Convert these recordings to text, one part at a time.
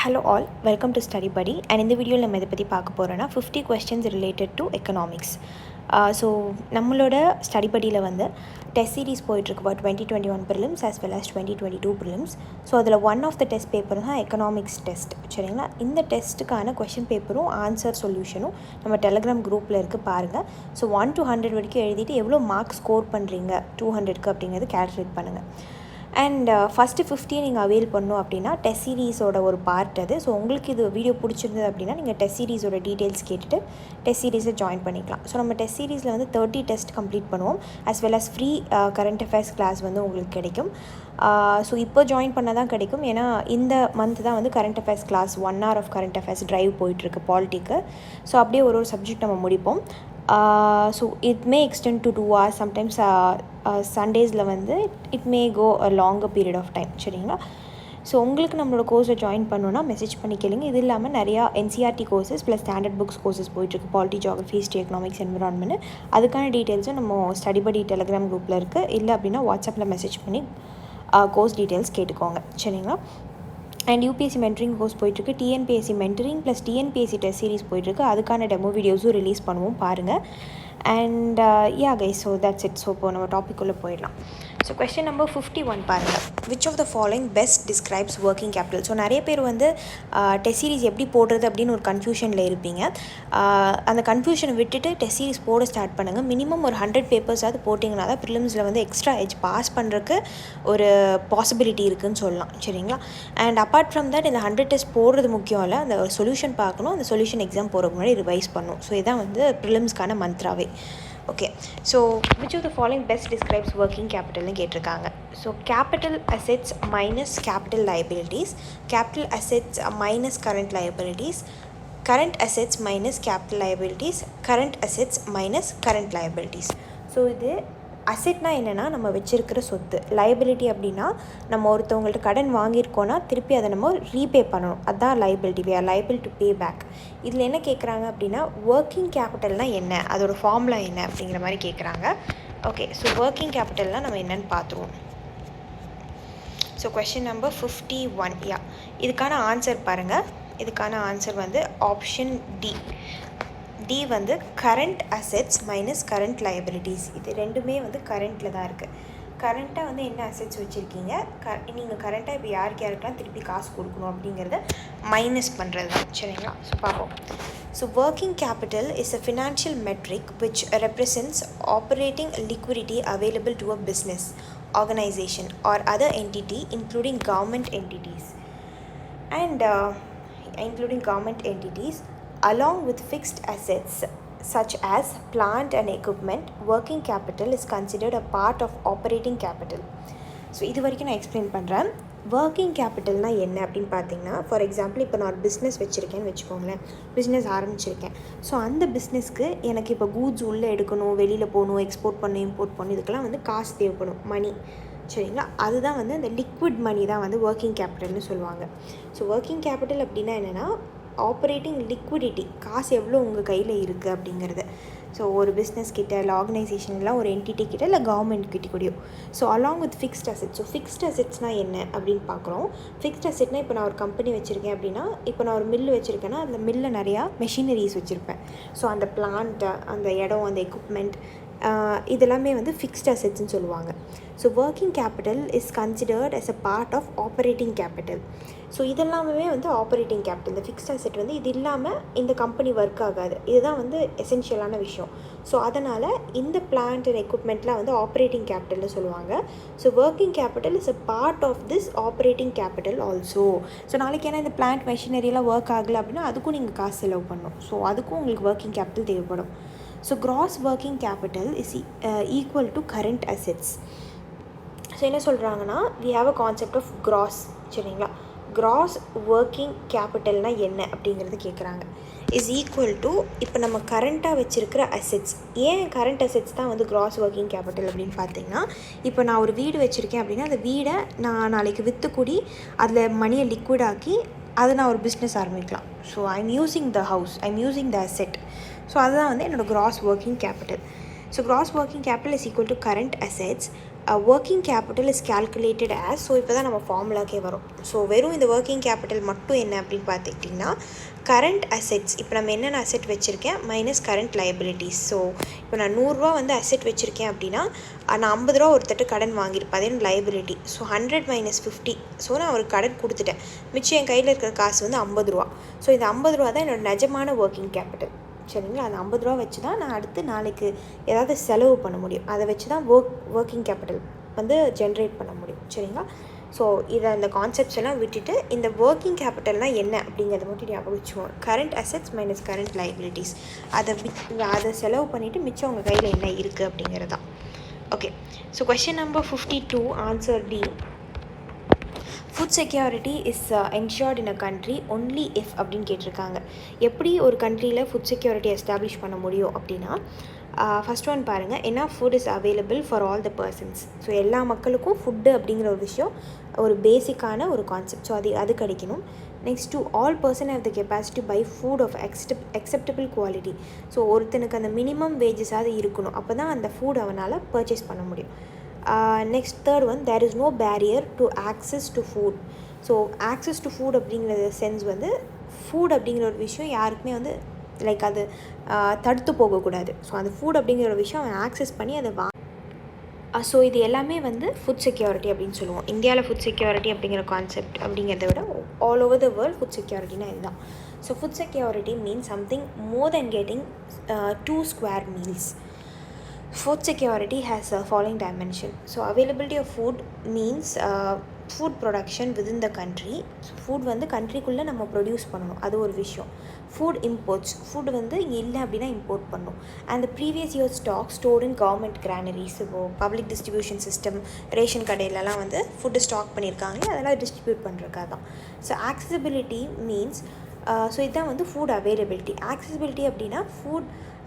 Hello all, welcome to Study Buddy, and in the video நம்ம இதை பற்றி பார்க்க போகிறோன்னா 50 questions related to economics. So நம்மளோட ஸ்டடி படியில் வந்து டெஸ்ட் சீரீஸ் போயிட்டுருக்கு about 2021 prelims as well as 2022 prelims. So அதில் one of the test paper தான் எக்கனாமிக்ஸ் டெஸ்ட். சரிங்களா, இந்த டெஸ்ட்டுக்கான கொஷின் பேப்பரும் ஆன்சர் சொல்யூஷனும் நம்ம டெலகிராம் குரூப்பில் இருக்குது பாருங்கள். ஸோ 1 to 100 வரைக்கும் எழுதிட்டு எவ்வளோ மார்க் ஸ்கோர் பண்ணுறீங்க 200க்கு அப்படிங்கிறது கேல்குலேட் பண்ணுங்கள். அண்ட் ஃபஸ்ட்டு 50 நீங்கள் அவைல் பண்ணணும் அப்படின்னா டெஸ்ட் சீரீஸோட ஒரு பார்ட் அது. ஸோ உங்களுக்கு இது வீடியோ பிடிச்சிருந்தது அப்படின்னா நீங்கள் டெஸ்ட் சீரீஸோட டீட்டெயில்ஸ் கேட்டுட்டு டெஸ்ட் சீரீஸை ஜாயின் பண்ணிக்கலாம். ஸோ நம்ம டெஸ்ட் சீரீஸில் வந்து 30 டெஸ்ட் கம்ப்ளீட் பண்ணுவோம், as well as free current affairs class வந்து உங்களுக்கு கிடைக்கும். ஸோ இப்போ ஜாயின் பண்ணால் தான் கிடைக்கும், ஏன்னா இந்த மந்த் தான் வந்து current affairs class 1 hour of current affairs drive போயிட்டுருக்கு பாலிட்டிக்கு. ஸோ அப்படியே ஒரு சப்ஜெக்ட் நம்ம முடிப்போம். So it may extend to 2 hours, sometimes சண்டேஸில் வந்து it may go a longer period of time. சரிங்களா, ஸோ உங்களுக்கு நம்மளோட கோர்ஸை ஜாயின் பண்ணணுன்னா மெசேஜ் பண்ணி கேளுங்க. இது இல்லாமல் நிறையா NCERT courses plus standard books courses போயிட்டுருக்கு, polity, geography, history, economics, environment. அதுக்கான டீட்டெயில்ஸும் நம்ம ஸ்டடி படி டெலகிராம் குரூப்பில் இருக்குது. இல்லை அப்படின்னா வாட்ஸ்அப்பில் மெசேஜ் பண்ணி கோர்ஸ் டீட்டெயில்ஸ் கேட்டுக்கோங்க. சரிங்களா, அண்ட் யூபிஎஸ்சி மென்டரிங் கோர்ஸ் போயிட்டுருக்கு, TNPSC mentoring plus TNPSC test series போயிட்டுருக்கு. அதுக்கான டெமோ வீடியோஸும் ரிலீஸ் பண்ணுவோம் பாருங்கள். And ya guys, so that's it. So இப்போ நம்ம டாபிக் உள்ள போயிடலாம். ஸோ கொஸ்டின் நம்பர் 51 பாருங்கள். Which of the following best describes working capital. So நிறைய பேர் வந்து டெஸ்ட் சீரிஸ் எப்படி போடுறது அப்படின்னு ஒரு கன்ஃபியூஷனில் இருப்பீங்க. அந்த கன்ஃபியூஷனை விட்டுட்டு டெஸ்ட் சீரிஸ் போட ஸ்டார்ட் பண்ணுங்கள். மினிமம் ஒரு 100 பேப்பர்ஸாவது போட்டிங்கன்னா தான் ப்ரிலிம்ஸில் வந்து எக்ஸ்ட்ரா எஜ் பாஸ் பண்ணுறதுக்கு ஒரு பாசிபிலிட்டி இருக்குதுன்னு சொல்லலாம். சரிங்களா, அண்ட் அப்பார்ட் ஃப்ரம் தட் இந்த 100 டெஸ்ட் போடுறது முக்கியம் இல்லை, அந்த சொல்யூஷன் பார்க்கணும், அந்த சொல்யூஷன் எக்ஸாம் போகிறதுக்கு முன்னாடி ரிவைஸ் பண்ணணும். ஸோ இதான் வந்து ப்ரிலிம்ஸ்க்கான மந்த்ராவே. Okay, so which of the following best describes working கேபிட்டல்னு கேட்டிருக்காங்க. So capital assets minus capital liabilities, capital assets minus current liabilities, current assets minus capital liabilities, current assets minus current liabilities. So இது அசெட்னா என்னென்னா நம்ம வச்சுருக்கிற சொத்து, liability அப்படின்னா நம்ம ஒருத்தவங்கள்ட்ட கடன் வாங்கியிருக்கோன்னா திருப்பி அதை நம்ம ரீபே பண்ணணும், அதுதான் liability. We are liable to pay back. இதில் என்ன கேட்குறாங்க அப்படின்னா ஒர்க்கிங் கேபிட்டல்னால் என்ன, அதோட ஃபார்முலா என்ன அப்படிங்கிற மாதிரி கேட்குறாங்க. ஓகே, ஸோ ஒர்க்கிங் கேபிட்டல்னால் நம்ம என்னென்னு பார்த்துருவோம். So question number 51. யா, இதுக்கான ஆன்சர் பாருங்கள். இதுக்கான ஆன்சர் வந்து ஆப்ஷன் டி. டி வந்து current assets minus current liabilities. இது ரெண்டுமே வந்து கரண்ட்டில் தான் இருக்குது. கரண்ட்டாக வந்து என்ன அசெட்ஸ் வச்சுருக்கீங்க, நீங்கள் கரண்ட்டாக இப்போ யாருக்கெல்லாம் திருப்பி காசு கொடுக்கணும் அப்படிங்கிறத மைனஸ் பண்ணுறது தான். சரிங்களா, ஸோ பார்ப்போம். So working capital is a financial metric which represents operating liquidity available to a business organisation or other entity including government entities along with fixed assets such as plant and equipment. Working capital is considered a part of operating capital. So இது வரைக்கும் நான் explain பண்ணுறேன். Working கேபிட்டல்னால் என்ன அப்படின்னு பார்த்தீங்கன்னா, for example இப்போ நான் ஒரு பிஸ்னஸ் வச்சுருக்கேன்னு வச்சுக்கோங்களேன், பிஸ்னஸ் ஆரம்பிச்சிருக்கேன். ஸோ அந்த பிஸ்னஸ்க்கு எனக்கு இப்போ கூட்ஸ் உள்ளே எடுக்கணும், வெளியில் போகணும், எக்ஸ்போர்ட் பண்ணணும், இம்போர்ட் பண்ணணும், இதுக்கெல்லாம் வந்து காசு தேவைப்படும், மணி. சரிங்களா, அதுதான் வந்து அந்த லிக்விட் மணி தான் வந்து ஒர்க்கிங் கேபிட்டல்னு சொல்லுவாங்க. ஸோ ஒர்க்கிங் கேபிட்டல் அப்படின்னா என்னென்னா ஆப்ரேட்டிங் லிக்விடிட்டி, காசு எவ்வளோ உங்கள் கையில் இருக்குது அப்படிங்கிறது. ஸோ ஒரு பிஸ்னஸ் கிட்ட இல்லை ஆர்கனைசேஷன்லாம் ஒரு என்டிட்டி கிட்ட இல்லை கவர்மெண்ட் கிட்ட கூடயோ. So along with fixed assets. So fixed அசெட்ஸ்னால் என்ன அப்படின்னு பார்க்குறோம். ஃபிக்ஸ்ட் அசெட்னால் இப்போ நான் ஒரு கம்பெனி வச்சுருக்கேன் அப்படின்னா, இப்போ நான் ஒரு மில்லு வச்சுருக்கேன்னா அதில் மில்லில் நிறையா மெஷினரிஸ் வச்சுருப்பேன். ஸோ அந்த பிளான்ட்டு, அந்த இடம், அந்த எக்யூப்மெண்ட், இதெல்லாமே வந்து ஃபிக்ஸ்ட் அசெட்ஸ்ன்னு சொல்லுவாங்க. So working capital is considered as a part of operating capital. So இதெல்லாமே வந்து ஆப்ரேட்டிங் கேபிட்டல். இந்த ஃபிக்ஸ்ட் அசெட் வந்து இது இல்லாமல் இந்த கம்பெனி ஒர்க் ஆகாது, இதுதான் வந்து எசென்ஷியலான விஷயம். ஸோ அதனால் இந்த பிளான்ட் அண்ட் எக்யூப்மெண்ட்லாம் வந்து ஆப்ரேட்டிங் கேபிட்டல்னு சொல்லுவாங்க. So working capital is a part of this operating capital also. So நாளைக்கு ஏன்னா இந்த பிளான்ட் மெஷினரியெல்லாம் ஒர்க் ஆகலை அப்படின்னா அதுக்கும் நீங்கள் காசு செலவு பண்ணணும். ஸோ அதுக்கும் உங்களுக்கு ஒர்க்கிங் கேபிட்டல் தேவைப்படும். So gross working capital is equal to current assets. So என்ன சொல்கிறாங்கன்னா, we have a concept of gross. சரிங்களா, gross working capitalனால் என்ன அப்படிங்கிறது கேட்குறாங்க. இஸ் ஈக்குவல் டு இப்போ நம்ம கரண்ட்டாக வச்சுருக்கிற அசெட்ஸ். ஏன் கரண்ட் அசெட்ஸ் தான் வந்து gross working capital அப்படின்னு பார்த்தீங்கன்னா, இப்போ நான் ஒரு வீடு வச்சுருக்கேன் அப்படின்னா அந்த வீடை நான் நாளைக்கு விற்றுக்கூடி அதில் மணியை லிக்விட் ஆக்கி அதை நான் ஒரு பிஸ்னஸ் ஆரம்பிக்கலாம். So I'm using the house, I'm using the asset. So அதுதான் வந்து என்னோடய gross working capital. So gross working capital is equal to current assets working capital is calculated as, so இப்போ தான் நம்ம ஃபார்முலாக்கே வரும். ஸோ வெறும் இந்த ஒர்க்கிங் கேபிட்டல் மட்டும் என்ன அப்படின்னு பார்த்துக்கிட்டிங்கன்னா கரண்ட் அசெட்ஸ், இப்போ நம்ம என்னென்ன அசெட் வச்சுருக்கேன் மைனஸ் கரண்ட் லைபிலிட்டிஸ். ஸோ இப்போ நான் 100 வந்து அசெட் வச்சுருக்கேன் அப்படின்னா நான் 50 ஒருத்தட்டு கடன் வாங்கியிருப்பேன், அது என்னோட லைபிலிட்டி. ஸோ 100 - 50, ஸோ நான் அவருக்கு கடன் கொடுத்துட்டேன். மிச்சம் என் கையில் இருக்கிற காசு வந்து 50. ஸோ இந்த 50 தான் என்னோடய நிஜமான ஒர்க்கிங் கேபிட்டல். சரிங்களா? அந்த 50 வச்சு தான் நான் அடுத்து நாளைக்கு ஏதாவது செலவு பண்ண முடியும். அதை வச்சு தான் ஒர்க்கிங் கேபிட்டல் வந்து ஜென்ரேட் பண்ண முடியும். சரிங்களா? ஸோ இதை இந்த கான்செப்ட்ஸ் எல்லாம் விட்டுட்டு இந்த ஒர்க்கிங் கேபிட்டல்னால் என்ன அப்படிங்கிறத மட்டும் ஞாபகம் வச்சுக்கோங்க. Current assets minus current liabilities, அதை செலவு பண்ணிவிட்டு மிச்சம் உங்கள் கையில் என்ன இருக்குது அப்படிங்கிறது தான். Okay, so question number 52, answer D. Food security is ensured in a country only if அப்படின்னு கேட்டிருக்காங்க. எப்படி ஒரு கண்ட்ரியில் ஃபுட் செக்யூரிட்டி எஸ்டாப்ளிஷ் பண்ண முடியும் அப்படின்னா, ஃபஸ்ட் ஒன் பாருங்கள், என்ன food is available for all the persons. So எல்லா மக்களுக்கும் ஃபுட்டு அப்படிங்கிற ஒரு விஷயம் ஒரு பேசிக்கான ஒரு கான்செப்ட். ஸோ அது கிடைக்கணும். Next to all person have the capacity buy food of acceptable quality. So ஒருத்தனுக்கு அந்த மினிமம் வேஜஸாவது இருக்கணும், அப்போ தான் அந்த ஃபுட் அவனால் பர்ச்சேஸ் பண்ண முடியும். Next third one, there is no barrier to access to food. So access to food அப்படிங்கிற சென்ஸ் வந்து ஃபுட் அப்படிங்கிற ஒரு விஷயம் யாருக்குமே வந்து லைக் அது தடுத்து போகக்கூடாது. ஸோ அந்த ஃபுட் அப்படிங்கிற ஒரு விஷயம் அவன் ஆக்சஸ் பண்ணி அதை ஸோ இது எல்லாமே வந்து ஃபுட் செக்யூரிட்டி அப்படின்னு சொல்லுவோம். இந்தியாவில் ஃபுட் செக்யூரிட்டி அப்படிங்கிற கான்செப்ட் அப்படிங்கிறத விட all over the world food செக்யூரிட்டினா இதுதான். So food security means something more then getting 2 square meals. Food security has a following dimension. So availability of food means food production within the country. So food வந்து கண்ட்ரிக்குள்ளே நம்ம produce பண்ணணும், அது ஒரு விஷயம். Food imports, food வந்து இங்கே இல்லை அப்படின்னா இம்போர்ட் பண்ணணும். And the previous year stock stored in government granaries. இப்போது பப்ளிக் டிஸ்ட்ரிபியூஷன் சிஸ்டம், ரேஷன் கடையிலலாம் வந்து ஃபுட்டு ஸ்டாக் பண்ணியிருக்காங்க, அதெல்லாம் டிஸ்ட்ரிபியூட் பண்ணுறதுக்காக தான். ஸோ ஆக்சசிபிலிட்டி மீன்ஸ், ஸோ இதுதான் வந்து ஃபுட் அவைலபிலிட்டி. ஆக்சசிபிலிட்டி அப்படின்னா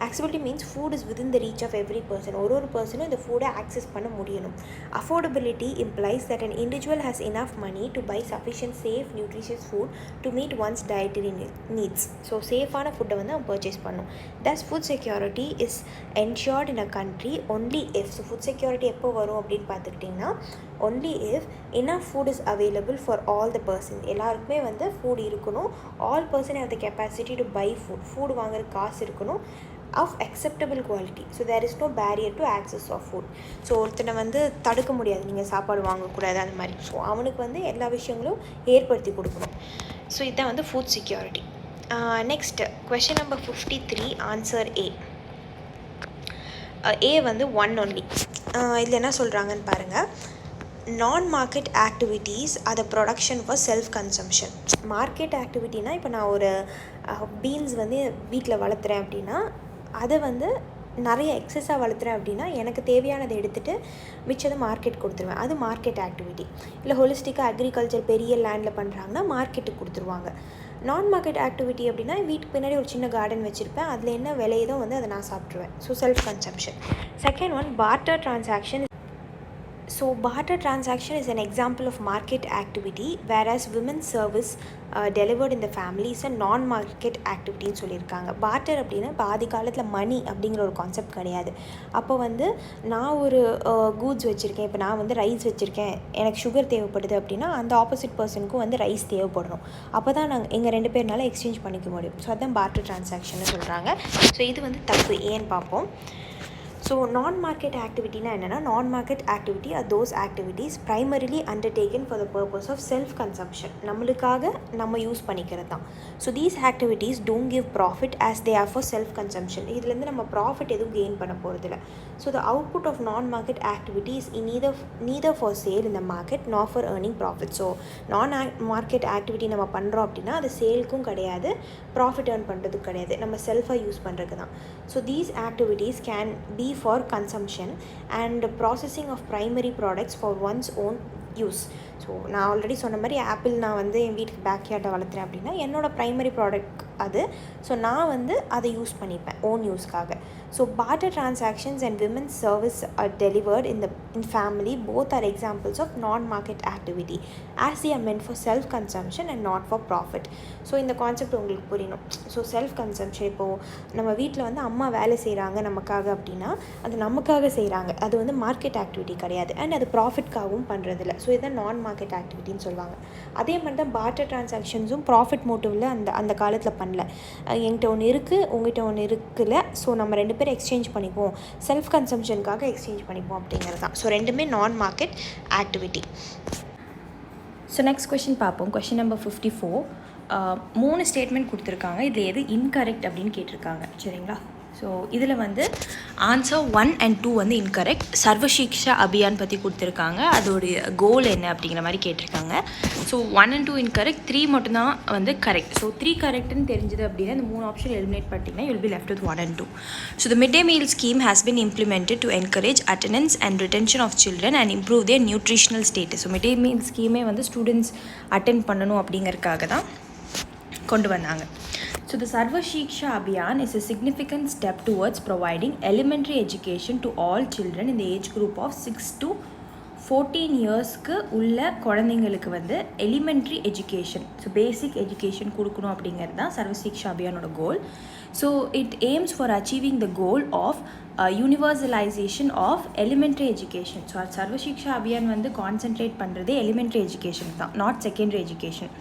accessibility means food is within the reach of every person. ஒரு பர்சனும் இந்த ஃபுட்டை ஆக்சஸ் பண்ண முடியணும். affordability implies that an individual has enough money to buy sufficient safe nutritious food to meet one's dietary needs. So சேஃபான ஃபுட்டை வந்து அவன் purchase பண்ணும். thus food security is ensured in a country only if. So food security எப்போ வரும் அப்படின்னு பார்த்துக்கிட்டிங்கன்னா only if enough food is available for all the person. எல்லாருக்குமே வந்து ஃபுட் இருக்கணும். all person have the capacity to buy food. Food வாங்குற காசு இருக்கணும் of acceptable quality. So there is no barrier to access of food. So ஒருத்தனை வந்து தடுக்க முடியாது, நீங்கள் சாப்பாடு வாங்கக்கூடாது அந்த மாதிரி. ஸோ அவனுக்கு வந்து எல்லா விஷயங்களும் ஏற்படுத்தி கொடுக்கணும். ஸோ இதுதான் வந்து food security. Next question number 53, answer A. A வந்து 1 only. இதில் என்ன சொல்கிறாங்கன்னு பாருங்கள். non-market activities are the production for self-consumption. Market ஆக்டிவிட்டினா, இப்போ நான் ஒரு பீன்ஸ் வந்து வீட்டில் வளர்த்துறேன் அப்படின்னா, அதை வந்து நிறைய எக்ஸஸாக வளர்த்துறேன் அப்படின்னா எனக்கு தேவையானதை எடுத்துகிட்டு மிச்சத்தை மார்க்கெட் கொடுத்துருவேன், அது மார்க்கெட் ஆக்டிவிட்டி. இல்லை ஹோலிஸ்டிக்காக அக்ரிகல்ச்சர் பெரிய லேண்டில் பண்ணுறாங்கன்னா மார்க்கெட்டுக்கு கொடுத்துருவாங்க. நான் மார்க்கெட் ஆக்டிவிட்டி அப்படின்னா, வீட்டுக்கு பின்னாடி ஒரு சின்ன கார்டன் வச்சுருப்பேன், அதில் என்ன விலையதோ வந்து அதை நான் சாப்பிட்ருவேன். So self consumption. Second one, barter transaction. So barter transaction is an example of market activity, whereas women's service delivered in the family is a non-market activity ன்னு சொல்லியிருக்காங்க. barter அப்படின்னா பாதி காலத்தில் மணி அப்படிங்கிற ஒரு கான்செப்ட் கிடையாது. அப்போ வந்து நான் ஒரு கூட்ஸ் வச்சுருக்கேன், இப்போ நான் வந்து ரைஸ் வச்சுருக்கேன், எனக்கு சுகர் தேவைப்படுது அப்படின்னா அந்த ஆப்போசிட் பர்சனுக்கும் வந்து ரைஸ் தேவைப்படணும். அப்போ தான் நாங்கள் எங்கள் 2 பேர்னால எக்ஸ்சேஞ்ச் பண்ணிக்க முடியும். ஸோ அதுதான் barter transaction சொல்கிறாங்க. ஸோ இது வந்து தப்பு, ஏன்னு பார்ப்போம். ஸோ நான்-மார்க்கெட் ஆக்டிவிட்டினா என்னென்னா, non market activity are those activities primarily undertaken for the purpose of self consumption. நம்மளுக்காக நம்ம யூஸ் பண்ணிக்கிறது தான். So these activities don't give profit as they are for self consumption. இதுலேருந்து நம்ம ப்ராஃபிட் எதுவும் கெயின் பண்ண போகிறதில்ல. So the output of non market activities neither for sale in the market not for earning profit. So market activity நம்ம பண்ணுறோம் அப்படின்னா அது சேலுக்கும் கிடையாது, ப்ராஃபிட் ஏர்ன் பண்ணுறதுக்கு கிடையாது, நம்ம செல்ஃபாக யூஸ் பண்ணுறதுக்கு தான். So these activities can be for consumption and processing of primary products for one's own use. So நான் ஆல்ரெடி சொன்ன மாதிரி ஆப்பிள் நான் வந்து என் வீட்டுக்கு பேக்யார்டை வளர்த்துறேன் அப்படின்னா என்னோடய ப்ரைமரி ப்ராடக்ட் அது. ஸோ நான் வந்து அதை யூஸ் பண்ணிப்பேன் own யூஸ்க்காக. So barter transactions and women's service are delivered in family both are examples of non-market activity as they are meant for self-consumption and not for profit. So இந்த concept உங்களுக்கு புரியணும். So self consumption, இப்போது நம்ம வீட்டில் வந்து அம்மா வேலை செய்கிறாங்க நமக்காக அப்படின்னா அது நமக்காக செய்கிறாங்க, அது வந்து மார்க்கெட் ஆக்டிவிட்டி கிடையாது, அண்ட் அது ப்ராஃபிட்காகவும் பண்ணுறதில்ல. ஸோ இதுதான் நான் மார்க்கெட் ஆக்டிவிட்டின்னு சொல்லுவாங்க. அதே மாதிரி தான் பார்ட்டர் ட்ரான்சாக்ஷன்ஸும் ப்ராஃபிட் மோட்டிவில் அந்த காலத்தில் பண்ணல. என்கிட்ட ஒன்று இருக்குது, உங்கள்கிட்ட ஒன்று இருக்குல்ல, ஸோ நம்ம 2 பேரும் எக்ஸ்சேஞ்ச் பண்ணிப்போம், செல்ஃப் கன்சம்ஷனுக்காக எக்ஸ்சேஞ்ச் பண்ணிப்போம் அப்படிங்கிறது தான். ஸோ ரெண்டுமே non market activity. So next question பார்ப்போம். Question number 54. 3 ஸ்டேட்மெண்ட் கொடுத்துருக்காங்க. இதில் எது இன்கரெக்ட் அப்படின்னு கேட்டிருக்காங்க. சரிங்களா? ஸோ இதில் வந்து ஆன்சர் 1 and 2 வந்து இன்கரெக்ட். சர்வசிக்ஷா அபியான் பற்றி கொடுத்துருக்காங்க, அதோடைய கோல் என்ன அப்படிங்கிற மாதிரி கேட்டிருக்காங்க. ஸோ 1 and 2 இன்கரெக்ட், 3 மட்டும்தான் வந்து கரெக்ட். ஸோ 3 கரெக்ட்னு தெரிஞ்சது அப்படின்னா இந்த 3 ஆப்ஷன் எலிமினேட் பண்ணிட்டீங்கன்னா you'll be left with 1 and 2. So the midday meal scheme has been implemented to encourage attendance and retention of children and improve their nutritional status. So midday meal ஸ்கீமே வந்து students attend பண்ணணும் அப்படிங்கிறதுக்காக தான் கொண்டு வந்தாங்க. So the Sarva Shiksha Abhiyan is a significant step towards providing elementary education to all children in the age group of 6 to 14 yearsக்கு உள்ள குழந்தைங்களுக்கு வந்து elementary education, so basic education கொடுக்கணும் அப்படிங்கிறது தான் சர்வ சிக்ஷா அபியானோட goal. So it aims for achieving the goal of universalisation of elementary education. So Sarva Shiksha Abhiyan வந்து concentrate பண்ணுறதே elementary education தான், not secondary education.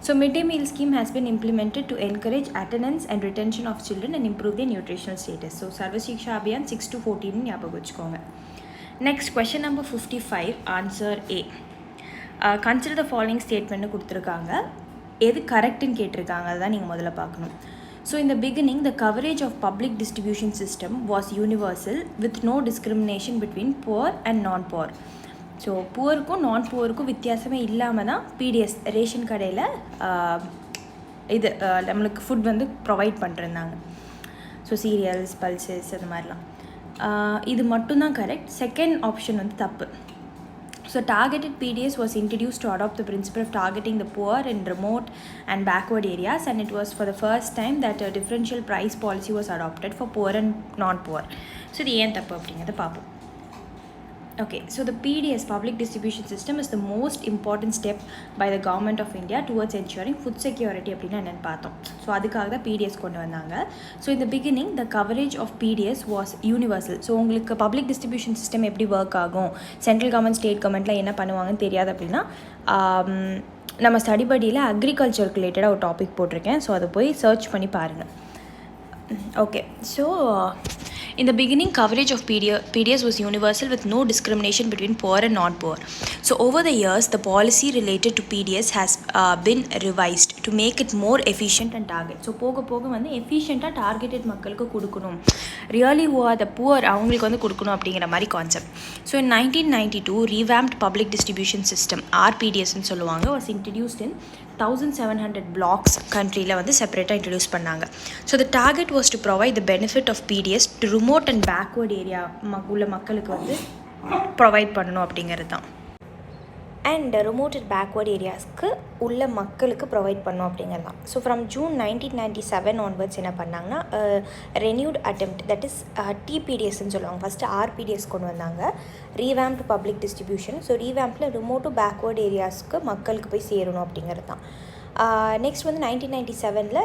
So midday meal scheme has been implemented to encourage attendance and retention of children and improve their nutritional status. So Sarva Shiksha Abhiyan 6 to 14 ஞாபகம் வச்சுக்கோங்க. Next question number 55, answer A. Consider the following statement கொடுத்துருக்காங்க, எது கரெக்ட்னு கேட்டிருக்காங்க, அதுதான் நீங்கள் முதல்ல பார்க்கணும். So in the beginning the coverage of public distribution system was universal with no discrimination between poor and non-poor. So புவருக்கும் நான் புவருக்கும் வித்தியாசமே இல்லாமல் தான் பிடிஎஸ் ரேஷன் கடையில் இது நம்மளுக்கு ஃபுட் வந்து ப்ரொவைட் பண்ணிருந்தாங்க. ஸோ சீரியல்ஸ், பல்சஸ், அது மாதிரிலாம். இது மட்டும்தான் கரெக்ட். செகண்ட் ஆப்ஷன் வந்து தப்பு. So targeted PDS was introduced to adopt the principle of targeting the poor in remote and backward areas, and it was for the first time that a differential price policy was adopted for poor and non-poor. So இது ஏன் தப்பு அப்படிங்கிறத பார்ப்போம். Okay, so the PDS, public distribution system, is the most important step by the government of India towards ensuring food security அப்படின்னா என்னென்னு பார்த்தோம். So அதுக்காக தான் PDS கொண்டு வந்தாங்க. So in the beginning the coverage of PDS was universal. So உங்களுக்கு public distribution system எப்படி work ஆகும், சென்ட்ரல் கவர்மெண்ட் ஸ்டேட் கவர்மெண்ட்டில் என்ன பண்ணுவாங்கன்னு தெரியாது அப்படின்னா நம்ம ஸ்டடி படியில் அக்ரிகல்ச்சருக்கு ரிலேட்டடாக ஒரு டாபிக் போட்டிருக்கேன். ஸோ அதை போய் சர்ச் பண்ணி பாருங்கள். Okay, so in the beginning, coverage of PDS was universal with no discrimination between poor and non-poor. So over the years, the policy related to PDS has been revised to make it more efficient and target. So போக போக வந்து எஃபிஷியண்ட்டாக targeted மக்களுக்கு கொடுக்கணும், really who are the poor அவங்களுக்கு வந்து கொடுக்கணும் அப்படிங்கிற மாதிரி concept. So in 1992, revamped public distribution system, RPDSன்னு சொல்லுவாங்க, was introduced in 1700 blocks கண்ட்ரியில் வந்து செப்பரேட்டாக இன்ட்ரடியூஸ் பண்ணாங்க. So the target was to provide the benefit of PDS to remote and backward area உள்ள மக்களுக்கு வந்து ப்ரொவைட் பண்ணணும் அப்படிங்கிறது தான். அண்ட் ரிமோட் அண்ட் பேக்வர்ட் ஏரியாஸ்க்கு உள்ள மக்களுக்கு ப்ரொவைட் பண்ணோம் அப்படிங்கிறது தான். ஸோ ஃப்ரம் ஜூன் 1997 ஆன்வர்ட்ஸ் என்ன பண்ணாங்கன்னா ரெனியூட் அட்டெம்ப்ட், தட் இஸ் டிபிடிஎஸ்ன்னு சொல்லுவாங்க. ஃபஸ்ட்டு ஆர்பிடிஎஸ் கொண்டு வந்தாங்க, ரீவேம்ப்டு பப்ளிக் டிஸ்ட்ரிபியூஷன். ஸோ ரீவேம்பில் ரிமோட் டு பேக்வர்ட் ஏரியாஸ்க்கு மக்களுக்கு போய் சேரணும் அப்படிங்கிறது தான். நெக்ஸ்ட் வந்து 1997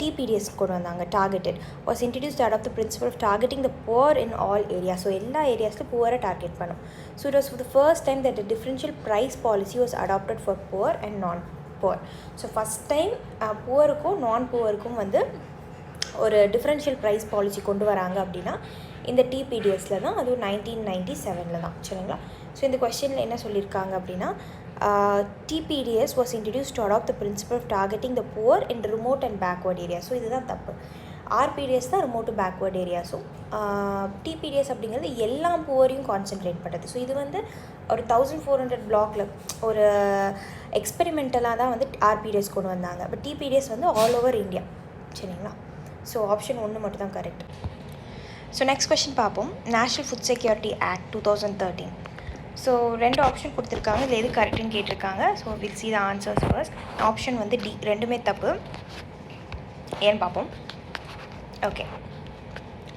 TPDS கொண்டு வந்தாங்க, targeted was introduce to adapt the principle of targeting the poor in all area. So எல்லா ஏரியாஸ்லையும் புவரை டார்கெட் பண்ணும். So it was for the first time that differential price policy was adapted for poor and non poor. So first time புவருக்கும் non புவருக்கும் வந்து ஒரு differential price policy கொண்டு வராங்க அப்படின்னா இந்த டிபிடிஎஸில் தான், அதுவும் 1997 தான். சரிங்களா? ஸோ இந்த கொஸ்டினில் என்ன சொல்லியிருக்காங்க அப்படின்னா TPDS was introduced to adopt the principle of targeting the poor in remote and backward areas. So இதுதான் தப்பு. RPDS தான் ரிமோட் டு பேக்வர்ட் ஏரியாஸும், டிபிடிஎஸ் அப்படிங்கிறது எல்லா புவரையும் கான்சென்ட்ரேட் பண்ணுறது. ஸோ இது வந்து ஒரு 1400 பிளாக்ல ஒரு எக்ஸ்பெரிமெண்டலாக தான் வந்து RPDS கொண்டு வந்தாங்க. பட் டிபிடிஎஸ் வந்து ஆல் ஓவர் இந்தியா. சரிங்களா? ஸோ ஆப்ஷன் 1 மட்டும் தான் கரெக்ட். ஸோ நெக்ஸ்ட் கொஸ்டின் பார்ப்போம். National food Security Act 2013. So 2 option கொடுத்துருக்காங்க, இதில் எது கரெக்டுன்னு கேட்டிருக்காங்க. So will see the answers first. Option வந்து டி, ரெண்டுமே தப்பு. ஏன்னு பார்ப்போம். Okay,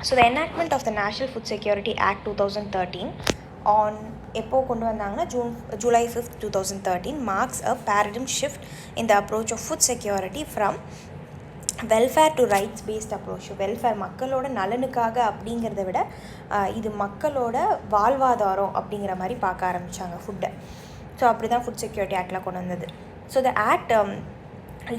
so the enactment of the National food Security Act 2013 on எப்போ கொண்டு வந்தாங்கன்னா July 5th 2013 marks a paradigm shift in the approach of food security from welfare to rights based approach. Welfare மக்களோட நலனுக்காக அப்படிங்கிறத விட இது மக்களோட வாழ்வாதாரம் அப்படிங்கிற மாதிரி பார்க்க ஆரம்பித்தாங்க ஃபுட்டை. ஸோ அப்படி தான் ஃபுட் செக்யூரிட்டி ஆக்டில் கொண்டு வந்தது. So the act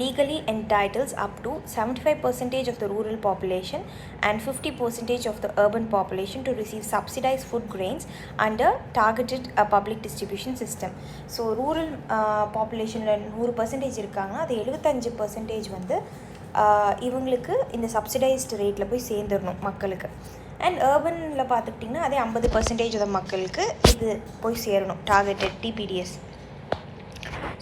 legally entitles up to 75% of the rural population and 50% of the urban population to receive subsidized food grains under targeted public distribution system. So rural populationல 100% இருக்காங்கன்னா அது 75% வந்து இவங்களுக்கு இந்த சப்சிடைஸ்டு ரேட்டில் போய் சேர்ந்துடணும் மக்களுக்கு. அண்ட் அர்பனில் பார்த்துக்கிட்டிங்கன்னா அதே 50% மக்களுக்கு இது போய் சேரணும், targeted TPDS.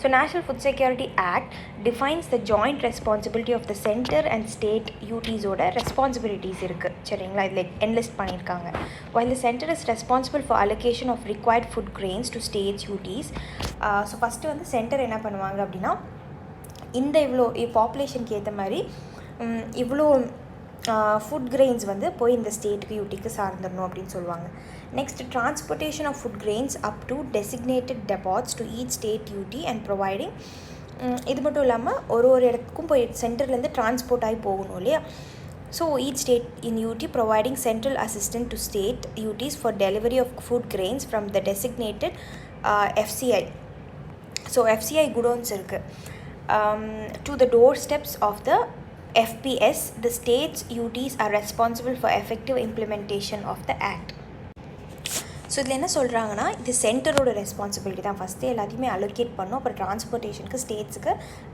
So National Food Security Act defines the joint responsibility of the center and state UTs ஓட responsibilities இருக்குது. சரிங்களா, இதில் என்லிஸ்ட் பண்ணியிருக்காங்க. While the center is responsible for allocation of required food grains to states UTs, so first வந்து centre என்ன பண்ணுவாங்க அப்படின்னா இந்த இவ்வளோ பாப்புலேஷனுக்கு ஏற்ற மாதிரி இவ்வளோ ஃபுட் கிரெயின்ஸ் வந்து போய் இந்த ஸ்டேட்டுக்கு யூட்டிக்கு சார்ந்துடணும் அப்படின்னு சொல்லுவாங்க. Next transportation of food grains up to designated depots to each state UT and providing. இது மட்டும் இல்லாமல் ஒரு இடத்துக்கும் போய் சென்டர்லேருந்து டிரான்ஸ்போர்ட் ஆகி போகணும் இல்லையா. So each state in UT providing central assistant to state UTs for delivery of food grains from the designated FCI. So FCI godowns இருக்குது. To the doorsteps of the FPS, the states UTs are responsible for effective implementation of the act. So இதில் என்ன சொல்கிறாங்கன்னா இது சென்டரோட responsibility தான். First எல்லாத்தையுமே allocate பண்ணணும். அப்புறம் டிரான்ஸ்போர்ட்டேஷனுக்கு ஸ்டேட்ஸுக்கு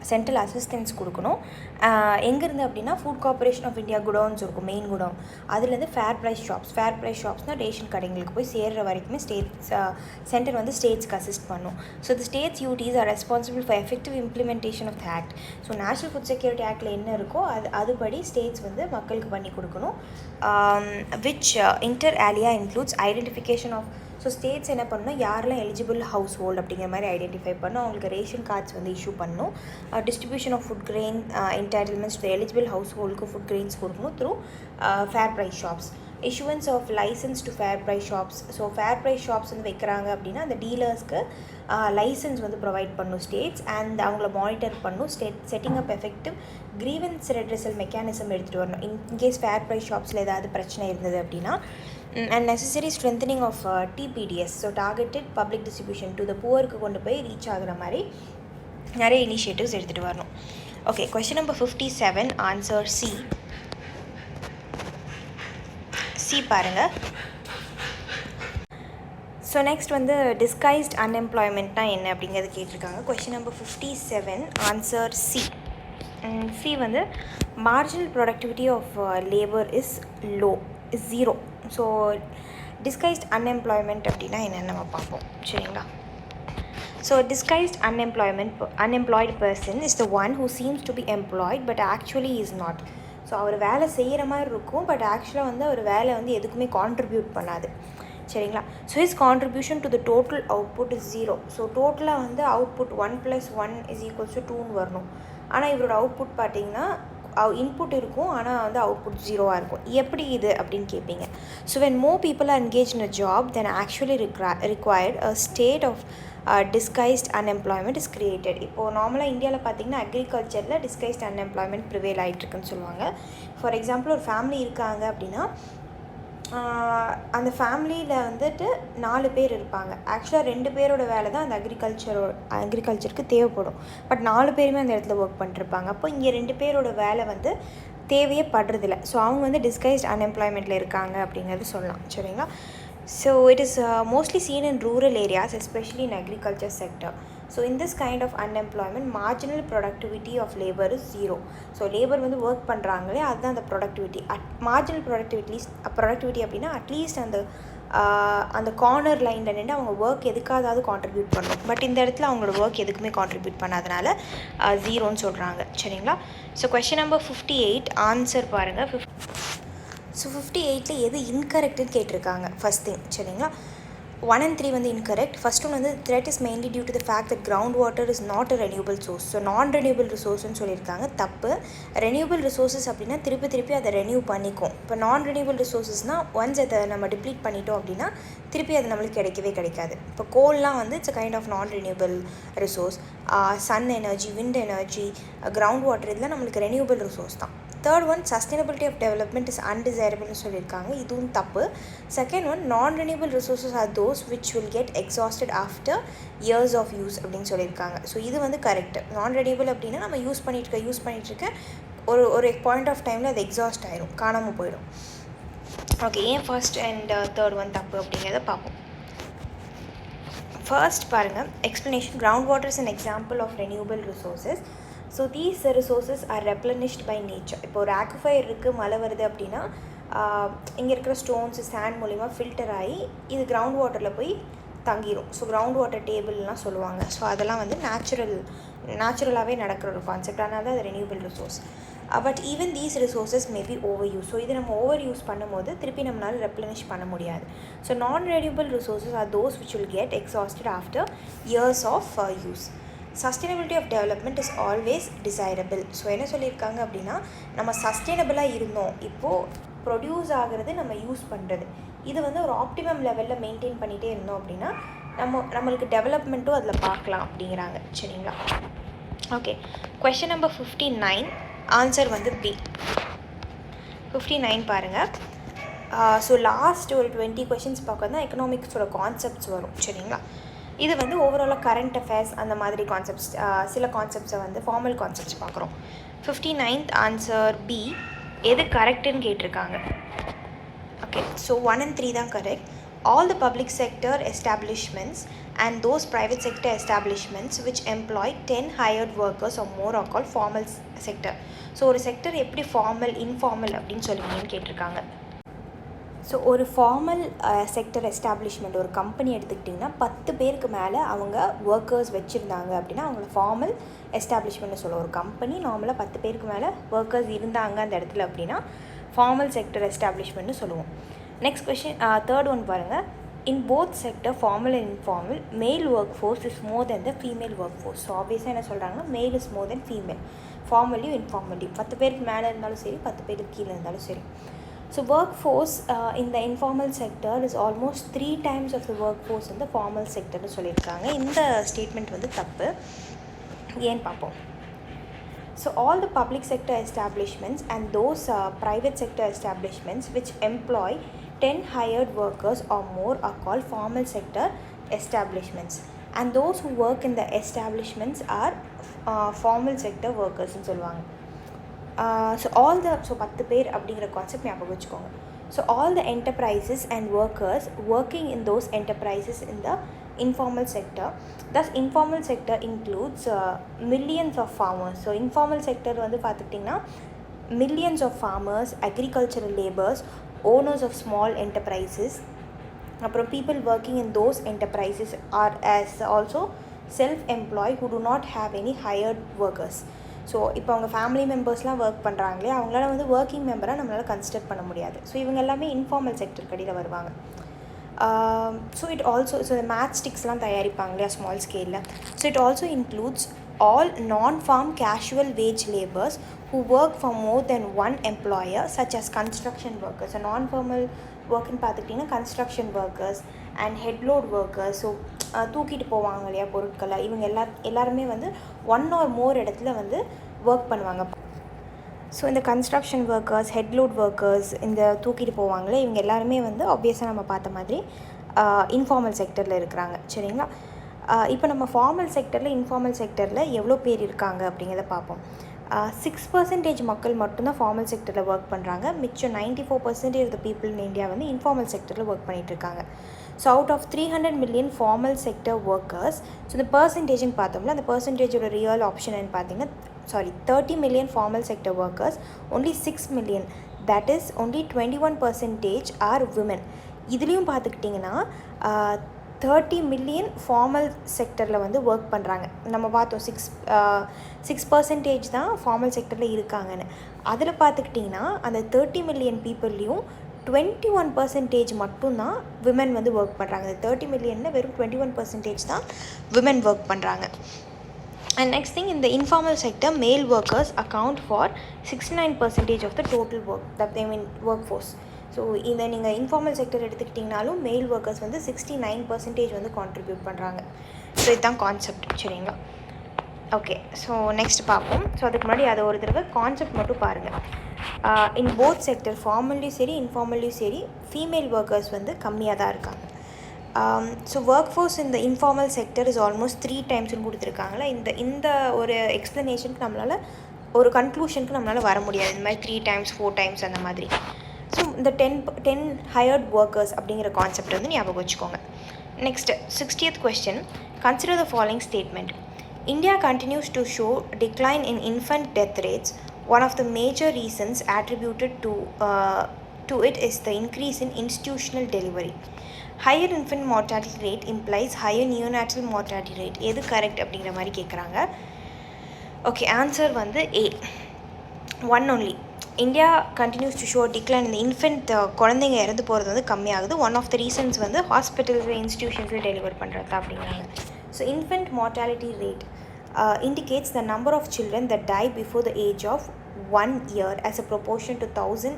சென்ட்ரல் அசிஸ்டன்ஸ் கொடுக்கணும். எங்கேருந்து அப்படின்னா food corporation of India godowns இருக்கும், மெயின் குடோன். அதுலேருந்து ஃபேர் ப்ரைஸ் ஷாப்ஸ்னால் ரேஷன் கடைங்களுக்கு போய் சேர்கிற வரைக்குமே சென்டர் வந்து ஸ்டேட்ஸ்க்கு அசிஸ்ட் பண்ணும். So the states UTs are responsible for effective implementation of the act. So national food security ஆக்டில் என்ன இருக்கோ அதுபடி ஸ்டேட்ஸ் வந்து மக்களுக்கு பண்ணி கொடுக்கணும். Which inter alia includes identification of. So states என்ன பண்ணணும், யாரெல்லாம் எலிஜிபிள் ஹவுஸ் ஹோல்டு அப்படிங்கிற மாதிரி ஐடென்டிஃபை பண்ணணும். அவங்களுக்கு ரேஷன் கார்ட்ஸ் வந்து இஷ்யூ பண்ணணும். Distribution of food grain entitlements to eligible house ஹோல்டுக்கு ஃபுட் கிரெயின்ஸ் கொடுக்கணும் through fair price shops. issuance of license to fair price shops. So fair price shops வந்து வைக்கிறாங்க அப்படின்னா அந்த டீலர்ஸ்க்கு லைசன்ஸ் வந்து ப்ரொவைட் பண்ணும் ஸ்டேட்ஸ். அண்ட் அவங்கள மானிட்டர் பண்ணும் state. Setting up effective grievance redressal mechanism எடுத்துகிட்டு வரணும் இன்கேஸ் ஃபேர் ப்ரைஸ் ஷாப்ஸில் ஏதாவது பிரச்சனை இருந்தது அப்படின்னா. And necessary strengthening of TPDS, so targeted public distribution to the புவருக்கு கொண்டு போய் ரீச் ஆகிற மாதிரி நிறைய இனிஷியேட்டிவ்ஸ் எடுத்துகிட்டு வரணும். Okay, question number 57 answer C பாருங்கள். ஸோ நெக்ஸ்ட் வந்து டிஸ்கைஸ்ட் அன்எம்ப்ளாய்மெண்ட்னா என்ன அப்படிங்கிறது கேட்டிருக்காங்க. கொஸ்டின் நம்பர் 57 ஆன்சர் சி வந்து marginal productivity of labour is zero. So disguised unemployment அப்படின்னா என்னென்னு நம்ம பார்ப்போம். சரிங்களா. So disguised unemployed person is the one who seems to be employed but actually is not. ஸோ அவர் வேலை செய்கிற மாதிரி இருக்கும், பட் ஆக்சுவலாக வந்து அவர் வேலை வந்து எதுக்குமே கான்ட்ரிபியூட் பண்ணாது. சரிங்களா. So his contribution to the total output is zero. So டோட்டலாக வந்து அவுட்புட் 1 + 1 = 2ன்னு வரணும். ஆனால் இவரோட அவுட்புட் பார்த்திங்கன்னா இன்புட் இருக்கும், ஆனால் வந்து அவுட்புட் ஜீரோவாக இருக்கும். எப்படி இது அப்படின்னு கேட்பீங்க. So when more people are engage in a job then actually required a state of disguised unemployment is created. இப்போது நார்மலாக இந்தியாவில் பார்த்திங்கன்னா அக்ரிகல்ச்சரில் டிஸ்கைஸ்ட் அன்எம்ப்ளாய்மெண்ட் ப்ரிவேல் ஆகிட்டுருக்குன்னு சொல்லுவாங்க. ஃபார் எக்ஸாம்பிள் ஒரு ஃபேமிலி இருக்காங்க அப்படின்னா அந்த ஃபேமிலியில் வந்துட்டு 4 பேர் இருப்பாங்க. ஆக்சுவலாக 2 பேரோட வேலை தான் அந்த அக்ரிகல்ச்சருக்கு தேவைப்படும். பட் 4 பேருமே அந்த இடத்துல ஒர்க் பண்ணிருப்பாங்க. அப்போ இங்கே 2 பேரோட வேலை வந்து தேவையே படுறதில்ல. ஸோ அவங்க வந்து டிஸ்கைஸ்ட் அன்எம்ப்ளாய்மெண்ட்டில் இருக்காங்க அப்படிங்கிறது சொல்லலாம். சரிங்களா. So it is mostly seen in rural areas, especially in agriculture sector. So in this kind of unemployment, marginal productivity of labor is zero. So labor வந்து work பண்ணுறாங்களே அதுதான் அந்த productivity. Marginal productivity அப்படின்னா at least அந்த corner லைனில் நின்று அவங்க work எதுக்காவது கான்ட்ரிபியூட் பண்ணணும். பட் இந்த இடத்துல அவங்களோட ஒர்க் எதுக்குமே கான்ட்ரிபியூட் பண்ணாதனால ஜீரோன்னு சொல்கிறாங்க. சரிங்களா. ஸோ கொஸ்டின் நம்பர் 58 ஆன்சர் பாருங்கள். ஸோ 58ல் எது இன்கரெக்டுன்னு கேட்டிருக்காங்க ஃபஸ்ட் திங். சரிங்களா. 1 and 3 வந்து incorrect. First one வந்து threat is mainly due to the fact that groundwater is not a renewable source. So non renewable ரிசோர்ஸ்ன்னு சொல்லியிருக்காங்க. தப்பு. ரெனியூபிள் ரிசோர்ஸஸ் அப்படின்னா திருப்பி அதை ரெனியூ பண்ணிக்கும். இப்போ நான் ரெனியூபிள் ரிசோர்ஸஸ்னால் ஒன்ஸ் அதை நம்ம டிப்ளீட் பண்ணிட்டோம் அப்படின்னா திருப்பி அது நம்மளுக்கு கிடைக்காது. இப்போ கோல்லாம் வந்து it's kind of non renewable resource. Sun energy, wind energy, ground water இதெல்லாம் நம்மளுக்கு ரெனியூபிள் ரிசோர்ஸ் தான். Third one sustainability of development is அன்டிசைரபிள்னு சொல்லியிருக்காங்க. இதுவும் தப்பு. Second one non renewable resources are those which will get exhausted after years of use அப்படின்னு சொல்லியிருக்காங்க. So இது வந்து கரெக்ட். நான் ரெனியூபிள் அப்படின்னா நம்ம யூஸ் பண்ணிகிட்டு ஒரு பாயிண்ட் ஆஃப் டைமில் அது எக்ஸாஸ்ட் ஆயிரும், காணாமல் போயிடும். ஓகே, ஏன் ஃபர்ஸ்ட் அண்ட் தேர்ட் ஒன் தப்பு அப்படிங்கிறத பார்ப்போம். ஃபர்ஸ்ட் பாருங்கள், explanation. Ground water is an example of renewable resources. So these resources are replenished by nature. இப்போ ஒரு ஆக்விஃபயர் இருக்குது, மழை வருது அப்படின்னா இங்கே இருக்கிற ஸ்டோன்ஸு சாண்ட் மூலிமா ஃபில்டர் ஆகி இது கிரவுண்ட் வாட்டரில் போய் தங்கிடும். ஸோ கிரவுண்ட் வாட்டர் டேபிள்லாம் சொல்லுவாங்க. ஸோ அதெல்லாம் வந்து நேச்சுரலாகவே நடக்கிற ஒரு கான்செப்ட். அதனால தான் அது renewable resource. But even these resources maybe over use. So இது நம்ம ஓவர் யூஸ் பண்ணும்போது திருப்பி நம்மளால் ரெப்ளனிஷ் பண்ண முடியாது. So non renewable resources are those which will get exhausted after years of use. Sustainability of development is always desirable. So என்ன சொல்லியிருக்காங்க அப்படின்னா, நம்ம சஸ்டைனபிளாக இருந்தோம், இப்போது ப்ரொடியூஸ் ஆகிறது நம்ம யூஸ் பண்ணுறது இது வந்து ஒரு ஆப்டிமம் லெவலில் மெயின்டைன் பண்ணிகிட்டே இருந்தோம் அப்படின்னா நம்மளுக்கு டெவலப்மெண்ட்டும் அதில் பார்க்கலாம் அப்படிங்கிறாங்க. சரிங்களா? ஓகே, கொஷின் நம்பர் 59 ஆன்சர் வந்து பி. 59 பாருங்கள். ஸோ லாஸ்ட் ஒரு 20 கொஷின்ஸ் பார்க்க தான் எக்கனாமிக்ஸோட கான்செப்ட்ஸ் வரும். சரிங்களா? இது வந்து ஓவராலாக கரண்ட் அஃபேர்ஸ் அந்த மாதிரி கான்செப்ட்ஸ், சில கான்செப்ட்ஸை வந்து ஃபார்மல் கான்செப்ட்ஸ் பார்க்குறோம். 59th answer B. எது கரெக்டுன்னு கேட்டிருக்காங்க. ஓகே, ஸோ 1 and 3 தான் correct. All the public sector establishments and those private sector establishments which employ 10 hired workers or more are called formal sector. So ஒரு sector எப்படி formal informal அப்படின்னு சொல்லுவீங்கன்னு கேட்டிருக்காங்க. So ஒரு formal sector establishment, ஒரு company எடுத்துக்கிட்டிங்கன்னா 10 பேருக்கு மேலே அவங்க ஒர்க்கர்ஸ் வச்சுருந்தாங்க அப்படின்னா அவங்கள ஃபார்மல் எஸ்டாப்ளிஷ்மெண்ட்னு சொல்லுவோம். ஒரு கம்பெனி நார்மலாக 10 பேருக்கு மேலே ஒர்க்கர்ஸ் இருந்தாங்க அந்த இடத்துல அப்படின்னா ஃபார்மல் செக்டர் எஸ்டாப்ளிஷ்மெண்ட்னு சொல்லுவோம். நெக்ஸ்ட் கொஷின், தேர்ட் ஒன் பாருங்கள். In both sector formal and informal male work force is more then the female work force. So ஆப்வியஸாக என்ன சொல்கிறாங்கன்னா, மேல் இஸ் மோர் தென் ஃபீமேல், ஃபார்மலியும் இன்ஃபார்மலியும். 10 பேருக்கு மேலே இருந்தாலும் சரி, 10 பேருக்கு கீழே இருந்தாலும் சரி. So workforce in the informal sector is almost 3 times of the workforce in the formal sector னு சொல்லியிருக்காங்க. இந்த ஸ்டேட்மெண்ட் வந்து தப்பு. ஏன்னு பார்ப்போம். So all the public sector establishments and those private sector establishments which employ 10 hired workers or more are called formal sector establishments. And those who work in the establishments are formal sector workers னு சொல்லுவாங்க. So 10 பேர் அப்படிங்கிற concept ஞாபகம் வச்சுக்கோங்க. So all the enterprises and workers working in those enterprises in the informal sector. Thus informal sector includes millions of farmers. So informal sector வந்து பார்த்துக்கிட்டிங்கன்னா millions of farmers, agricultural laborers, owners of small enterprises, அப்புறம் people working in those enterprises are as also self-employed who do not have any hired workers. So இப்போ அவங்க family மெம்பர்ஸ்லாம் work பண்ணுறாங்களே அவங்களால வந்து working மெம்பராக நம்மளால் கன்சிடர் பண்ண முடியாது. ஸோ இவங்க எல்லாமே இன்ஃபார்மல் செக்டர் கடியில் வருவாங்க. ஸோ இட் ஆல்சோ மேட்ச் ஸ்டிக்ஸ்லாம் தயாரிப்பாங்க இல்லையா ஸ்மால் ஸ்கேலில். So it also includes all non farm casual wage labours who work for more than one employer such as construction workers. So non formal ஒர்க்குன்னு பார்த்துக்கிட்டிங்கன்னா construction workers and headload workers. So தூக்கிட்டு போவாங்க இல்லையா பொருட்களை, இவங்க எல்லாருமே வந்து 1 or more இடத்துல வந்து ஒர்க் பண்ணுவாங்க. ஸோ இந்த கன்ஸ்ட்ரக்ஷன் ஒர்க்கர்ஸ், ஹெட்லோட் ஒர்க்கர்ஸ், இந்த தூக்கிட்டு போவாங்களே இவங்க எல்லாருமே வந்து ஆப்வியஸாக நம்ம பார்த்த மாதிரி இன்ஃபார்மல் செக்டரில் இருக்கிறாங்க. சரிங்களா? இப்போ நம்ம ஃபார்மல் செக்டரில் இன்ஃபார்மல் செக்டரில் எவ்வளோ பேர் இருக்காங்க அப்படிங்கிறத பார்ப்போம். 6% மக்கள் மட்டும்தான் ஃபார்மல் செக்டரில் ஒர்க் பண்ணுறாங்க. மிச்சம் 94% of the people in India வந்து இன்ஃபார்மல் செக்டரில் ஒர்க் பண்ணிகிட்ருக்காங்க. So out of 300 million formal sector workers, so இந்த பர்சன்டேஜ்னு பார்த்தோம்னா அந்த பர்சன்டேஜோட ரியல் ஆப்ஷன் பார்த்தீங்கன்னா 30 million formal sector workers, only 6 million, that is only 21% are women. இதுலேயும் பார்த்துக்கிட்டிங்கன்னா 30 million ஃபார்மல் செக்டரில் வந்து ஒர்க் பண்ணுறாங்க. நம்ம பார்த்தோம் 6% தான் ஃபார்மல் செக்டரில் இருக்காங்கன்னு. அதில் பார்த்துக்கிட்டிங்கன்னா அந்த 30 million பீப்புள்லேயும் 21% மட்டும்தான் விமன் வந்து ஒர்க் பண்ணுறாங்க. இந்த 30 மில்லியனில் வெறும் 21% தான் விமன் ஒர்க் பண்ணுறாங்க. And next thing, in the informal sector, male workers account for 69% of the total work, that they mean workforce. So இதை நீங்கள் இன்ஃபார்மல் செக்டர் எடுத்துக்கிட்டிங்கனாலும் மேல் ஒர்க்கர்ஸ் வந்து 69% வந்து கான்ட்ரிபியூட் பண்ணுறாங்க. ஸோ இதுதான் கான்செப்ட், சரிங்களா? ஓகே, ஸோ நெக்ஸ்ட் பார்ப்போம். ஸோ அதுக்கு முன்னாடி அதை ஒரு தடவை கான்செப்ட் மட்டும் பாருங்கள். இன் போத் செக்டர், ஃபார்மல்லையும் சரி இன்ஃபார்மல்லையும் சரி, ஃபீமேல் ஒர்க்கர்ஸ் வந்து கம்மியாக தான் இருக்காங்க. ஸோ ஒர்க் ஃபோர்ஸ் இந்த இன்ஃபார்மல் செக்டர் இஸ் ஆல்மோஸ்ட் 3 டைம்ஸ்னு கொடுத்துருக்காங்களா. இந்த ஒரு எக்ஸ்ப்ளனேஷனுக்கு நம்மளால், ஒரு கன்க்ளூஷனுக்கு நம்மளால் வர முடியாது. இந்த மாதிரி 3 டைம்ஸ் 4 டைம்ஸ் அந்த மாதிரி. ஸோ இந்த 10 ஹையர்ட் ஒர்க்கர்ஸ் அப்படிங்கிற கான்செப்ட் வந்து ஞாபகம் வச்சுக்கோங்க. Next 60th question, consider the following statement. India continues to show decline in infant death rates. One of the major reasons attributed to it is the increase in institutional delivery. Higher infant mortality rate implies higher neonatal mortality rate. எது correct அப்படிங்கிற மாதிரி கேட்குறாங்க. Okay, answer வந்து A, one only. India continues to show decline இந்த infant குழந்தைங்க இறந்து போகிறது வந்து கம்மியாகுது. ஒன் ஆஃப் த ரீசன்ஸ் வந்து ஹாஸ்பிட்டல்ஸில் இன்ஸ்டியூஷன்ஸில் டெலிவர் பண்ணுறது அப்படிங்கிறாங்க. So infant mortality rate indicates the number of children that die before the age of 1 year as a proportion to 1000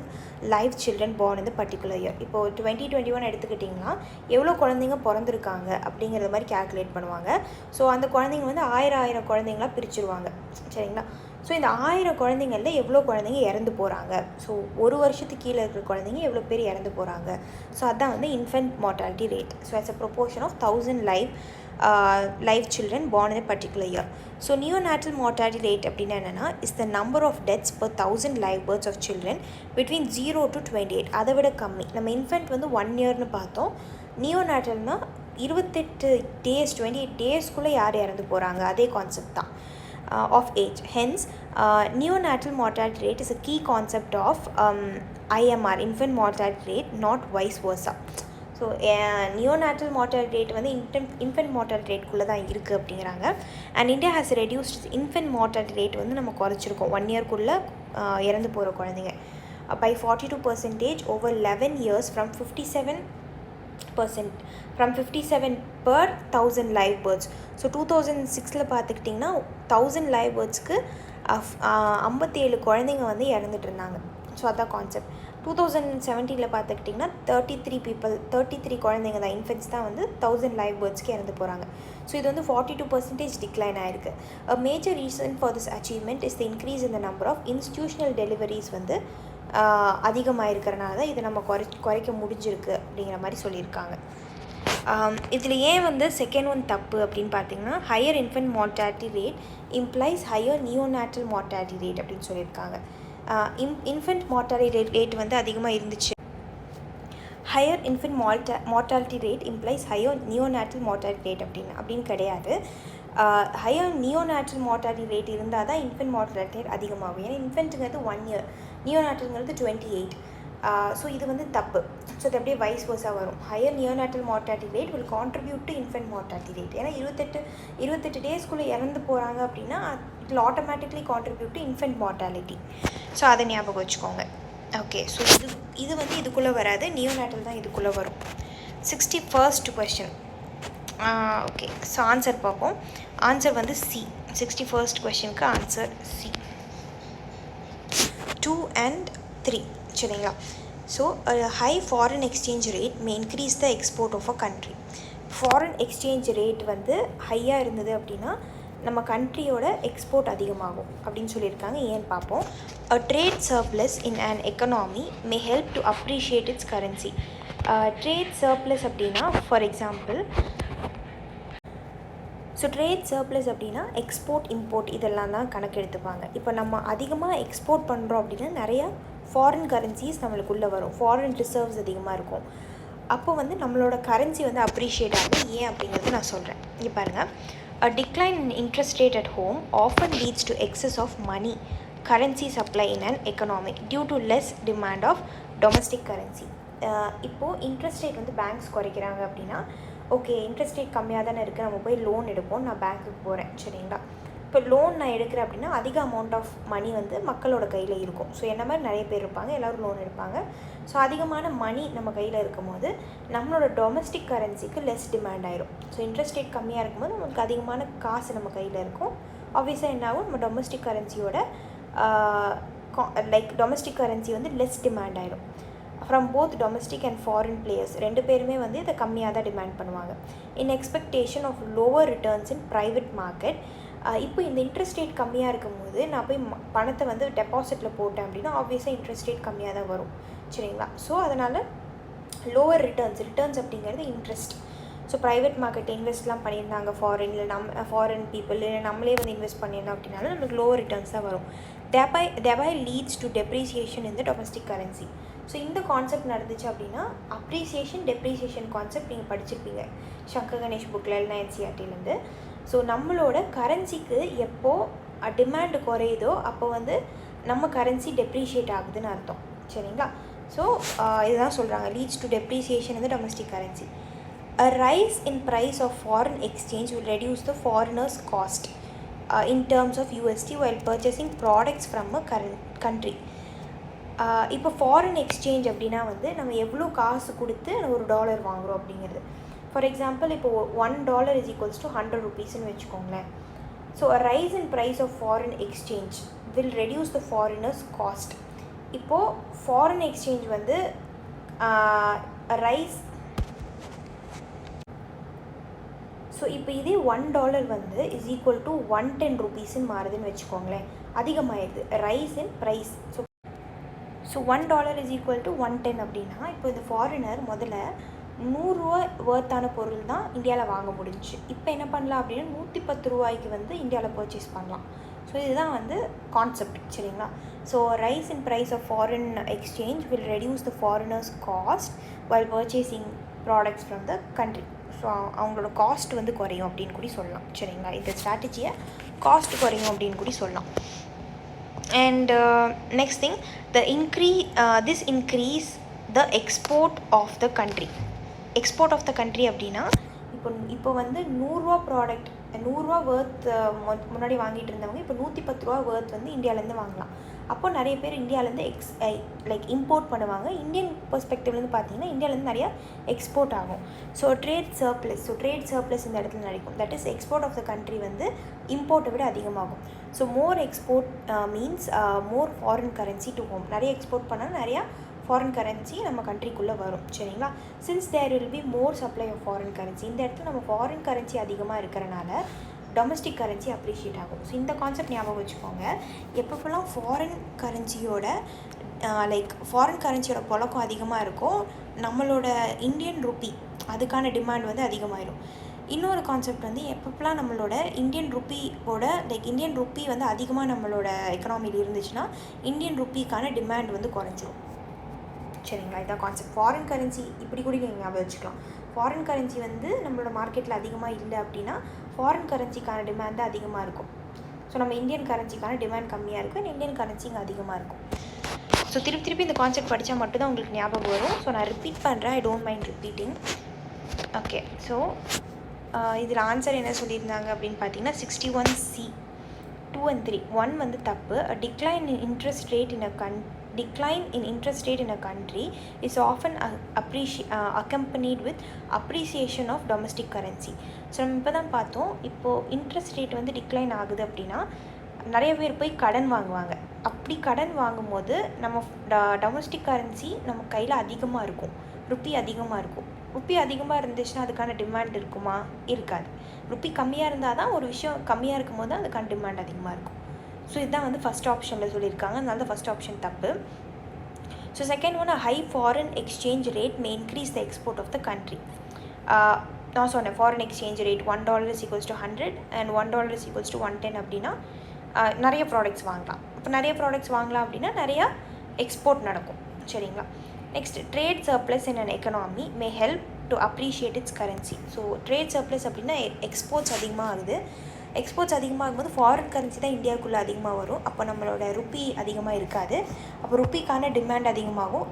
live children born in the particular year. இப்போது 2021 எடுத்துக்கிட்டிங்கன்னா எவ்வளோ குழந்தைங்க பிறந்திருக்காங்க அப்படிங்கிறத மாதிரி கேல்குலேட் பண்ணுவாங்க. ஸோ அந்த குழந்தைங்க வந்து 1000 குழந்தைங்களாக பிரிச்சுருவாங்க, சரிங்களா? ஸோ இந்த 1000 குழந்தைங்களில் எவ்வளோ குழந்தைங்க இறந்து போகிறாங்க, ஸோ ஒரு வருஷத்துக்கு கீழே இருக்கிற குழந்தைங்க எவ்வளோ பேர் இறந்து போகிறாங்க. ஸோ அதுதான் வந்து infant mortality rate. So as a proportion of 1000 live children born in a particular year. So neonatal mortality rate அப்படின்னா என்னென்னா is the number of deaths per 1000 live births of children between 0 to 28. அதை விட கம்மி. நம்ம infant வந்து 1 இயர்னு பார்த்தோம். நியோநாட்டல்னால் 28 days 28 டேஸ்க்குள்ளே யார் இறந்து போகிறாங்க, அதே கான்செப்ட் தான் of age. Hence neonatal mortality rate is a key concept of IMR, infant mortality rate, not vice versa. So neonatal mortality rate வந்து இன்ஃபென்ட் மார்ட்டாலிட்டி ரேட்குள்ளே தான் இருக்குது அப்படிங்கிறாங்க. And India has reduced infant mortality rate வந்து நம்ம குறைச்சிருக்கோம் 1 இயர்க்குள்ளே இறந்து போகிற குழந்தைங்க by 42% over 11 years from 57 per 1000 live births. So 2006 பார்த்துக்கிட்டிங்கன்னா 1000 live birthsக்கு 57 குழந்தைங்க வந்து இறந்துட்டு இருந்தாங்க. ஸோ அதான் கான்செப்ட். 2017 பார்த்துக்கிட்டிங்கன்னா 33 குழந்தைங்க தான், இன்ஃபென்ட்ஸ் தான் வந்து 1000 live birthsக்கு இறந்து போகிறாங்க. ஸோ இது வந்து 42% டிக்ளைன் ஆகிருக்கு. A major reason for this achievement is the increase in the number of institutional deliveries வந்து அதிகமாக இருக்கிறனால தான் இதை நம்ம குறைக்க முடிஞ்சிருக்கு அப்படிங்கிற மாதிரி சொல்லியிருக்காங்க. இதில் ஏன் வந்து செகண்ட் ஒன் தப்பு அப்படின்னு பார்த்தீங்கன்னா, higher infant mortality rate implies higher neonatal mortality rate அப்படின்னு சொல்லியிருக்காங்க. இன்ஃபென்ட் மார்ட்டாலிட்டி ரேட் வந்து அதிகமாக இருந்துச்சு. Higher infant mortality rate implies higher neonatal mortality rate அப்படின்னு கிடையாது. ஹையர் நியோநாட்டல் மார்ட்டாலிட்டி ரேட் இருந்தால் தான் இன்ஃபென்ட் மார்ட்டாலிட்டி ரேட் அதிகமாகும். ஏன்னா இன்ஃபென்ட்டுங்கிறது 1 year, நியோநாட்டல்ங்கிறது 28. ஸோ இது வந்து தப்பு. ஸோ அது அப்படியே வைஸ் வர்ஸாக வரும். Higher neonatal mortality rate will contribute to infant mortality rate. ஏன்னா 28 டேஸ்க்குள்ளே இறந்து போகிறாங்க அப்படின்னா it will automatically contribute to infant mortality. So அதை ஞாபகம் வச்சுக்கோங்க. ஓகே, ஸோ இது வந்து இதுக்குள்ளே வராது, நியோநாட்டல் தான் இதுக்குள்ளே வரும். 61st question. Okay, so answer பார்ப்போம். ஆன்சர் வந்து சி. 61st கொஸ்டினுக்கு ஆன்சர் சி. 2 and 3, சரிங்களா? So high foreign exchange rate may increase the export of a country. Foreign exchange rate வந்து ஹையாக இருந்தது அப்படின்னா நம்ம கண்ட்ரியோட எக்ஸ்போர்ட் அதிகமாகும் அப்படின்னு சொல்லியிருக்காங்க. ஏன்னு பார்ப்போம். A trade surplus in an economy may help to appreciate its currency. Trade surplus அப்படின்னா for example, so trade surplus அப்படின்னா எக்ஸ்போர்ட் இம்போர்ட் இதெல்லாம் தான் கணக்கு எடுத்துப்பாங்க. இப்போ நம்ம அதிகமாக எக்ஸ்போர்ட் பண்ணுறோம் அப்படின்னா நிறையா ஃபாரின் கரன்சிஸ் நம்மளுக்குள்ளே வரும், ஃபாரின் ரிசர்வ்ஸ் அதிகமாக இருக்கும். அப்போ வந்து நம்மளோட கரன்சி வந்து அப்ரிஷியேட் ஆகும். ஏன் அப்படிங்கிறது நான் சொல்கிறேன். இங்கே பாருங்கள். A decline in interest rate at home often leads to excess of money currency supply in an economy due to less demand of domestic currency. இப்போது இன்ட்ரெஸ்ட் ரேட் வந்து பேங்க்ஸ் குறைக்கிறாங்க அப்படின்னா, ஓகே இன்ட்ரெஸ்ட் ரேட் கம்மியாக தானே இருக்குது, நம்ம போய் loan எடுப்போம், நான் பேங்க்குக்கு போகிறேன், சரிங்களா? இப்போ லோன் நான் எடுக்கிறேன் அப்படின்னா அதிக அமௌண்ட் ஆஃப் மணி வந்து மக்களோட கையில் இருக்கும். ஸோ என்ன மாதிரி நிறைய பேர் இருப்பாங்க, எல்லோரும் லோன் எடுப்பாங்க. ஸோ அதிகமான மணி நம்ம கையில் இருக்கும் போது நம்மளோட டொமஸ்டிக் கரன்சிக்கு லெஸ் டிமாண்ட் ஆயிரும். ஸோ இன்ட்ரெஸ்ட் ரேட் கம்மியாக இருக்கும்போது நமக்கு அதிகமான காசு நம்ம கையில் இருக்கும். ஆப்வியஸாக என்ன ஆகும், நம்ம டொமஸ்டிக் கரன்சியோட டொமஸ்டிக் கரன்சி வந்து லெஸ் டிமாண்ட் ஆயிரும். From both domestic and foreign players ரெண்டு பேருமே வந்து இதை கம்மியாக தான் டிமாண்ட் பண்ணுவாங்க. In expectation of lower returns in private market. இப்போ இந்த இன்ட்ரெஸ்ட் ரேட் கம்மியாக இருக்கும்போது நான் போய் பணத்தை வந்து டெபாசிட்டில் போட்டேன் அப்படின்னா ஆப்வியஸாக இன்ட்ரெஸ்ட் ரேட் கம்மியாக தான் வரும். சரிங்களா? ஸோ அதனால் லோவர் ரிட்டர்ன்ஸ் அப்படிங்கிறது இன்ட்ரெஸ்ட். ஸோ ப்ரைவேட் மார்க்கெட் இன்வெஸ்ட்லாம் பண்ணியிருந்தாங்க ஃபாரின் பீப்புள், இல்லை நம்மளே வந்து இன்வெஸ்ட் பண்ணியிருந்தோம் அப்படின்னாலும் நம்மளுக்கு லோவர் ரிட்டர்ன்ஸ் தான் வரும். thereby leads to depreciation in the domestic currency. So இந்த கான்செப்ட் நடந்துச்சு அப்படின்னா டெப்ரிசியேஷன் கான்செப்ட் நீங்கள் படிச்சிருப்பீங்க சங்கர் கணேஷ் புக்கில் இல்லைனா என்சிஆர்டிலேருந்து. ஸோ நம்மளோட கரன்சிக்கு எப்போது டிமாண்டு குறையுதோ அப்போ வந்து நம்ம கரன்சி டெப்ரிஷியேட் ஆகுதுன்னு அர்த்தம். சரிங்களா? ஸோ இதுதான் சொல்கிறாங்க, leads to depreciation in the domestic currency. A rise in price of foreign exchange will reduce the foreigner's cost in terms of USD while purchasing products from a country. இப்போ foreign exchange அப்படின்னா வந்து நம்ம எவ்வளோ காசு கொடுத்து ஒரு dollar வாங்குகிறோம் அப்படிங்கிறது. ஃபார் எக்ஸாம்பிள் இப்போ $1 is equals to 100 rupeesன்னு வச்சுக்கோங்களேன். So a rise in price of foreign exchange will reduce the foreigner's cost. இப்போது ஃபாரின் எக்ஸ்சேஞ்ச் வந்து ரைஸ். ஸோ இப்போ இதே $1 வந்து இஸ் ஈக்குவல் டு 110 rupeesன்னு மாறுதுன்னு வச்சுக்கோங்களேன், அதிகமாகிடுது, rise in price. So $1 is equal to 110 அப்படின்னா இப்போ இந்த ஃபாரினர் முதல்ல $100 வர்த்தான பொருள் தான் இந்தியாவில் வாங்க முடிஞ்சிச்சு. இப்போ என்ன பண்ணலாம் அப்படின்னா $110 வந்து இந்தியாவில் பர்ச்சேஸ் பண்ணலாம். ஸோ இதுதான் வந்து கான்செப்ட். சரிங்களா? So rise in price of foreign exchange will reduce the foreigners cost while purchasing products from the country. So அவங்களோட காஸ்ட் வந்து குறையும் அப்படின்னு கூட சொல்லலாம். சரிங்களா? இந்த ஸ்ட்ராட்டஜியை காஸ்ட் குறையும் அப்படின்னு கூட சொல்லலாம். And next thing, this increase the export of the country. Export of the country அப்படின்னா இப்போ வந்து $100 ப்ராடக்ட் $100 வர்த் முன்னாடி வாங்கிட்டு இருந்தவங்க இப்போ $110 வர்த் வந்து இந்தியாவிலேருந்து வாங்கலாம். அப்போ நிறைய பேர் இந்தியாவிலேருந்து இம்போர்ட் பண்ணுவாங்க. இந்தியன் பெர்ஸ்பெக்டிவ்லேருந்து பார்த்தீங்கன்னா இந்தியாவிலேருந்து நிறையா எக்ஸ்போர்ட் ஆகும். ஸோ ட்ரேட் சர்ப்ளஸ் இந்த இடத்துல நடக்கும். That is export of the country வந்து இம்போர்ட்டை விட அதிகமாகும். So more export means more foreign currency to home. நிறைய எக்ஸ்போர்ட் பண்ணால் நிறையா ஃபாரின் கரன்சி நம்ம கண்ட்ரிக்குள்ளே வரும். சரிங்களா? Since there will be more supply of foreign currency. இந்த இடத்துல நம்ம ஃபாரின் கரன்சி அதிகமாக இருக்கிறனால டொமஸ்டிக் கரன்சி அப்ரிஷியேட் ஆகும். ஸோ இந்த கான்செப்ட் ஞாபகம் வச்சுக்கோங்க. எப்பப்போலாம் ஃபாரின் கரன்சியோட புழக்கம் அதிகமாக இருக்கோ நம்மளோட இந்தியன் ருப்பி அதுக்கான டிமாண்ட் வந்து அதிகமாகிடும். இன்னொரு கான்செப்ட் வந்து எப்பப்போலாம் நம்மளோட இந்தியன் ருப்பி வந்து அதிகமாக நம்மளோட எக்கனாமியில் இருந்துச்சுன்னா இந்தியன் ருப்பிக்கான டிமாண்ட் வந்து குறைஞ்சிரும். சரிங்களா? இதான் கான்செப்ட். ஃபாரின் கரன்சி இப்படி கூட நீங்கள் ஞாபகம் வச்சுக்கலாம். ஃபாரின் கரன்சி வந்து நம்மளோட மார்க்கெட்டில் அதிகமாக இல்லை அப்படின்னா ஃபாரின் கரன்சிக்கான டிமாண்ட் அதிகமாக இருக்கும். ஸோ நம்ம இந்தியன் கரன்சிக்கான டிமாண்ட் கம்மியாக இருக்குது, இந்தியன் கரன்சி இங்கே அதிகமாக இருக்கும். ஸோ திருப்பி இந்த கான்செப்ட் படித்தா மட்டும்தான் உங்களுக்கு ஞாபகம் வரும். ஸோ நான் ரிப்பீட் பண்ணுறேன், I don't mind repeating. Okay. So இதில் ஆன்சர் என்ன சொல்லியிருந்தாங்க அப்படின்னு பார்த்தீங்கன்னா 61C 2 and 3. 1 வந்து தப்பு. Decline in interest rate in a country is often accompanied with appreciation of domestic currency. So நம்ம இப்போ தான் பார்த்தோம், இப்போது இன்ட்ரெஸ்ட் ரேட் வந்து டிக்ளைன் ஆகுது அப்படின்னா நிறைய பேர் போய் கடன் வாங்குவாங்க. அப்படி கடன் வாங்கும்போது நம்ம டொமஸ்டிக் கரன்சி நம்ம கையில் அதிகமாக இருக்கும், ருப்பி அதிகமாக இருக்கும். ருப்பி அதிகமாக இருந்துச்சுன்னா அதுக்கான டிமாண்ட் இருக்குமா? இருக்காது. ருப்பி கம்மியாக இருந்தால் தான் ஒரு விஷயம் கம்மியாக இருக்கும் போது தான் அதுக்கான டிமாண்ட் அதிகமாக இருக்கும். ஸோ இதுதான் வந்து ஃபஸ்ட் ஆப்ஷனில் சொல்லியிருக்காங்க, அதனால தான் ஃபஸ்ட் ஆப்ஷன் தப்பு. So second one, high foreign exchange rate may increase the export of the country. நான் சொன்னேன் foreign exchange rate $1 is equals to 100 and $1 is equals to 110 அப்படின்னா நிறைய ப்ராடக்ட்ஸ் வாங்கலாம். இப்போ நிறைய ப்ராடக்ட்ஸ் வாங்கலாம் அப்படின்னா நிறையா எக்ஸ்போர்ட் நடக்கும். சரிங்களா? Next, trade surplus in an economy may help to appreciate its currency. So trade surplus அப்படின்னா எக்ஸ்போர்ட்ஸ் அதிகமாக ஆகுது. எக்ஸ்போர்ட்ஸ் அதிகமாகும்போது ஃபாரின் கரன்சி தான் இந்தியாவுக்குள்ளே அதிகமாக வரும். அப்போ நம்மளோட ருப்பி அதிகமாக இருக்காது. அப்போ ருப்பிக்கான டிமாண்ட் அதிகமாகும்.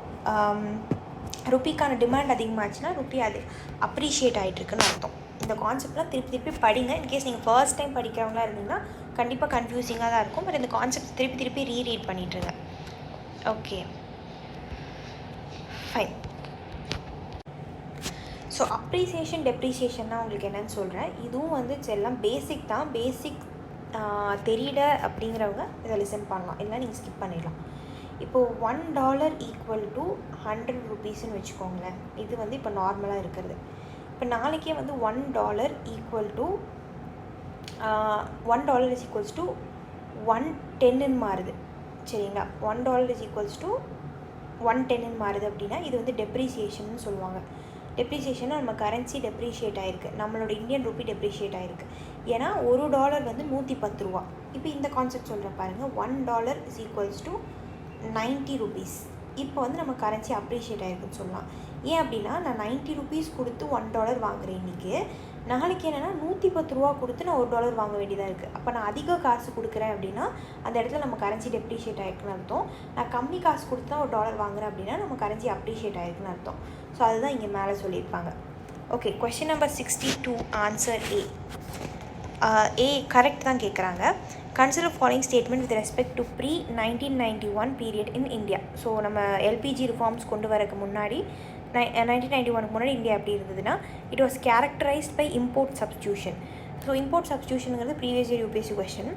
ருப்பிக்கான டிமாண்ட் அதிகமாச்சுன்னா ருப்பி அது அப்ரிஷியேட் ஆகிட்டுருக்குன்னு அர்த்தம். இந்த கான்செப்ட்லாம் திருப்பி படிங்க. இன்கேஸ் நீங்கள் ஃபர்ஸ்ட் டைம் படிக்கிறவங்களா இருந்தீங்கன்னா கண்டிப்பாக கன்ஃபியூசிங்காக தான் இருக்கும். பட் இந்த கான்செப்ட் திருப்பி ரீட் பண்ணிட்டுருங்க. Okay, fine. ஸோ அப்ரிசியேஷன் டெப்ரிசியேஷன்னா உங்களுக்கு என்னென்னு சொல்கிறேன். இதுவும் வந்து எல்லாம் பேசிக் தான். பேசிக் தெரியல அப்படிங்கிறவங்க இதை லிசன் பண்ணலாம், இல்லைனா நீங்கள் ஸ்கிப் பண்ணிடலாம். இப்போது $1 ஈக்குவல் டு 100 rupeesன்னு வச்சுக்கோங்களேன். இது வந்து இப்போ நார்மலாக இருக்கிறது. இப்போ நாளைக்கே வந்து $1 equal to $1 is equals to 110ன்னு மாறுது. சரிங்களா? $1 இஸ் ஈக்குவல்ஸ் டு 110ன்னு மாறுது அப்படின்னா இது வந்து டெப்ரிசியேஷன் சொல்லுவாங்க. டெப்ரிசியேஷன்னா நம்ம கரன்சி டெப்ரிஷியேட் ஆகிருக்கு, நம்மளோட இந்தியன் ரூபி டெப்ரிஷியேட் ஆகிருக்கு. ஏன்னா $1 வந்து 110 ரூபா. இப்போ இந்த கான்செப்ட் சொல்கிறேன் பாருங்கள். $1 இஸ் ஈக்குவல்ஸ் டு 90 rupees. இப்போ வந்து நம்ம கரன்சி அப்ரிஷியேட் ஆகிருக்குன்னு சொல்லலாம். ஏன் அப்படின்னா நான் 90 rupees கொடுத்து $1 வாங்குகிறேன் இன்றைக்கி. நாளைக்கு என்னென்னா 110 ரூபா கொடுத்து நான் $1 வாங்க வேண்டியதாக இருக்குது. அப்போ நான் அதிக காசு கொடுக்குறேன் அப்படின்னா அந்த இடத்துல நம்ம கரன்சி டெப்ரிஷியேட் ஆகிருக்குன்னு அர்த்தம். நான் கம்மி காசு கொடுத்து தான் $1 வாங்குகிறேன் அப்படின்னா நம்ம கரன்சி அப்ரிஷியேட் ஆகிருக்குன்னு அர்த்தம். ஸோ அதுதான் இங்கே மேலே சொல்லியிருப்பாங்க. Okay, question number 62, answer A. A correct தான் கேட்குறாங்க. Consider following statement with respect to pre-1991 period in India. So நம்ம எல்பிஜி ரிஃபார்ம்ஸ் கொண்டு வரக்கு முன்னாடி 1991 முன்னாடி இந்தியா எப்படி இருந்ததுன்னா, it was characterised by import substitution. So import சப்ஸ்டியூஷனுங்கிறது ப்ரீவியஸ் இயர் UPSC கொஸ்டின்.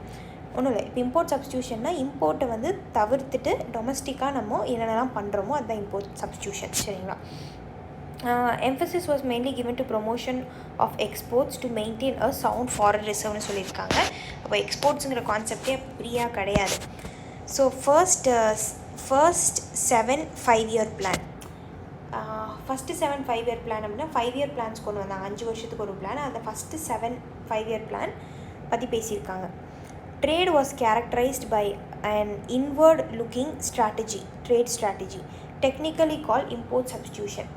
ஒன்றும் இல்லை. இப்போ இம்போர்ட் சப்ஸ்டியூஷன்னா இம்போர்ட்டை வந்து தவிர்த்துட்டு டொமஸ்டிக்காக நம்ம என்னென்னலாம் பண்ணுறோமோ அதுதான் இம்போர்ட் சப்ஸ்டியூஷன். சரிங்களா? emphasis was mainly given to promotion of exports to maintain a sound foreign reserveனு சொல்லியிருக்காங்க. அப்போ எக்ஸ்போர்ட்ஸுங்கிற கான்செப்டே ஃப்ரீயாக கிடையாது. So first 7 5-year plan. First 7 5-year plan அப்படின்னா 5-year பிளான்ஸ் கொண்டு வந்தாங்க. 5 வருஷத்துக்கு ஒரு பிளான். அந்த ஃபஸ்ட்டு 7 5-year பிளான் பற்றி பேசியிருக்காங்க. Trade was characterized by an inward looking strategy, trade strategy, technically called import substitution.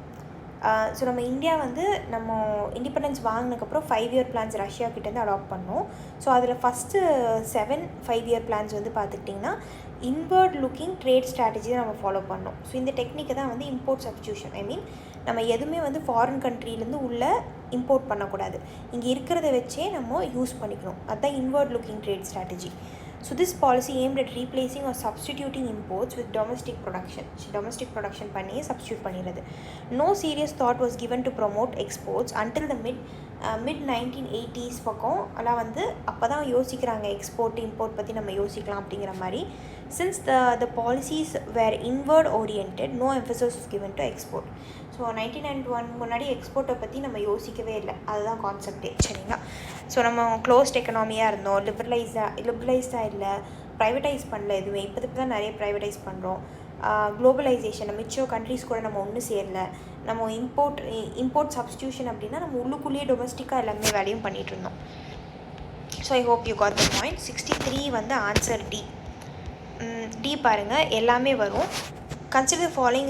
So நம்ம இந்தியா வந்து நம்ம இண்டிபெண்டன்ஸ் வாங்கினதுக்கப்புறம் 5-year பிளான்ஸ் ரஷ்யாக்கிட்டேருந்து அடாப்ட் பண்ணோம். ஸோ அதில் ஃபஸ்ட்டு 7 5-year பிளான்ஸ் வந்து பார்த்துக்கிட்டிங்கன்னா இன்வர்ட் லுக்கிங் ட்ரேட் ஸ்ட்ராட்டஜி தான் நம்ம ஃபாலோ பண்ணோம். ஸோ இந்த டெக்னிக்கை தான் வந்து இம்போர்ட் சப்ஸ்டியூஷன். ஐ மீன் நம்ம எதுவுமே வந்து ஃபாரின் கண்ட்ரிலேருந்து உள்ளே இம்போர்ட் பண்ணக்கூடாது, இங்கே இருக்கிறத வச்சே நம்ம யூஸ் பண்ணிக்கணும். அதுதான் inward looking trade strategy. So this policy aimed at replacing or substituting imports with domestic production. Domestic production பண்ணி substitute பண்ணிடுறது. No serious thought was given to promote exports until the mid 1980s பக்கம் எல்லாம் வந்து அப்போ தான் யோசிக்கிறாங்க export import பற்றி நம்ம யோசிக்கலாம் அப்படிங்கிற மாதிரி. Since the policies were inward oriented, no emphasis was given to export. So 1991 முன்னாடி எக்ஸ்போர்ட்டை பற்றி நம்ம யோசிக்கவே இல்லை, அதுதான் கான்செப்டே. சரிங்களா? ஸோ நம்ம க்ளோஸ்ட் எக்கனாமியாக இருந்தோம், லிபரலைஸ்டாக இல்லை, ப்ரைவேட்டைஸ் பண்ணல எதுவுமே. இப்போ தான் நிறைய ப்ரைவேட்டைஸ் பண்ணுறோம். குளோபலைசேஷன், மிச்சம் கண்ட்ரிஸ் கூட நம்ம ஒன்றும் சேரல. நம்ம இம்போர்ட் சப்ஸ்டியூஷன் அப்படின்னா நம்ம உள்ளுக்குள்ளேயே டொமஸ்டிக்காக எல்லாமே வேலையும் பண்ணிகிட்டு இருந்தோம். So I hope you got the point. 63 வந்து ஆன்சர் டி. டி பாருங்கள், எல்லாமே வரும். Consider following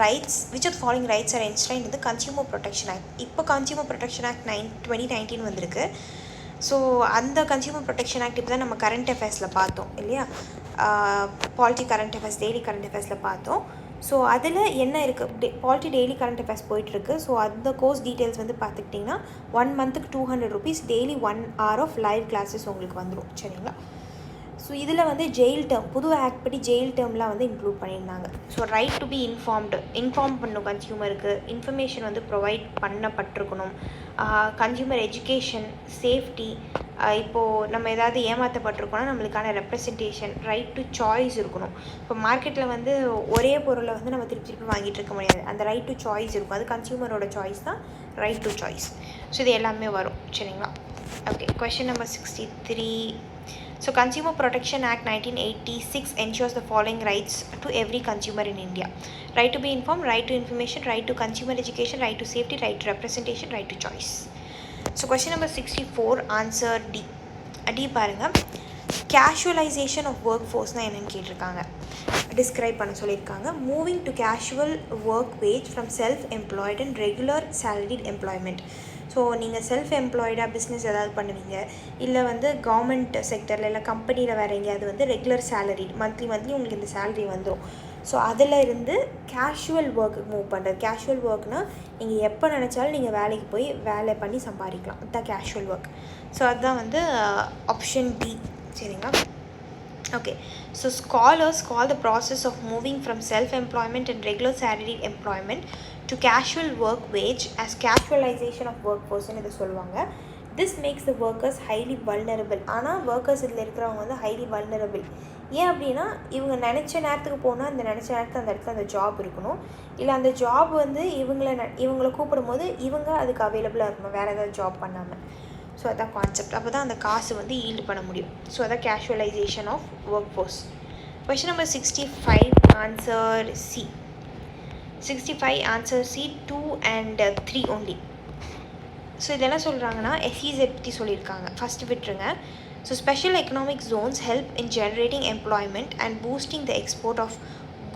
rights. Which of the following rights are enshrined in the Consumer Protection Act? இப்போ Consumer Protection Act 2019 வந்திருக்கு. ஸோ அந்த கன்சியூமர் ப்ரொடெக்ஷன் ஆக்ட் இப்போ தான் நம்ம கரண்ட் அஃபேர்ஸில் பார்த்தோம் இல்லையா? Polity current affairs, daily current அஃபேர்ஸில் பார்த்தோம். ஸோ அதில் என்ன இருக்குது, பாலிட்டி டெய்லி கரண்ட் அஃபேர்ஸ் போயிட்டுருக்கு. ஸோ அந்த கோர்ஸ் டீட்டெயில்ஸ் வந்து பார்த்துக்கிட்டிங்கன்னா 1 monthக்கு 200 rupees, daily 1 hour of live classes உங்களுக்கு வந்துடும். சரிங்களா? ஸோ இதில் வந்து ஜெயில் டேர்ம், புது ஆக்ட் படி ஜெயில் டேர்ம்லாம் வந்து இன்க்ளூட் பண்ணியிருந்தாங்க. So right to be inform பண்ணணும் கன்சியூமருக்கு, இன்ஃபர்மேஷன் வந்து ப்ரொவைட் பண்ணப்பட்டிருக்கணும். கன்சியூமர் எஜுகேஷன், சேஃப்டி, இப்போது நம்ம ஏதாவது ஏமாற்றப்பட்டிருக்கோன்னா நம்மளுக்கான ரெப்ரசன்டேஷன், ரைட் டு சாய்ஸ் இருக்கணும். இப்போ மார்க்கெட்டில் வந்து ஒரே பொருளை வந்து நம்ம திருப்பி வாங்கிட்டு இருக்க முடியாது, அந்த ரைட் டு சாய்ஸ் இருக்கும். அது கன்சியூமரோட சாய்ஸ் தான் ரைட் டு சாய்ஸ். ஸோ இது எல்லாமே வரும். சரிங்களா? Okay, question number 63. So Consumer Protection Act 1986 ensures the following rights to every consumer in India: right to be informed, right to information, right to consumer education, right to safety, right to representation, right to choice. So question number 64, answer D. D பாருங்க, casualization of workforce na என்னன்னு கேட்டிருக்காங்க, describe பண்ண சொல்லியிருக்காங்க. Moving to casual work wage from self employed and regular salaried employment. So நீங்கள் self எம்ப்ளாய்டாக business ஏதாவது பண்ணுவீங்க, இல்லை வந்து கவர்மெண்ட் செக்டரில் இல்லை கம்பெனியில் வேறு எங்கேயாவது வந்து ரெகுலர் சேலரி மந்த்லி உங்களுக்கு இந்த சேலரி வந்துடும். ஸோ அதில் இருந்து கேஷுவல் ஒர்க்குக்கு மூவ் பண்ணுறது. கேஷுவல் ஒர்க்னால் நீங்கள் எப்போ நினச்சாலும் நீங்கள் வேலைக்கு போய் வேலை பண்ணி சம்பாதிக்கலாம், அதுதான் கேஷுவல் ஒர்க். ஸோ அதுதான் வந்து ஆப்ஷன் பி. சரிங்களா? Okay, so scholars call the process of moving from self-employment and regular salaried employment to casual work wage as casualization of workforce ன்னு இதை சொல்லுவாங்க. This makes the workers highly vulnerable. ஆனால் workers இதில் இருக்கிறவங்க வந்து highly vulnerable. ஏன் அப்படின்னா இவங்க நினச்ச நேரத்துக்கு போனால் அந்த நினச்ச நேரத்துக்கு அந்த இடத்துல அந்த ஜாப் இருக்கணும், இல்லை அந்த ஜாப் வந்து இவங்களை கூப்பிடும் போது இவங்க அதுக்கு அவைலபிளாக இருக்கணும், வேறு ஏதாவது ஜாப் பண்ணாமல். ஸோ அதான் கான்செப்ட். அப்போ தான் அந்த காசு வந்து ஈல்டு பண்ண முடியும். ஸோ அதான் casualisation of work force. Question number 65 answer C. 65 answer C, 2 and 3 only. So இது என்ன சொல்கிறாங்கன்னா எஸ்இசெட் பற்றி சொல்லியிருக்காங்க. ஃபஸ்ட்டு விட்டுருங்க. So special economic zones help in generating employment and boosting the export of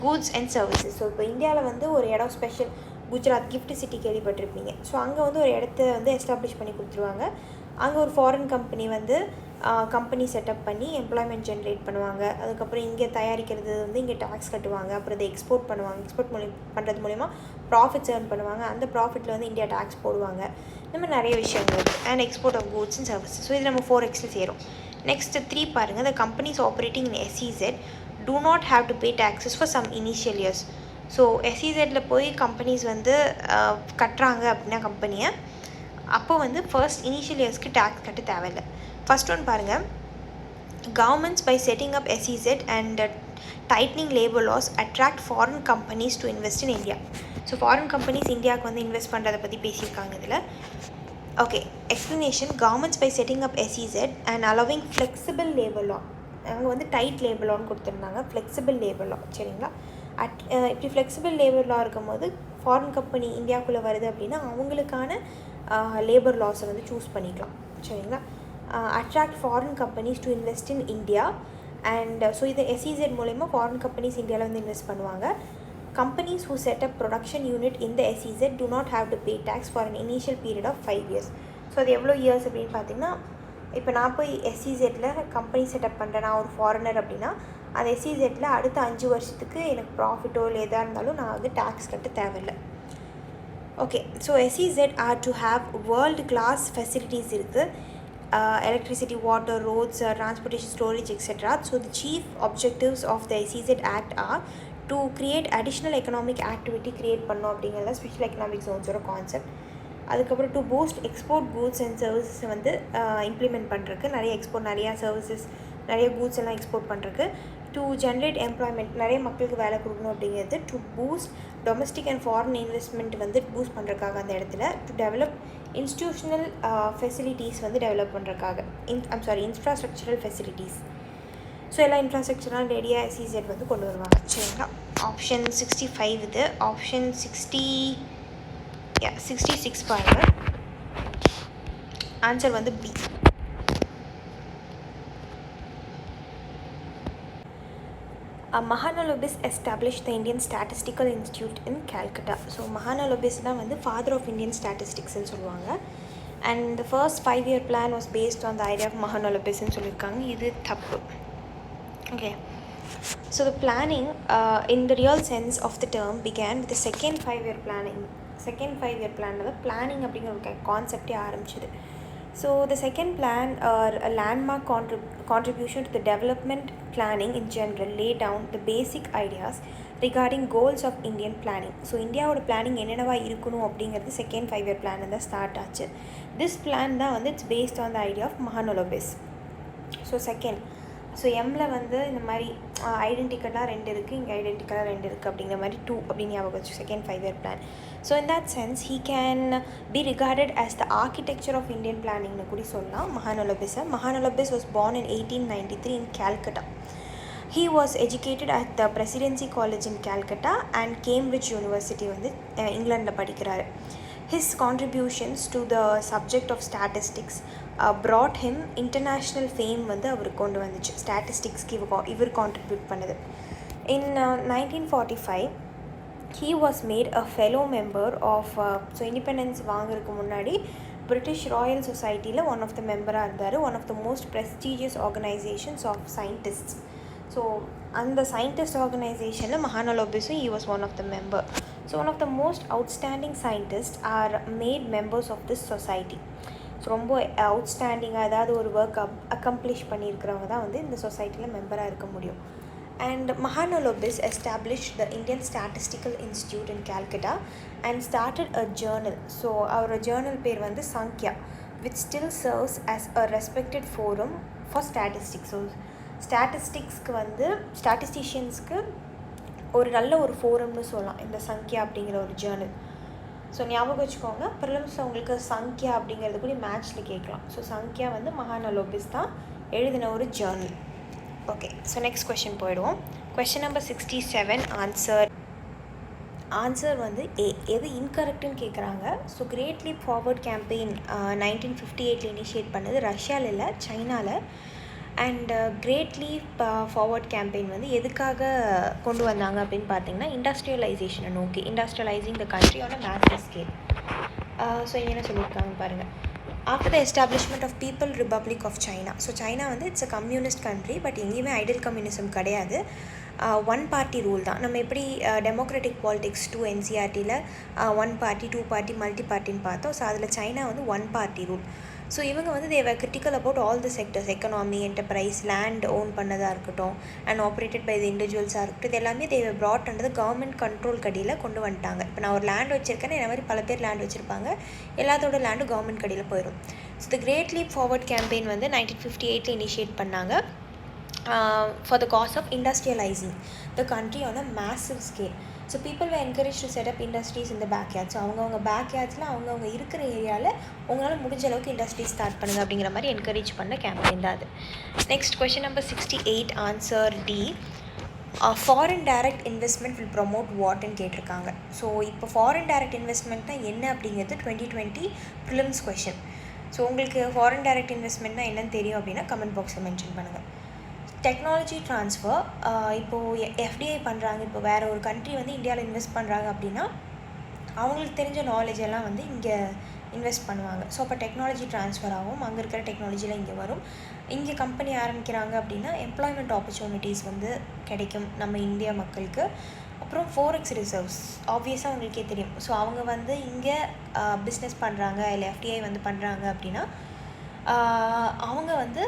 goods and services. So இப்போ இந்தியாவில் வந்து ஒரு இடம் ஸ்பெஷல், குஜராத் கிஃப்ட் சிட்டி கேள்விப்பட்டிருப்பீங்க. ஸோ அங்கே வந்து ஒரு இடத்த வந்து எஸ்டாப்ளிஷ் பண்ணி கொடுத்துருவாங்க. அங்கே ஒரு ஃபாரின் கம்பெனி வந்து கம்பெனி செட்டப் பண்ணி எம்ப்ளாய்மெண்ட் ஜென்ரேட் பண்ணுவாங்க. அதுக்கப்புறம் இங்கே தயாரிக்கிறது வந்து இங்கே டேக்ஸ் கட்டுவாங்க. அப்புறம் இதை எக்ஸ்போர்ட் பண்ணுவாங்க. எக்ஸ்போர்ட் பண்ணுறது மூலிமா ப்ராஃபிட்ஸ் ஏர்ன் பண்ணுவாங்க. அந்த ப்ராஃபிட்டில் வந்து இந்தியா டேக்ஸ் போடுவாங்க. இந்த மாதிரி நிறைய விஷயங்கள் இருக்குது. And export of goods and services. So இது நம்ம 4xல் சேரும். நெக்ஸ்ட் 3 பாருங்கள். The companies operating in SEZ do not have to pay taxes for some initial years. So எஸ்இசெட்டில் போய் கம்பெனிஸ் வந்து கட்டுறாங்க அப்படின்னா கம்பெனியை, அப்போ வந்து ஃபர்ஸ்ட் இனிஷியல் இயர்ஸ்க்கு டேக்ஸ் கட்ட தேவையில்லை. ஃபர்ஸ்ட் ஒன் பாருங்கள். Governments by setting up SEZ and tightening labour laws attract foreign companies to invest in India. So foreign companies இந்தியாவுக்கு வந்து இன்வெஸ்ட் பண்ணுறதை பற்றி பேசியிருக்காங்க இதில். Okay, explanation. Governments by setting up SEZ and allowing flexible labour law. அங்கே வந்து tight labour லான்னு கொடுத்துருந்தாங்க, flexible labour லா. சரிங்களா? இப்படி ஃப்ளெக்சிபிள் லேபர் லா இருக்கும்போது ஃபாரின் கம்பெனி இந்தியாவுக்குள்ளே வருது அப்படின்னா அவங்களுக்கான லேபர் லாஸை வந்து சூஸ் பண்ணிக்கலாம். சரிங்களா? Attract foreign companies to invest in India. And so இது எஸ்இசெட் மூலமா ஃபாரின் கம்பெனிஸ் இந்தியாவில் வந்து இன்வெஸ்ட் பண்ணுவாங்க. Companies who set up production unit in the SEZ do not have to pay tax for an initial period of 5 years. So அது எவ்வளோ years அப்படின்னு பார்த்தீங்கன்னா, இப்போ நான் போய் எஸ்இசெட்டில் கம்பெனி செட்டப் பண்ணுறேன், நான் ஒரு ஃபாரினர் அப்படின்னா அந்த எஸ்இசெட்டில் அடுத்த 5 வருஷத்துக்கு எனக்கு ப்ராஃபிட்டோ இல்லை எதாக இருந்தாலும் நான் வந்து டேக்ஸ் கட்ட தேவையில்லை. Okay, so SEZ are to have world class facilities இருக்குது. Electricity, water, roads, transportation, storage etcetera. So the chief objectives of the SEZ act are to create additional economic activity create பண்ணோம் அப்படிங்கிறத special economic ஜோன்ஸோட concept. அதுக்கப்புறம் to boost export goods and சர்வீசஸை வந்து implement பண்ணுறதுக்கு, நிறைய export, நிறையா services, நிறைய கூட்ஸ் எல்லாம் எக்ஸ்போர்ட் பண்ணுறதுக்கு. டு ஜென்ரேட் எம்ப்ளாய்மெண்ட், நிறைய மக்களுக்கு வேலை கொடுக்கணும் அப்படிங்கிறது. To boost domestic and foreign investment வந்து பூஸ்ட் பண்ணுறதுக்காக அந்த இடத்துல. டு டெவலப் இன்ஸ்டிடியூஷனல் ஃபெசிலிட்டிஸ் வந்து டெவலப் பண்ணுறதுக்காக. Infrastructural facilities. ஸோ எல்லா இன்ஃப்ராஸ்ட்ரக்சராக ரெடியாக எஸ்இசெட் வந்து கொண்டு வருவாங்க. சரிங்களா? ஆப்ஷன் 65 இது. ஆப்ஷன் 66 பாருங்கள். ஆன்சர் வந்து B. Mahalanobis establish the Indian statistical institute in Calcutta. So Mahalanobis தான் வந்து ஃபாதர் ஆஃப் இந்தியன் ஸ்டாட்டிஸ்டிக்ஸ்ன்னு சொல்லுவாங்க. And the first 5-year plan was based on the idea of மஹானலோபிஸ்ன்னு சொல்லியிருக்காங்க. இது தப்பு. Okay, so the planning in the real sense of the term began with the second 5-year planning. Second 5-year plan வந்து planning அப்படிங்கிற ஒரு கான்செப்டே ஆரம்பிச்சிது. So the second plan a landmark contribution to the development planning in general lay down the basic ideas regarding goals of Indian planning. So இந்தியாவோட planning என்னென்னவா இருக்கணும் அப்படிங்கிறது second 5-year plan தான் ஸ்டார்ட் ஆச்சு. திஸ் பிளான் தான் வந்து it's based on the idea of Mahalanobis. So second, so எம்மில் வந்து இந்த மாதிரி ஐடென்டிக்கலாக 2 இருக்குது, இங்கே ஐடென்டிக்கலாக 2 இருக்குது அப்படிங்கிற மாதிரி 2 அப்படின்னு ஞாபகம் வச்சு second 5-year plan. So in that sense he can be regarded as the architecture of Indian பிளானிங்னு கூட சொல்லலாம் மஹானலோபிஸை. Mahalanobis was born in 1893 in Calcutta. He was educated at the Presidency College in Calcutta and Cambridge University வந்து இங்கிலாண்டில் படிக்கிறாரு. His contributions to the subject of statistics brought him international fame வந்து அவருக்கு கொண்டு வந்துச்சு. ஸ்டாட்டிஸ்டிக்ஸ்க்கு இவர் கான்ட்ரிபியூட் பண்ணது. In 1945 he was made a fellow member of so independence வாங்குறதுக்கு முன்னாடி பிரிட்டிஷ் ராயல் சொசைட்டியில் ஒன் ஆஃப் த மெம்பராக இருந்தார். One of the most prestigious organisations of scientists. So அந்த சயின்டிஸ்ட் ஆர்கனைசேஷனில் மஹானலோபிஸும் he was one of the member. So one of the most outstanding scientists are made members of this society. So ரொம்ப அவுட்ஸ்டாண்டிங்காக ஏதாவது ஒரு work accomplish பண்ணியிருக்கிறவங்க தான் வந்து இந்த சொசைட்டியில் மெம்பராக இருக்க முடியும். And Mahalanobis established the Indian Statistical Institute in Calcutta and started a journal. So our journal பேர் வந்து Sankhya, which still serves as a respected forum for statistics. So ஸ்டாட்டிஸ்டிக்ஸ்க்கு வந்து ஸ்டாட்டிஸ்டிஷியன்ஸ்க்கு ஒரு நல்ல ஒரு ஃபோரம்னு சொல்லலாம் இந்த சங்கியா அப்படிங்கிற ஒரு ஜேர்னல். ஸோ ஞாபகம் வச்சுக்கோங்க, ப்ரிலிம்ஸ் உங்களுக்கு சங்கியா அப்படிங்கிறது கூட மேட்ச்சில் கேட்கலாம். ஸோ சங்கியா வந்து மஹானலோபிஸ் தான் எழுதின ஒரு journal. Okay, so next question போயிடுவோம். கொஷின் நம்பர் 67 ஆன்சர் வந்து எது இன்கரெக்டுன்னு கேட்குறாங்க. So great leaf forward campaign 1958 initiate பண்ணது ரஷ்யாவில் இல்லை, சைனாவில். And great leaf forward campaign வந்து எதுக்காக கொண்டு வந்தாங்க அப்படின்னு பார்த்தீங்கன்னா இண்டஸ்ட்ரியலைசேஷனை நோக்கி, industrialising the country on a massive scale. So இங்கே என்ன சொல்லியிருக்காங்க பாருங்கள். After the establishment of people republic of China. So China வந்து it's a communist country, but எங்கேயுமே ஐடியல் கம்யூனிசம் கிடையாது. ஒன் பார்ட்டி ரூல் தான். நம்ம எப்படி டெமோக்ராட்டிக் பாலிடிக்ஸ் 2 NCERTயில் 1 பார்ட்டி 2 பார்ட்டி மல்டி பார்ட்டின்னு பார்த்தோம். ஸோ அதில் சைனா வந்து 1 பார்ட்டி ரூல். ஸோ இவங்க வந்து they were critical about all the sectors, economy, enterprise, land own பண்ணதாக இருக்கட்டும் அண்ட் ஆப்ரேட்டட் பை தி இண்டிவிஜுவல்ஸாக இருக்கட்டும், இது எல்லாமே they were brought under government control கடியில் கொண்டு வந்துட்டாங்க. இப்போ நான் ஒரு லேண்ட் வச்சுருக்கேன்னு என்ன மாதிரி பல பேர் லேண்ட் வச்சுருப்பாங்க, எல்லாத்தோட லேண்டும் கவர்மெண்ட் கடியில் போயிடும். So the Great leaf forward campaign வந்து 1958 இனிஷியேட் பண்ணாங்க for the cause of industrializing the country on a massive scale. So people were encouraged to set up industries in the backyard. So அவங்கவுங்க பேக்யார்ட்ஸில் அவங்கவுங்க இருக்கிற ஏரியாவில் உங்களால் முடிஞ்ச அளவுக்கு இண்டஸ்ட்ரி ஸ்டார்ட் பண்ணுங்கள் அப்படிங்கிற மாதிரி என்கரேஜ் பண்ண கேம்பெயின் தான் அது. Next question number 68 answer D. Foreign direct investment will promote வாட்ன்னு கேட்டிருக்காங்க. ஸோ இப்போ ஃபாரின் டைரக்ட் இன்வெஸ்ட்மெண்ட்னா என்ன அப்படிங்கிறது 2020 ப்ரிலிம்ஸ் கொஷின். ஸோ உங்களுக்கு ஃபாரின் டைரக்ட் இன்வெஸ்ட்மெண்ட்னா என்னன்னு தெரியும் அப்படின்னா கமெண்ட் பாக்ஸில் மென்ஷன் பண்ணுங்கள். டெக்னாலஜி ட்ரான்ஸ்ஃபர், இப்போது எஃப்டிஐ பண்ணுறாங்க, இப்போ வேறு ஒரு கண்ட்ரி வந்து இந்தியாவில் இன்வெஸ்ட் பண்ணுறாங்க அப்படின்னா அவங்களுக்கு தெரிஞ்ச நாலேஜ் எல்லாம் வந்து இங்கே இன்வெஸ்ட் பண்ணுவாங்க. ஸோ அப்போ டெக்னாலஜி ட்ரான்ஸ்ஃபர் ஆகும், அங்கே இருக்கிற டெக்னாலஜிலாம் இங்கே வரும். இங்கே கம்பெனி ஆரம்பிக்கிறாங்க அப்படின்னா எம்ப்ளாய்மெண்ட் ஆப்பர்ச்சுனிட்டிஸ் வந்து கிடைக்கும் நம்ம இந்தியா மக்களுக்கு. அப்புறம் ஃபோரெக்ஸ் ரிசர்வ்ஸ் ஆப்வியஸாக உங்களுக்கே தெரியும். ஸோ அவங்க வந்து இங்கே பிஸ்னஸ் பண்ணுறாங்க இல்லை எஃப்டிஐ வந்து பண்ணுறாங்க அப்படின்னா அவங்க வந்து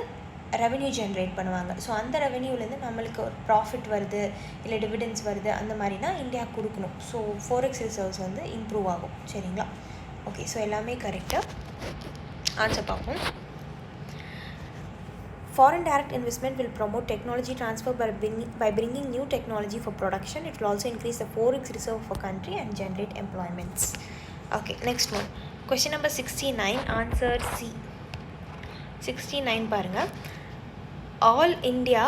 ரெவென்யூ ஜென்ரேட் பண்ணுவாங்க. ஸோ அந்த ரெவென்யூலேருந்து நம்மளுக்கு ஒரு ப்ராஃபிட் வருது இல்லை டிவிடெண்ட்ஸ் வருது, அந்த மாதிரினா இந்தியா கொடுக்கணும். ஸோ ஃபோரெக்ஸ் ரிசர்வ்ஸ் வந்து இம்ப்ரூவ் ஆகும். சரிங்களா? ஓகே, ஸோ எல்லாமே கரெக்டாக ஆன்சர் பார்ப்போம். Foreign direct investment will promote technology transfer by bringing new technology for production. It will also increase the forex reserve of a country and generate employments. Okay, next one. Question number 69, answer C. 69 பாருங்க. All India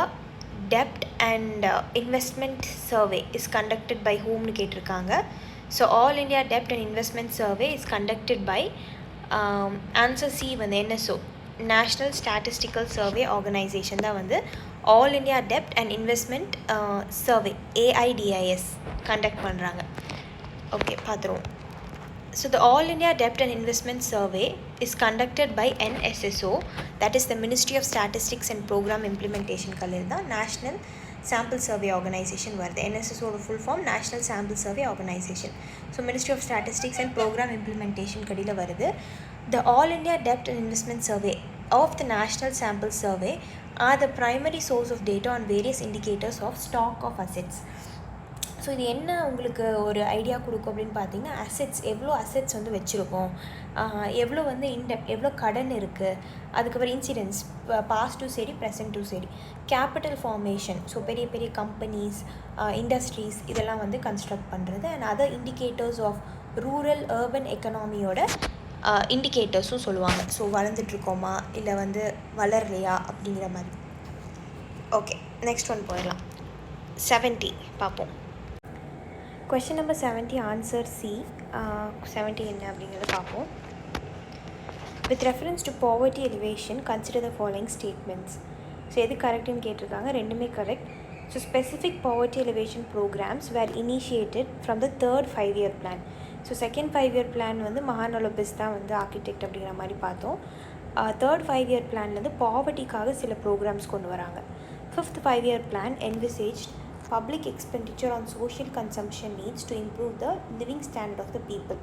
debt and investment survey is conducted by whom னு கேட்டிருக்காங்க. So All India debt and investment survey is conducted by answer C வந்து NSO, National Statistical Survey Organization தான் வந்து All India Debt and Investment Survey AIDIS conduct பண்ணுறாங்க. Okay, பார்த்துருவோம். So the All India Debt and Investment Survey is conducted by NSSO, that is the Ministry of Statistics and Program Implementation கல்லில் தான் National Sample Survey Organization வருது. NSSO full form National Sample Survey Organization. So Ministry of Statistics and Program Implementation கடியில் வருது. The All India Debt and Investment Survey of the National Sample Survey are the primary source of data on various indicators of stock of assets. So இது என்ன உங்களுக்கு ஒரு idea கொடுக்கும் அப்படின்னு பார்த்தீங்கன்னா, assets எவ்வளோ அசெட்ஸ் வந்து வச்சுருக்கோம், எவ்வளோ வந்து எவ்வளோ கடன் இருக்குது, அதுக்கப்புறம் இன்சிடென்ட்ஸ் பாஸ்ட்டும் சரி ப்ரெசண்ட்டும் சரி, கேபிட்டல் ஃபார்மேஷன், ஸோ பெரிய பெரிய கம்பெனிஸ், இண்டஸ்ட்ரீஸ் இதெல்லாம் வந்து கன்ஸ்ட்ரக்ட் பண்ணுறது, and other indicators of rural urban எக்கனாமியோட இண்டிகேட்டர்ஸும் சொல்லுவாங்க. ஸோ வளர்ந்துட்டுருக்கோமா இல்லை வந்து வளரலையா அப்படிங்கிற மாதிரி. ஓகே, நெக்ஸ்ட் ஒன் போயிடலாம். 70 பார்ப்போம். Question number 70 answer C. 70 என்ன அப்படிங்கிறத பார்ப்போம். With reference to poverty elevation, consider the following statements. So எது கரெக்டுன்னு கேட்டிருக்காங்க, ரெண்டுமே correct. So specific poverty elevation programs were initiated from the third 5-year plan. So second 5 year plan வந்து மகானலோபிஸ் தான் வந்து ஆர்கிடெக்ட் அப்படிங்கிற மாதிரி பார்த்தோம். தேர்ட் 5 இயர் பிளான் வந்து பாவர்ட்டிக்காக சில ப்ரோக்ராம்ஸ் கொண்டு வராங்க. Fifth 5 year plan envisaged public expenditure on social consumption needs to improve the living standard of the people.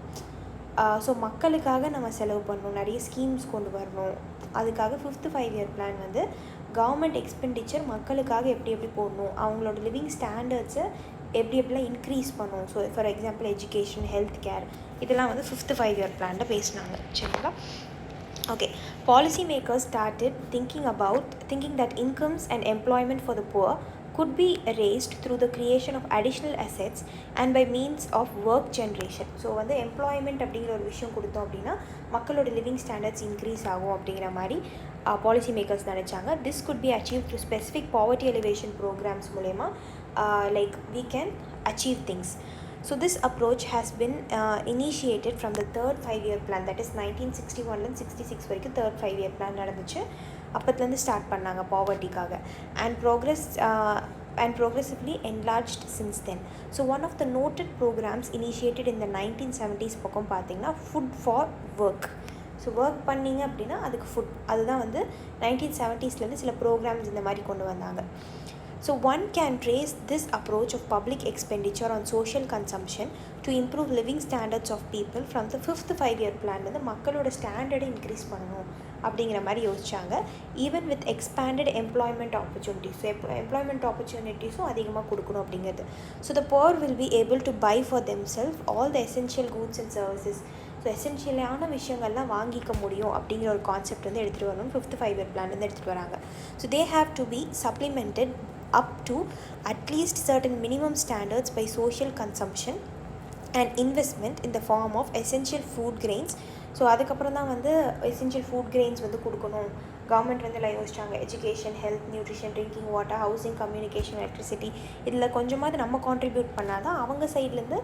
So மக்களுக்காக நம்ம செலவு பண்ணணும், நிறைய ஸ்கீம்ஸ் கொண்டு வரணும். அதுக்காக ஃபிஃப்த் 5 இயர் பிளான் வந்து கவர்மெண்ட் எக்ஸ்பெண்டிச்சர் மக்களுக்காக எப்படி போடணும், அவங்களோட லிவிங் ஸ்டாண்டர்ட்ஸை எப்படிலாம் இன்க்ரீஸ் பண்ணணும். So for example education, health care, இதெல்லாம் வந்து ஃபிஃப்த் 5 இயர் பிளானில் பேசினாங்க. சரிங்களா? Okay, policy makers started thinking that incomes and employment for the poor could be raised through the creation of additional assets and by means of work generation. So வந்து employment அப்படிங்கிற ஒரு விஷயம் கொடுத்தோம் அப்படின்னா மக்களோட லிவிங் ஸ்டாண்டர்ட்ஸ் இன்க்ரீஸ் ஆகும் அப்படிங்கிற மாதிரி பாலிசி மேக்கர்ஸ் நினச்சாங்க. This could be achieve through specific poverty alleviation programmes மூலயமா like we can achieve things. So this approach has been initiated from the third 5 year plan, that is 1961 66 வரைக்கும் third 5 year plan நடந்துச்சு. அப்பத்துலேருந்து start பண்ணாங்க பாவர்ட்டிக்காக and progressively enlarged since then. So one of the noted programs initiated in the 1970s பக்கம் பார்த்தீங்கன்னா food for work. So work பண்ணிங்க அப்படின்னா அதுக்கு food, அதுதான் வந்து 1970ஸ்லேருந்து சில ப்ரோக்ராம்ஸ் இந்த மாதிரி கொண்டு வந்தாங்க. So one can trace this approach of public expenditure on social consumption to improve living standards of people from the fifth 5 year plan. வந்து மக்களோட ஸ்டாண்டர்டை இன்க்ரீஸ் பண்ணணும் அப்படிங்கிற மாதிரி யோசிச்சாங்க. Even with expanded employment opportunities, employment ஆப்பர்ச்சுனிட்டிஸும் அதிகமாக கொடுக்கணும் அப்படிங்கிறது. So the poor will be able to buy for themselves all the essential goods and services. So எசென்ஷியலான விஷயங்கள்லாம் வாங்கிக்க முடியும் அப்படிங்கிற ஒரு கான்செப்ட் வந்து எடுத்துகிட்டு வரணும். ஃபிஃப்த் 5 இயர் பிளான் வந்து எடுத்துகிட்டு வராங்க. So they have to be supplemented up to at least certain minimum standards by social consumption and investment in the form of essential food grains. So அதுக்கப்புறம் தான் வந்து எசென்ஷியல் ஃபுட் கிரெயின்ஸ் வந்து கொடுக்கணும். Government வந்து எல்லாம் யோசிச்சாங்க, education, health, nutrition, drinking water, housing, communication, electricity, இதில் கொஞ்சமாவது நம்ம கான்ட்ரிபியூட் பண்ணால் தான் அவங்க சைட்லேருந்து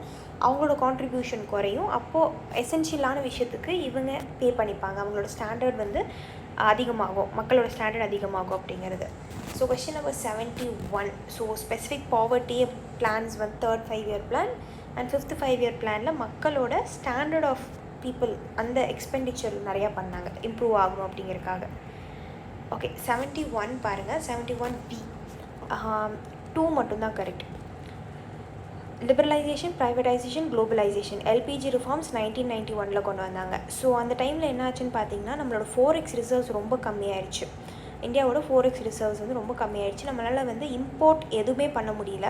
அவங்களோட கான்ட்ரிபியூஷன் குறையும். அப்போது எசென்ஷியலான விஷயத்துக்கு இவங்க பே பண்ணிப்பாங்க, அவங்களோட ஸ்டாண்டர்ட் வந்து அதிகமாகும், மக்களோட ஸ்டாண்டர்ட் அதிகமாகும் அப்படிங்கிறது. So question number 71. So specific poverty plans வந்து third 5 year plan and fifth 5 year பிளானில் மக்களோட ஸ்டாண்டர்ட் ஆஃப் பீப்புள் அந்த எக்ஸ்பெண்டிச்சர் நிறையா பண்ணாங்க, இம்ப்ரூவ் ஆகணும் அப்படிங்கிறதுக்காக. ஓகே, 71 பாருங்கள். 71B 2 மட்டும்தான் correct. Liberalisation, privatisation, globalisation, LPG reforms 1991 கொண்டு வந்தாங்க. ஸோ அந்த டைமில் என்ன ஆச்சுன்னு பார்த்தீங்கன்னா நம்மளோட 4x ரிசர்வ்ஸ் ரொம்ப கம்மியாயிடுச்சு. இந்தியாவோட 4x ரிசர்வ்ஸ் வந்து ரொம்ப கம்மியாயிடுச்சு. நம்மளால் வந்து இம்போர்ட் எதுவுமே பண்ண முடியல.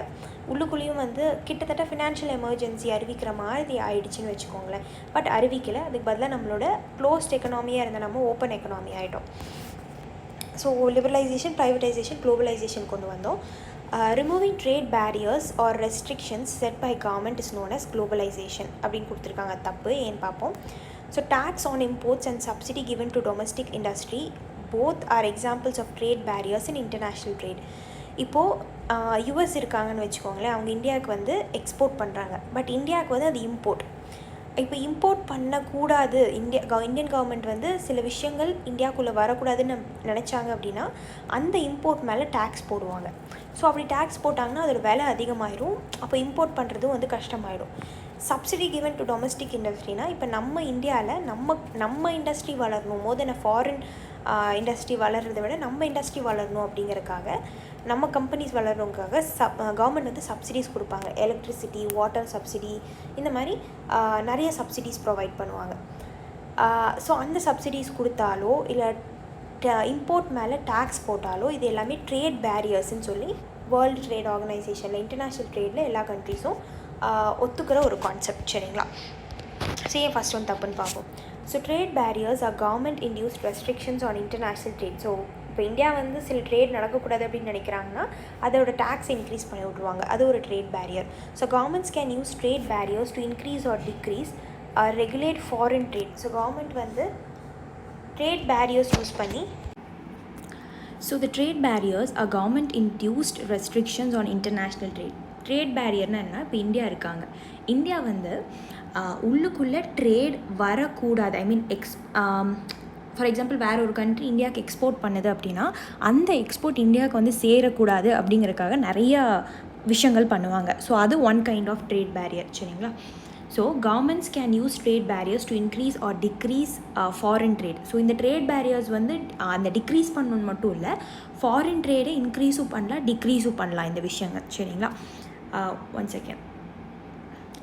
உள்ளுக்குள்ளேயும் வந்து கிட்டத்தட்ட ஃபினான்ஷியல் எமர்ஜென்சி அறிவிக்கிற மாதிரி ஆயிடுச்சுன்னு வச்சுக்கோங்களேன். பட் அறிவிக்கலை, அதுக்கு பதிலாக நம்மளோட க்ளோஸ்ட் எக்கனாமியாக இருந்த நம்ம ஓப்பன் எக்கனாமி ஆகிட்டோம். ஸோ லிபரலைசேஷன், ப்ரைவேட்டைசேஷன், குளோபலைசேஷன் கொண்டு வந்தோம். Removing trade barriers or restrictions set by government is known as globalisation அப்படின்னு கொடுத்துருக்காங்க. தப்பு ஏன்னு பார்ப்போம். So tax on imports and subsidy given to domestic industry both are examples of trade barriers in international trade. இப்போது US இருக்காங்கன்னு வச்சுக்கோங்களேன், அவங்க இந்தியாவுக்கு வந்து எக்ஸ்போர்ட் பண்ணுறாங்க, பட் இந்தியாவுக்கு வந்து அது இம்போர்ட். இப்போ இம்போர்ட் பண்ணக்கூடாது, இந்தியன் கவர்மெண்ட் வந்து சில விஷயங்கள் இந்தியாவுக்குள்ளே வரக்கூடாதுன்னு நினச்சாங்க அப்படின்னா அந்த இம்போர்ட் மேலே டேக்ஸ் போடுவாங்க. ஸோ அப்படி டேக்ஸ் போட்டாங்கன்னா அதோட விலை அதிகமாகிடும், அப்போ இம்போர்ட் பண்ணுறதும் வந்து கஷ்டமாயிடும். சப்சிடி கிவன் டு டொமஸ்டிக் இண்டஸ்ட்ரினா, இப்போ நம்ம இந்தியாவில் நம்ம இண்டஸ்ட்ரி வளரணும், மோர் தென் அ ஃபாரின் இண்டஸ்ட்ரி வளர்கிறத விட நம்ம இண்டஸ்ட்ரி வளரணும் அப்படிங்கிறதுக்காக, நம்ம கம்பெனிஸ் வளரணுங்காக கவர்மெண்ட் வந்து சப்சிடிஸ் கொடுப்பாங்க. எலக்ட்ரிசிட்டி, வாட்டர் சப்சிடி, இந்த மாதிரி நிறைய சப்சிடிஸ் ப்ரொவைட் பண்ணுவாங்க. ஸோ அந்த சப்சிடிஸ் கொடுத்தாலோ இல்லை இம்போர்ட் மேலே டேக்ஸ் போட்டாலோ இது எல்லாமே ட்ரேட் பேரியர்ஸ்ன்னு சொல்லி வேர்ல்டு ட்ரேட் ஆர்கனைசேஷனில், இன்டர்நேஷ்னல் ட்ரேடில் எல்லா கண்ட்ரிஸும் ஒத்துக்கிற ஒரு கான்செப்ட். சரிங்களா? ஏன் ஃபஸ்ட் ஒன் தப்புன்னு பார்ப்போம். So trade barriers are government induced restrictions on international trade. So இப்போ இந்தியா வந்து சில ட்ரேட் நடக்கக்கூடாது அப்படின்னு நினைக்கிறாங்கன்னா அதோட டேக்ஸ் இன்க்ரீஸ் பண்ணி விட்ருவாங்க, அது ஒரு trade barrier. So governments can use trade barriers to increase or degrees regulate foreign trade. So government வந்து ட்ரேட் பேரியர்ஸ் யூஸ் பண்ணி, So the trade barriers are government induced restrictions on international trade. Trade பேரியர்னால் என்ன? இப்போ India இருக்காங்க, India வந்து உள்ளுக்குள்ளே trade வரக்கூடாது. ஐ mean for example வேறு ஒரு கண்ட்ரி இந்தியாவுக்கு எக்ஸ்போர்ட் பண்ணுது அப்படின்னா அந்த எக்ஸ்போர்ட் இந்தியாவுக்கு வந்து சேரக்கூடாது அப்படிங்கிறதுக்காக நிறையா விஷயங்கள் பண்ணுவாங்க. ஸோ அது one kind of trade barrier. சரிங்களா? So governments can use trade barriers to increase or decrease foreign trade. So இந்த ட்ரேட் பேரியர்ஸ் வந்து அந்த டிக்ரீஸ் பண்ணணுன்னு மட்டும் இல்லை, ஃபாரின் ட்ரேடை இன்க்ரீஸும் பண்ணலாம் டிக்ரீஸும் பண்ணலாம் இந்த விஷயங்கள். சரிங்களா? One second.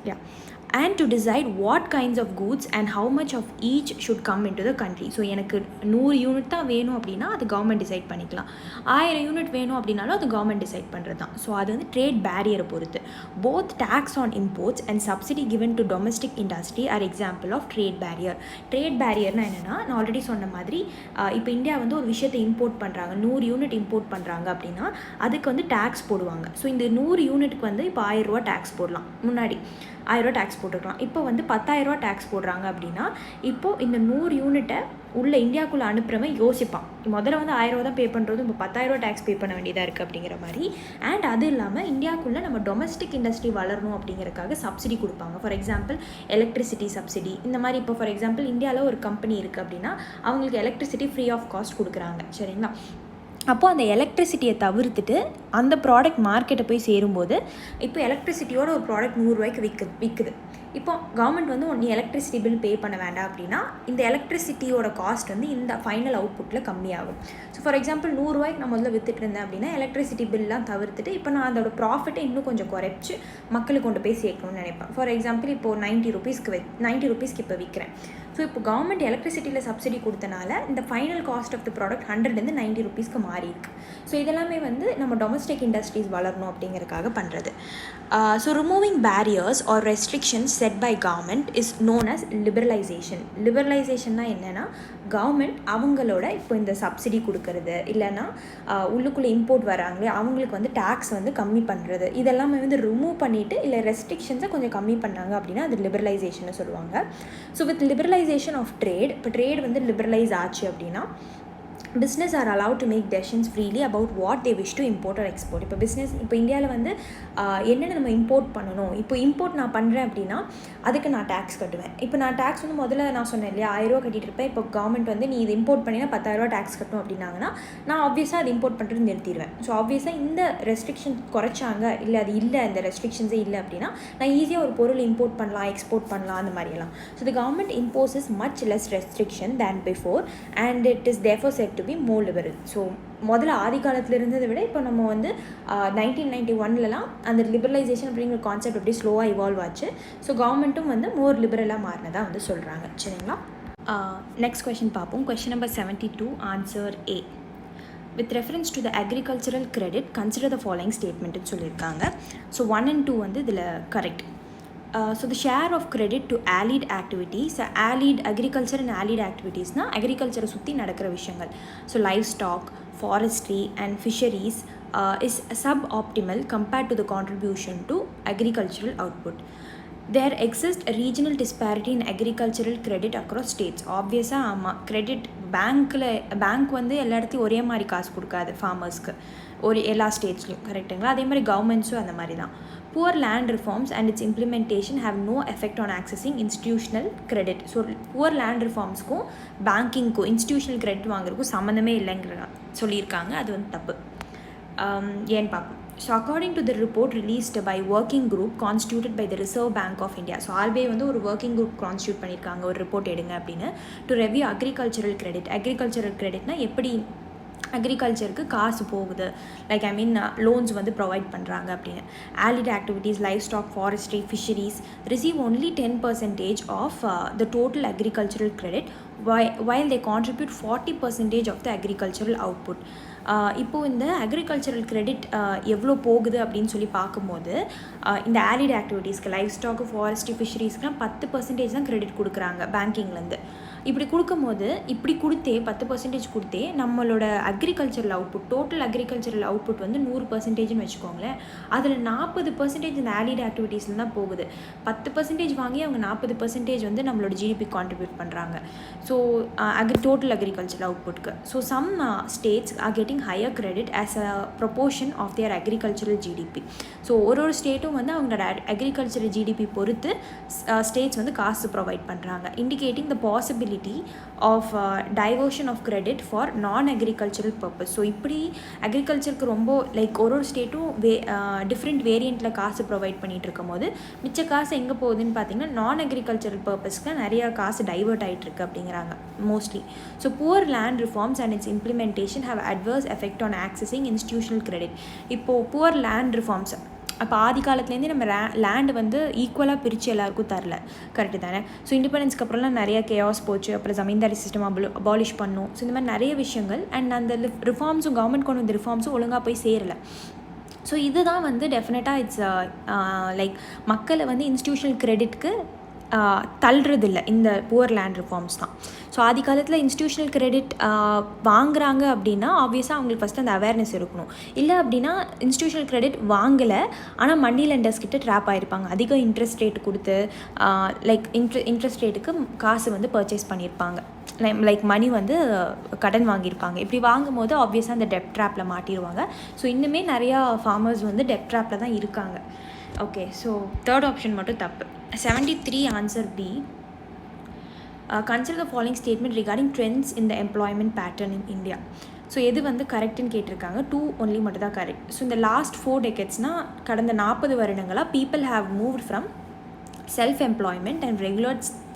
Yeah. And to decide what kinds of goods and how much of each should come into the country. So எனக்கு 100 யூனிட் தான் வேணும் அப்படின்னா அது கவர்மெண்ட் டிசைட் பண்ணிக்கலாம். 1000 யூனிட் வேணும் அப்படின்னாலும் அது கவர்மெண்ட் டிசைட் பண்ணுறது தான். ஸோ அது வந்து ட்ரேட் பேரியரை பொறுத்து. Both tax on imports and subsidy given to domestic industry are example of trade barrier. Trade பேரியர்னால் என்னென்னா, நான் ஆல்ரெடி சொன்ன மாதிரி இப்போ இந்தியா வந்து ஒரு விஷயத்தை இம்போர்ட் பண்ணுறாங்க, 100 யூனிட் இம்போர்ட் பண்ணுறாங்க அப்படின்னா அதுக்கு வந்து டேக்ஸ் போடுவாங்க. ஸோ இந்த 100 யூனிட்டுக்கு வந்து இப்போ 1000 ரூபா டேக்ஸ் போடலாம். முன்னாடி 1000 ரூபா டேக்ஸ் போட்டுருக்கலாம். இப்போ வந்து 10,000 ரூபா டேக்ஸ் போடுறாங்க அப்படின்னா இப்போது இந்த 100 யூனிட்டை உள்ள இந்தியாவுக்குள்ளே அனுப்புகிறவன் யோசிப்பான், முதல்ல வந்து 1000 ரூபா தான் பே பண்ணுறது, இப்போ 10,000 ரூபா டேக்ஸ் பே பண்ண வேண்டியதாக இருக்குது அப்படிங்கிற மாதிரி. அண்ட் அது இல்லாமல் இந்தியாவுக்குள்ளே நம்ம டொமஸ்டிக் இண்டஸ்ட்ரி வளரணும் அப்படிங்கிறதுக்காக சப்சிடி கொடுப்பாங்க. ஃபார் எக்ஸாம்பிள் எலக்ட்ரிசிட்டி சப்சிடி இந்த மாதிரி. இப்போ ஃபார் எக்ஸாம்பிள் இந்தியாவில் ஒரு கம்பெனி இருக்குது அப்படின்னா அவங்களுக்கு எலக்ட்ரிசிட்டி ஃப்ரீ ஆஃப் காஸ்ட் கொடுக்குறாங்க. சரிங்களா? அப்போது அந்த எலக்ட்ரிசிட்டியை தவிர்த்துட்டு அந்த ப்ராடக்ட் மார்க்கெட்டை போய் சேரும்போது இப்போ எலக்ட்ரிசிட்டியோட ஒரு ப்ராடக்ட் 100 ரூபாய்க்கு விற்குது. இப்போ கவர்மெண்ட் வந்து நீ எலக்ட்ரிசிட்டி பில் பே பண்ண வேண்டாம் அப்படின்னா இந்த எலக்ட்ரிசிட்டியோட காஸ்ட் வந்து இந்த ஃபைனல் அவுட்புட்டில் கம்மியாகும். ஸோ ஃபார் எக்ஸாம்பிள் 100 ரூபாய்க்கு நான் முதல்ல விற்றுட்டு இருந்தேன் அப்படின்னா எலக்ட்ரிசிட்டி பில்லாம் தவிர்த்துட்டு இப்போ நான் அதோட ப்ராஃபிட்டை இன்னும் கொஞ்சம் குறைச்சி மக்களுக்கு கொண்டு போய் சேர்க்கணும்னு நினைப்பேன். ஃபார் எக்ஸாம்பிள் இப்போது 90 ரூபீஸ்க்கு இப்போ விற்கிறேன். ஸோ இப்போ கவர்மெண்ட் எலக்ட்ரிசிட்டியில் சப்சிடி கொடுத்தனால இந்த final cost of the product 100 90 ரூபீஸ்க்கு மாறி இருக்கு. ஸோ இதெல்லாமே வந்து நம்ம டொமஸ்டிக் இண்டஸ்ட்ரீஸ் வளரணும் அப்படிங்கிறதுக்காக பண்ணுறது. So removing barriers or restrictions set by government is known as liberalisation. லிபரலைசேஷன்னா என்னென்னா, கவர்மெண்ட் அவங்களோட இப்போ இந்த சப்சிடி கொடுக்கறது, இல்லைன்னா உள்ளுக்குள்ளே இம்போர்ட் வராங்களே அவங்களுக்கு வந்து டேக்ஸ் வந்து கம்மி பண்ணுறது, இதெல்லாமே வந்து ரிமூவ் பண்ணிவிட்டு இல்லை ரெஸ்ட்ரிக்ஷன்ஸை கொஞ்சம் கம்மி பண்ணாங்க அப்படின்னா அது லிபரலைசேஷன் சொல்லுவாங்க. So with liberalisation of trade, இப்போ ட்ரேட் வந்து லிபரலைஸ் ஆச்சு அப்படின்னா business are allowed to make decisions freely about what they wish to import or export. இப்போ பிஸ்னஸ் இப்போ இந்தியாவில் வந்து என்னென்ன நம்ம இம்போர்ட் பண்ணணும், இப்போ இம்போர்ட் நான் பண்ணுறேன் அப்படின்னா அதுக்கு நான் டேக்ஸ் கட்டுவேன். இப்போ நான் டேக்ஸ் வந்து முதல்ல நான் சொன்னேன் இல்லையா, 1000 ரூபா கட்டிட்டு இருப்பேன். இப்போ கவர்மெண்ட் வந்து நீ இது இம்போர்ட் பண்ணினா 10,000 ரூபா டேக்ஸ் கட்டணும் அப்படின்னாங்கன்னா நான் ஆப்வியஸாக அது இம்போர்ட் பண்ணுறது நிறுத்திடுவேன். ஸோ ஆப்வியஸாக இந்த ரெஸ்ட்ரிக்ஷன் குறைச்சாங்க, இல்லை அது இல்லை, இந்த ரெஸ்ட்ரிக்ஷன்ஸே இல்லை அப்படின்னா நான் ஈஸியாக ஒரு பொருள் இம்போர்ட் பண்ணலாம், எக்ஸ்போர்ட் பண்ணலாம், அந்த மாதிரியெல்லாம். So the government imposes much less restriction than before and it is therefore said to be more liberal. So முதல்ல ஆதி காலத்தில் இருந்ததை விட இப்போ நம்ம வந்து 1991லலாம் அந்த லிபரலைசேஷன் அப்படிங்கிற கான்செப்ட் அப்படியே ஸ்லோவாக இவால்வ் ஆச்சு. ஸோ கவர்மெண்ட்டும் வந்து மோர் லிபரலாக மாறினதாக வந்து சொல்கிறாங்க. சரிங்களா? நெக்ஸ்ட் கொஷின் பார்ப்போம். Question number 72, answer A. With reference to the agricultural credit, consider the following statement சொல்லியிருக்காங்க. ஸோ 1 and 2 வந்து இதில் correct. So the share of credit to allied activities, allied agriculture and allied activities na agriculture சுத்தி நடக்கிற விஷயங்கள். So livestock, forestry and fisheries is suboptimal compared to the contribution to agricultural output. There exists a regional disparity in agricultural credit across states. Obviously ஆமாம், credit bank வந்து எல்லா இடத்தையும் ஒரே மாதிரி காசு கொடுக்காது ஃபார்மர்ஸ்க்கு, ஒரு எல்லா ஸ்டேட்ஸ்லையும். கரெக்டுங்களா? அதே மாதிரி கவர்மெண்ட்ஸும் அந்த மாதிரி தான். Poor land reforms and its implementation have no effect on accessing institutional credit. So poor land reformsக்கும் பேங்கிங்க்கும் இன்ஸ்டிடியூஷனல் கிரெடிட் வாங்குறதுக்கும் சம்மந்தமே இல்லைங்கிற சொல்லியிருக்காங்க. அது வந்து தப்பு. ஏன்னு பார்ப்போம். So according to the report released by working group constituted by the reserve bank of India. So RBI வந்து ஒரு ஒர்க்கிங் குரூப் கான்ஸ்டியூட் பண்ணியிருக்காங்க, ஒரு ரிப்போர்ட் எடுங்க அப்படின்னு. To review agricultural credit. Agricultural கிரெடிட்னா எப்படி அக்ரிகல்ச்சருக்கு காசு போகுது, லைக் லோன்ஸ் வந்து ப்ரொவைட் பண்ணுறாங்க அப்படின்னு. allied activities, livestock, forestry, fisheries receive only 10% of the total agricultural credit while they contribute 40% of the agricultural output. இப்போது இந்த அக்ரிகல்ச்சரல் கிரெடிட் எவ்வளோ போகுது அப்படின்னு சொல்லி பார்க்கும்போது இந்த allied activities-க்கு லைஃப் ஃபாரஸ்ட்ரி, ஃபிஷரிஸ்க்குலாம் 10% தான் கிரெடிட் கொடுக்குறாங்க பேங்கிங்லேருந்து. இப்படி கொடுக்கும்போது இப்படி கொடுத்தே 10% கொடுத்தே நம்மளோட agricultural output, total agricultural output வந்து 100%ன்னு வச்சுக்கோங்களேன். அதில் 40% இந்த allied activities-ல தான் போகுது. 10% வாங்கி அவங்க 40% வந்து நம்மளோட ஜிடிபி கான்ட்ரிபியூட் பண்ணுறாங்க. ஸோ டோட்டல் அக்ரிகல்ச்சரல் அவுட்புட்க்கு. So some states are getting higher credit as a proportion of their agricultural GDP. So ஒரு ஸ்டேட்டும் வந்து அவங்களோட அக்ரிகல்ச்சரல் ஜிடிபி பொறுத்து ஸ்டேட்ஸ் வந்து காசு ப்ரொவைட் பண்ணுறாங்க, indicating the possibility possibility of diversion of credit for non agricultural purpose. So இப்படி அக்ரிகல்ச்சருக்கு ரொம்ப லைக் ஒரு ஸ்டேட்டும் டிஃப்ரெண்ட் வேரியண்ட்டில் காசு ப்ரொவைட் பண்ணிகிட்டு இருக்கும் போது மிச்ச காசு எங்கே போகுதுன்னு பார்த்தீங்கன்னா நான் அக்ரிகல்ச்சரல் பர்பஸ்க்கு நிறையா காசு டைவர்ட் ஆகிட்டுருக்கு அப்படிங்கிறாங்க mostly. So poor land reforms and it's implementation have adverse effect on accessing institutional credit. இப்போது புவர் லேண்ட் ரிஃபார்ம்ஸ் அப்போ ஆதி காலத்துலேருந்தே நம்ம லேண்டு வந்து ஈக்குவலாக பிரித்து எல்லாருக்கும் தரல, கரெக்டு தானே? ஸோ இண்டிபெண்டன்ஸ்க்கு அப்புறம்லாம் நிறைய கேஆஸ் போச்சு, அப்புறம் ஜமீன்தாரி சிஸ்டம் அபாலிஷ் பண்ணும். ஸோ இந்த மாதிரி நிறைய விஷயங்கள் அண்ட் அந்த ரிஃபார்ம்ஸும் கவர்மெண்ட் கொண்டு வந்த ரிஃபார்ம்ஸும் ஒழுங்காக போய் சேரலை. ஸோ இதுதான் வந்து டெஃபினட்டாக இட்ஸ் லைக் மக்களை வந்து இன்ஸ்டிடியூஷனல் கிரெடிட்க்கு தள்ளுறதில்லை இந்த புவர் லேண்ட் ரிஃபார்ம்ஸ் தான். ஸோ ஆதி காலத்தில் இன்ஸ்டிடியூஷனல் கிரெடிட் வாங்குறாங்க அப்படின்னா ஆப்வியஸாக அவங்களுக்கு ஃபஸ்ட்டு அந்த அவேர்னஸ் இருக்கணும். இல்லை அப்படின்னா இன்ஸ்டிடியூஷனல் கிரெடிட் வாங்கலை, ஆனால் மணி லெண்டர்ஸ் கிட்ட ட்ராப் ஆகிருப்பாங்க. அதிக இன்ட்ரெஸ்ட் ரேட் கொடுத்து லைக் இன்ட்ரெஸ்ட் ரேட்டுக்கு காசு வந்து பர்ச்சேஸ் பண்ணியிருப்பாங்க, லைக் மணி வந்து கடன் வாங்கியிருப்பாங்க. இப்படி வாங்கும் போது ஆப்வியஸாக அந்த டெப்ட் ட்ராப்பில் மாட்டிடுவாங்க. ஸோ இன்னுமே நிறையா ஃபார்மர்ஸ் வந்து டெப்ட் ட்ராப்பில் தான் இருக்காங்க. ஓகே, ஸோ தேர்ட் ஆப்ஷன் மட்டும் தப்பு. 73 answer B. Consider the following statement regarding trends in the employment pattern in India. So எது வந்து கரெக்டுன்னு கேட்டிருக்காங்க. 2 ஒன்லி மட்டும் தான் கரெக்ட். ஸோ இந்த லாஸ்ட் 4 டெக்கேட்ஸ்னால் கடந்த 40 வருடங்களாக people have moved from self-employment and regular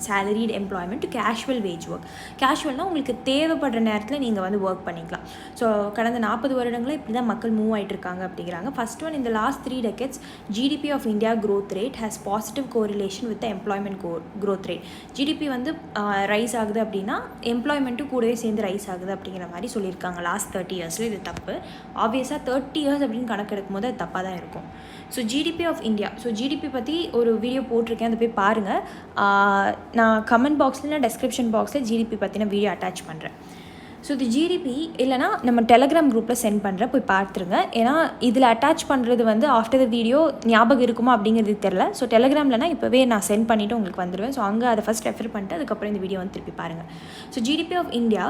salaried employment to casual wage work. கேஷுவல்னால் உங்களுக்கு தேவைப்படுற நேரத்தில் நீங்கள் வந்து ஒர்க் பண்ணிக்கலாம். ஸோ கடந்த 40 வருடங்களில் இப்படி தான் மக்கள் மூவ் ஆகிட்டுருக்காங்க அப்படிங்கிறாங்க. ஃபஸ்ட் ஒன், இந்த last 3 decades GDP of India growth rate has positive correlation with the employment growth rate. GDP வந்து ரைஸ் ஆகுது அப்படின்னா எம்ப்ளாய்மெண்ட்டும் கூடவே சேர்ந்து ரைஸ் ஆகுது அப்படிங்கிற மாதிரி சொல்லியிருக்காங்க லாஸ்ட் 30 இயர்ஸில். இது தப்பு. ஆப்வியஸாக 30 இயர்ஸ் அப்படின்னு கணக்கெடுக்கும் போது அது தப்பாக தான் இருக்கும். So GDP of India, so GDP பற்றி ஒரு வீடியோ போட்டிருக்கேன், அதை போய் பாருங்கள். நான் கமெண்ட் பாக்ஸில் இல்லை டெஸ்கிரிப்ஷன் பாக்ஸில் ஜிடிபி பற்றின வீடியோ அட்டாச் பண்ணுறேன். ஸோ இது ஜிடிபி இல்லைனா நம்ம டெலகிராம் குரூப்பில் சென்ட் பண்ணுறேன், போய் பார்த்துருங்க. ஏன்னா இதில் அட்டாச் பண்ணுறது வந்து ஆஃப்டர் த வீடியோ ஞாபகம் இருக்குமா அப்படிங்கிறது தெரில. ஸோ டெலகிராம்லனா இப்போவே நான் சென்ட் பண்ணிவிட்டு உங்களுக்கு வந்துடுவேன். ஸோ அங்கே அதை ஃபஸ்ட் ரெஃபர் பண்ணிட்டு அதுக்கப்புறம் இந்த வீடியோ வந்து திருப்பி பாருங்கள். So GDP of India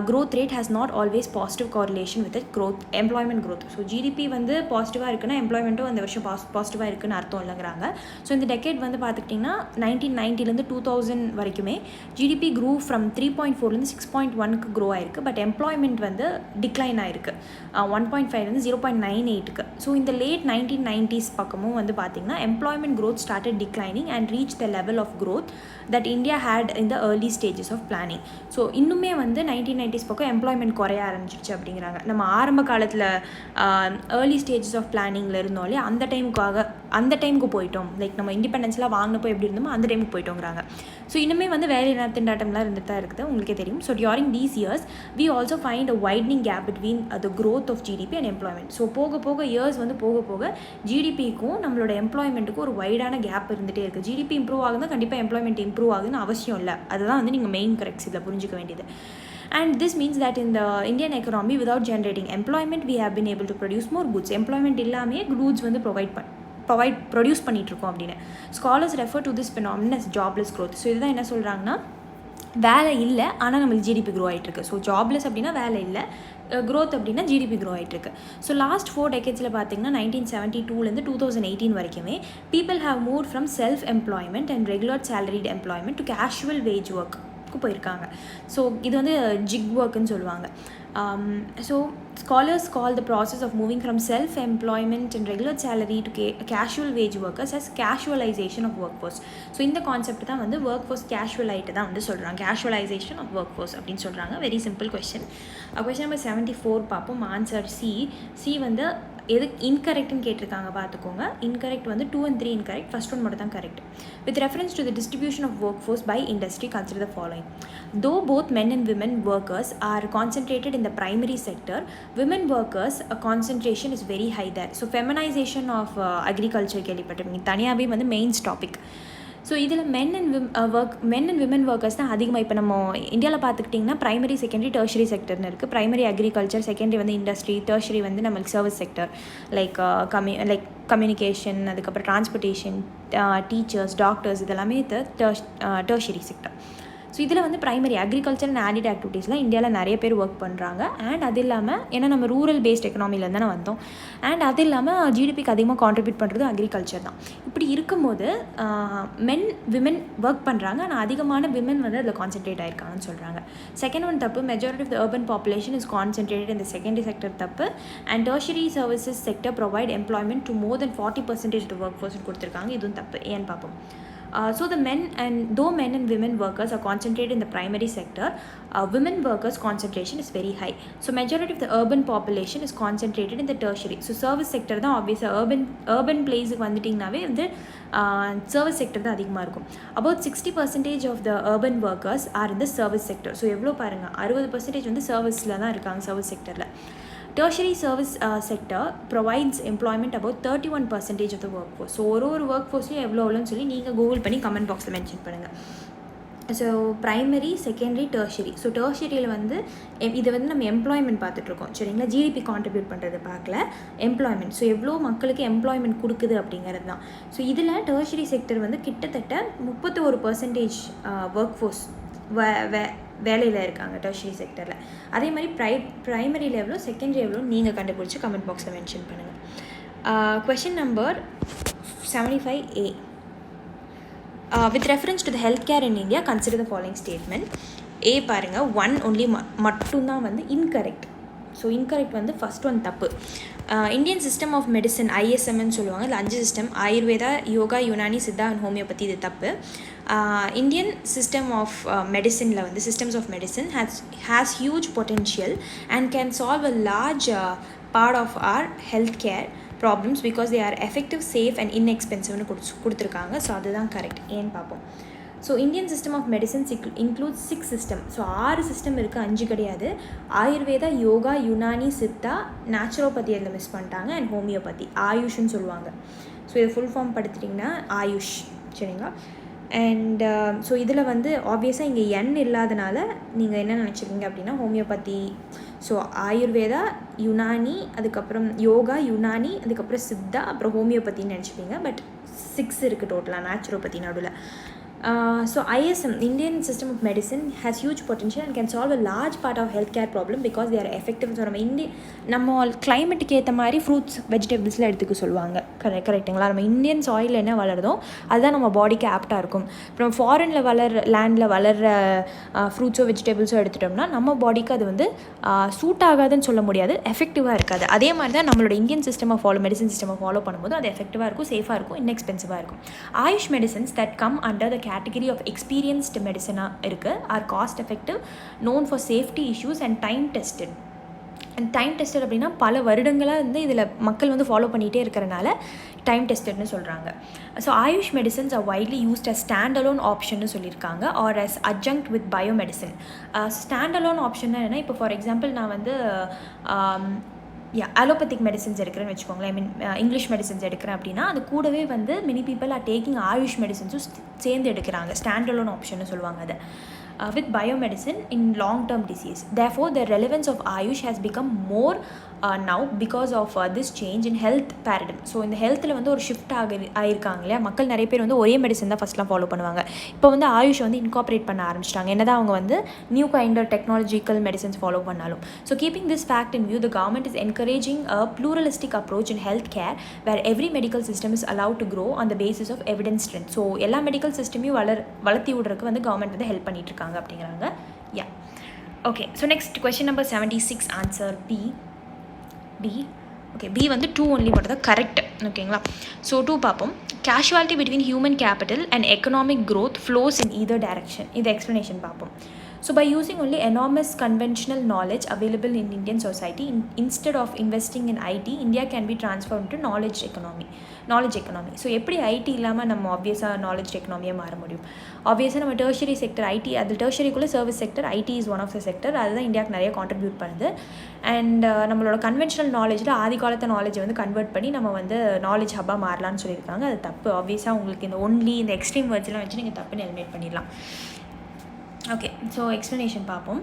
growth rate has not always positive correlation with the growth, employment growth. So GDP வந்து பாசிட்டிவாக இருக்குன்னா எம்ப்ளாய்மெண்ட்டும் அந்த வருஷம் பாசிட்டிவாக இருக்குன்னு அர்த்தம் இல்லைங்கிறாங்க. ஸோ இந்த டெக்கேட் வந்து பார்த்துக்கிட்டிங்கன்னா 1990 2000 வரைக்குமே ஜிடிபி க்ரூ ஃப்ரம் 3.4 6.1க்கு க்ரோ ஆயிருக்கு. பட் எம்ப்ளாய்மெண்ட் வந்து டிக்ளைன் ஆகிருக்கு, 1.5 0.98க்கு. ஸோ இந்த லேட் 1990s பக்கமும் வந்து பார்த்திங்கன்னா employment growth started declining and reach the level of growth that India had in the early stages of planning. So இன்னுமே வந்து 1990s பக்கம் எம்ப்ளாய்மெண்ட் குறைய ஆரம்பிச்சிருச்சு அப்படிங்கிறாங்க. நம்ம ஆரம்ப காலத்தில் ஏர்லி ஸ்டேஜஸ் ஆஃப் பிளானிங்கில் இருந்தோம்லே அந்த டைமுக்கு போயிட்டோம். லைக் நம்ம இண்டிபெண்டன்ஸ்லாம் வாங்கினப்போ எப்படி இருந்தோமோ அந்த டைமுக்கு போயிட்டோங்கிறாங்க. ஸோ இன்னுமே வந்து வேலை திண்டாட்டம்லாம் இருந்துட்டு தான் இருக்குது, உங்களுக்கே தெரியும். So during these years we also find a widening gap between the growth of GDP and employment. So போக இயர்ஸ் வந்து போக ஜிடிபிக்கும் நம்மளோட எம்ப்ளாய்மெண்ட்டுக்கும் ஒரு வைடான கேப் இருந்துகிட்டே இருக்குது. ஜிடிபி இம்ப்ரூவ் ஆகுதுன்னா கண்டிப்பாக எம்ப்ளாய்மெண்ட் இம்ப்ரூவ் ஆகுதுன்னு அவசியம் இல்லை. அதுதான் வந்து நீங்கள் மெயின் கரெக்ட்ஸ் இதில் புரிஞ்சிக்க வேண்டியது. And this means that in the Indian economy, without generating employment, we have been able to produce more goods. Employment இல்லாமே goods வந்து ப்ரொடியூஸ் பண்ணிகிட்ருக்கோம் அப்படின்னு. Scholars refer to this phenomenon as jobless growth. So இதுதான் என்ன சொல்கிறாங்கன்னா, வேலை இல்லை ஆனால் நம்மளுக்கு ஜிடிபி க்ரோ ஆகிட்டுருக்கு. ஸோ ஜாப்லெஸ் அப்படின்னா வேலை இல்லை, க்ரோத் அப்படின்னா ஜிடிபி க்ரோ ஆகிட்டுருக்கு. ஸோ லாஸ்ட் 4 டெக்கேட்ஸில் பார்த்தீங்கன்னா 1972 2018 வரைக்குமே people have move from self employment and regular salaried employment to casual wage work போயிருக்காங்க. ஸோ இது வந்து ஜிக் ஒர்க்குன்னு சொல்லுவாங்க. So scholars call the process of moving from self-employment and regular salary to casual wage workers as casualization of workforce. So இந்த concept தான் வந்து workforce casual ஆகிட்டு தான் வந்து சொல்கிறாங்க, casualization of workforce அப்படின்னு சொல்கிறாங்க. Very simple question. Question number 74 பார்ப்போம். ஆன்சர் சி வந்து எது இன்கரெக்ட்னு கேட்டிருக்காங்க பார்த்துக்கோங்க. இன்கரெக்ட் வந்து 2 and 3 இன்கரெக்ட், ஃபர்ஸ்ட் ஒன் மட்டும் தான் correct. With reference to the distribution of work force by industry, consider the following. Though both men and women workers are concentrated in the primary sector, women workers concentration is very high there. So feminization of agriculture கேள்விப்பட்டிருப்பீங்க, தனியாகவே வந்து mains topic. So இதில் men and women workers தான் அதிகமாக. இப்போ நம்ம இந்தியாவில் பார்த்துக்கிட்டிங்கன்னா ப்ரைமரி, செகண்டரி, டெர்ஷரி செக்டர்னு இருக்குது. ப்ரைமரி அக்ரிகல்ச்சர், செகண்டரி வந்து இண்டஸ்ட்ரி, டெர்ஷரி வந்து நம்மளுக்கு சர்வீஸ் செக்டர் லைக் கம்யூனிகேஷன், அதுக்கப்புறம் டிரான்ஸ்போர்ட்டேஷன், டீச்சர்ஸ், டாக்டர்ஸ், இதெல்லாமே டெர்ஷரி செக்டர். ஸோ இதில் வந்து ப்ரைமரி அக்ரிகல்ச்சர் அண்ட் ஆடிட் ஆக்டிவிட்டீஸ்லாம் இந்தியாவில் நிறைய பேர் ஒர்க் பண்ணுறாங்க. அண்ட் அது இல்லாமல் ஏன்னா நம்ம ரூரல் பேஸ்ட் எக்கனாமிலேருந்து தானே வந்தோம். அண்ட் அது இல்லாமல் ஜிடிபிக்கு அதிகமாக கான்ட்ரிபியூட் பண்ணுறது அக்ரிகல்ச்சர் தான். இப்படி இருக்கும்போது விமன் ஒர்க் பண்ணுறாங்க. ஆனால் அதிகமான விமன் வந்து அதில் கான்சென்ட்ரேட் ஆகிருக்காங்கன்னு சொல்கிறாங்க. செகண்ட் ஒன் தப்பு, majority of the urban population is concentrated இந்த செகண்டரி செக்டர் தப்பு. And tertiary services sector provide employment to more than 40% of the work ஃபோர்ஸ்னு கொடுத்துருக்காங்க. இதுவும் தப்பு. ஏன்னு பார்ப்போம். So though men and women workers are concentrated in the primary sector, women workers concentration is very high. So majority of the urban population is concentrated in the tertiary. So service sector தான் obviously urban place வந்துட்டிங்கனாவே வந்து service sector தான் அதிகமாக இருக்கும். About 60% of the urban workers are in the service sector. So எவ்வளோ பாருங்கள், 60% வந்து சர்வீஸில் தான் இருக்காங்க, service செக்டரில். Tertiary service sector provides employment about 31% of the workforce. So ஒரு workforceலையும் எவ்வளோன்னு சொல்லி நீங்கள் கூகுள் பண்ணி கமெண்ட் பாக்ஸில் மென்ஷன் பண்ணுங்கள். So primary, secondary, tertiary. So டெர்ஷரியில் வந்து இதை வந்து நம்ம எம்ப்ளாய்மெண்ட் பார்த்துட்ருக்கோம், சரிங்களா? ஜிடிபி கான்ட்ரிபியூட் பண்ணுறது பார்க்கல, எம்ப்ளாய்மெண்ட். ஸோ எவ்வளோ மக்களுக்கு எம்ப்ளாய்மெண்ட் கொடுக்குது அப்படிங்கிறது தான். ஸோ இதில் டெர்ஷரி செக்டர் வந்து கிட்டத்தட்ட 31% ஒர்க் ஃபோர்ஸ் வேலையில் இருக்காங்க டெர்ஷரி செக்டரில். அதே மாதிரி ப்ரைமரியில் எவ்வளோ, செகண்டரி எவ்வளோ நீங்கள் கண்டுபிடிச்சி கமெண்ட் பாக்ஸில் மென்ஷன் பண்ணுங்கள். Question number 75A. With reference to the healthcare in India, consider the following statement. A பாருங்கள், 1 only மட்டும்தான் வந்து இன்கரெக்ட். ஸோ இன்கரெக்ட் வந்து ஃபஸ்ட் ஒன் தப்பு. இந்தியன் சிஸ்டம் ஆஃப் மெடிசன் ஐஎஸ்எம்னு சொல்லுவாங்க. இல்லை 5 system: Ayurveda, yoga, Unani, Siddha and homeopathy. இது தப்பு. இந்தியன் சிஸ்டம் ஆஃப் மெடிசனில் வந்து systems of medicine has huge potential and can solve a large part of our health care problems because they are effective, safe and இன்எக்ஸ்பென்சிவ்னு கொடுத்துருக்காங்க. ஸோ அதுதான் கரெக்ட். ஏன்னு பார்ப்போம். So Indian system of medicines includes 6 system. So 6 system இருக்குது, 5 கிடையாது. Ayurveda, yoga, Unani, Siddha, naturopathy அதில் miss பண்ணிட்டாங்க, அண்ட் ஹோமியோபதி, ஆயுஷ்னு சொல்லுவாங்க. ஸோ இதை ஃபுல் ஃபார்ம் படுத்துட்டிங்கன்னா ஆயுஷ், சரிங்களா? அண்ட் ஸோ இதில் வந்து ஆப்வியஸாக இங்கே எண் இல்லாதனால நீங்கள் என்ன நினச்சிருக்கீங்க அப்படின்னா ஹோமியோபதி. ஸோ ஆயுர்வேதா, யுனானி, அதுக்கப்புறம் யோகா, யுனானி, அதுக்கப்புறம் சித்தா, அப்புறம் ஹோமியோபதின்னு நினச்சிப்பீங்க. பட் 6 இருக்குது டோட்டலாக நேச்சுரோபதி நடுவில். So ISM, Indian System of Medicine, has huge potential and can solve a large part of healthcare problem because they are effective. So நம்ம கிளைமேட்டுக்கு ஏற்ற மாதிரி ஃப்ரூட்ஸ், வெஜிடபிள்ஸில் எடுத்துக்க சொல்லுவாங்க. கரெக்டுங்களா? நம்ம இந்தியன் சாயில் என்ன வளருதோ அதுதான் நம்ம பாடிக்கு ஆப்டாக இருக்கும். இப்போ நம்ம ஃபாரினில் லேண்டில் வளர்கிற ஃப்ரூட்ஸோ வெஜிடபிள்ஸோ எடுத்துட்டோம்னா நம்ம பாடிக்கு அது வந்து சூட் ஆகாதுன்னு சொல்ல முடியாது, எஃபெக்டிவாக இருக்காது. அதே மாதிரி தான் நம்மளோட Indian system medicine system follow பண்ணும்போது அது எஃபெக்டிவாக இருக்கும், சேஃபாக இருக்கும், இன்எக்ஸ்பென்சிவாக இருக்கும். AYUSH medicines that come under the category of experienced medicine are cost effective, known for safety issues and time tested. And time tested அப்படின்னா பல வருடங்களாக வந்து இதில் மக்கள் வந்து ஃபாலோ பண்ணிகிட்டே இருக்கிறனால டைம் டெஸ்டட்னு சொல்கிறாங்க. So AYUSH medicines are widely used as stand alone ஆப்ஷன்னு சொல்லியிருக்காங்க, or as adjunct with biomedicine. Stand alone ஆப்ஷன்னா என்னென்னா, இப்போ ஃபார் எக்ஸாம்பிள் நான் வந்து அலோபதிக் மெடிசன்ஸ் எடுக்கிறேன்னு வச்சுக்கோங்களேன், ஐ மீன் இங்கிலீஷ் மெடிசன்ஸ் எடுக்கிறேன் அப்படின்னா அது கூடவே வந்து many people are taking AYUSH மெடிசன்ஸும் சேர்ந்து எடுக்கிறாங்க. ஸ்டாண்ட் அலோன் ஆப்ஷன்னு சொல்லுவாங்க அதை. With biomedicine in long-term disease. Therefore, the relevance of Ayush has become more now because of this change in health paradigm. So இந்த ஹெல்த்தில் வந்து ஒரு ஷிஃப்ட் ஆகிருக்காங்க இல்லையா? மக்கள் நிறைய பேர் வந்து ஒரே மெடிசன் தான் ஃபஸ்ட்லாம் ஃபாலோ பண்ணுவாங்க. இப்போ வந்து ஆயுஷ் வந்து இன்கார்பரேட் பண்ண ஆரம்பிச்சிட்டாங்க, என்னதான் அவங்க வந்து new kind of technological medicines follow பண்ணாலும். So keeping this fact in view, the government is encouraging a pluralistic approach in health care where every medical system is allowed to grow on the basis of evidence strength. So எல்லா medical சிஸ்டமையும் வளர்த்தி விடுறதுக்கு வந்து government வந்து help பண்ணிட்டு இருக்காங்க அப்படிங்கிறாங்க. Yeah, okay. So next question number 76, answer B. Okay, B வந்து 2 only மட்டும் தான் கரெக்ட். ஓகேங்களா? ஸோ 2 பார்ப்போம். Causality between human capital and economic growth flows in either direction. இது எக்ஸ்ப்ளனேஷன் பார்ப்போம். So by using only enormous conventional knowledge available in Indian society, instead of investing in IT, India can be transformed to knowledge economy. So எப்படி ID இல்லாமல் நம்ம ஆப்வியஸாக knowledge எக்கனாமியாக மாற முடியும்? ஆப்வியஸாக நம்ம டெர்ஷரி செக்டர் ஐடி, அது டெர்ஷரிக்குள்ளே service sector, IT is one of the sector. அதுதான் இந்தியாவுக்கு நிறைய கான்ட்ரிபியூட் பண்ணுது. அண்ட் நம்மளோட கன்வென்ஷனல் நாலேஜில் ஆதி காலத்தை நாலேஜை வந்து கன்வெர்ட் பண்ணி நம்ம வந்து நாலேஜ் ஹப்பாக மாறலான்னு சொல்லியிருக்காங்க. அது தப்பு. ஆப்வியஸாக உங்களுக்கு இந்த ஒன்லி இந்த எக்ஸ்ட்ரீம் வேர்ட்ஸ்லாம் வச்சு நீங்கள் தப்புன்னு எலிமினேட் பண்ணிடலாம். ஓகே, ஸோ எக்ஸ்ப்ளனேஷன் பார்ப்போம்.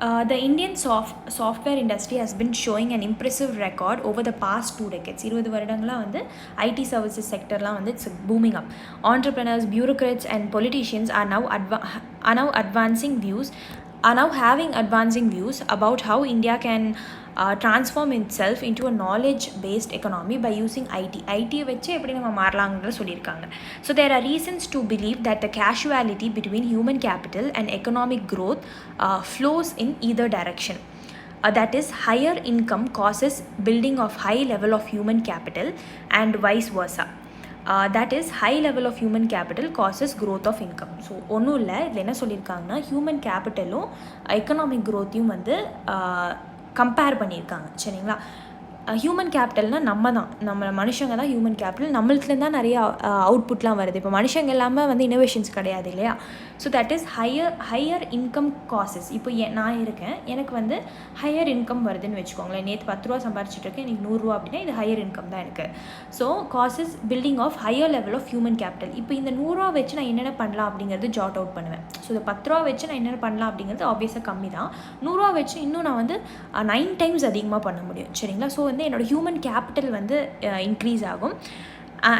The Indian software industry has been showing an impressive record over the past 2 decades. 20 வருடங்களாக வந்து ஐடி சர்வீசஸ் செக்டர்லாம் வந்து it's booming up. Entrepreneurs, bureaucrats and politicians are now having advancing views about how India can transform itself into a knowledge-based economy by using IT. ஐடியை வச்சு எப்படி நம்ம மாறலாங்கிறத சொல்லியிருக்காங்க. So there are reasons to believe that the causality between human capital and economic growth flows in either direction. That is, higher income causes building of high level of human capital and vice versa. That is, high level of human capital causes growth of income. So ஒன்றும் இல்லை, இதில் என்ன சொல்லியிருக்காங்கன்னா human கேபிட்டலும் economic க்ரோத்தையும் வந்து compare பண்ணியிருக்காங்க. சரிங்களா? Human கேபிட்டல்னால் நம்ம மனுஷங்க தான் ஹியூமன் கேபிட்டல். நம்மளுக்குலேருந்து தான் நிறைய அவுட்புட்லாம் வருது. இப்போ மனுஷங்க இல்லாமல் வந்து இனோவேஷன்ஸ் கிடையாது இல்லையா? So that is higher income causes. இப்போ நான் இருக்கேன், எனக்கு வந்து ஹையர் இன்கம் வருதுன்னு வச்சுக்கோங்களேன். நேற்று 10 ரூபா சம்பாரிச்சிட்ருக்கேன், எனக்கு 100 ரூபா அப்படின்னா இது ஹையர் இன்கம் தான் எனக்கு. So causes building of higher level of human capital. இப்போ இந்த 100 ரூபா வச்சு நான் என்னென்ன பண்ணலாம் அப்படிங்கிறது ஜாட் அவுட் பண்ணுவேன். ஸோ இந்த 10 ரூபா வச்சு நான் என்னென்ன பண்ணலாம் அப்படிங்கிறது ஆப்வியஸாக கம்மி தான். 100 ரூபா வச்சு இன்னும் நான் வந்து 9 டைம்ஸ் அதிகமாக பண்ண முடியும். சரிங்களா? ஸோ வந்து என்னோடய ஹியூமன் கேபிட்டல் வந்து இன்க்ரீஸ் ஆகும்.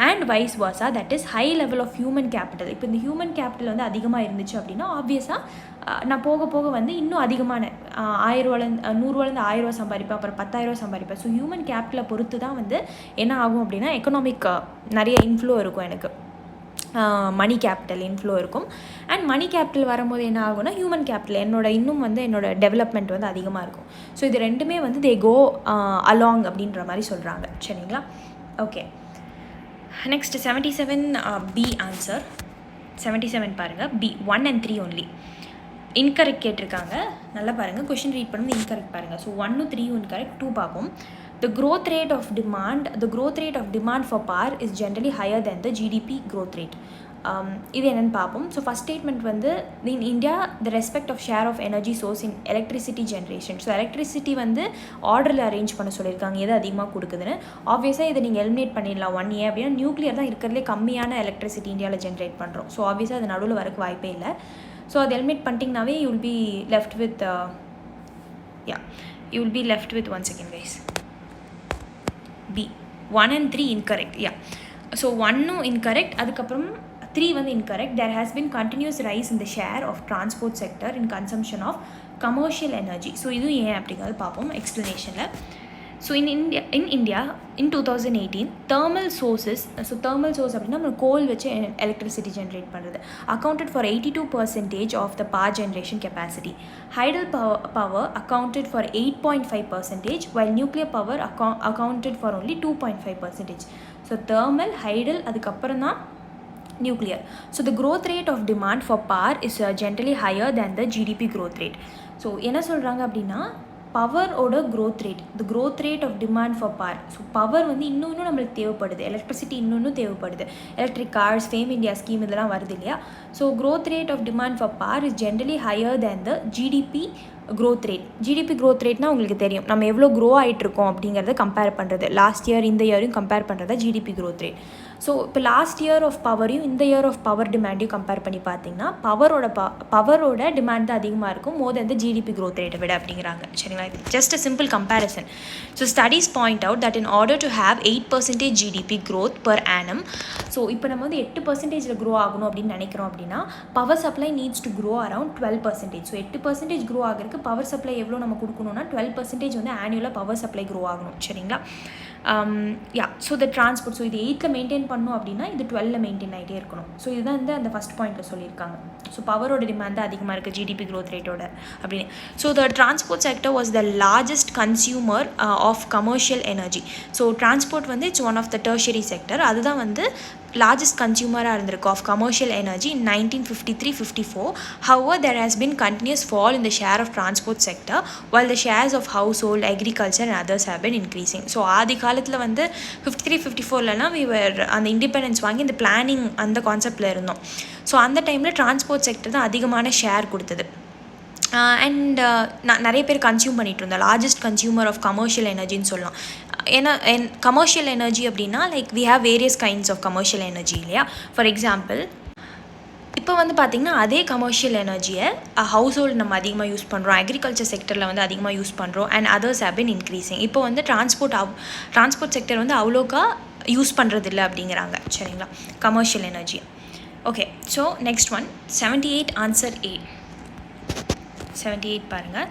And vice versa, that is high level of human capital. இப்போ இந்த ஹியூமன் கேபிட்டல் வந்து அதிகமாக இருந்துச்சு அப்படின்னா ஆப்வியஸாக நான் போக போக வந்து இன்னும் அதிகமான 100 ரூபாலேருந்து 1000 ரூபா சம்பாதிப்பேன், அப்புறம் 10,000 ரூபா சம்பாதிப்பேன். ஸோ ஹியூமன் கேபிட்டலை பொறுத்து தான் வந்து என்ன ஆகும் அப்படின்னா எக்கனாமிக் நிறைய இன்ஃப்ளோ இருக்கும், எனக்கு மணி கேபிட்டல் இன்ஃப்ளோ இருக்கும். அண்ட் மணி கேபிட்டல் வரும்போது என்ன ஆகும்னா ஹியூமன் கேபிட்டல் என்னோட டெவலப்மெண்ட் வந்து அதிகமாக இருக்கும். ஸோ இது ரெண்டுமே வந்து தே கோ அலாங் அப்படின்ற மாதிரி சொல்கிறாங்க. சரிங்களா? Okay, next 77 B answer. 77 பாருங்கள், பி 1 and 3 ஒன்லி இன்கரெக்ட் கேட்டிருக்காங்க. நல்லா பாருங்கள், கொஷின் ரீட் பண்ணுறது இன்கரெக்ட் பாருங்கள். ஸோ 1 3 இன்கரெக்ட், 2 பார்ப்போம். The growth rate of demand for power is generally higher than the GDP growth rate. இது என்னென்னு பார்ப்போம். ஸோ ஃபஸ்ட் ஸ்டேட்மெண்ட் வந்து in India the respect of share of energy source in electricity generation. So electricity வந்து ஆர்டரில் arrange பண்ண சொல்லியிருக்காங்க, எது அதிகமாக கொடுக்குதுன்னு. ஆப்வியஸாக இதை நீங்கள் எலிமினேட் பண்ணிடலாம். 1 year அப்படின்னா நியூக்ளியர் தான் இருக்கிறதுலே கம்மியான எலக்ட்ரிசிட்டி இந்தியாவில் ஜென்ரேட் பண்ணுறோம். ஸோ ஆப்வியஸாக அது நடுவில் வரக்கு வாய்ப்பே இல்லை. ஸோ அதை எலிமினேட் பண்ணிட்டீங்கனாவே you will be left with one second guys. B 1 and 3 incorrect. Yeah, so 1 incorrect, அதுக்கப்புறம் 3 வந்து incorrect. There has been continuous rise in the share of transport sector in consumption of commercial energy. So இது ஏன் அப்படிங்கிறது பார்ப்போம் எக்ஸ்ப்ளனேஷனில். So in India in 2018 thermal sources, so thermal source அப்படின்னா நம்ம கோல் வச்சு electricity generate பண்ணுறது, accounted for 82% of the power generation capacity. Hydel power accounted for 8.5%, while nuclear power accounted for only 2.5%. So thermal, hydel, அதுக்கப்புறம் தான் nuclear. So the growth rate of demand for power is generally higher than the GDP growth rate. So என்ன சொல்கிறாங்க அப்படின்னா பவரோட the growth rate of demand for power. So power வந்து இன்னும் நம்மளுக்கு தேவைப்படுது, எலக்ட்ரிசிட்டி இன்னும் தேவைப்படுது. Electric cars, FAME India scheme இதெல்லாம் வருது இல்லையா? So growth rate of demand for power is generally higher than the GDP growth rate. GDP growth ரேட்னால் உங்களுக்கு தெரியும், நம்ம எவ்வளோ க்ரோ ஆகிட்ருக்கோம் அப்படிங்கிறத கம்பேர் பண்ணுறது. லாஸ்ட் இயர் இந்த இயரையும் கம்பேர் பண்ணுறதா ஜிடிபி க்ரோத் ரேட். ஸோ இப்போ லாஸ்ட் இயர் ஆஃப் பவரையும் இந்த இயர் ஆஃப் பவர் டிமாண்டையும் கம்பேர் பண்ணி பார்த்தீங்கன்னா பவரோட டிமாண்ட் தான் அதிகமாக இருக்கும் மோர் தென் த ஜிடிபி க்ரோத் ரேட்டை விட அப்படிங்கிறாங்க. சரிங்களா? இது just a simple comparison. So studies point out that in order to have 8% GDP growth per annum. So இப்போ நம்ம வந்து 8% க்ரோ ஆகணும் அப்படின்னு நினைக்கிறோம் அப்படின்னா power supply needs to grow around 12%. So 8% grow ஆகிறதுக்கு பவர் சப்ளை எவ்வளோ நம்ம கொடுக்கணும்னா 12% வந்து ஆனுவலாக பவர் சப்ளை க்ரோ ஆகணும். சரிங்களா? ஸோ த டிரான்ஸ்போர்ட், ஸோ இது 8ல் மெயின்டைன் பண்ணணும் அப்படின்னா இது 12ல் மெயின்டைன் ஆகிட்டே இருக்கணும். ஸோ இதுதான் வந்து அந்த ஃபஸ்ட் பாயிண்ட்டில் சொல்லியிருக்காங்க. ஸோ பவரோட டிமாண்ட் தான் அதிகமாக இருக்குது ஜிடிபி க்ரோத் ரேட்டோட அப்படின்னு. So the transport sector was the largest consumer of commercial energy. So transport வந்து it's one of the tertiary sector. அதுதான் வந்து largest consumer of commercial energy in 1953-54. However, there has been continuous fall in the share of transport sector, while the shares of household, agriculture and others have been increasing. So ஆதி காலத்தில் வந்து 53-54லலாம் we were அந்த independence வாங்கி இந்த planning அந்த கான்செப்டில் இருந்தோம். So அந்த டைமில் டிரான்ஸ்போர்ட் செக்டர் தான் அதிகமான ஷேர் கொடுத்தது. அண்ட் நிறைய பேர் கன்சியூம் பண்ணிகிட்டு இருந்தோம். லார்ஜஸ்ட் கன்சியூமர் ஆஃப் கமர்ஷியல் எனர்ஜின்னு சொல்லலாம். ஏன்னா கமர்ஷியல் எனர்ஜி அப்படின்னா like we have various kinds of commercial energy இல்லையா. ஃபார் எக்ஸாம்பிள் இப்போ வந்து பார்த்திங்கன்னா அதே கமர்ஷியல் எனர்ஜியை ஹவுஸ் ஹோல்டு நம்ம அதிகமாக யூஸ் பண்ணுறோம், அக்ரிகல்ச்சர் செக்டரில் வந்து அதிகமாக யூஸ் பண்ணுறோம், and others have been increasing. இப்போ வந்து டிரான்ஸ்போர்ட் செக்டர் வந்து அவ்வளோக்கா யூஸ் பண்ணுறதில்ல அப்படிங்கிறாங்க. சரிங்களா, commercial energy. Okay, so next one 78 answer A. 78 பாருங்கள்.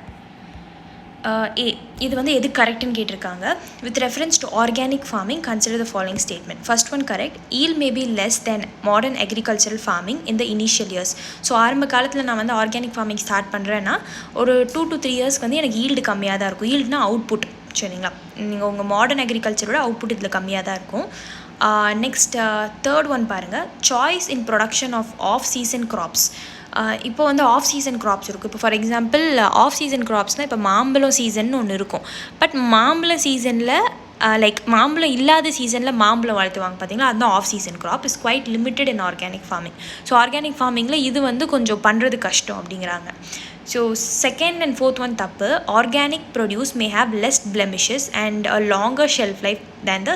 A இது வந்து எது கரெக்டுன்னு கேட்டிருக்காங்க. With reference to organic farming consider the following statement. First one correct. Yield may be less than modern agricultural farming in the initial years. So ஆரம்ப காலத்தில் நான் வந்து ஆர்கானிக் ஃபார்மிங் ஸ்டார்ட் பண்ணுறேன்னா ஒரு 2 to 3 இயர்ஸ்க்கு வந்து எனக்கு ஈல்டு கம்மியாக தான் இருக்கும். ஈல்டுனா அவுட்புட். சரிங்களா, நீங்கள் உங்கள் மாடர்ன் அக்ரிகல்ச்சரோட அவுட்புட் இதில் கம்மியாக தான் இருக்கும். நெக்ஸ்ட் தேர்ட் ஒன் பாருங்கள். Choice in production off season crops. இப்போ வந்து ஆஃப் சீசன் க்ராப்ஸ் இருக்குது. இப்போ ஃபார் எக்ஸாம்பிள் ஆஃப் சீசன் க்ராப்ஸ்னால் இப்போ மாம்பழம் சீசன் ஒன்று இருக்கும். பட் மாம்பழம் சீசனில் லைக் மாம்பழம் இல்லாத சீசனில் மாம்பழம் வளர்த்துவாங்க பார்த்தீங்களா, அதுதான் off season crop. Is quite limited in organic farming. So organic ஃபார்மிங்கில் இது வந்து கொஞ்சம் பண்ணுறது கஷ்டம் அப்படிங்கிறாங்க. So second and fourth one தப்பு. Organic produce may have less blemishes and a longer shelf life than the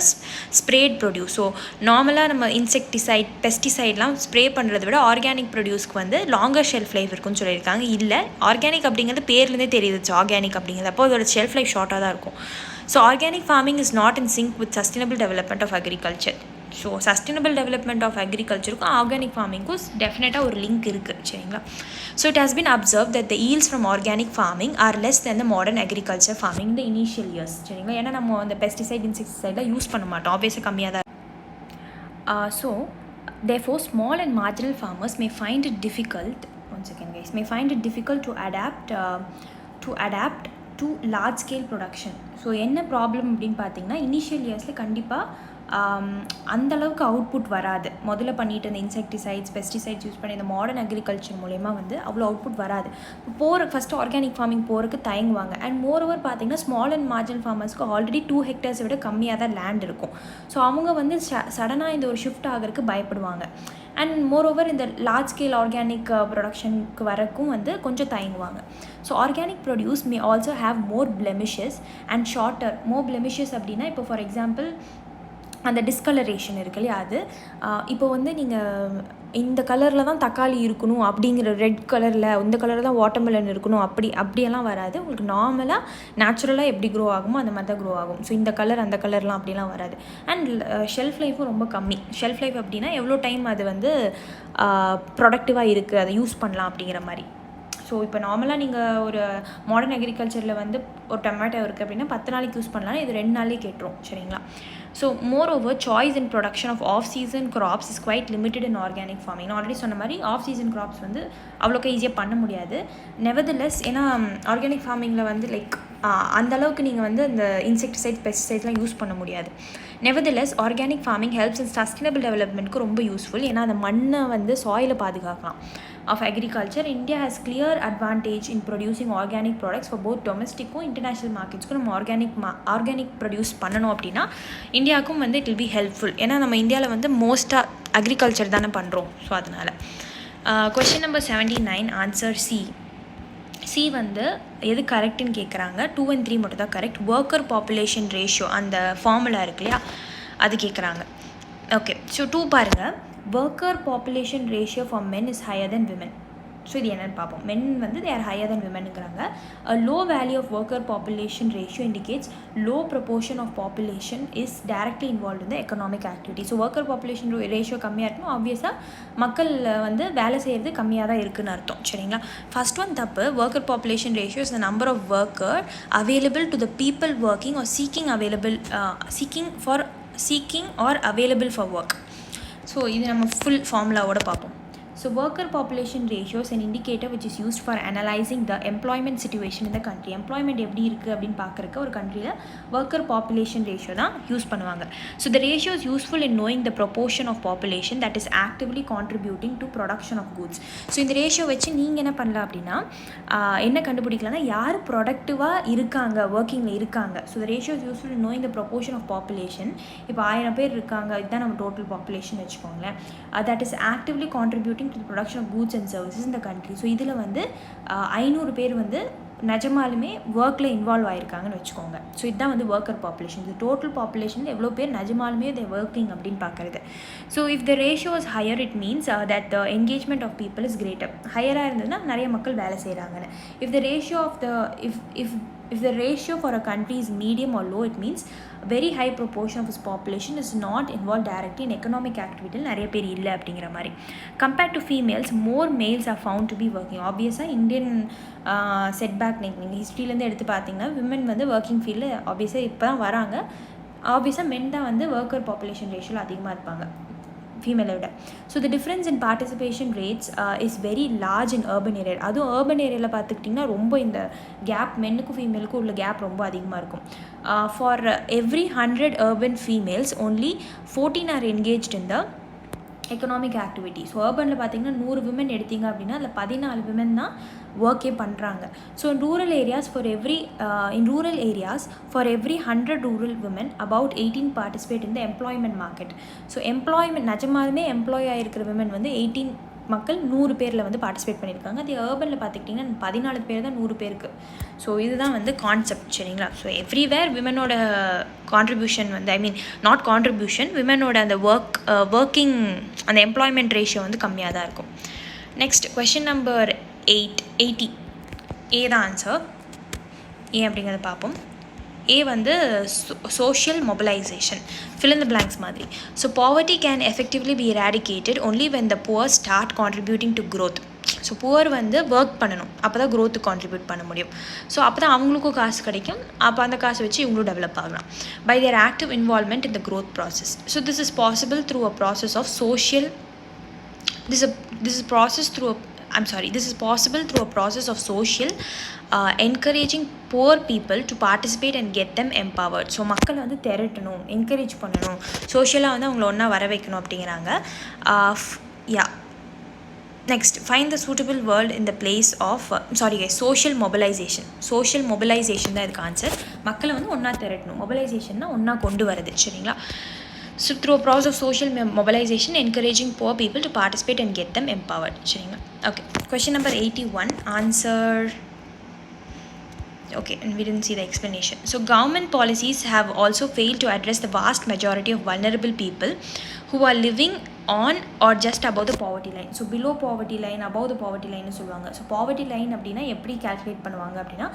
sprayed produce. So நார்மலாக நம்ம இன்செக்டிசைட் பெஸ்டிசைட்லாம் ஸ்ப்ரே பண்ணுறத விட ஆர்கானிக் ப்ரொடியூஸ்க்கு வந்து லாங்கர் ஷெல்ஃப் லைஃப் இருக்குன்னு சொல்லியிருக்காங்க. இல்லை, ஆர்கானிக் அப்படிங்கிறது பேர்லேருந்தே தெரியுது ஆர்கானிக் அப்படிங்கிறது. அப்போ அதோட ஷெல்ஃப் லைஃப் ஷார்ட்டாக தான் இருக்கும். So organic farming is not in sync with sustainable development of agriculture. So sustainable development of அக்ரிகல்ச்சருக்கும் ஆர்கானிக் ஃபார்மிங்க்கும் டெஃபினட்டாக ஒரு லிங்க் இருக்குது. சரிங்களா, so it has been observe that the yields from organic farming are less than the modern agriculture farming இந்த initial years. சரிங்களா, ஏன்னா நம்ம அந்த பெஸ்டிசைட் இன்செக்டிசைட்லாம் யூஸ் பண்ண மாட்டோம், ஆப்வியஸாக கம்மியாக தான். So therefore small and marginal farmers may find it difficult, one second guys, may find it difficult to adapt to large scale production. So என்ன ப்ராப்ளம் அப்படின்னு பார்த்தீங்கன்னா, இனிஷியல் இயர்ஸில் கண்டிப்பாக அந்தளவுக்கு அவுட்புட் வராது. முதல்ல பண்ணிட்டு இந்த இன்செக்டிசைட்ஸ் பெஸ்டிசைட்ஸ் யூஸ் பண்ணி இந்த மாடர்ன் அக்ரிகல்ச்சர் மூலயமா வந்து அவ்வளோ அவுட்புட் வராது. ஃபஸ்ட்டு ஆர்கானிக் ஃபார்மிங் போகிறதுக்கு தயங்குவாங்க. அண்ட் மோரோவர் பார்த்தீங்கன்னா ஸ்மால் அண்ட் மார்ஜினல் ஃபார்மர்ஸ்க்கு ஆல்ரெடி 2 hectares விட கம்மியாக தான் லேண்ட் இருக்கும். ஸோ அவங்க வந்து சடனாக இந்த ஒரு ஷிஃப்ட் ஆகிறதுக்கு பயப்படுவாங்க. அண்ட் மோரோவர் இந்த லார்ஜ் ஸ்கேல் ஆர்கானிக் ப்ரொடக்ஷனுக்கு வரக்கும் வந்து கொஞ்சம் தயங்குவாங்க. So organic produce may also have more blemishes and shorter. More blemishes அப்படின்னா இப்போ ஃபார் எக்ஸாம்பிள் அந்த டிஸ்கலரேஷன் இருக்கு இல்லையா, அது இப்போ வந்து நீங்கள் இந்த கலரில் தான் தக்காளி இருக்கணும் அப்படிங்கிற, ரெட் கலரில் இந்த கலரில் தான் வாட்டர்மெலன் இருக்கணும் அப்படியெல்லாம் வராது. உங்களுக்கு நார்மலாக நேச்சுரலாக எப்படி க்ரோ ஆகுமோ அந்த மாதிரி தான் க்ரோ ஆகும். ஸோ இந்த கலர் அந்த கலர்லாம் அப்படிலாம் வராது. அண்ட் ஷெல்ஃப் லைஃபும் ரொம்ப கம்மி. ஷெல்ஃப் லைஃப் அப்படின்னா எவ்வளோ டைம் அது வந்து ப்ரொடக்டிவாக இருக்குது, அதை யூஸ் பண்ணலாம் அப்படிங்கிற மாதிரி. ஸோ இப்போ நார்மலாக நீங்கள் ஒரு மாடர்ன் அக்ரிகல்ச்சரில் வந்து ஒரு டொமேட்டோ இருக்குது அப்படின்னா 10 நாளைக்கு யூஸ் பண்ணலாம், இது 2 நாள்லேயே கேட்டுரும். சரிங்களா, so moreover choice in production off off season crops is quite limited in organic farming. நான் ஆல்ரெடி சொன்ன மாதிரி ஆஃப் சீசன் க்ராப்ஸ் வந்து அவ்வளோக்கா ஈஸியாக பண்ண முடியாது. நெவர்தலெஸ், ஏன்னா ஆர்கானிக் ஃபார்மிங்கில் வந்து லைக் அந்தளவுக்கு நீங்கள் வந்து இந்த இன்செக்டிசைட்ஸ் பெஸ்டிசைட்ஸ்லாம் யூஸ் பண்ண முடியாது. Nevertheless organic farming helps in sustainable டெவலப்மெண்ட்க்கு ரொம்ப யூஸ்ஃபுல். ஏன்னா அந்த மண்ணை வந்து சாயிலை பாதுகாக்கலாம். of agriculture, India has clear advantage in producing organic products for both domestic and international markets. நம்ம ஆர்கானிக் ப்ரொடியூஸ் பண்ணணும் அப்படின்னா இந்தியாவுக்கும் வந்து இட் வில் பி ஹெல்ப்ஃபுல். ஏன்னா நம்ம இந்தியாவில் வந்து மோஸ்ட்டாக அக்ரிகல்ச்சர் தானே பண்ணுறோம். ஸோ அதனால் கொஸ்டின் நம்பர் 79 ஆன்சர் சி வந்து எது கரெக்டுன்னு கேட்குறாங்க. 2 and 3 மட்டும் தான் கரெக்ட். ஒர்க்கர் பாப்புலேஷன் ரேஷியோ அந்த ஃபார்முலா இருக்கு இல்லையா, அது கேட்குறாங்க. ஓகே, ஸோ 2 பாருங்கள். worker population ratio for men is higher than women. So இது என்னென்னு பார்ப்போம். மென் வந்து they are higher than womenங்கிறாங்க. A low value of worker population ratio indicates low proportion of population is directly involved in the economic activity. So worker population ratio கம்மியாக இருக்கணும். ஆப்வியஸாக மக்கள் வந்து வேலை செய்கிறது கம்மியாக தான் இருக்குதுன்னு அர்த்தம். சரிங்களா, ஃபர்ஸ்ட் ஒன் தப்பு. worker population ratio is the number of worker available to the people working or seeking or available for work. So இது நம்ம ஃபுல் ஃபார்முலாவோட பார்ப்போம். So worker population ratio is an indicator which is used for analyzing the employment situation in the country. Employment எப்படி இருக்குது அப்படின்னு பார்க்குறக்கு ஒரு கண்ட்ரியில் worker population ratio தான் யூஸ் பண்ணுவாங்க. So the ratio is useful in knowing the proportion of population that is actively contributing to production of goods. So இந்த ratio வச்சு நீங்கள் என்ன பண்ணலாம் அப்படின்னா என்ன கண்டுபிடிக்கலாம்னா யார் ப்ரொடக்டிவாக இருக்காங்க, ஒர்க்கிங்கில் இருக்காங்க. So the ratio is useful in knowing the proportion of population. இப்போ 1000 பேர் இருக்காங்க, இதுதான் நம்ம டோட்டல் பாப்புலேஷன் வச்சுக்கோங்களேன். that is actively contributing to the production of goods and services in the country. So இதில் வந்து 500 பேர் வந்து நிஜமாலுமே ஒர்க்கில் இன்வால்வ் ஆகிருக்காங்கன்னு வச்சுக்கோங்க. ஸோ இதுதான் வந்து ஒர்க்கர் பாப்புலேஷன். இது டோட்டல் பாப்புலேஷனில் எவ்வளோ பேர் நிஜமாலுமே தே ஒர்க்கிங் அப்படின்னு பார்க்குறது. So if the ratio is higher, it means that the engagement of people is greater. ஹையராக இருந்ததுன்னா நிறைய மக்கள் வேலை செய்கிறாங்கன்னு. If the ratio of the if the ratio for a country is medium or low, it means a very high proportion of its population is not involved directly in economic activity. நிறைய பேர் இல்லை அப்படிங்கிற மாதிரி. Compared to females, more males are found to be working. ஆப்வியஸாக Indian setback நீங்கள் ஹிஸ்ட்ரியிலேருந்து எடுத்து பார்த்தீங்கன்னா women வந்து ஒர்க்கிங் ஃபீல்டில் ஆப்வியஸாக இப்போ தான் வராங்க. ஆப்வியஸாக மென் தான் வந்து ஒர்க்கர் பாப்புலேஷன் ரேஷியோவில் அதிகமாக இருப்பாங்க ஃபீமேலை விட. So the difference in participation rates is very large in urban area. அதுவும் அர்பன் ஏரியாவில் பார்த்துக்கிட்டிங்கன்னா ரொம்ப இந்த கேப் மென்னுக்கும் ஃபீமேலுக்கும் உள்ள கேப் ரொம்ப அதிகமாக இருக்கும். For every 100 urban females only 14 are engaged in the economic activity. So அர்பனில் பார்த்தீங்கன்னா 100 விமன் எடுத்திங்க அப்படின்னா அதில் 14 விமன் தான் ஒர்க்கே பண்ணுறாங்க. So in rural areas for every 100 rural women about 18 participate in the employment market. So employment நிஜமாலுமே எம்ப்ளாய் ஆகிருக்கிற விமன் வந்து 18 மக்கள் 100 பேரில் வந்து பார்ட்டிசிபேட் பண்ணியிருக்காங்க. அது அர்பனில் பார்த்துக்கிட்டிங்கன்னா 14 பேர் தான் 100 பேருக்கு. ஸோ இதுதான் வந்து கான்செப்ட், சரிங்களா? ஸோ எவ்ரிவேர் விமனோட கான்ட்ரிபியூஷன் வந்து நாட் கான்ட்ரிபியூஷன், விமனோட அந்த ஒர்க்கிங் அந்த எம்ப்ளாய்மெண்ட் ரேஷியோ வந்து கம்மியாக தான் இருக்கும். நெக்ஸ்ட் கொஷின் நம்பர் 80 ஏ தான் ஆன்சர். ஏன் அப்படிங்கிறத பார்ப்போம். ஏ வந்து social mobilisation, fill in the blanks மாதிரி. So poverty can effectively be eradicated only when the poor start contributing to growth. So poor வந்து ஒர்க் பண்ணணும், அப்போ தான் க்ரோத்துக்கு கான்ட்ரிபியூட் பண்ண முடியும். ஸோ அப்போ தான் அவங்களுக்கும் காசு கிடைக்கும், அப்போ அந்த காசு வச்சு இவங்களும் டெவலப் ஆகலாம். By their active involvement in the growth process. So this is possible through a process of social this is possible through a process of social encouraging poor people to participate and get them empowered. So மக்களை வந்து திரட்டணும், encourage பண்ணணும், சோஷியலாக வந்து அவங்கள ஒன்றா வர வைக்கணும் அப்படிங்கிறாங்க. Next, find the suitable world in the place of social mobilisation தான் இதுக்கு ஆன்சர். மக்களை வந்து ஒன்றா திரட்டணும், மொபிலைசேஷன்னா ஒன்றா கொண்டு வரது, சரிங்களா? So through a process of social mobilization, encouraging poor people to participate and get them empowered. சரிங்களா? Okay. Question number 81. Answer. Okay, and we didn't see the explanation. So government policies have also failed to address the vast majority of vulnerable people who are living on or just above the poverty line. So below poverty line, above the poverty line சொல்லுவாங்க. So poverty line அப்படின்னா எப்படி calculate பண்ணுவாங்க அப்படின்னா,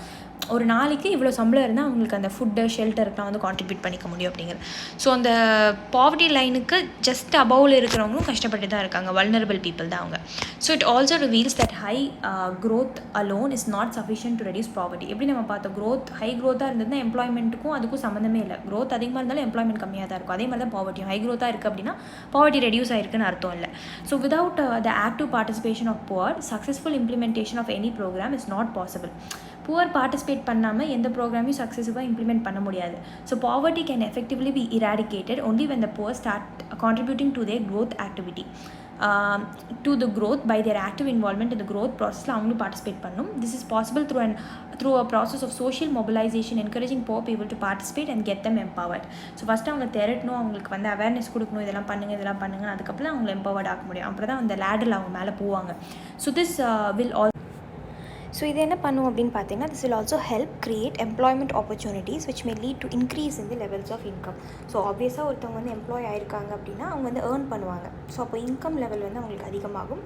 ஒரு நாளைக்கு இவ்வளோ சம்பளம் இருந்தால் அவங்களுக்கு அந்த ஃபுட்டு ஷெல்டருக்குலாம் வந்து கான்ட்ரிபியூட் பண்ணிக்க முடியும் அப்படிங்கிறது. ஸோ அந்த பாவர்ட்டி லைனுக்கு ஜஸ்ட் அபவில் இருக்கிறவங்களும் கஷ்டப்பட்டு தான் இருக்காங்க, வல்னரபிள் பீப்புள் தான் அவங்க. So it also reveals that high growth alone is not sufficient to reduce poverty. எப்படி நம்ம பார்த்தோம், ஹை க்ரோத்தாக இருந்ததுன்னா எம்ப்ளாய்மெண்ட்டுக்கும் அதுக்கும் சம்மந்தமே இல்லை. க்ரோத் அதிகமாக இருந்தாலும் எம்ப்ளாய்மெண்ட் கம்மியாக தான் இருக்கும். அதே மாதிரி தான் பாவர்ட்டியும் ஹை க்ரோத்தாக இருக்குது அப்படின்னா பாவர்ட்டி ரெடியூஸ் ஆயிருக்குன்னு அர்த்தம் இல்லை. So without the active participation of poor, successful implementation of any programme is not possible. Poor participate பண்ணாமல் எந்த ப்ரோக்ராமையும் சக்ஸஸிவாக இம்ப்ளிமெண்ட் பண்ண முடியாது. So poverty can effectively be eradicated only when the poor start contributing to their growth activity, to the growth by their active involvement இந்த growth ப்ராசஸில் அவங்களும் participate பண்ணணும். This is possible through a process of social mobilisation, encouraging poor people to participate and get them empowered. So first அவங்க திரட்டணும், அவங்களுக்கு வந்து awareness கொடுக்கணும், இதெல்லாம் பண்ணுங்க, அதுக்கப்புறம் அவங்களை எம்பவர்ட் ஆக்க முடியும். அப்புறம் தான் அந்த லேடரில் அவங்க மேலே போவாங்க. So this will all. So இது என்ன பண்ணும் அப்படின்னு பார்த்தீங்கன்னா, this will also help create employment opportunities which may lead to increase in the levels of income. So ஆப்வியஸாக ஒருத்தவங்க வந்து எம்ப்ளாய் ஆயிருக்காங்க அப்படின்னா அவங்க வந்து ஏர்ன் பண்ணுவாங்க. ஸோ அப்போ இன்கம் லெவல் வந்து அவங்களுக்கு அதிகமாகும்.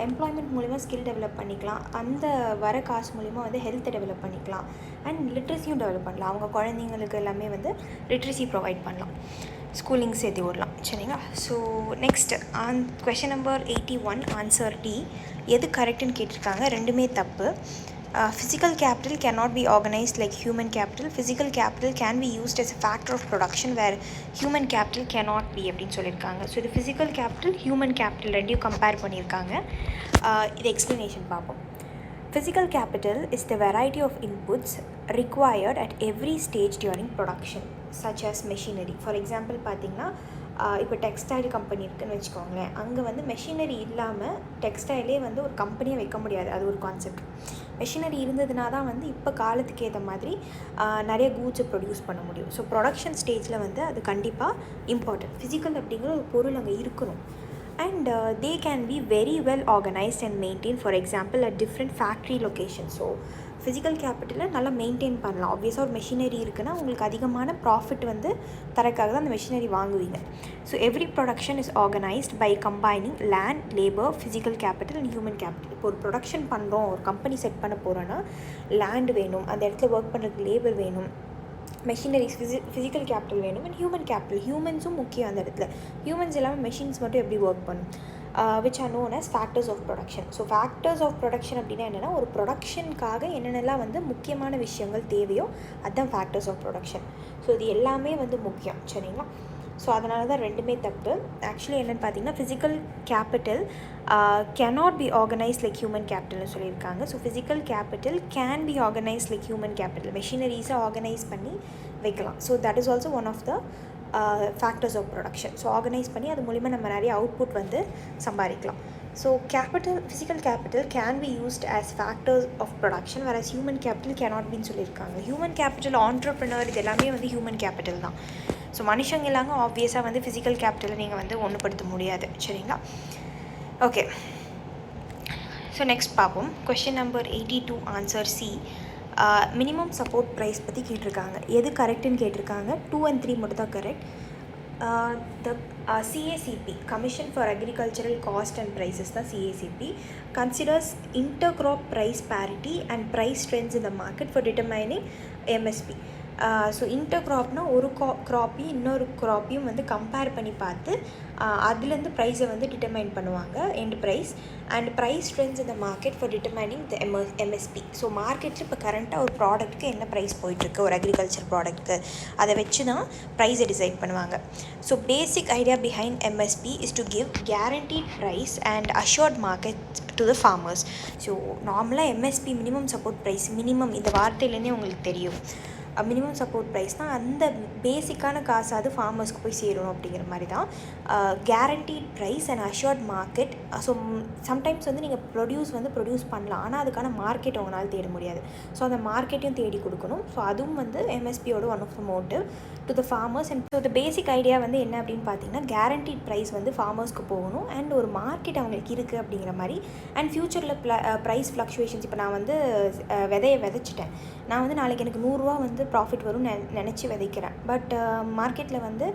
எம்ப்ளாய்மெண்ட் மூலிமா ஸ்கில் டெவலப் பண்ணிக்கலாம், அந்த வர காசு மூலிமா வந்து ஹெல்த்தை டெவலப் பண்ணிக்கலாம், அண்ட் லிட்ரஸியும் டெவலப் பண்ணலாம். அவங்க குழந்தைங்களுக்கு எல்லாமே வந்து லிட்ரஸி ப்ரொவைட் பண்ணலாம், ஸ்கூலிங் சேர்த்து விடலாம், சரிங்களா? So next question number 81 answer D. எது கரெக்டுன்னு கேட்டிருக்காங்க, ரெண்டுமே தப்பு. Physical capital cannot be organized like human capital. Physical capital can be used as a factor of production where human capital cannot be அப்படின்னு சொல்லியிருக்காங்க. ஸோ இது ஃபிசிக்கல் கேபிட்டல், ஹியூமன் கேபிட்டல் ரெண்டையும் compare பண்ணியிருக்காங்க. இது எக்ஸ்ப்ளனேஷன் பார்ப்போம். Physical capital is the variety of inputs required at every stage during production, such as machinery. For example பார்த்திங்கன்னா, இப்போ textile company இருக்குதுன்னு வச்சுக்கோங்களேன். அங்கே வந்து மெஷினரி இல்லாமல் டெக்ஸ்டைலே வந்து ஒரு கம்பெனியை வைக்க முடியாது. அது ஒரு கான்செப்ட். மெஷினரி இருந்ததுனா தான் வந்து இப்போ காலத்துக்கு ஏற்ற மாதிரி நிறைய கூட்ஸை ப்ரொடியூஸ் பண்ண முடியும். ஸோ ப்ரொடக்ஷன் ஸ்டேஜில் வந்து அது கண்டிப்பாக இம்பார்ட்டன்ட். ஃபிசிக்கல் அப்படிங்கிற ஒரு பொருள் அங்கே இருக்கணும். and they can be very well organized and maintained, for example at different factory locations. So physical கேபிட்டலில் நல்லா மெயின்டைன் பண்ணலாம். ஆப்வியஸாக ஒரு மெஷினரி இருக்குன்னா உங்களுக்கு அதிகமான ப்ராஃபிட் வந்து தரக்காக தான் அந்த மெஷினரி வாங்குவீங்க. So every production is organised by combining land, labour, physical capital and human capital. இப்போ ஒரு ப்ரொடக்ஷன் பண்ணுறோம், ஒரு கம்பெனி செட் பண்ண போகிறோன்னா லேண்ட் வேணும், அந்த இடத்துல ஒர்க் பண்ணுறதுக்கு லேபர் வேணும், மெஷினரிஸ், ஃபிசிக்கல் கேபிட்டல் வேணும், அண்ட் ஹியூமன் கேபிட்டல். ஹியூமன்ஸும் முக்கியம் அந்த இடத்துல. ஹியூமன்ஸ் இல்லாமல் மெஷின்ஸ் மட்டும் எப்படி ஒர்க் பண்ணும்? which are known as factors of production. So factors of production அப்படின்னா என்னென்னா, ஒரு ப்ரொடக்ஷனுக்காக என்னென்னலாம் வந்து முக்கியமான விஷயங்கள் தேவையோ அதுதான் ஃபேக்டர்ஸ் ஆஃப் ப்ரொடக்ஷன். ஸோ இது எல்லாமே வந்து முக்கியம், சரிங்களா? ஸோ அதனால தான் ரெண்டுமே தப்பு. ஆக்சுவலி என்னென்னு பார்த்தீங்கன்னா, physical capital cannot be organized like human capitalனு சொல்லியிருக்காங்க. So physical capital can be organised like human capital. மெஷினரிஸை ஆர்கனைஸ் பண்ணி வைக்கலாம். So that is also one of the factors of production. So organise பண்ணி அது மூலிமா நம்ம நிறைய அவுட்புட் வந்து சம்பாதிக்கலாம். So physical capital can be used as factors of production, வேற ஹியூமன் கேபிட்டல் கேனாட் பின்னு சொல்லியிருக்காங்க. ஹியூமன் கேபிட்டல், ஆண்டர்ப்ரனர், இது எல்லாமே வந்து ஹியூமன் கேபிட்டல் தான். ஸோ மனுஷங்க எல்லாங்க ஆப்வியஸாக வந்து ஃபிசிக்கல் கேபிட்டலை நீங்கள் வந்து ஒன்றுபடுத்த முடியாது, சரிங்களா? ஓகே, ஸோ நெக்ஸ்ட் பார்ப்போம். Question number 82 answer C. Minimum support price பற்றி கேட்டிருக்காங்க. எது கரெக்டுன்னு கேட்டிருக்காங்க. 2 and 3 மட்டும் தான் correct. The CACP, Commission for Agricultural Cost and Prices தான் CACP, considers intercrop price parity and price trends in the market for determining MSP. So இன்டர்க்ராப்னா ஒரு க்ராப்பையும் இன்னொரு க்ராப்பையும் வந்து கம்பேர் பண்ணி பார்த்து அதுலேருந்து ப்ரைஸை வந்து டிட்டர்மைன் பண்ணுவாங்க, end price. And price trends இந்த market for determining the MSP. So மார்க்கெட்டில் இப்போ கரண்ட்டாக ஒரு ப்ராடக்ட்டுக்கு என்ன ப்ரைஸ் போயிட்டுருக்கு, ஒரு அக்ரிகல்ச்சர் ப்ராடக்ட்டுக்கு, அதை வச்சு தான் ப்ரைஸை டிசைட் பண்ணுவாங்க. So basic idea behind MSP is to give guaranteed price and assured market to the farmers. So நார்மலாக MSP, minimum support price, minimum இந்த வார்த்தையிலேருந்தே உங்களுக்கு தெரியும். மினிமம் சப்போர்ட் ப்ரைஸ்னால் அந்த பேசிக்கான காசாவது ஃபார்மர்ஸ்க்கு போய் சேரணும் அப்படிங்கிற மாதிரி தான். Guaranteed price and assured market. So sometimes வந்து நீங்கள் ப்ரொடியூஸ் பண்ணலாம், ஆனால் அதுக்கான மார்க்கெட் உங்களால் தேட முடியாது. ஸோ அந்த மார்க்கெட்டையும் தேடி கொடுக்கணும். ஸோ அதுவும் வந்து எம்எஸ்பியோட one of the motive to the farmers. And so the basic idea வந்து என்ன அப்படின்னு பார்த்தீங்கன்னா, கேரண்டீட் ப்ரைஸ் வந்து ஃபார்மர்ஸ்க்கு போகணும் அண்ட் ஒரு மார்க்கெட் அவங்களுக்கு இருக்குது அப்படிங்கிற மாதிரி. அண்ட் ஃப்யூச்சரில் ப்ரைஸ் ஃப்ளக்சுவேஷன்ஸ், இப்போ நான் வந்து விதையை விதைச்சிட்டேன், நான் வந்து நாளைக்கு எனக்கு 100 ரூபா வந்து ப்ராஃபிட் வரும்னு நினச்சி விதைக்கிறேன். பட் மார்க்கெட்டில் வந்து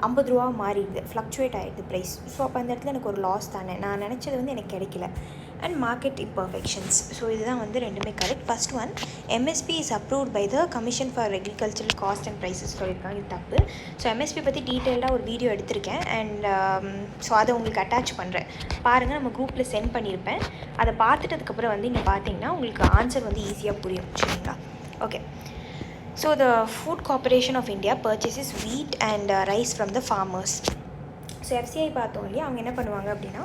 50 ரூபா மாறிடுது, ஃப்ளக்சுவேட் ஆகிடுது ப்ரைஸ். ஸோ அப்போ அந்த இடத்துல எனக்கு ஒரு லாஸ் தானே, நான் நினச்சது வந்து எனக்கு கிடைக்கல. And market imperfections. ஸோ இதுதான் வந்து ரெண்டுமே correct. First one, MSP is approved by the commission for agricultural cost and prices சொல்லியிருக்காங்க. இது தப்பு. ஸோ எம்எஸ்பி பற்றி டீட்டெயிலாக ஒரு வீடியோ எடுத்திருக்கேன் அண்ட் ஸோ அதை உங்களுக்கு அட்டாச் பண்ணுறேன், பாருங்கள். நம்ம குரூப்பில் சென்ட் பண்ணியிருப்பேன். அதை பார்த்துட்டதுக்கப்புறம் வந்து இங்கே பார்த்தீங்கன்னா உங்களுக்கு ஆன்சர் வந்து ஈஸியாக புரியும், சரிங்களா? Okay. So the Food Corporation of India purchases wheat and rice from the farmers. So FCI பார்த்தோம் இல்லையா, அவங்க என்ன பண்ணுவாங்க அப்படின்னா,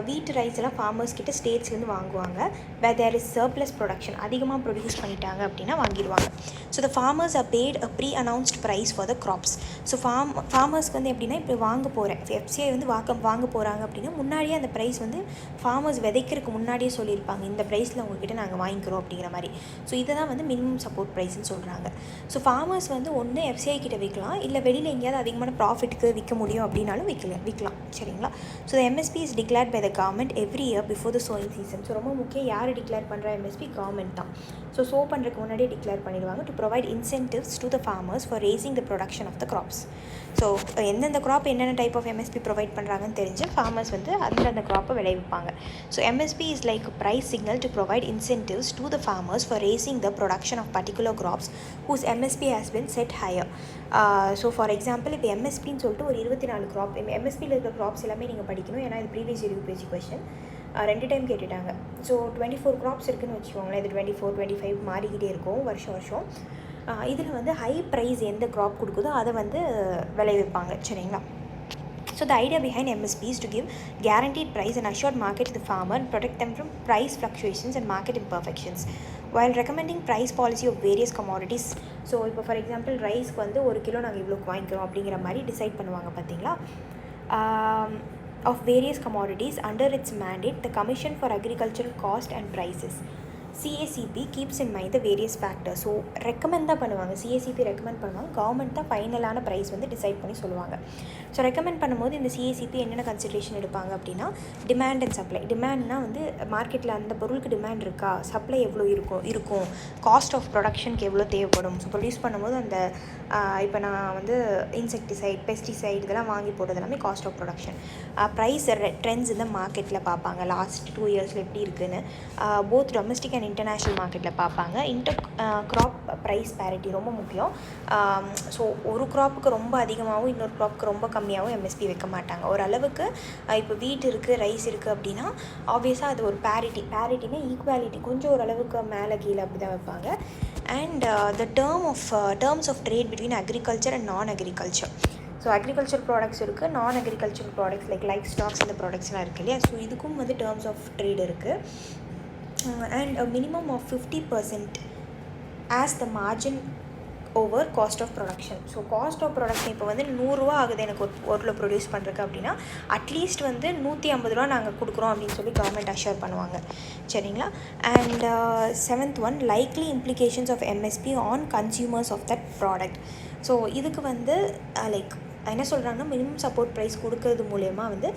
வீட் ரைஸ் எல்லாம் ஃபார்மர்ஸ் கிட்ட ஸ்டேட்ஸ்லேருந்து வாங்குவாங்க. Where there is surplus production, அதிகமாக ப்ரொடியூஸ் பண்ணிட்டாங்க அப்படின்னா வாங்கிடுவாங்க. So the farmers are paid a pre announced price for the crops. So ஃபார்மர்ஸ்க்கு வந்து எப்படின்னா, இப்போ வாங்க போகிறேன், எஃப்சிஐ வந்து வாங்க போகிறாங்க அப்படின்னா முன்னாடியே அந்த ப்ரைஸ் வந்து ஃபார்மர்ஸ் விதைக்கிறதுக்கு முன்னாடியே சொல்லியிருப்பாங்க, இந்த ப்ரைஸில் உங்ககிட்ட நாங்கள் வாங்கிக்கிறோம் அப்படிங்கிற மாதிரி. ஸோ இதை தான் வந்து மினிமம் சப்போர்ட் ப்ரைஸ்ன்னு சொல்கிறாங்க. ஸோ ஃபார்மர்ஸ் வந்து ஒன்று எஃப்சிஐ கிட்ட விற்கலாம், இல்லை வெளியில் எங்கேயாவது அதிகமான ப்ராஃபிட்டுக்கு விற்க முடியும் அப்படின்னாலும் விற்கலாம், சரிங்களா? So MSP is declared by the government every year before the sowing season. So ரொம்ப முக்கியம், யார் டிக்ளேர் பண்ணுற எம்எஸ்பி? கவர்மெண்ட் தான். ஸோ பண்ணுறதுக்கு முன்னாடியே டிக்ளேர் பண்ணிடுவாங்க to provide incentives to the farmers for raising the production of the crops. So எந்தெந்த crop என்னென்ன டைப் ஆஃப் எம்எஸ்பி ப்ரொவைட் பண்ணுறாங்கன்னு தெரிஞ்சு ஃபார்மர்ஸ் வந்து அந்த க்ராப்பை விளைவிப்பாங்க. So MSP is like price signal to provide incentives to the farmers for raising the production of particular crops whose MSP has been set higher. So for example, இப்போ எம்எஸ்பின்னு சொல்லிட்டு ஒரு 24 க்ராப், எம்எஸ்பியில் இருக்கிற க்ராப்ஸ் எல்லாமே நீங்கள் படிக்கணும். ஏன்னா இது previous year UPSC question 2 time கேட்டுட்டாங்க. ஸோ 24 க்ராப்ஸ் இருக்குதுன்னு வச்சுக்கோங்களேன். இது 24, 25 மாறிக்கிட்டே இருக்கும் வருஷம். இதில் வந்து ஹை ப்ரைஸ் எந்த க்ராப் கொடுக்குதோ அதை வந்து விளைவிப்பாங்க, சரிங்களா? So the idea behind MSP is to give guaranteed price and assured market to the farmer and protect them from price fluctuations and market imperfections while recommending price policy of various commodities. So இப்போ for example ரைஸ்க்கு வந்து 1 kilo நாங்கள் இவ்வளோக்கு வாங்கிக்கிறோம் அப்படிங்கிற மாதிரி decide பண்ணுவாங்க, பார்த்தீங்களா? of various commodities under its mandate, the Commission for Agricultural Cost and Prices. CACP keeps in mind the various factors. So recommend தான் பண்ணுவாங்க, CACP ரெக்கமெண்ட் பண்ணுவாங்க, கவர்மெண்ட் தான் ஃபைனலான ப்ரைஸ் வந்து டிசைட் பண்ணி சொல்லுவாங்க. ஸோ ரெக்கமெண்ட் பண்ணும்போது இந்த CACP என்னென்ன கன்சிடரேஷன் எடுப்பாங்க அப்படின்னா, டிமாண்ட் அண்ட் சப்ளை. டிமாண்ட்னா வந்து மார்க்கெட்டில் அந்த பொருளுக்கு டிமாண்ட் இருக்கா, சப்ளை எவ்வளோ இருக்கும், காஸ்ட் ஆஃப் ப்ரொடக்ஷனுக்கு எவ்வளோ தேவைப்படும். ஸோ ப்ரொடியூஸ் பண்ணும்போது அந்த இப்போ நான் வந்து இன்செக்டிசைட், பெஸ்டிசைட் இதெல்லாம் வாங்கி போடுறது எல்லாமே cost of production. Price trends இந்த மார்க்கெட்டில் பார்ப்பாங்க, லாஸ்ட் 2 இயர்ஸில் எப்படி இருக்குன்னு. போத் டொமஸ்டிக் அண்ட் இன்டர்நேஷ்னல் மார்க்கெட்டில் பார்ப்பாங்க. க்ராப் ப்ரைஸ் பேரிட்டி ரொம்ப முக்கியம். ஸோ ஒரு க்ராப்புக்கு ரொம்ப அதிகமாகவும் இன்னொரு க்ராப்புக்கு ரொம்ப கம்மியாகவும் எம்எஸ்பி வைக்க மாட்டாங்க. ஓரளவுக்கு இப்போ வீட் இருக்குது, ரைஸ் இருக்குது அப்படின்னா ஆப்வியஸாக அது ஒரு பேரிட்டினா ஈக்குவாலிட்டி, கொஞ்சம் ஓரளவுக்கு மேலே கீழே அப்படி தான் வைப்பாங்க. And the terms of trade between agriculture and non agriculture. So agriculture products இருக்குது, non agriculture products like stocks இந்த ப்ராடக்ட்ஸ்லாம் இருக்குது இல்லையா. ஸோ இதுக்கும் வந்து டேர்ம்ஸ் ஆஃப் ட்ரேட் இருக்குது. And a minimum of 50% as the margin over cost of production. So cost of production இப்போ வந்து 100 ரூபா ஆகுது எனக்கு ஒரு கிலோ ப்ரொடியூஸ் பண்ணுறதுக்கு அப்படின்னா அட்லீஸ்ட் வந்து 150 ரூபா நாங்கள் கொடுக்குறோம் அப்படின்னு சொல்லி கவர்மெண்ட் அஷ்யூர் பண்ணுவாங்க, சரிங்களா. And 7th one, likely implications of MSP on consumers of that product. So இதுக்கு வந்து லைக் என்ன சொல்கிறாங்கன்னா, மினிமம் சப்போர்ட் ப்ரைஸ் கொடுக்கறது மூலயமா வந்து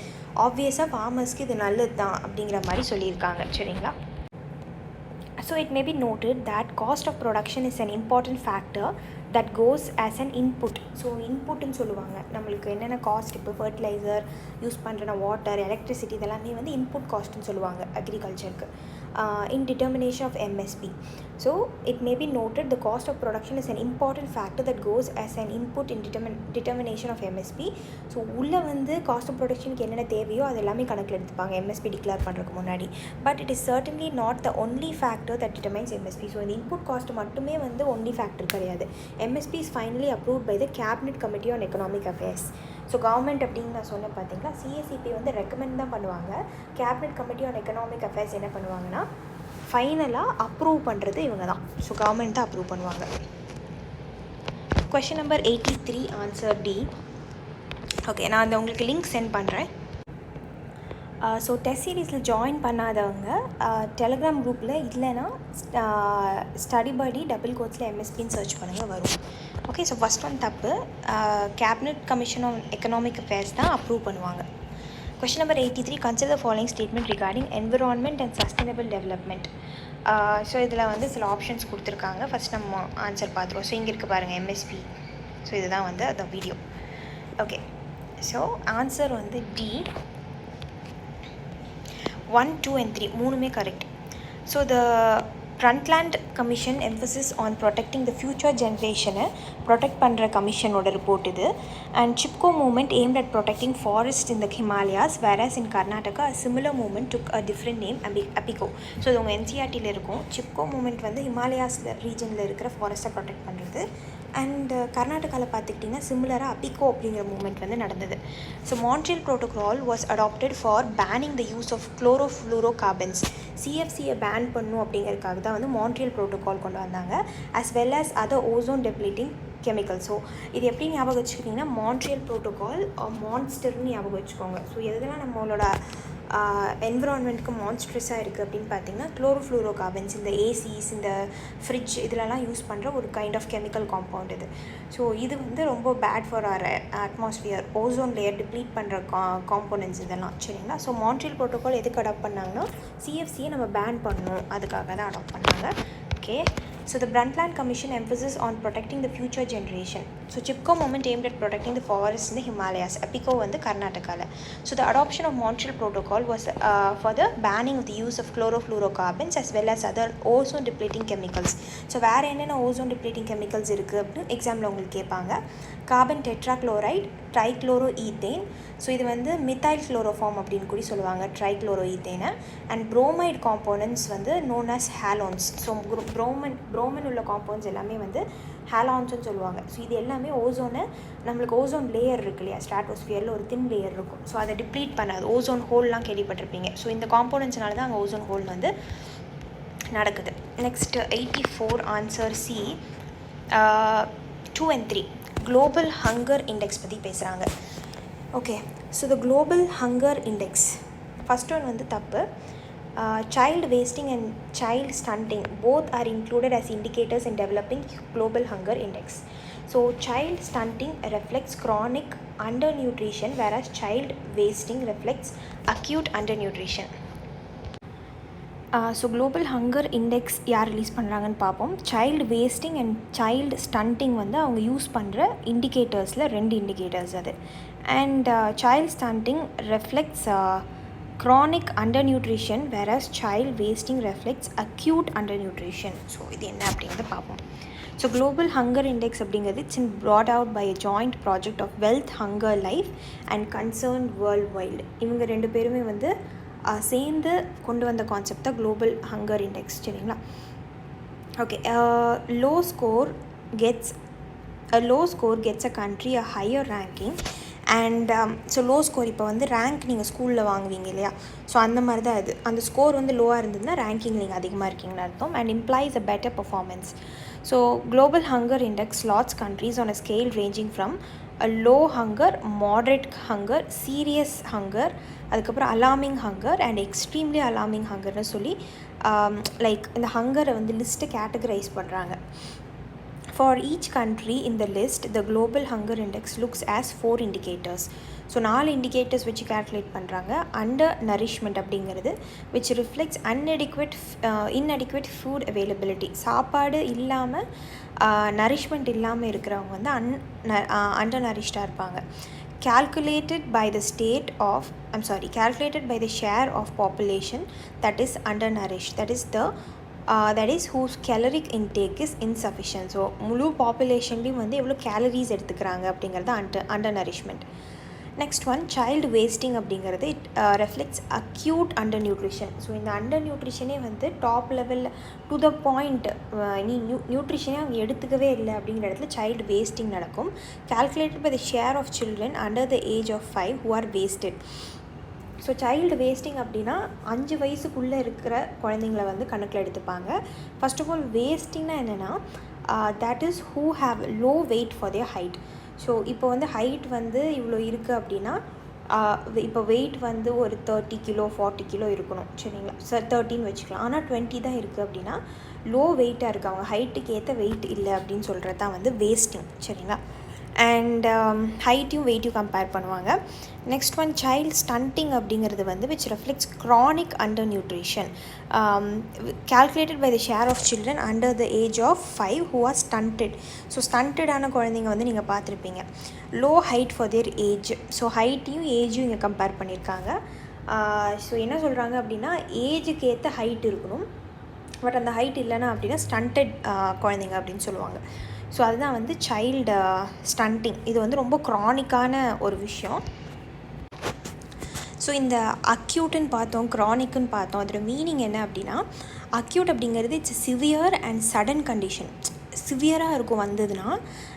ஆப்வியஸாக ஃபார்மர்ஸ்க்கு இது நல்லது தான் அப்படிங்கிற மாதிரி சொல்லியிருக்காங்க, சரிங்களா. So it may be noted that cost of production is an important factor that goes as an input. So இன்புட்னு சொல்லுவாங்க, நம்மளுக்கு என்னென்ன காஸ்ட், இப்போ ஃபர்டிலைசர் யூஸ் பண்ணுற வாட்டர், எலக்ட்ரிசிட்டி இதெல்லாமே வந்து இன்புட் காஸ்ட்னு சொல்லுவாங்க அக்ரிகல்ச்சருக்கு. In determination of MSP. So it may be noted the cost of production is an important factor that goes as an input in determination of MSP. So உள்ளே வந்து cost of ப்ரொடக்ஷனுக்கு என்னென்ன தேவையோ அது எல்லாமே கணக்கில் எடுத்துப்பாங்க MSP டிக்ளேர் பண்ணுறதுக்கு முன்னாடி. But it is certainly not the only factor that determines MSP. So இந்த இன்புட் காஸ்ட் மட்டுமே வந்து ஒன்லி ஃபேக்டர் கிடையாது. MSP is finally approved by the Cabinet Committee on Economic Affairs. So government அப்படின்னு நான் சொன்னேன் பார்த்தீங்களா, CACP வந்து ரெக்கமெண்ட் தான் பண்ணுவாங்க. Cabinet committee on economic affairs என்ன பண்ணுவாங்கன்னா, ஃபைனலாக அப்ரூவ் பண்ணுறது இவங்க தான். ஸோ கவர்மெண்ட் தான் அப்ரூவ் பண்ணுவாங்க. Question number 83 answer D. Okay, நான் அந்த உங்களுக்கு லிங்க் சென்ட் பண்ணுறேன். ஸோ டெஸ்ட் சீரீஸில் ஜாயின் பண்ணாதவங்க டெலிகிராம் குரூப்பில் இல்லைன்னா ஸ்டடி படி டபுள் கோட்ஸில் MSPன்னு சர்ச் பண்ணுங்கள், வரும். ஓகே, ஸோ ஃபஸ்ட் ஒன் தப்பு. Cabinet commission on economic affairs தான் அப்ரூவ் பண்ணுவாங்க. Question number 83, consider the following statement regarding environment and sustainable development. So இதில் வந்து சில ஆப்ஷன்ஸ் கொடுத்துருக்காங்க. ஃபஸ்ட் நம்ம ஆன்சர் பார்த்துருவோம். ஸோ இங்கே இருக்குது பாருங்கள் MSP. ஸோ இதுதான் வந்து அந்த வீடியோ. ஓகே, ஸோ ஆன்சர் வந்து D. 1, 2 and 3 மூணுமே correct. So the Brundtland commission emphasis on protecting the future ஜென்ரேஷனை ப்ரொடெக்ட் பண்ணுற கமிஷனோட ரிப்போர்ட் இது. And Chipko movement aimed at protecting forest in the Himalayas, whereas in Karnataka similar movement took a different name Appiko. So இது உங்கள் NCERTயில் இருக்கும். Chipko moment வந்து Himalayas ரீஜனில் இருக்கிற ஃபாரஸ்ட்டை ப்ரொடெக்ட் பண்ணுறது. அண்ட் கர்நாடகாவில் பார்த்துக்கிட்டிங்கன்னா சிமிலராக அபிகோ அப்படிங்கிற மூமெண்ட் வந்து நடந்தது. So Montreal protocol was adapted for banning the use of chlorofluorocarbons. CFCயை பேன் பண்ணும் அப்படிங்கிறதுக்காக தான் வந்து மான்ட்ரியல் ப்ரோட்டோகால் கொண்டு வந்தாங்க, as well as other ozone depleting chemicals. So இது எப்படி ஞாபகம் வச்சுக்கிட்டிங்கன்னா, மான்ட்ரியல் ப்ரோட்டோகால் மான்ஸ்டர்னு ஞாபகம் வச்சுக்கோங்க. ஸோ எதுலாம் நம்மளோட என்விரான்மெண்ட்டுக்கு மான்ஸ்ட்ரஸாக இருக்குது அப்படின்னு பார்த்தீங்கன்னா, குளோரோஃப்ளூரோகார்பன்ஸ், இந்த ஏசிஸ், இந்த ஃப்ரிட்ஜ் இதிலலாம் யூஸ் பண்ணுற ஒரு கைண்ட் ஆஃப் கெமிக்கல் காம்பவுண்ட் இது. ஸோ இது வந்து ரொம்ப bad for our atmosphere, ozone layer deplete பண்ணுற காம்போனன்ட்ஸ் இதெல்லாம், சரிங்களா. ஸோ மான்ட்ரியல் ப்ரோட்டோகால் எதுக்கு அடாப்ட் பண்ணாங்கன்னா, CFCயை நம்ம பேன் பண்ணணும் அதுக்காக தான் அடாப்ட் பண்ணாங்க. Okay, so the Brundtland Commission emphasis on protecting the future generation. So Chipko movement aimed at protecting the forests in the Himalayas. Apico வந்து கர்நாடகால. So the adoption of Montreal Protocol was for the banning of the use of chlorofluorocarbons as well as other ozone depleting chemicals. So வேறு என்னென்ன ozone depleting chemicals இருக்குது அப்படின்னு எக்ஸாமில் உங்களுக்கு கேட்பாங்க. Carbon tetrachloride, ட்ரைக்ளோரோஈத்தேன். So இது வந்து மித்தைல் குளோரோஃபார்ம் அப்படின்னு கூட சொல்லுவாங்க, ட்ரைக்ளோரோஈத்தேனை. அண்ட் ப்ரோமைட் காம்போனன்ட்ஸ் வந்து நோன் ஆஸ் ஹேலோன்ஸ். ஸோ ப்ரோமன் உள்ள காம்பவுண்ட்ஸ் எல்லாமே வந்து ஹேலான்ஸ்னு சொல்லுவாங்க. ஸோ இது எல்லாமே ஓசோனை, நம்மளுக்கு ஓசோன் லேயர் இருக்கு இல்லையா, ஸ்ட்ராட்டோஸ்பியரில் ஒரு தின் லேயர் இருக்கும். ஸோ அதை டிப்ளீட் பண்ணாது. ஓசோன் ஹோல்லாம் கேள்விப்பட்டிருப்பீங்க. ஸோ இந்த காம்போனன்ட்ஸ்னால தான் அங்கே ஓசோன் ஹோல் வந்து நடக்குது. Next 84 answer C. 2 and 3 global hunger index பற்றி பேசுகிறாங்க. Okay, so the global hunger index first one வந்து தப்பு. child wasting and child stunting both are included as indicators in developing global hunger index. So child stunting reflects chronic undernutrition, whereas child wasting reflects acute undernutrition. So global hunger index யார் release பண்ணுறாங்கன்னு பார்ப்போம். Child wasting and child stunting வந்து அவங்க use பண்ணுற இண்டிகேட்டர்ஸில் 2 indicators அது. And child stunting reflects chronic undernutrition, whereas child wasting reflects acute undernutrition. So இது என்ன அப்படிங்கிறத பார்ப்போம். ஸோ குளோபல் ஹங்கர் இண்டெக்ஸ் அப்படிங்கிறது it's in brought out by a joint project of Welthungerhilfe and Concern Worldwide. இவங்க 2 பேருமே வந்து சேர்ந்து கொண்டு வந்த கான்செப்ட் தான் குளோபல் ஹங்கர் இண்டெக்ஸ். சரிங்களா? Okay. Low score gets a country a higher ranking. And so low score இப்போ வந்து ரேங்க் நீங்கள் ஸ்கூலில் வாங்குவீங்க இல்லையா? ஸோ அந்த மாதிரி தான் இது. அந்த ஸ்கோர் வந்து லோவாக இருந்ததுன்னா ரேங்கிங் நீங்கள் அதிகமாக இருக்கீங்கன்னு அர்த்தம். And employs a better performance. So global hunger index slots countries on a scale ranging from a low hunger, moderate hunger, serious hunger, அதுக்கப்புறம் alarming hunger and extremely alarming ஹங்கர்னு சொல்லி லைக் இந்த ஹங்கரை வந்து லிஸ்ட்டை கேட்டகரைஸ் பண்ணுறாங்க. For each country in the list, the global hunger index looks as 4 indicators. So 4 indicators வச்சு calculate பண்ணுறாங்க. Under nourishment அப்படிங்கிறது which reflects inadequate food availability. சாப்பாடு இல்லாமல் நரிஷ்மெண்ட் இல்லாமல் இருக்கிறவங்க வந்து அண்டர் நரிஷ்டாக இருப்பாங்க. calculated by the share of population that is undernourished, that is whose caloric intake is insufficient. So முழு பாப்புலேஷன்லேயும் வந்து எவ்வளோ கேலரிஸ் எடுத்துக்கிறாங்க அப்படிங்கிறது undernourishment. Next one child wasting அப்படிங்கிறது it reflects acute undernutrition. So இந்த அண்டர் நியூட்ரிஷனே வந்து டாப் லெவலில் டு த பாயிண்ட் நியூட்ரிஷனே அவங்க எடுத்துக்கவே இல்லை அப்படிங்கிற இடத்துல சைல்டு வேஸ்டிங் நடக்கும். calculated by the share of children under the age of 5 who are wasted. So child wasting அப்படின்னா 5 வயசுக்குள்ளே இருக்கிற குழந்தைங்கள வந்து கணக்கில் எடுத்துப்பாங்க. ஃபர்ஸ்ட் ஆஃப் ஆல் வேஸ்டிங்னா என்னென்னா that is who have low weight for their height. So இப்போ வந்து ஹைட் வந்து இவ்வளோ இருக்குது அப்படின்னா இப்போ வெயிட் வந்து ஒரு 30 கிலோ 40 கிலோ இருக்கணும். சரிங்களா? 13 வச்சுக்கலாம். ஆனால் 20 தான் இருக்குது அப்படின்னா லோ வெயிட்டாக இருக்குது, அவங்க ஹைட்டுக்கு ஏற்ற வெயிட் இல்லை அப்படின்னு சொல்கிறது தான் வந்து வேஸ்டிங். சரிங்களா? அண்ட் ஹைட்டையும் வெயிட்டையும் கம்பேர் பண்ணுவாங்க. நெக்ஸ்ட் ஒன் சைல்டு ஸ்டண்டிங் அப்படிங்கிறது வந்து which reflects chronic under nutrition, calculated by the share of children under the age of 5 who are stunted. So ஸ்டண்டடான குழந்தைங்க வந்து நீங்கள் பார்த்துருப்பீங்க. Low height for their age. So ஹைட்டையும் ஏஜையும் இங்கே கம்பேர் பண்ணியிருக்காங்க. ஸோ என்ன சொல்கிறாங்க அப்படின்னா ஏஜுக்கு ஏற்ற ஹைட் இருக்கணும், பட் அந்த ஹைட் இல்லைன்னா அப்படின்னா ஸ்டண்டட் குழந்தைங்க அப்படின்னு சொல்லுவாங்க. ஸோ அதுதான் வந்து சைல்டு ஸ்டண்டிங். இது வந்து ரொம்ப க்ரானிக்கான ஒரு விஷயம். ஸோ இந்த அக்யூட்டுன்னு பார்த்தோம், க்ரானிக்குன்னு பார்த்தோம். அதோட மீனிங் என்ன அப்படின்னா அக்யூட் அப்படிங்கிறது it's severe and sudden condition. சிவியராக இருக்கும் வந்ததுன்னா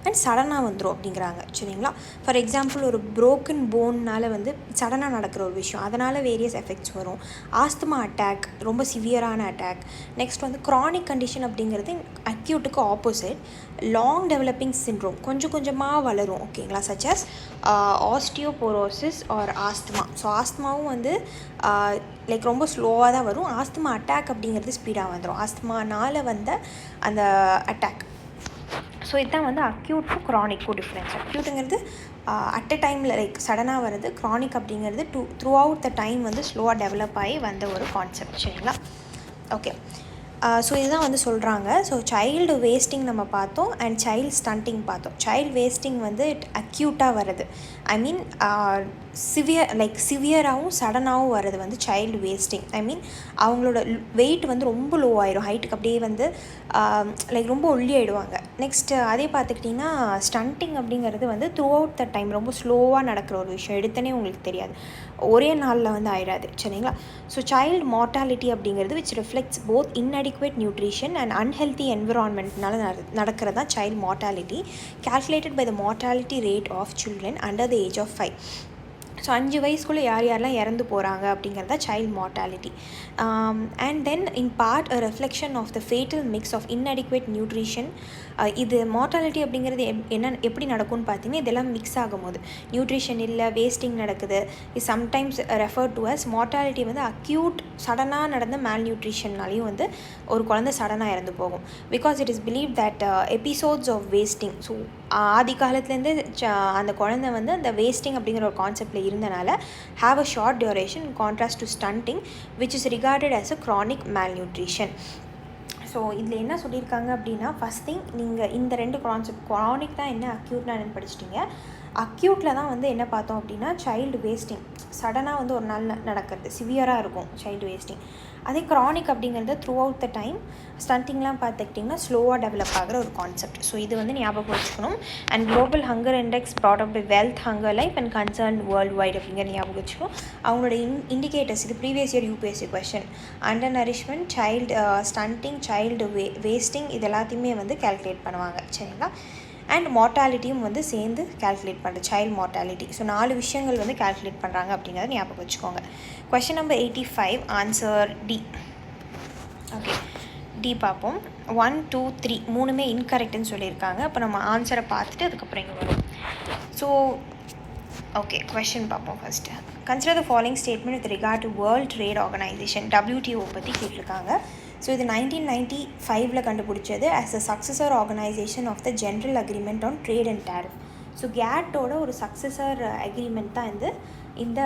அண்ட் சடனாக வந்துடும் அப்படிங்கிறாங்க. சரிங்களா? ஃபார் எக்ஸாம்பிள் ஒரு ப்ரோக்கன் போன்னால் வந்து சடனாக நடக்கிற ஒரு விஷயம், அதனால் வேரியஸ் எஃபெக்ட்ஸ் வரும். ஆஸ்துமா அட்டாக் ரொம்ப சிவியரான அட்டாக். நெக்ஸ்ட் வந்து க்ரானிக் கண்டிஷன் அப்படிங்கிறது அக்யூட்டுக்கு ஆப்போசிட் லாங் டெவலப்பிங் சிண்ட்ரோம், கொஞ்சம் கொஞ்சமாக வளரும். ஓகேங்களா? Such as osteoporosis or asthma. So ஆஸ்துமாவும் வந்து லைக் ரொம்ப ஸ்லோவாக தான் வரும். ஆஸ்துமா அட்டாக் அப்படிங்கிறது ஸ்பீடாக வந்துடும். ஆஸ்துமானால் வந்த அந்த அட்டாக். ஸோ இதுதான் வந்து அக்யூட்க்கும் க்ரானிக்கும் டிஃப்ரென்ஸ். அக்யூட்டுங்கிறது அட் அ டைமில் லைக் சடனாக வருது. க்ரானிக் அப்படிங்கிறது த்ரூ அவுட் த டைம் வந்து ஸ்லோவாக டெவலப் ஆகி வந்த ஒரு கான்செப்ட். சரிங்களா? ஓகே. ஸோ இதுதான் வந்து சொல்கிறாங்க. ஸோ சைல்டு வேஸ்டிங் நம்ம பார்த்தோம் அண்ட் சைல்டு ஸ்டண்டிங் பார்த்தோம். சைல்டு வேஸ்டிங் வந்து அக்யூட்டாக வருது, ஐ மீன் சிவியராகவும் சடனாகவும் வர்றது வந்து சைல்டு வேஸ்டிங். ஐ மீன் அவங்களோட வெயிட் வந்து ரொம்ப லோ ஆயிடும், ஹைட்டுக்கு அப்படியே வந்து லைக் ரொம்ப ஒல்லி ஆகிடுவாங்க. நெக்ஸ்ட்டு அதே பார்த்துக்கிட்டிங்கன்னா ஸ்டண்டிங் அப்படிங்கிறது வந்து த்ரூ அவுட் த டைம் ரொம்ப ஸ்லோவாக நடக்கிற ஒரு விஷயம், எடுத்தனே உங்களுக்கு தெரியாது, ஒரே நாளில் வந்து ஆயிடாது. சரிங்களா? ஸோ சைல்டு மார்ட்டாலிட்டி அப்படிங்கிறது which reflects both inadequate nutrition and unhealthy environmentனால நடக்கிறது தான் child mortality, calculated by the mortality rate of children under the age of 5. So 5 வயசுக்குள்ளே யார் யாரெல்லாம் இறந்து போகிறாங்க அப்படிங்கிறத child mortality. And then in part a reflection of the fatal mix of inadequate nutrition. இது mortality அப்படிங்கிறது எப்படி நடக்கும்னு பார்த்தீங்கன்னா, இதெல்லாம் மிக்ஸ் ஆகும்போது நியூட்ரிஷன் இல்லை, வேஸ்டிங் நடக்குது. இது sometimes refer to us mortality வந்து அக்யூட் சடனாக நடந்த மேல் நியூட்ரிஷன்னாலையும் வந்து ஒரு குழந்தை சடனாக இறந்து போகும். Because it is believe that episodes of wasting. So ஆதி காலத்துலேருந்து அந்த குழந்தை வந்து அந்த வேஸ்டிங் அப்படிங்கிற ஒரு கான்செப்டில் இருந்தனால have a short duration in contrast to stunting, which is regarded as a chronic malnutrition. So இதில் என்ன சொல்லியிருக்காங்க அப்படின்னா, ஃபஸ்ட் திங் நீங்கள் இந்த 2 கான்செப்ட், க்ரானிக்னா என்ன, அக்யூட்னா என்னன்னு படிச்சிட்டிங்க. அக்யூட்டில் தான் வந்து என்ன பார்த்தோம் அப்படின்னா, சைல்டு வேஸ்டிங் சடனாக வந்து ஒரு நாள் நடக்கிறது, சிவியராக இருக்கும் சைல்டு வேஸ்டிங். அதே க்ரானிக் அப்படிங்கிறது த்ரூ அவுட் த டைம், ஸ்டண்டிங்லாம் பார்த்துக்கிட்டிங்கன்னா ஸ்லோவாக டெவலப் ஆகிற ஒரு கான்செப்ட். ஸோ இது வந்து ஞாபகம் வச்சுக்கணும். And global hunger index brought up by Welthungerhilfe and Concern Worldwide அப்படிங்கிற ஞாபகம் வச்சுக்கணும். அவங்களோட இண்டிகேட்டர்ஸ், இது previous year UPSC question. Undernourishment, child stunting, child wasting, இது எல்லாத்தையுமே வந்து கேல்குலேட் பண்ணுவாங்க. சரிங்களா? அண்ட் மார்ட்டாலிட்டியும் வந்து சேர்ந்து கேல்குலேட் பண்ணுறது, சைல்டு மார்ட்டாலிட்டி. ஸோ 4 விஷயங்கள் வந்து கேல்குலேட் பண்ணுறாங்க அப்படிங்கிறத ஞாபகம் வச்சுக்கோங்க. Question number 85, answer D. Okay, D பார்ப்போம். 1, 2, 3 மூணுமே இன்கரெக்டுன்னு சொல்லியிருக்காங்க. அப்போ நம்ம ஆன்சரை பார்த்துட்டு அதுக்கப்புறம் இங்கே வரும். ஸோ ஓகே, கொஸ்டின் பார்ப்போம் first. Consider the following statement with regard to World Trade Organization, WTO பற்றி கேட்டிருக்காங்க. ஸோ இது 1995 கண்டுபிடிச்சது as a successor organization of the General Agreement on Trade and Tariff. So கேட்டோட ஒரு சக்ஸஸர் அக்ரிமெண்ட் தான் இந்த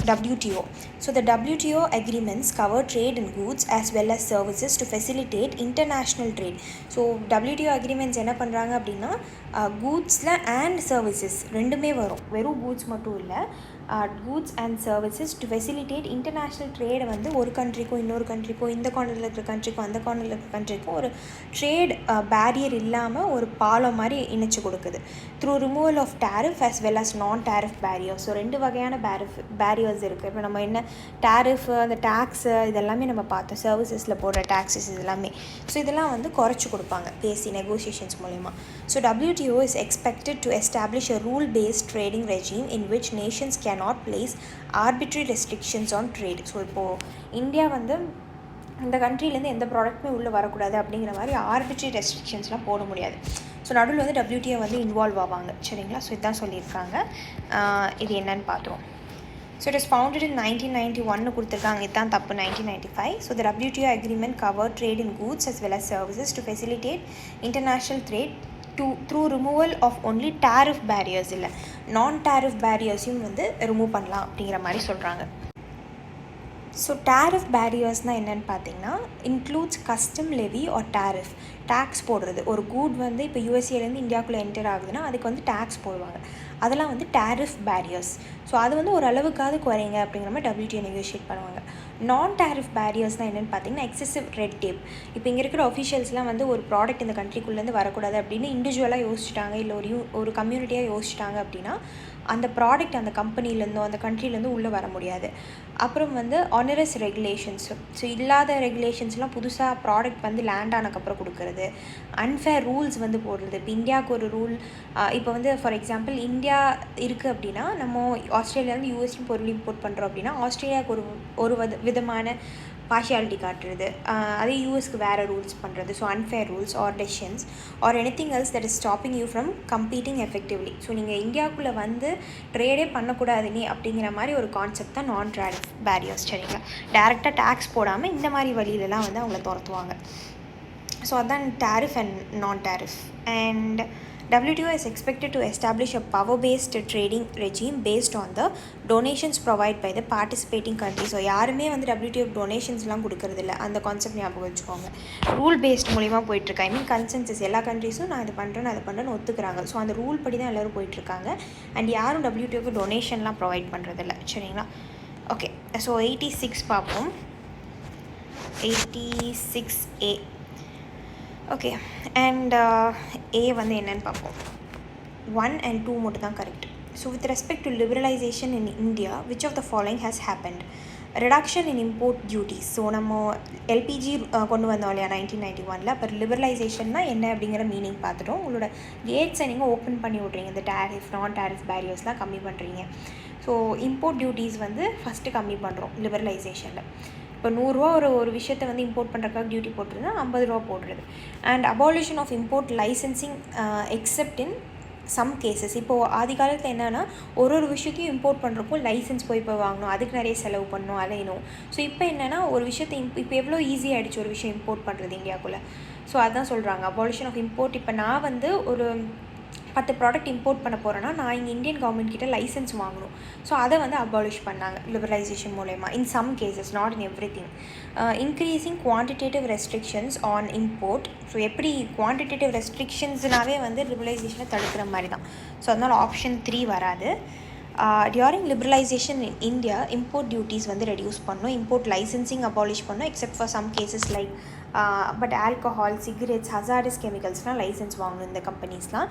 WTO. So the WTO agreements cover trade in goods as well as services to facilitate international trade. So WTO agreements என்ன பண்ணுறாங்க அப்படின்னா, கூட்ஸில் and services ரெண்டுமே வரும், வெறும் கூட்ஸ் மட்டும் இல்லை. Goods and services to facilitate international ட்ரேடை வந்து ஒரு கண்ட்ரிக்கும் இன்னொரு கண்ட்ரிக்கும், இந்த கார்னரில் இருக்கிற கண்ட்ரிக்கும் அந்த கார்னரில் இருக்கிற கண்ட்ரிக்கும் ஒரு ட்ரேட் பேரியர் இல்லாமல் ஒரு பாலம் மாதிரி இணைச்சி கொடுக்குது. Through removal of tariff as well as non tariff barriers. So 2 வகையான பேரியர்ஸ் இருக்குது. இப்போ நம்ம என்ன டேரிஃப், அந்த டேக்ஸு இதெல்லாமே நம்ம பார்த்தோம், சர்வீசஸில் போடுற டேக்ஸஸ் இதெல்லாமே. ஸோ இதெல்லாம் வந்து குறைச்சி கொடுப்பாங்க பேசி நெகோசியேஷன்ஸ் மூலிமா. So WTO is expected to establish a rule-based trading regime in which nations cannot place arbitrary restrictions on trade. So இப்போது இந்தியா வந்து இந்த கண்ட்ரிலேருந்து எந்த ப்ராடக்ட்டுமே உள்ளே வரக்கூடாது அப்படிங்கிற மாதிரி ஆர்பிட்ரரி ரெஸ்ட்ரிக்ஷன்ஸ்லாம் போட முடியாது. ஸோ நடுவில் வந்து WTO வந்து இன்வால்வ் ஆவாங்க. சரிங்களா? ஸோ இதுதான் சொல்லியிருக்காங்க. இது என்னன்னு பார்த்துருவோம். ஸோ இட் இஸ் ஃபவுண்டட் இன் 1991 கொடுத்துருக்காங்க. இதுதான் தப்பு, 1995. So the WTO agreement cover trade in goods as well as services to facilitate international trade through removal of only tariff barriers, இல்லை நான் டேரிஃப் பேரியர்ஸையும் வந்து ரிமூவ் பண்ணலாம் அப்படிங்கிற மாதிரி சொல்கிறாங்க. ஸோ டேரிஃப் பேரியர்ஸ்னால் என்னென்னு பார்த்தீங்கன்னா, includes custom levy or tariff, tax போடுறது. ஒரு கூட் வந்து இப்போ யூஎஸ்ஏலேருந்து இந்தியாவுக்குள்ளே என்டர் ஆகுதுன்னா அதுக்கு வந்து டேக்ஸ் போடுவாங்க, அதெல்லாம் வந்து டேரிஃப் பேரியர்ஸ். ஸோ அது வந்து ஒரு அளவுக்காவது குறைங்க அப்படிங்கிற மாதிரி WTO நெகோஷியேட் பண்ணுவாங்க. நான் டேரிஃப் பேரியர்ஸ்னால் என்னென்னு பார்த்தீங்கன்னா, எக்ஸசிவ் ரெட் டேப். இப்போ இங்கே இருக்கிற ஆஃபீஷியல்ஸ்லாம் வந்து ஒரு ப்ராடக்ட் இந்த கண்ட்ரிக்குள்ளேருந்து வரக்கூடாது அப்படின்னு இண்டிவிஜுவலாக யோசிச்சிட்டாங்க, இல்லை ஒரு கம்யூனிட்டியாக யோசிச்சிட்டாங்க அப்படின்னா அந்த ப்ராடக்ட் அந்த கம்பெனிலேருந்தோ அந்த கண்ட்ரிலேருந்து உள்ளே வர முடியாது. அப்புறம் வந்து ஆனரஸ் ரெகுலேஷன்ஸ். ஸோ இல்லாத ரெகுலேஷன்ஸ்லாம் புதுசாக ப்ராடக்ட் வந்து லேண்ட் ஆனதுக்கப்புறம் கொடுக்குறது. அன்ஃபேர் ரூல்ஸ் வந்து போடுறது. இப்போ இந்தியாவுக்கு ஒரு ரூல், இப்போ வந்து ஃபார் எக்ஸாம்பிள் இந்தியா இருக்குது அப்படின்னா, நம்ம ஆஸ்திரேலியாவிலேருந்து யூஎஸ்க்கு பொருள் இம்போர்ட் பண்ணுறோம் அப்படின்னா ஆஸ்திரேலியாவுக்கு ஒரு விதமான பார்ஷியாலிட்டி காட்டுறது, அதே யூஎஸ்க்கு வேறு ரூல்ஸ் பண்ணுறது. So unfair rules or decisions or anything else that is stopping you from competing effectively. So நீங்கள் இந்தியாவுக்குள்ளே வந்து ட்ரேடே பண்ணக்கூடாது நீ அப்படிங்கிற மாதிரி ஒரு கான்செப்ட் தான் நான் டேரிஃப் பேரியர்ஸ். சரிங்களா? டேரெக்டாக டேக்ஸ் போடாமல் இந்த மாதிரி வழியிலலாம் வந்து அவங்கள துரத்துவாங்க. ஸோ அதான் டேரிஃப் அண்ட் நான் tariff. And WTO is expected to establish a power-based trading regime based on the donations provided by the participating countries. So யாருமே வந்து WTO டொனேஷன்ஸ்லாம் கொடுக்கறதில்ல, அந்த கான்செப்ட் ஞாபகம் வச்சுக்கோங்க. ரூல் பேஸ்ட் மூலிமா போயிட்டுருக்கு. ஐ மீன் கன்சென்சஸ், எல்லா கண்ட்ரிஸும் நான் இது பண்ணுறேன்னு அதை பண்ணுறேன்னு ஒத்துக்கிறாங்க. ஸோ அந்த ரூல் படி தான் எல்லோரும் போயிட்டுருக்காங்க. அண்ட் யாரும் WTOக்கு டொனேஷன்லாம் ப்ரொவைட் பண்ணுறதில்ல. சரிங்களா? ஓகே, ஸோ 86 பார்ப்போம். 86A. ஓகே, அண்ட் ஏ வந்து என்னென்னு பார்ப்போம். 1 and 2 மட்டும் தான் correct. So with respect to liberalisation in India, which of the following has happened? Reduction in import duties. So நம்ம எல்பிஜி கொண்டு வந்தோம் இல்லையா 1991. அப்போ லிபரலைசேஷன்னா என்ன அப்படிங்கிற மீனிங் பார்த்துட்டோம். உங்களோட கேட்ஸை நீங்கள் ஓப்பன் பண்ணி விட்றீங்க, இந்த டேரிஃப் நான் டேரிஃப் பேரியர்ஸ்லாம் கம்மி பண்ணுறீங்க. ஸோ இம்போர்ட் டியூட்டிஸ் வந்து ஃபஸ்ட்டு கம்மி பண்ணுறோம் லிபரலைசேஷனில். இப்போ 100 ஒரு விஷயத்தை வந்து இம்போர்ட் பண்ணுறதுக்காக டியூட்டி போட்டுருந்தா 50 போடுறது. And abolition of import licensing except in some cases. இப்போது ஆதி காலத்தில் என்னென்னா ஒரு விஷயத்தையும் இம்போர்ட் பண்ணுறப்போ லைசன்ஸ் போய் வாங்கணும், அதுக்கு நிறைய செலவு பண்ணணும், அலையணும். ஸோ இப்போ என்னென்னா ஒரு விஷயத்தை இப்போ எவ்வளோ ஈஸியாகிடுச்சு ஒரு விஷயம் இம்போர்ட் பண்ணுறது இந்தியாவுக்குள்ளே. ஸோ அதுதான் சொல்கிறாங்க அபாலிஷன் ஆஃப் இம்போர்ட். இப்போ நான் வந்து ஒரு 10 ப்ராடக்ட் இம்போர்ட் பண்ண போகிறேன்னா நான் இங்கே இந்தியன் கவர்மெண்ட் கிட்ட லைசன்ஸ் வாங்கணும். ஸோ அதை வந்து அபாலிஷ் பண்ணாங்க லிபரலைசேஷன் மூலயமா. In some cases, not in everything. Increasing quantitative restrictions on import. So எப்படி குவான்டிடேட்டிவ் ரெஸ்ட்ரிக்ஷன்ஸ்னாவே வந்து லிபரலைசேஷனை தடுக்கிற மாதிரி தான். ஸோ அதனால் ஆப்ஷன் 3 வராது. During liberalisation in India import duties வந்து ரெடியூஸ் பண்ணணும், இம்போர்ட் லைசன்சிங் அபாலிஷ் பண்ணணும், except for some cases like but alcohol, cigarettes, hazardous கெமிக்கல்ஸ்லாம் லைசன்ஸ் வாங்கணும் இந்த கம்பெனிஸ்லாம்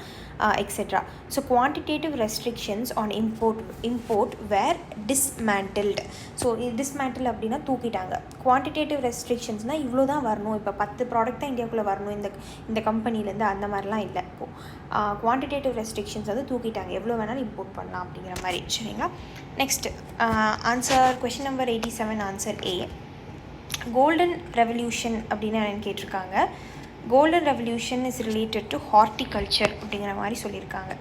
etcetera. So quantitative restrictions on import were dismantled. So dismantle அப்படின்னா தூக்கிட்டாங்க. குவான்டிடேட்டிவ் ரெஸ்ட்ரிக்ஷன்ஸ்னால் இவ்வளோ தான் வரணும், இப்போ 10 ப்ராடக்ட் தான் இந்தியாவுக்குள்ளே வரணும் இந்த கம்பெனிலேருந்து, அந்த மாதிரிலாம் இல்லை. இப்போது குவான்டிடேட்டிவ் ரெஸ்ட்ரிக்ஷன்ஸ் வந்து தூக்கிட்டாங்க, எவ்வளோ வேணாலும் இம்போர்ட் பண்ணலாம் அப்படிங்கிற மாதிரி. சரிங்களா? Next answer question number 87, answer A. Golden revolution அப்படின்னு என்னென்னு கேட்டிருக்காங்க. Golden revolution is related to horticulture அப்படிங்கிற மாதிரி சொல்லியிருக்காங்க.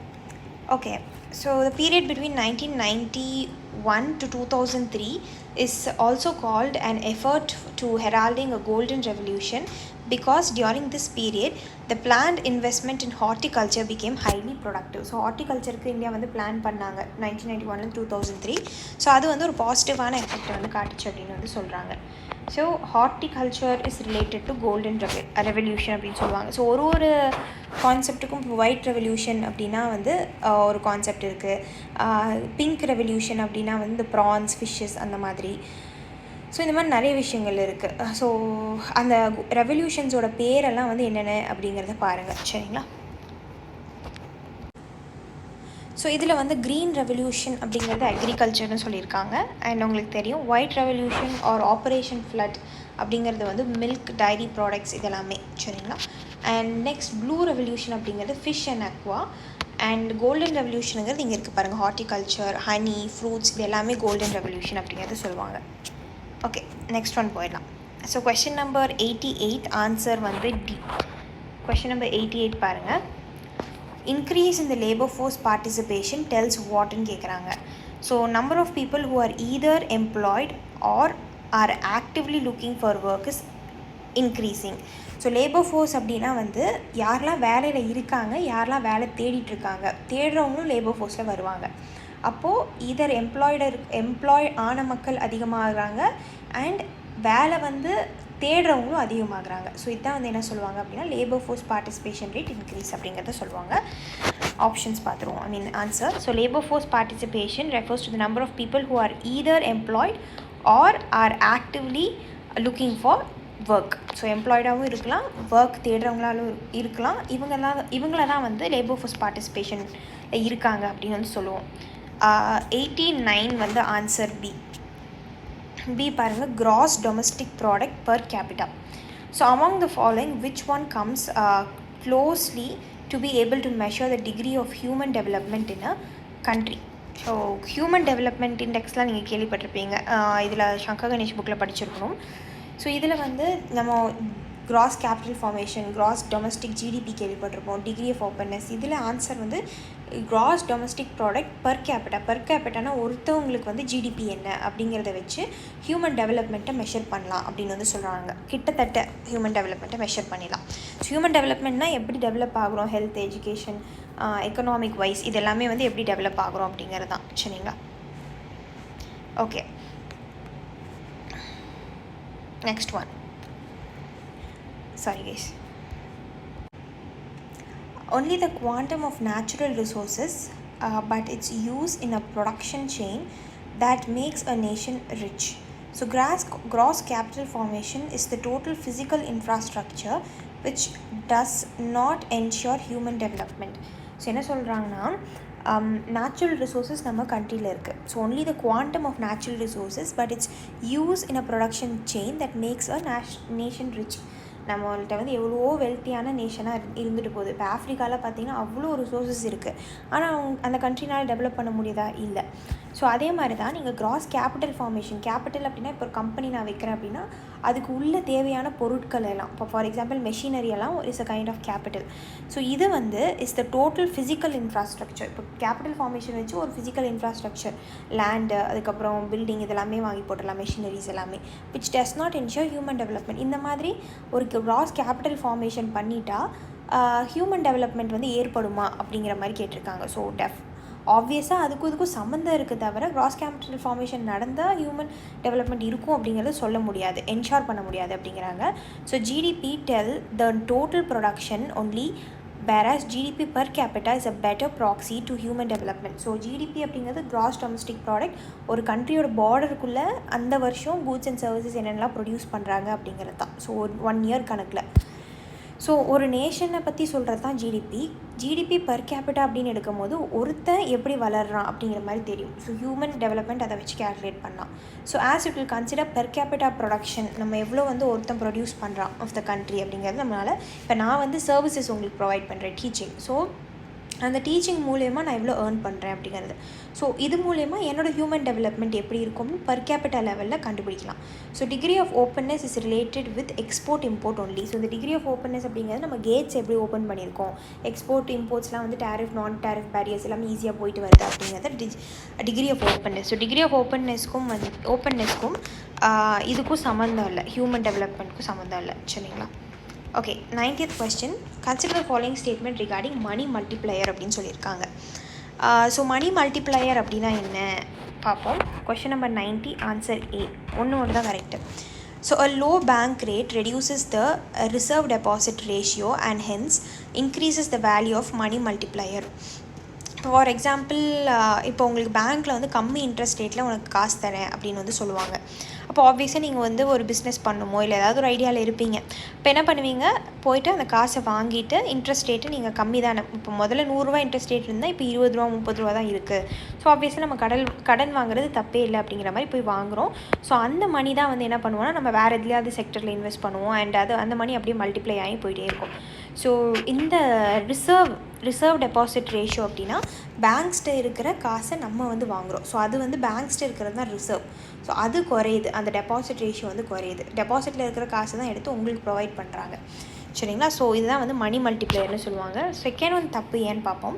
Okay, so the period between 1991 to 2003 is also called an effort to heralding a golden revolution because during this period the planned investment in horticulture became highly productive. So ஹார்டிகல்ச்சருக்கு India வந்து plan பண்ணாங்க 1991 to 2003. So அது வந்து ஒரு பாசிட்டிவான effect வந்து காட்டுச்சு அப்படின்னு வந்து சொல்கிறாங்க. So horticulture is related to golden revolution அப்படின்னு சொல்லுவாங்க. ஸோ ஒரு கான்செப்ட்டுக்கும் இப்போ ஒயிட் ரெவல்யூஷன் அப்படின்னா வந்து ஒரு கான்செப்ட் இருக்குது, பிங்க் ரெவல்யூஷன் அப்படின்னா வந்து இந்த ப்ரான்ஸ், ஃபிஷ்ஷஸ் அந்த மாதிரி. ஸோ இந்த மாதிரி நிறைய விஷயங்கள் இருக்குது. ஸோ அந்த ரெவல்யூஷன்ஸோட பேரெல்லாம் வந்து என்னென்ன அப்படிங்கிறத பாருங்கள். சரிங்களா? ஸோ இதில் வந்து க்ரீன் ரெவல்யூஷன் அப்படிங்கிறது அக்ரிகல்ச்சர்னு சொல்லியிருக்காங்க. அண்ட் உங்களுக்கு தெரியும் white revolution or operation flood அப்படிங்கிறது வந்து மில்க், டைரி ப்ராடக்ட்ஸ் இதெல்லாமே. சரிங்களா? அண்ட் நெக்ஸ்ட் ப்ளூ ரெவல்யூஷன் அப்படிங்கிறது fish and aqua. And golden ரெவல்யூஷனுங்கிறது இங்கே இருக்குது பாருங்கள், ஹார்டிகல்ச்சர், ஹனி, ஃப்ரூட்ஸ், இது எல்லாமே கோல்டன் ரெவல்யூஷன் அப்படிங்கிறது சொல்லுவாங்க. ஓகே, நெக்ஸ்ட் ஒன் போயிடலாம். ஸோ கொஷின் நம்பர் 88, ஆன்சர் வந்து டி. கொஷின் நம்பர் 88 பாருங்கள். increase in the labor force participation tells what ன்னு கேட்குறாங்க. So number of people who are either employed or are actively looking for work is increasing. So labour force அப்படின்னா வந்து யாரெல்லாம் வேலையில் இருக்காங்க, யாரெல்லாம் வேலை தேடிட்டுருக்காங்க, தேடுறவங்களும் லேபர் ஃபோர்ஸில் வருவாங்க. அப்போது either எம்ப்ளாய் ஆன மக்கள் அதிகமாகறாங்க அண்ட் வேலை வந்து தேடுறவங்களும் அதிகமாகறாங்க. ஸோ இதுதான் வந்து என்ன சொல்லுவாங்க அப்படின்னா labour force participation rate increase அப்படிங்கிறத சொல்லுவாங்க. ஆப்ஷன்ஸ் பார்த்துருவோம், answer. So labour force participation refers to the number of people who are either employed or or actively looking for work. So எம்ப்ளாய்டாகவும் இருக்கலாம், ஒர்க் தேடுறவங்களாலும் இருக்கலாம். இவங்கள தான் வந்து லேபர் ஃபோர்ஸ் பார்ட்டிசிபேஷன் இருக்காங்க அப்படின்னு வந்து சொல்லுவோம். 89 வந்து ஆன்சர் பி. பி பாருங்கள், gross domestic product per capita. So among the following, which one comes closely to be able to measure the degree of human development in a country? So human development இண்டெக்ஸ்லாம் நீங்கள் கேள்விப்பட்டிருப்பீங்க, இதில் சங்கர் கணேஷ் புக்கில் படிச்சிருக்கணும். So இதில் வந்து நம்ம cross capital formation, gross domestic GDP கேள்விப்பட்டிருப்போம், டிகிரி ஆஃப் ஓப்பன்னஸ். இதில் ஆன்சர் வந்து கிராஸ் டொமஸ்டிக் ப்ராடக்ட் பர் கேபிட்டானா ஒருத்தவங்களுக்கு வந்து ஜிடிபி என்ன அப்படிங்கிறத வச்சு ஹியூமன் டெவலப்மெண்ட்டை மெஷர் பண்ணலாம் அப்படின்னு வந்து சொல்கிறாங்க. கிட்டத்தட்ட ஹியூமன் டெவலப்மெண்ட்டை மெஷர் பண்ணிடலாம். ஸோ ஹியூமன் டெவலப்மெண்ட்னா எப்படி டெவலப் ஆகிறோம், ஹெல்த், எஜுகேஷன், எக்கனாமிக் வைஸ் இது எல்லாமே வந்து எப்படி டெவலப் ஆகிறோம் அப்படிங்கிறது தான். சரிங்களா? Okay, next one. Sorry guys. Only the quantum of natural resources but its use in a production chain that makes a nation rich. So gross capital formation is the total physical infrastructure which does not ensure human development. So என்ன சொல்கிறாங்கன்னா natural resources நம்ம கண்ட்ரியில் இருக்குது. So only the quantum of natural resources but its use in a production chain that makes a nation rich. நம்மள்கிட்ட வந்து எவ்வளவோ வெல்த்தியான நேஷனாக இருந்துட்டு போகுது. இப்போ ஆஃப்ரிக்காவில் பார்த்திங்கன்னா அவ்வளோ ரிசோர்ஸஸ் இருக்குது, ஆனால் அந்த கண்ட்ரினால் டெவலப் பண்ண முடியுதா? இல்லை. ஸோ அதே மாதிரி தான் நீங்கள் கிராஸ் கேபிட்டல் ஃபார்மேஷன், கேபிட்டல் அப்படின்னா இப்போ ஒரு கம்பெனி நான் வைக்கிறேன் அப்படின்னா அதுக்கு உள்ள தேவையான பொருட்கள் எல்லாம், இப்போ ஃபார் எக்ஸாம்பிள் மெஷினரி எல்லாம் is a kind of capital. So இது வந்து is the total physical infrastructure. இப்போ கேபிட்டல் ஃபார்மேஷன் வச்சு ஒரு ஃபிசிக்கல் இன்ஃப்ராஸ்ட்ரக்சர், லேண்டு, அதுக்கப்புறம் பில்டிங், இதெல்லாமே வாங்கி போட்டுடலாம், மெஷினரிஸ் எல்லாமே, which does not ensure human development. இந்த மாதிரி ஒரு கிராஸ் கேபிட்டல் ஃபார்மேஷன் பண்ணிட்டா ஹியூமன் டெவலப்மெண்ட் வந்து ஏற்படுமா அப்படிங்கிற மாதிரி கேட்டிருக்காங்க. ஸோ ஆப்வியஸாக அதுக்கும் சம்மந்தம் இருக்குது, தவிர கிராஸ் கேபிட்டல் ஃபார்மேஷன் நடந்தால் ஹியூமன் டெவலப்மெண்ட் இருக்கும் அப்படிங்கிறத சொல்ல முடியாது, என்ஷோர் பண்ண முடியாது அப்படிங்கிறாங்க. So GDP tell the total production only, whereas GDP per capita is a better proxy to human development. So GDP அப்படிங்கிறது gross domestic product, ஒரு கண்ட்ரியோட பார்டருக்குள்ளே அந்த வருஷம் கூட்ஸ் அண்ட் சர்வீசஸ் என்னென்னலாம் ப்ரொடியூஸ் பண்ணுறாங்க அப்படிங்கிறது தான். ஸோ 1 இயர் கணக்கில். ஸோ ஒரு நேஷனை பற்றி சொல்கிறது தான் ஜிடிபி பர் கேபிட்டா அப்படின்னு எடுக்கும் போது ஒருத்தன் எப்படி வளர்றான் அப்படிங்கிற மாதிரி தெரியும். ஸோ ஹியூமன் டெவலப்மெண்ட் அதை வச்சு கேல்குலேட் பண்ணலாம். So as it will consider per capita production, நம்ம எவ்வளோ வந்து ஒருத்தன் ப்ரொடியூஸ் பண்ணுறான் ஆஃப் த கண்ட்ரி அப்படிங்கிறது நம்மளால். இப்போ நான் வந்து சர்வீசஸ் உங்களுக்கு ப்ரொவைட் பண்ணுறேன், டீச்சிங். ஸோ அந்த டீச்சிங் மூலயமா நான் எவ்வளோ ஏர்ன் பண்ணுறேன் அப்படிங்கிறது. ஸோ இது மூலயமா என்னோடய ஹியூமன் டெவலப்மெண்ட் எப்படி இருக்கும்னு பர் கேபிட்டா லெவலில் கண்டுபிடிக்கலாம். So degree of openness is related with export import only. So இந்த டிகிரி ஆஃப் ஓப்பன்னஸ் அப்படிங்கிறது நம்ம கேட்ஸ் எப்படி ஓப்பன் பண்ணியிருக்கோம், எக்ஸ்போர்ட் இம்போர்ட்ஸ்லாம் வந்து டேரிஃப் நான் டேரிஃப் பேரியர்ஸ் எல்லாமே ஈஸியாக போயிட்டு வருது அப்படிங்கிறது degree of openness. So degree of ஓப்பன்னஸ்க்கும் இதுக்கும் சம்மந்தம் இல்லை, ஹியூமன் டெவலப்மெண்ட்க்கும் சம்மந்தம் இல்லை. சரிங்களா? Okay, 90th question. Consider the following statement regarding money multiplier அப்படின்னு சொல்லியிருக்காங்க. ஸோ மணி மல்டிப்ளையர் அப்படின்னா என்ன பார்ப்போம். Question number 90, answer A. ஒன்று தான் correct. So a low bank rate reduces the reserve deposit ratio and hence increases the value of money multiplier. For example, இப்போ உங்களுக்கு பேங்க்கில் வந்து கம்மி இன்ட்ரெஸ்ட் ரேட்டில் உனக்கு காசு தரேன் அப்படின்னு வந்து சொல்லுவாங்க. அப்போ ஆப்வியஸாக நீங்கள் வந்து ஒரு பிஸ்னஸ் பண்ணணுமோ இல்லை ஏதாவது ஒரு ஐடியாவில் இருப்பீங்க. இப்போ என்ன பண்ணுவீங்க, போய்ட்டு அந்த காசை வாங்கிட்டு இன்ட்ரெஸ்ட் ரேட்டு நீங்கள் கம்மி தானே, இப்போ முதல்ல 100 ரூபா இன்ட்ரெஸ்ட் ரேட் இருந்தால் இப்போ 20 ரூபா 30 ரூபா தான் இருக்குது. ஸோ ஆப்வியஸாக நம்ம கடன் வாங்குறது தப்பே இல்லை அப்படிங்கிற மாதிரி போய் வாங்குகிறோம். ஸோ அந்த மணி தான் வந்து என்ன பண்ணுவோம்னா நம்ம வேறு எதுலையாவது செக்டரில் இன்வெஸ்ட் பண்ணுவோம், அண்ட் அந்த மணி அப்படியே மல்டிப்ளை ஆகி போயிட்டே இருக்கும். ஸோ இந்த ரிசர்வ் டெபாசிட் ரேஷியோ அப்படின்னா பேங்க்ஸ்கிட்ட இருக்கிற காசை நம்ம வந்து வாங்குகிறோம். ஸோ அது வந்து பேங்க்ஸ்கிட்ட இருக்கிறது தான் ரிசர்வ். ஸோ அது குறையுது, அந்த டெபாசிட் ரேஷியோ வந்து குறையுது. டெபாசிட்டில் இருக்கிற காசை தான் எடுத்து உங்களுக்கு ப்ரொவைட் பண்ணுறாங்க. சரிங்களா? ஸோ இதுதான் வந்து மணி மல்டிப்ளையர்னு சொல்லுவாங்க. செகண்ட் ஒன் தப்பு ஏன்னு பார்ப்போம்.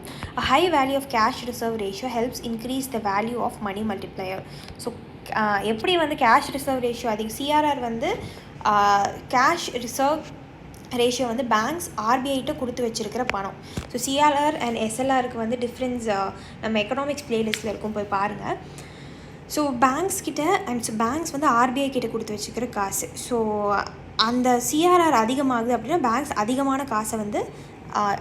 High value of cash reserve ratio helps increase the value of money multiplier. So எப்படி வந்து கேஷ் ரிசர்வ் ரேஷியோ அதிகம், சிஆர்ஆர் வந்து கேஷ் ரிசர்வ் ரேஷியோ வந்து பேங்க்ஸ் ஆர்பிஐட்ட கொடுத்து வச்சுருக்கிற பணம். ஸோ சிஆர்ஆர் அண்ட் எஸ்எல்ஆருக்கு வந்து டிஃப்ரென்ஸ் நம்ம எக்கனாமிக்ஸ் பிளேலிஸ்ட்டில் இருக்கும், போய் பாருங்கள். ஸோ பேங்க்ஸ் வந்து ஆர்பிஐ கிட்ட கொடுத்து வச்சுக்கிற காசு. ஸோ அந்த சிஆர்ஆர் அதிகமாகுது அப்படின்னா பேங்க்ஸ் அதிகமான காசை வந்து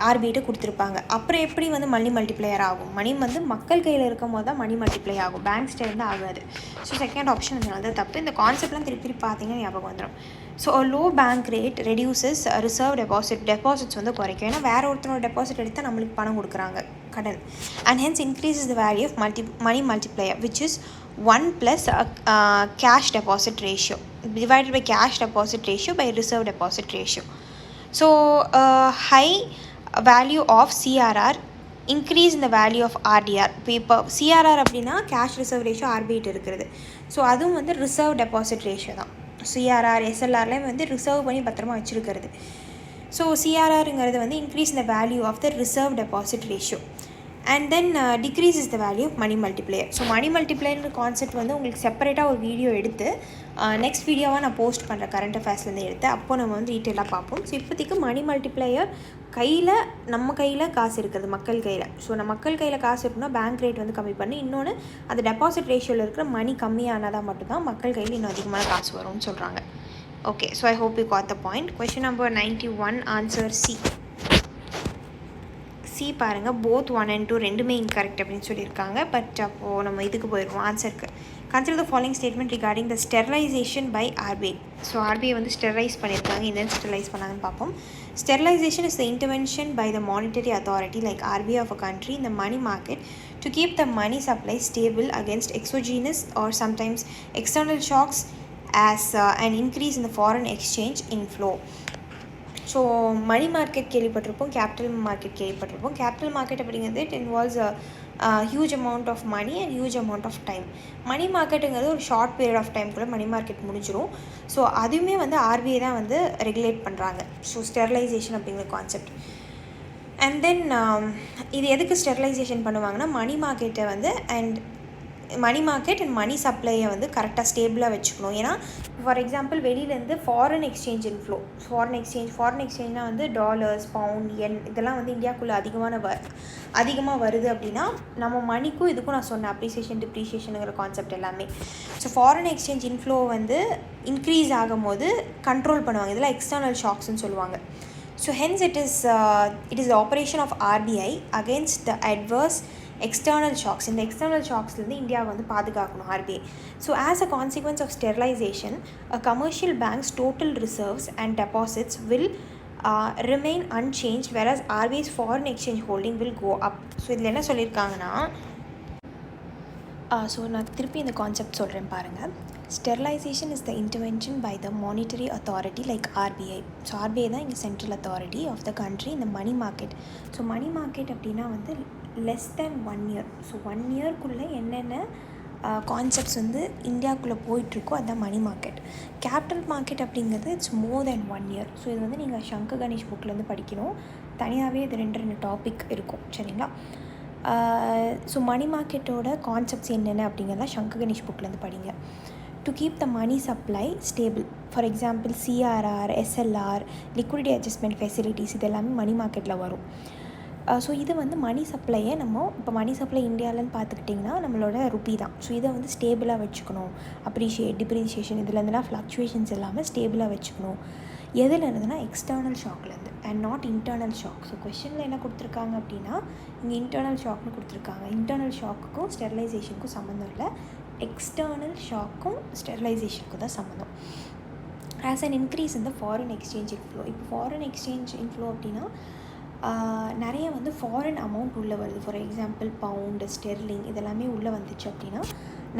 ஆர்பிஐட்ட கொடுத்துருப்பாங்க. அப்புறம் எப்படி வந்து மணி மல்டிப்ளையர் ஆகும்? மணி வந்து மக்கள் கையில் இருக்கும் போது தான் மணி மல்டிப்ளை ஆகும், பேங்க்ஸ்கிட்ட இருந்து ஆகாது. ஸோ செகண்ட் ஆப்ஷன் அதனால தான் தப்பு. இந்த கான்செப்ட்லாம் திருப்பி பார்த்தீங்கன்னா ஞாபகம் வந்துடும். So low bank rate reduces reserve deposits வந்து குறைக்கும். ஏன்னா வேறு ஒருத்தரோட டெபாசிட் எடுத்தால் நம்மளுக்கு பணம் கொடுக்குறாங்க, கடன். And hence increases the value of money multiplier which is 1 + cash deposit ratio divided by cash deposit ratio by reserve deposit ratio. So high value of CRR increase in the value of RDR. இப்போ CRR அப்படின்னா cash reserve ratio ஆர்பிஐட் இருக்கிறது. So அதுவும் வந்து reserve deposit ratio தான். CRR எஸ்எல்ஆர்லேயும் வந்து reserve பண்ணி பத்திரமா வச்சுருக்கிறது. ஸோ சிஆர்ஆருங்கிறது வந்து இன்க்ரீஸ் இந்த value of the reserve deposit ratio and then decreases the value of money multiplier. So money multiplier concept வந்து உங்களுக்கு செப்பரேட்டாக ஒரு வீடியோ எடுத்து நெக்ஸ்ட் வீடியோவாக நான் போஸ்ட் பண்ணுறேன், கரண்ட் அஃபேர்ஸ்லேருந்து எடுத்து. அப்போது நம்ம வந்து டீட்டெயிலாக பார்ப்போம். ஸோ இப்போதைக்கு மணி மல்டிப்ளையர் நம்ம கையில் காசு இருக்கிறது, மக்கள் கையில். ஸோ நம்ம மக்கள் கையில் காசு இருக்குன்னா பேங்க் ரேட் வந்து கம்மி பண்ணி, இன்னொன்று அந்த டெபாசிட் ரேஷியோவில் இருக்கிற மணி கம்மியானதாக மட்டும்தான் மக்கள் கையில் இன்னும் அதிகமான காசு வரும்னு சொல்கிறாங்க. Okay, so I hope you got the point. Question number 91, answer C பாருங்கள். போத் 1 and 2 ரெண்டுமே இன்கரெக்ட் அப்படின்னு சொல்லியிருக்காங்க. பட் அப்போது நம்ம இதுக்கு போயிடுவோம் ஆன்சருக்கு. Consider the following statement regarding the sterilisation by RBI. So RBI வந்து ஸ்டெரிலைஸ் பண்ணியிருக்காங்க. என்னென்னு ஸ்டெரிலைஸ் பண்ணாங்கன்னு பார்ப்போம். Sterilisation is the intervention by the monetary authority like RBI of a country in the money market to keep the money supply stable against exogenous or sometimes external shocks as an increase in the foreign exchange inflow. So money market கேள்விப்பட்டிருப்போம், capital market கேள்விப்பட்டிருப்போம். Capital market அப்படிங்கிறது it involves huge amount of money and huge amount of time. Money மார்க்கெட்டுங்கிறது ஒரு short period of டைம்குள்ளே money market முடிஞ்சிடும். So அதுவுமே வந்து RBI தான் வந்து ரெகுலேட் பண்ணுறாங்க. ஸோ ஸ்டெரிலைசேஷன் அப்படிங்கிற கான்செப்ட். அண்ட் தென் இது எதுக்கு ஸ்டெரிலைசேஷன் பண்ணுவாங்கன்னா மணி மார்க்கெட்டை வந்து and money market and money சப்ளையை வந்து கரெக்டாக ஸ்டேபிளாக வச்சுக்கணும். ஏன்னா ஃபார் எக்ஸாம்பிள் வெளியிலேருந்து ஃபாரின் எக்ஸ்சேஞ்ச் இன்ஃப்ளோ, ஃபாரின் எக்ஸ்சேஞ்ச்னால் வந்து டாலர்ஸ், பவுண்ட், என் இதெல்லாம் வந்து இந்தியாவுக்குள்ளே அதிகமாக வருது அப்படின்னா நம்ம மணிக்கும் இதுக்கும் நான் சொன்ன அப்ரிசியேஷன் டிப்ரிஷியேஷனுங்கிற கான்செப்ட் எல்லாமே. ஸோ ஃபாரின் எக்ஸ்சேஞ்ச் இன்ஃப்ளோ வந்து இன்க்ரீஸ் ஆகும்போது கண்ட்ரோல் பண்ணுவாங்க. இதெல்லாம் எக்ஸ்டர்னல் ஷாக்ஸ்ன்னு சொல்லுவாங்க. So hence it is operation of RBI against the adverse external shocks. இந்த எக்ஸ்டர்னல் ஷாக்ஸ்லேருந்து இந்தியாவை வந்து பாதுகாக்கணும் RBI. So as a consequence of sterilisation commercial banks total reserves and deposits will remain unchanged whereas RBI's foreign exchange holding will go up. So இதில் என்ன சொல்லியிருக்காங்கன்னா so நான் திருப்பி இந்த கான்செப்ட் சொல்கிறேன் பாருங்கள். Sterilisation is the intervention by the monetary authority like RBI. So RBI தான் இங்கே central authority of the country இந்த money market. So money market அப்படின்னா வந்து லெஸ் தேன் 1 இயர். ஸோ 1 இயர்க்குள்ளே என்னென்ன கான்செப்ட்ஸ் வந்து இந்தியாவுக்குள்ளே போயிட்டுருக்கோ அதுதான் மணி மார்க்கெட். கேபிட்டல் மார்க்கெட் அப்படிங்கிறது it's more than 1 year. So இது வந்து நீங்கள் சங்கர் கணேஷ் புக்கிலேருந்து படிக்கணும். தனியாகவே இது 2 டாபிக் இருக்கும், சரிங்களா? ஸோ மணி மார்க்கெட்டோட கான்செப்ட்ஸ் என்னென்ன அப்படிங்கிறத சங்கர் கணேஷ் புக்கிலேருந்து படிங்க. To keep the money supply stable, for example CRR, SLR, liquidity adjustment facilities, இது எல்லாமே மணி மார்க்கெட்டில் வரும். ஸோ இது வந்து மணி சப்ளையை நம்ம இப்போ மணி சப்ளை இந்தியாவிலன்னு பார்த்துக்கிட்டிங்கன்னா நம்மளோட ருப்பி தான். ஸோ இதை வந்து ஸ்டேபிளாக வச்சுக்கணும். டிப்ரிசியேஷன் இதுலேருந்துலாம் ஃப்ளக்சுவேஷன்ஸ் இல்லாமல் ஸ்டேபிளாக வச்சுக்கணும். எதில் இருந்துன்னா எக்ஸ்டர்னல் ஷாக்லேருந்து and not internal shock. So கொஷனில் என்ன கொடுத்துருக்காங்க அப்படின்னா இங்கே இன்டர்னல் ஷாக்னு கொடுத்துருக்காங்க. இன்டர்னல் ஷாக்குக்கும் ஸ்டெரிலைசேஷனுக்கும் சம்மந்தம் இல்லை, எக்ஸ்டர்னல் ஷாக்கும் ஸ்டெரிலைசேஷனுக்கும் தான் சம்மந்தம். ஆஸ் அன் இன்க்ரீஸ் இந்த ஃபாரின் எக்ஸ்சேஞ்ச் இன்ஃப்ளோ. இப்போ ஃபாரின் எக்ஸ்சேஞ்ச் இன்ஃப்ளோ அப்படின்னா நிறைய வந்து ஃபாரின் அமௌண்ட் உள்ளே வருது. ஃபார் எக்ஸாம்பிள் பவுண்டு, ஸ்டெர்லிங் இதெல்லாமே உள்ளே வந்துச்சு அப்படின்னா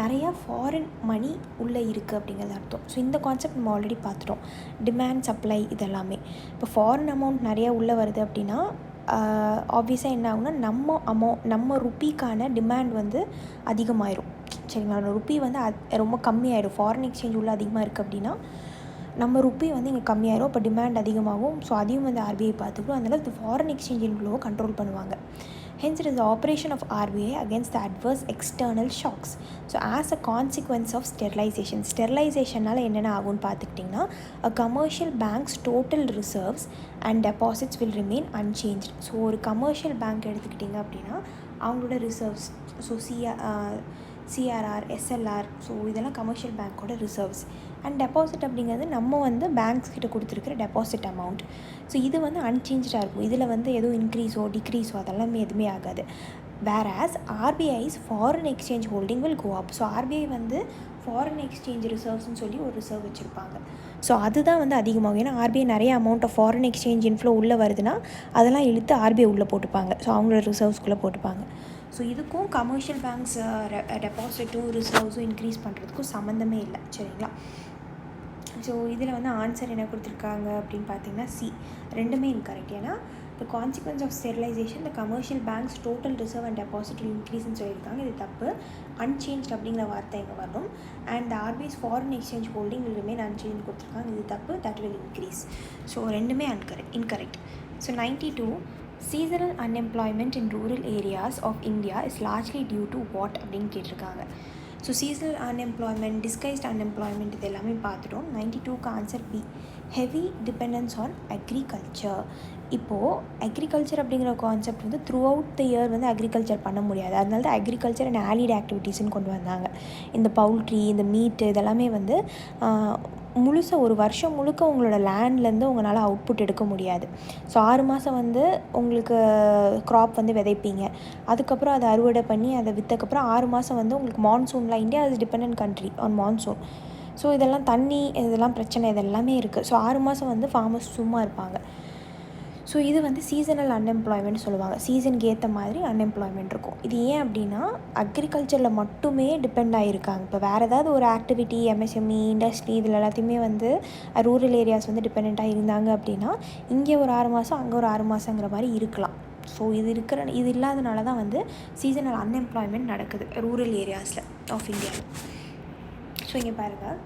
நிறையா ஃபாரின் மணி உள்ளே இருக்குது அப்படிங்கிறது அர்த்தம். ஸோ இந்த கான்செப்ட் நம்ம ஆல்ரெடி பார்த்துட்டோம். டிமாண்ட், சப்ளை இதெல்லாமே. இப்போ ஃபாரின் அமௌண்ட் நிறையா உள்ளே வருது அப்படின்னா ஆப்வியஸாக என்ன ஆகுனா நம்ம ருப்பிக்கான டிமாண்ட் வந்து அதிகமாயிரும், சரிங்களா? ருப்பி வந்து ரொம்ப கம்மியாயிடும். ஃபாரின் எக்ஸ்சேஞ்ச் உள்ள அதிகமாக இருக்குது அப்படின்னா நம்ம ருப்பி வந்து இங்கே கம்மியாயிரும். அப்போ டிமாண்ட் அதிகமாகும். ஸோ அதையும் வந்து ஆர்பிஐ பார்த்துக்கணும். அதனால் இந்த ஃபாரின் எக்ஸ்சேஞ்ச் இன்ஃப்ளோவை கண்ட்ரோல் பண்ணுவாங்க. Hence it is the operation of RBI against the adverse external shocks. So as a consequence of sterilization, ஸ்டெரிலைசேஷனால் என்னென்ன ஆகும்னு பார்த்துக்கிட்டிங்கன்னா a commercial bank's total reserves and deposits will remain unchanged. So ஒரு commercial bank எடுத்துக்கிட்டிங்க அப்படின்னா அவங்களோட reserves, so CRR, SLR, so இதெல்லாம் commercial பேங்க்கோட reserves. And deposit அப்படிங்கிறது நம்ம வந்து பேங்க்ஸ் கிட்ட கொடுத்துருக்கிற டெபாசிட் அமௌண்ட். ஸோ இது வந்து அன்சேஞ்சாக இருக்கும். இதில் வந்து எதுவும் இன்க்ரீஸோ டிக்ரீஸோ அதெல்லாமே எதுவுமே ஆகாது. Whereas RBI's foreign exchange holding will go up. So RBI வந்து ஃபாரின் எக்ஸ்சேஞ்ச் ரிசர்வ்ஸ்னு சொல்லி ஒரு ரிசர்வ் வச்சுருப்பாங்க. ஸோ அதுதான் வந்து அதிகமாகும். ஏன்னா ஆர்பிஐ நிறைய amount of foreign exchange inflow உள்ளே வருதுன்னா அதெல்லாம் இழுத்து ஆர்பிஐ உள்ளே போட்டுப்பாங்க. ஸோ அவங்களோட ரிசர்வ்ஸ்குள்ளே போட்டுப்பாங்க. ஸோ இதுக்கும் கமர்ஷியல் பேங்க்ஸ் டெபாசிட்டும் ரிசர்வ்ஸும் இன்க்ரீஸ் பண்ணுறதுக்கும் சம்மந்தமே இல்லை, சரிங்களா? ஸோ இதில் வந்து ஆன்சர் என்ன கொடுத்துருக்காங்க அப்படின்னு பார்த்தீங்கன்னா சி, ரெண்டுமே இன்கரெக்ட். ஏன்னா the consequence of sterilization the commercial banks total reserve and deposit will increase ன்னு சொல்லியிருக்காங்க. இது தப்பு. unchanged அப்படிங்கிற வார்த்தை இங்கே வரணும். and the RBI's foreign exchange holding will remain unchanged கொடுத்துருக்காங்க. இது தப்பு. that will increase. ஸோ ரெண்டுமே incorrect. So 92 seasonal unemployment in rural areas of India is largely due to what அப்படின்னு கேட்டிருக்காங்க. So seasonal unemployment, disguised unemployment இது எல்லாமே பார்த்துட்டோம். 92க்கு answer B, heavy dependence on agriculture. இப்போது அக்ரிகல்ச்சர் அப்படிங்கிற கான்செப்ட் வந்து த்ரூ அவுட் த இயர் வந்து அக்ரிகல்ச்சர் பண்ண முடியாது. அதனால தான் அக்ரிகல்ச்சர் அண்ட் ஆலிட் ஆக்டிவிட்டீஸ்ன்னு கொண்டு வந்தாங்க. இந்த பவுல்ட்ரி, இந்த மீட்டு இதெல்லாமே வந்து முழுசாக ஒரு வருஷம் முழுக்க உங்களோட லேண்ட்லேருந்து உங்களால் அவுட்புட் எடுக்க முடியாது. ஸோ 6 மாதம் வந்து உங்களுக்கு க்ராப் வந்து விதைப்பீங்க. அதுக்கப்புறம் அதை அறுவடை பண்ணி அதை விற்றக்கப்புறம் 6 மாதம் வந்து உங்களுக்கு மான்சூனில், India is dependent country on monsoon. So இதெல்லாம் தண்ணி இதெல்லாம் பிரச்சனை இதெல்லாமே இருக்குது. ஸோ 6 மாதம் வந்து ஃபார்மர்ஸ் சும்மா இருப்பாங்க. ஸோ இது வந்து சீசனல் அன்எம்ப்ளாய்மெண்ட் சொல்லுவாங்க. சீசனுக்கு ஏற்ற மாதிரி அன்எம்ப்ளாய்மெண்ட் இருக்கும். இது ஏன் அப்படின்னா அக்ரிகல்ச்சரில் மட்டுமே டிபெண்ட் ஆகிருக்காங்க. இப்போ வேறு ஏதாவது ஒரு ஆக்டிவிட்டி, எம்எஸ்எம்இ, இண்டஸ்ட்ரி இதில் எல்லாத்தையுமே வந்து ரூரல் ஏரியாஸ் வந்து டிபெண்ட்டாக இருந்தாங்க அப்படின்னா இங்கே ஒரு 6 மாதம் அங்கே ஒரு 6 மாதங்கிற மாதிரி இருக்கலாம், ஸோ இது இல்லாதனால தான் வந்து சீசனல் அன்எம்ப்ளாய்மெண்ட் நடக்குது ரூரல் ஏரியாஸில் ஆஃப் இந்தியா. ஸோ இங்கே பாருங்கள்,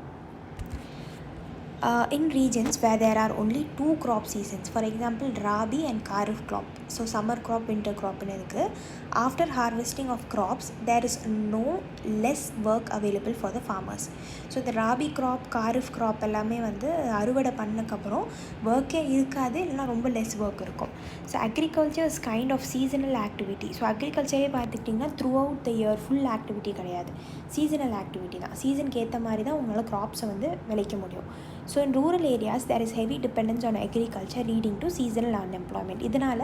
in regions where there are only 2 crop seasons, for example rabi and kharif crop, so summer crop winter crop னு இருக்குது. After harvesting of crops there is no less work available for the farmers. So இந்த rabi crop kharif crop எல்லாமே வந்து அறுவடை பண்ணக்கப்புறம் ஒர்க்கே இருக்காது, இல்லைனா ரொம்ப லெஸ் ஒர்க் இருக்கும். So agriculture is kind of seasonal activity. So அக்ரிகல்ச்சரே பார்த்துக்கிட்டிங்கன்னா throughout the year full activity கிடையாது, சீசனல் ஆக்டிவிட்டி தான். சீசனுக்கு ஏற்ற மாதிரி தான் உங்களால் க்ராப்ஸை வந்து விளைக்க முடியும். So in rural areas there is heavy dependence on agriculture leading to seasonal unemployment. இதனால்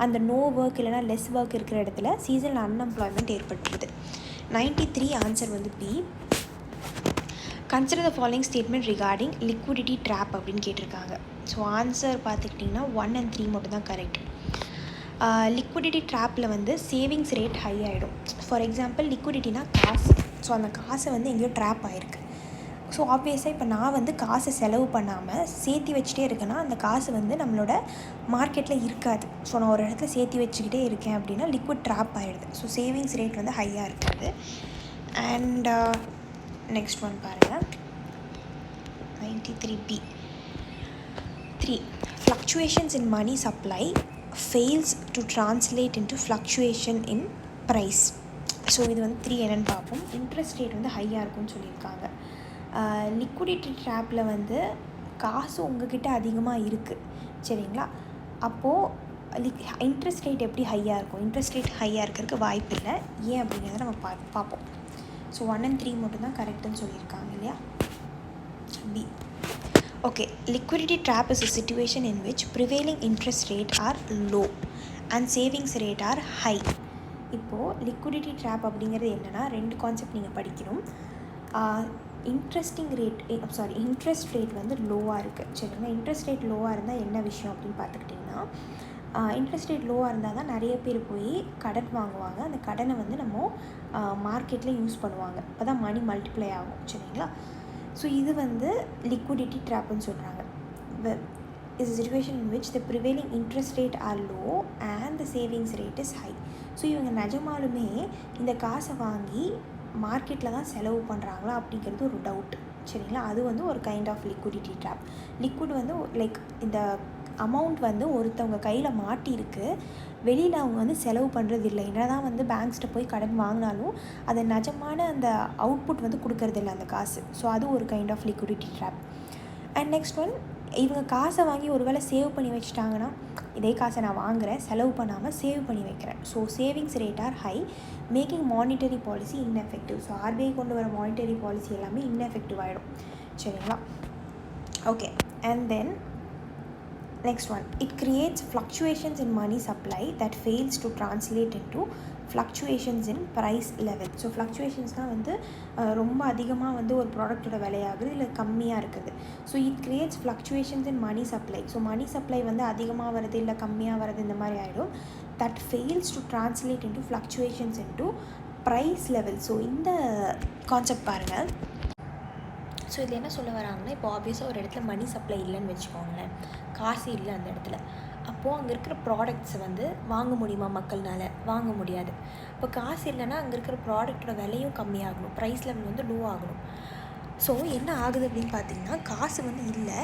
அந்த நோ ஒர்க் இல்லைனா லெஸ் ஒர்க் இருக்கிற இடத்துல சீசனல் அன்எம்ப்ளாய்மெண்ட் ஏற்பட்டுருது. 93 ஆன்சர் வந்து B. Consider the following statement regarding liquidity trap அப்படின்னு கேட்டிருக்காங்க. ஸோ ஆன்சர் பார்த்துக்கிட்டிங்கன்னா 1 and 3 மட்டும் தான் கரெக்ட். லிக்விடிட்டி ட்ராப்பில் வந்து சேவிங்ஸ் ரேட் ஹை ஆகிடும். ஃபார் எக்ஸாம்பிள் லிக்விடிட்டினா காசு. ஸோ அந்த காசை வந்து எங்கேயோ ட்ராப் ஆகிருக்கு. ஸோ ஆப்வியஸாக இப்போ நான் வந்து காசை செலவு பண்ணாமல் சேர்த்தி வச்சுட்டே இருக்கேன்னா அந்த காசு வந்து நம்மளோட மார்க்கெட்டில் இருக்காது. ஸோ நான் ஒரு இடத்துல சேர்த்தி வச்சுக்கிட்டே இருக்கேன் அப்படின்னா லிக்விட் ட்ராப் ஆகிடுது. ஸோ சேவிங்ஸ் ரேட் வந்து ஹையாக இருக்குது. அண்ட் நெக்ஸ்ட் ஒன் பாருங்கள், 93B 3. Fluctuations in money supply fails to translate into fluctuation in price. So இது வந்து 3 என்னென்னு பார்ப்போம். இன்ட்ரெஸ்ட் ரேட் வந்து ஹையாக இருக்கும்னு சொல்லியிருக்காங்க. லிக்விடிட்டி ட்ராப்பில் வந்து காசு உங்ககிட்ட அதிகமாக இருக்குது, சரிங்களா? அப்போது இன்ட்ரெஸ்ட் ரேட் எப்படி ஹையாக இருக்கும்? இன்ட்ரெஸ்ட் ரேட் ஹையாக இருக்கிறதுக்கு வாய்ப்பு இல்லை. ஏன் அப்படிங்கிறத நம்ம பார்ப்போம். ஸோ 1 and 3 மட்டும் தான் கரெக்டுன்னு சொல்லியிருக்காங்க இல்லையா? B. Okay, liquidity trap is a situation in which prevailing interest rate are low and savings rate are high. இப்போது liquidity trap அப்படிங்கிறது என்னென்னா, 2 கான்செப்ட் நீங்கள் படிக்கணும். இன்ட்ரெஸ்ட் ரேட் வந்து லோவாக இருக்குது, சரிங்களா? இன்ட்ரெஸ்ட் ரேட் லோவாக இருந்தால் என்ன விஷயம் அப்படின்னு பார்த்துக்கிட்டிங்கன்னா, இன்ட்ரெஸ்ட் ரேட் லோவாக இருந்தால் தான் நிறைய பேர் போய் கடன் வாங்குவாங்க. அந்த கடனை வந்து நம்ம மார்க்கெட்டில் யூஸ் பண்ணுவாங்க. அப்போ தான் மணி மல்டிப்ளை ஆகும், சரிங்களா? ஸோ இது வந்து லிக்விடிட்டி ட்ராப்னு சொல்கிறாங்க. Is a situation in which the prevailing interest rate are low and the savings rate is high. So இவங்க நிஜமாலுமே இந்த காசை வாங்கி மார்க்கெட்டில் தான் செலவு பண்ணுறாங்களா அப்படிங்கிறது ஒரு டவுட், சரிங்களா? அது வந்து ஒரு kind of liquidity trap. Liquid வந்து லைக் இந்த அமௌண்ட் வந்து ஒருத்தவங்க கையில் மாட்டியிருக்கு, வெளியில் அவங்க வந்து செலவு பண்ணுறது இல்லை. என்ன தான் வந்து பேங்க்ஸ்கிட்ட போய் கடன் வாங்கினாலும் அதை நிஜமான அந்த அவுட்புட் வந்து கொடுக்கறதில்ல அந்த காசு. ஸோ அது ஒரு kind of liquidity trap. And next one, இவங்க காசை வாங்கி ஒரு வேளை சேவ் பண்ணி வச்சுட்டாங்கன்னா, இதே காசை நான் வாங்குகிறேன், செலவு பண்ணாமல் சேவ் பண்ணி வைக்கிறேன். So savings rate are high, making monetary policy ineffective. So RBI கொண்டு வர மானிட்டரி பாலிசி எல்லாமே இன்எஃபெக்டிவ் ஆகிடும், சரிங்களா? Okay, and then next one, it creates fluctuations in money supply that fails to translate into fluctuations in price level. So ஃப்ளக்சுவேஷன்ஸ்னால் வந்து ரொம்ப அதிகமாக வந்து ஒரு ப்ராடக்ட்டோட விலையாகுது, இல்லை கம்மியாக இருக்குது. So it creates fluctuations in money supply. So money supply வந்து அதிகமாக வருது இல்லை கம்மியாக வருது இந்த மாதிரி ஆகிடும். That fails to translate into fluctuations into price level. So இந்த கான்செப்ட் பாருங்கள். ஸோ இதில் என்ன சொல்ல வராங்கன்னா, இப்போ ஆப்வியஸாக ஒரு இடத்துல மணி சப்ளை இல்லைன்னு வச்சுக்கோங்களேன், காசு இல்லை அந்த இடத்துல. அப்போது அங்கே இருக்கிற ப்ராடக்ட்ஸை வந்து வாங்க முடியுமா மக்கள்னால? வாங்க முடியாது. இப்போ காசு இல்லைன்னா அங்கே இருக்கிற ப்ராடக்டோட விலையும் கம்மியாகணும், ப்ரைஸ் லெவல் வந்து லோ ஆகணும். ஸோ என்ன ஆகுது அப்படின்னு பார்த்தீங்கன்னா, காசு வந்து இல்லை,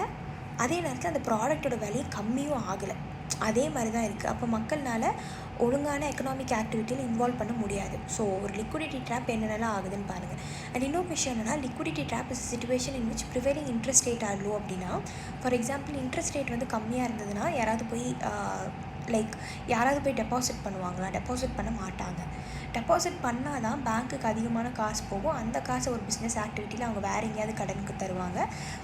அதே நேரத்தில் அந்த ப்ராடக்டோட விலையும் கம்மியும் ஆகலை, அதே மாதிரி தான் இருக்குது. அப்போ மக்கள்னால ஒழுங்கான எக்கனாமிக் ஆக்டிவிட்டியில் இன்வால்வ் பண்ண முடியாது. ஸோ ஒரு லிக்விடிட்டி ட்ராப் என்னென்னலாம் ஆகுதுன்னு பாருங்கள். அண்ட் இன்னொரு விஷயம் என்னென்னா, liquidity trap is situation in which prevailing interest rate are low. அப்படின்னா ஃபார் எக்ஸாம்பிள் இன்ட்ரெஸ்ட் ரேட் வந்து கம்மியாக இருந்ததுன்னா யாராவது போய் டெபாசிட் பண்ணுவாங்களா? டெபாசிட் பண்ண மாட்டாங்க. டெபாசிட் பண்ணால் தான் பேங்க்குக்கு அதிகமான காசு போகும். அந்த காசை ஒரு பிஸ்னஸ் ஆக்டிவிட்டியில் அவங்க வேறு எங்கேயாவது கடனுக்கு தருவாங்க.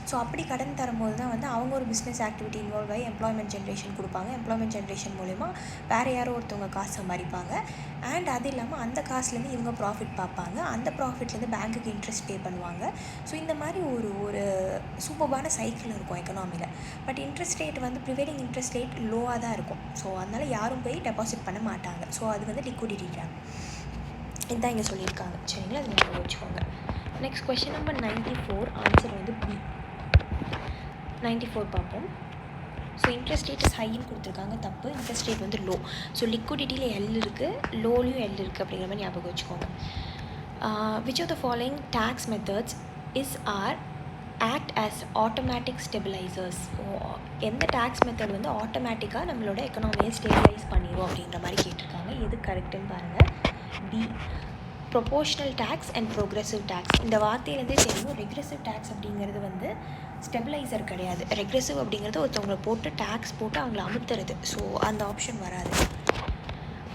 ஸோ அப்படி கடன் தரும்போது தான் வந்து அவங்க ஒரு பிஸ்னஸ் ஆக்டிவிட்டி இன்வால்வ் ஆகி எம்ப்ளாய்மெண்ட் ஜென்ரேஷன் கொடுப்பாங்க. எம்ப்ளாய்மெண்ட் ஜென்ரேஷன் மூலிமா வேறு யாரோ ஒருத்தவங்க காசு சம்பாதிப்பாங்க. அண்ட் அது இல்லாமல் அந்த காசுலேருந்து இவங்க ப்ராஃபிட் பார்ப்பாங்க. அந்த ப்ராஃபிட்லேருந்து பேங்க்குக்கு இன்ட்ரெஸ்ட் பே பண்ணுவாங்க. ஸோ இந்த மாதிரி ஒரு சூப்பர்பான சைக்கிள் இருக்கும் எக்கனாமியில். பட் இன்ட்ரெஸ்ட் ரேட் வந்து ப்ரிவைலிங் இன்ட்ரெஸ்ட் ரேட் லோவாக தான் இருக்கும். ஸோ அதனால் யாரும் போய் டெபாசிட் பண்ண மாட்டாங்க. ஸோ அது வந்து லிக்விடிட்டி ட்ராப். இதுதான் இங்கே சொல்லியிருக்காங்க, சரிங்களா? அது நீங்கள் வச்சுக்கோங்க. நெக்ஸ்ட் கொஸ்டின் நம்பர் 94, ஆன்சர் வந்து பி. 94 பார்ப்போம். ஸோ இன்ட்ரெஸ்ட் ரேட் இஸ் ஹைன்னு கொடுத்துருக்காங்க, தப்பு. இன்ட்ரெஸ்ட் ரேட் வந்து லோ. ஸோ லிக்விடிட்டியில் எல் இருக்குது, லோலையும் எல் இருக்குது அப்படிங்கிற மாதிரி ஞாபகம் வச்சுக்கோங்க. Which of the following tax methods is or act as automatic stabilisers? எந்த டேக்ஸ் மெத்தட் வந்து ஆட்டோமேட்டிக்காக நம்மளோட எக்கனாமியை ஸ்டெபிளைஸ் பண்ணிடும் அப்படின்ற மாதிரி கேட்டிருக்காங்க. எது கரெக்டுன்னு பாருங்கள். B, proportional tax and progressive tax. இந்த வார்த்தையிலேருந்தே தெரியும், ரெக்ரெசிவ் டேக்ஸ் அப்படிங்கிறது வந்து ஸ்டெபிளைசர் கிடையாது. ரெக்ரெசிவ் அப்படிங்கிறது ஒருத்தவங்களை போட்டு டேக்ஸ் போட்டு அவங்கள அமுத்துறது. ஸோ அந்த ஆப்ஷன் வராது.